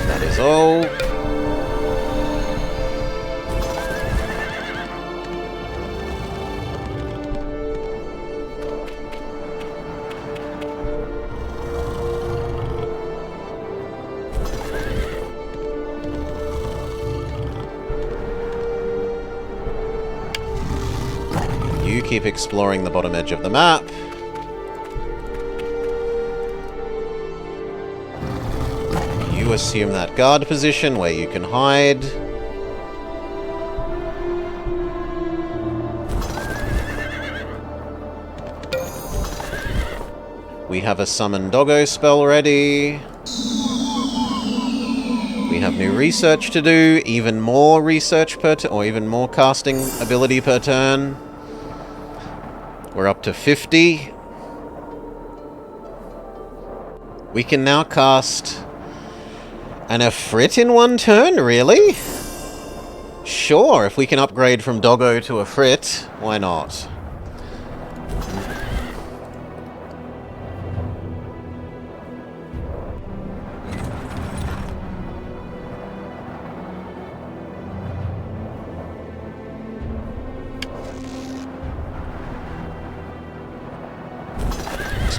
That is all. You keep exploring the bottom edge of the map. You assume that guard position where you can hide. We have a summon doggo spell ready. We have new research to do, even more research per turn, or even more casting ability per turn. We're up to 50. We can now cast an Ifrit in one turn? Really? Sure, if we can upgrade from Doggo to Ifrit, why not?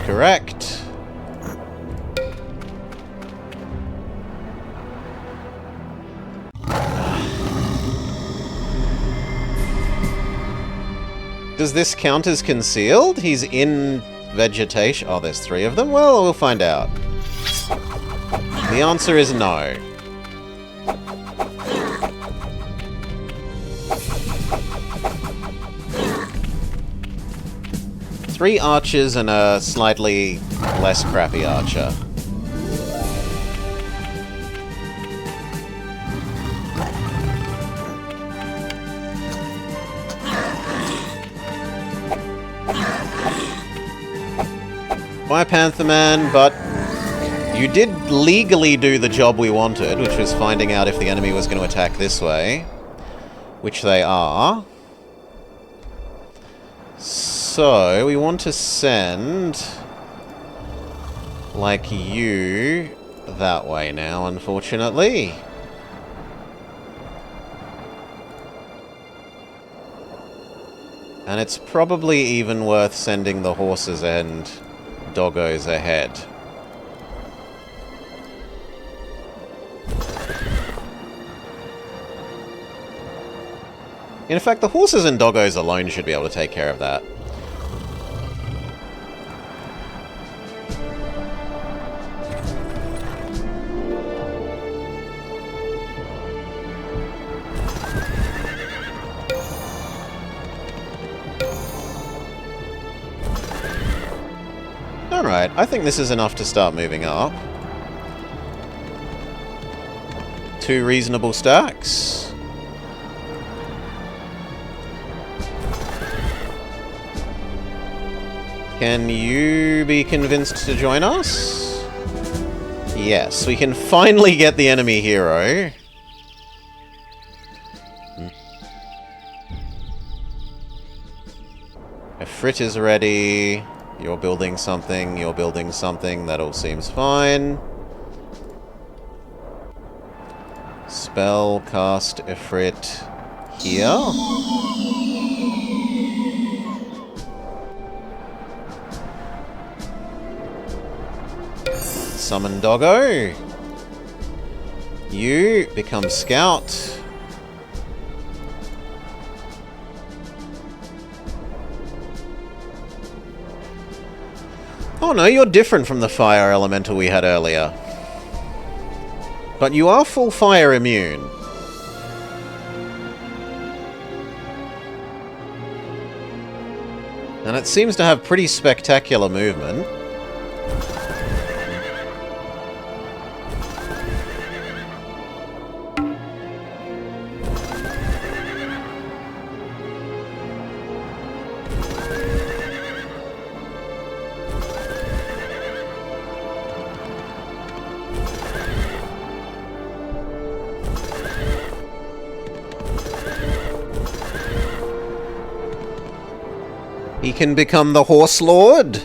Correct. Does this count as concealed? He's in vegetation. Oh, there's 3 of them? Well, we'll find out. The answer is no. Three archers and a slightly less crappy archer. Bye, Panther Man, but you did legally do the job we wanted, which was finding out if the enemy was going to attack this way, which they are. So, we want to send, like you, that way now, unfortunately. And it's probably even worth sending the horses and doggos ahead. In fact, the horses and doggos alone should be able to take care of that. Alright, I think this is enough to start moving up. 2 reasonable stacks. Can you be convinced to join us? Yes, we can finally get the enemy hero. Ifrit is ready. You're building something. You're building something. That all seems fine. Spell cast Ifrit here. Summon Doggo. You become Scout. Oh no, you're different from the fire elemental we had earlier. But you are full fire immune. And it seems to have pretty spectacular movement. He can become the Horse Lord.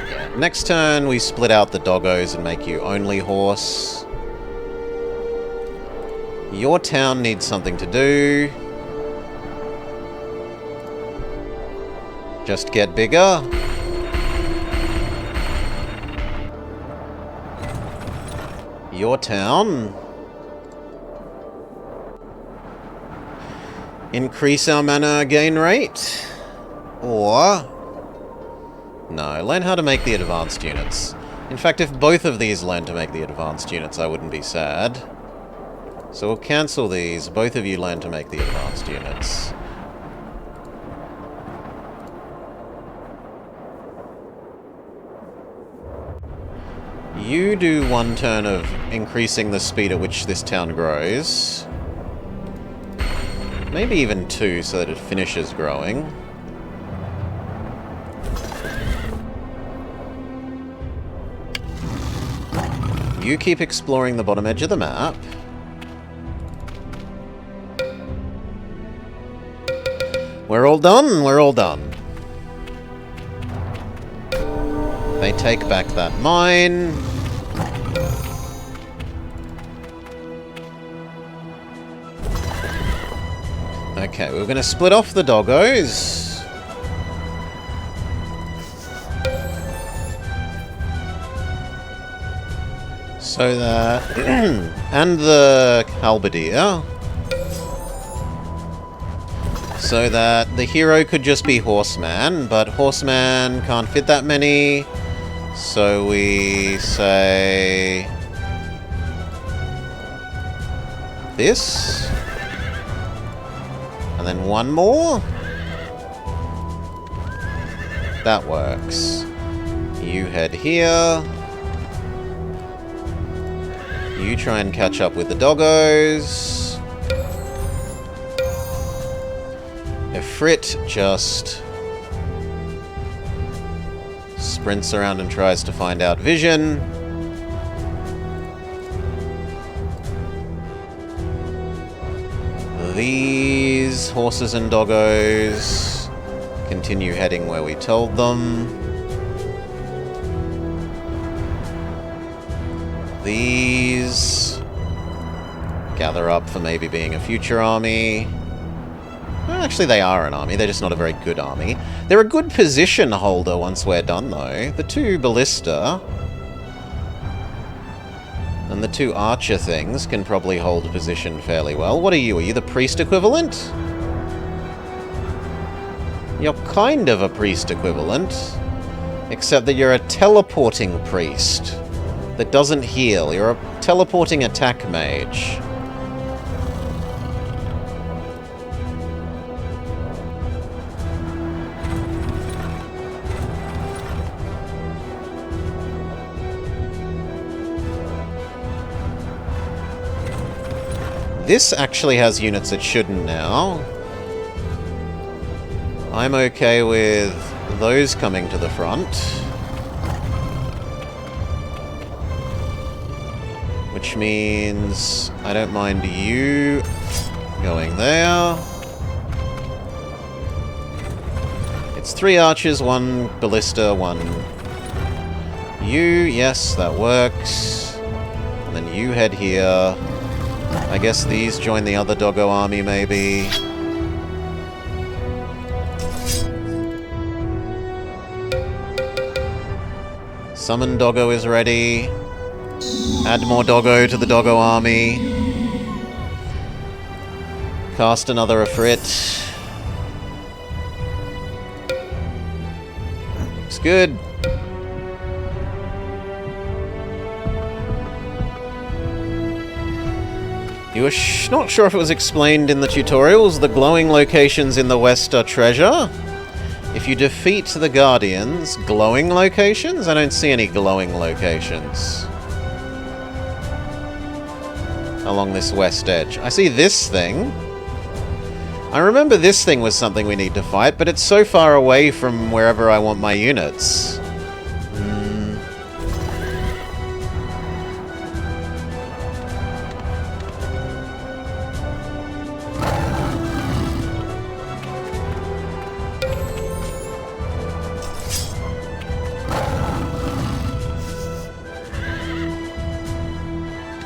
Yeah. Next turn, we split out the doggos and make you only horse. Your town needs something to do. Just get bigger. Your town. Increase our mana gain rate? Or... no, learn how to make the advanced units. In fact, if both of these learn to make the advanced units, I wouldn't be sad. So we'll cancel these. Both of you learn to make the advanced units. You do one turn of increasing the speed at which this town grows. Maybe even two, so that it finishes growing. You keep exploring the bottom edge of the map. We're all done, we're all done. They take back that mine. Okay, we're going to split off the doggos. So that... and the halberdier. So that the hero could just be Horseman, but Horseman can't fit that many. So we say... this. And then one more. That works. You head here. You try and catch up with the doggos. Ifrit just sprints around and tries to find out vision. These horses and doggos continue heading where we told them. These gather up for maybe being a future army. Well, actually, they are an army. They're just not a very good army. They're a good position holder once we're done, though. The two ballista and the two archer things can probably hold position fairly well. What are you? Are you the priest equivalent? You're kind of a priest equivalent, except that you're a teleporting priest that doesn't heal. You're a teleporting attack mage. This actually has units it shouldn't now. I'm okay with those coming to the front. Which means I don't mind you Going there. It's 3 archers, 1 ballista, 1... You, yes, that works. And then you head here. I guess these join the other doggo army, maybe. Summon doggo is ready. Add more doggo to the doggo army. Cast another Ifrit. Looks good. You were not sure if it was explained in the tutorials. The glowing locations in the west are treasure. If you defeat the Guardians, glowing locations? I don't see any glowing locations along this west edge. I see this thing. I remember this thing was something we need to fight, but it's so far away from wherever I want my units.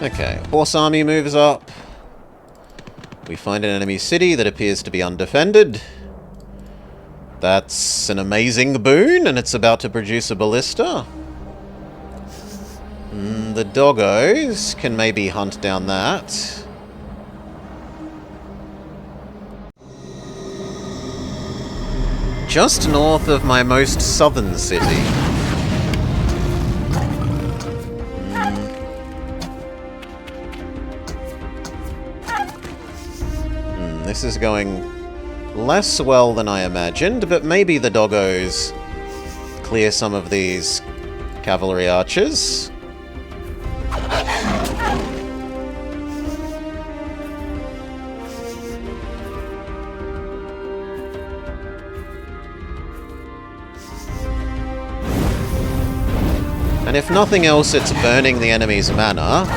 Okay, Horse Army moves up. We find an enemy city that appears to be undefended. That's an amazing boon, and it's about to produce a ballista. The doggos can maybe hunt down that. Just north of my most southern city. This is going less well than I imagined, but maybe the doggos clear some of these cavalry archers. And if nothing else, it's burning the enemy's mana.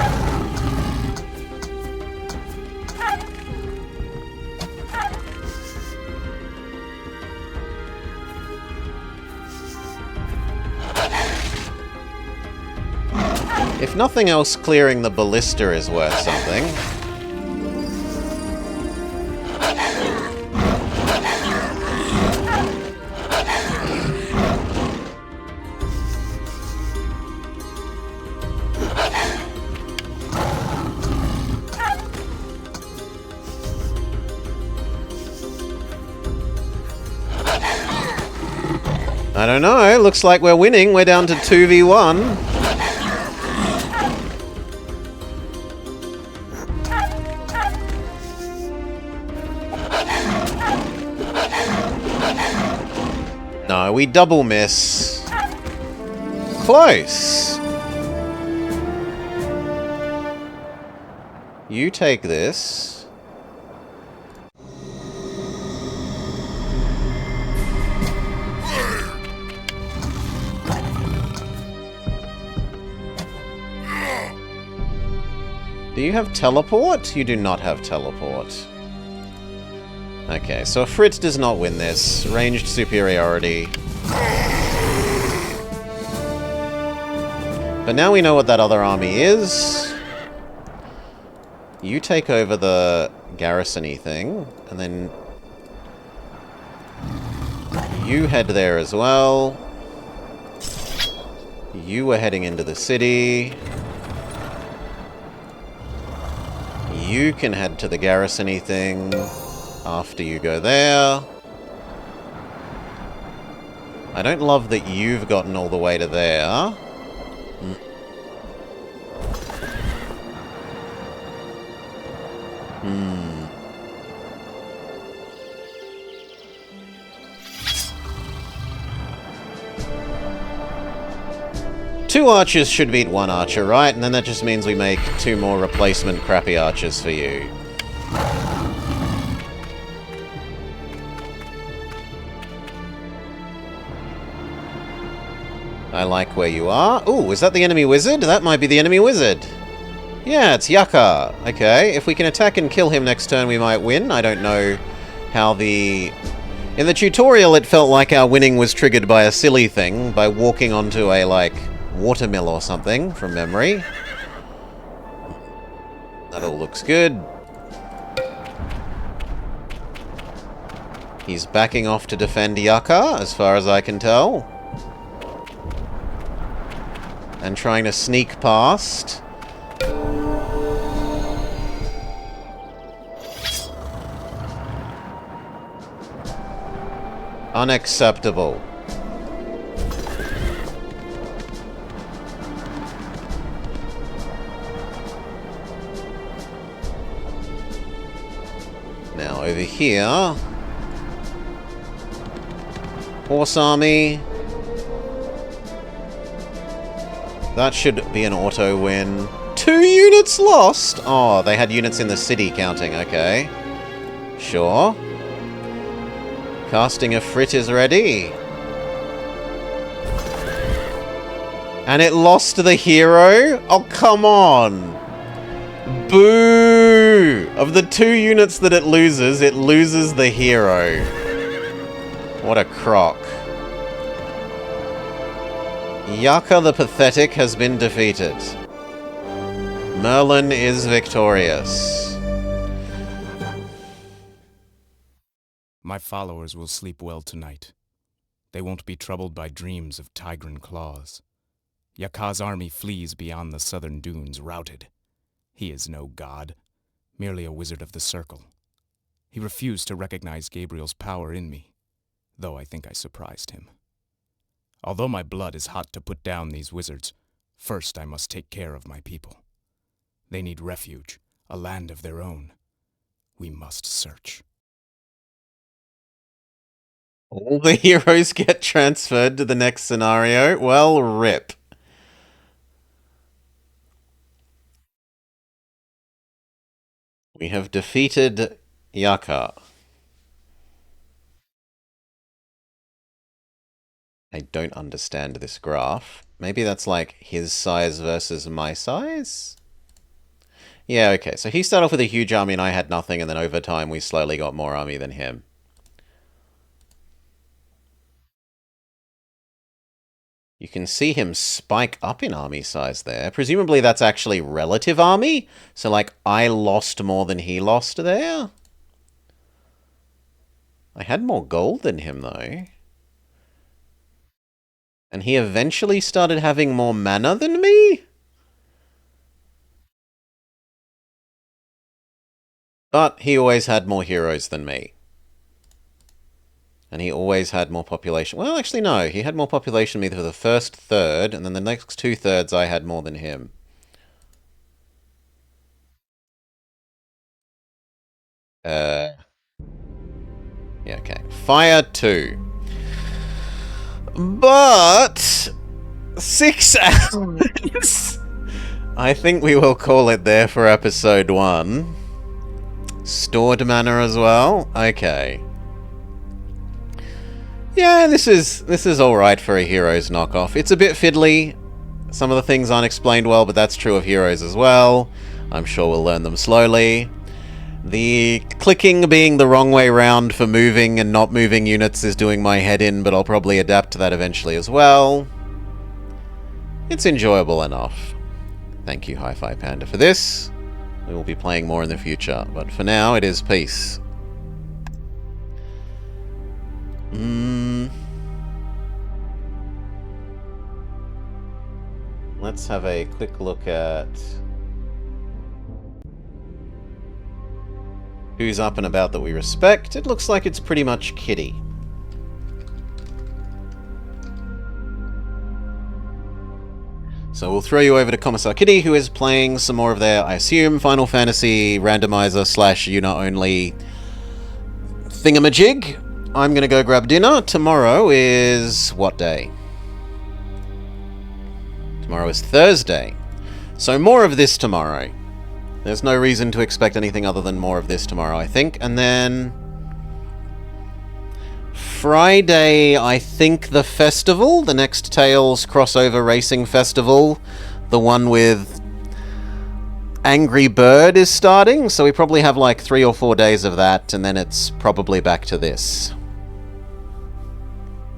If nothing else, clearing the ballista is worth something. I don't know, looks like we're winning. We're down to 2v1. No, we double miss. Close. You take this. Do you have teleport? You do not have teleport. Okay, so Ifrit does not win this. Ranged superiority. But now we know what that other army is. You take over the garrison-y thing, and then you head there as well. You were heading into the city. You can head to the garrison-y thing after you go there. I don't love that you've gotten all the way to there. Two archers should beat one archer, right? And then that just means we make 2 more replacement crappy archers for you. I like where you are. Ooh, is that the enemy wizard? That might be the enemy wizard. Yeah, it's Yucca. Okay, if we can attack and kill him next turn, we might win. I don't know how the... In the tutorial, it felt like our winning was triggered by a silly thing, by walking onto a, like, watermill or something, from memory. That all looks good. He's backing off to defend Yucca, as far as I can tell. And trying to sneak past. Unacceptable. Now over here. Horse army. That should be an auto win. 2 units lost! Oh, they had units in the city counting, okay. Sure. Casting a Frit is ready. And it lost the hero? Oh, come on! Boo! Of the 2 units that it loses the hero. What a crock. Yucca the Pathetic has been defeated. Merlin is victorious. My followers will sleep well tonight. They won't be troubled by dreams of Tigran claws. Yucca's army flees beyond the southern dunes, routed. He is no god, merely a wizard of the circle. He refused to recognize Gabriel's power in me, though I think I surprised him. Although my blood is hot to put down these wizards, first I must take care of my people. They need refuge, a land of their own. We must search. All the heroes get transferred to the next scenario? Well, rip. We have defeated Yucca. I don't understand this graph. Maybe that's like his size versus my size? Yeah, okay. So he started off with a huge army and I had nothing, and then over time we slowly got more army than him. You can see him spike up in army size there. Presumably that's actually relative army. So like I lost more than he lost there. I had more gold than him though. And he eventually started having more mana than me? But he always had more heroes than me. And he always had more population. Well, actually, no. He had more population than me for the first third, and then the next 2/3 I had more than him. Yeah, okay. Fire 2. But 6 hours. I think we will call it there for episode 1. Stored mana as well. Okay. Yeah, this is all right for a Heroes knockoff. It's a bit fiddly. Some of the things aren't explained well, but that's true of Heroes as well. I'm sure we'll learn them slowly. The clicking being the wrong way round for moving and not moving units is doing my head in, but I'll probably adapt to that eventually as well. It's enjoyable enough. Thank you, Hi-Fi Panda, for this. We will be playing more in the future, but for now, it is peace. Let's have a quick look at who's up and about that we respect. It looks like it's pretty much Kitty. So we'll throw you over to Commissar Kitty, who is playing some more of their, I assume, Final Fantasy randomizer / unit-only thingamajig. I'm going to go grab dinner. Tomorrow is what day? Tomorrow is Thursday. So more of this tomorrow. There's no reason to expect anything other than more of this tomorrow, I think. And then Friday, I think the festival, the next Tales crossover racing festival, the one with Angry Bird is starting, so we probably have like 3 or 4 days of that, and then it's probably back to this.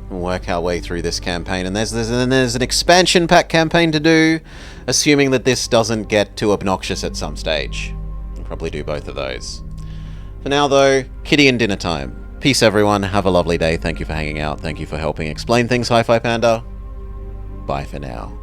We'll work our way through this campaign, and there's an expansion pack campaign to do, assuming that this doesn't get too obnoxious at some stage. We'll probably do both of those. For now, though, kitty and dinner time. Peace, everyone. Have a lovely day. Thank you for hanging out. Thank you for helping explain things, Hi-Fi Panda. Bye for now.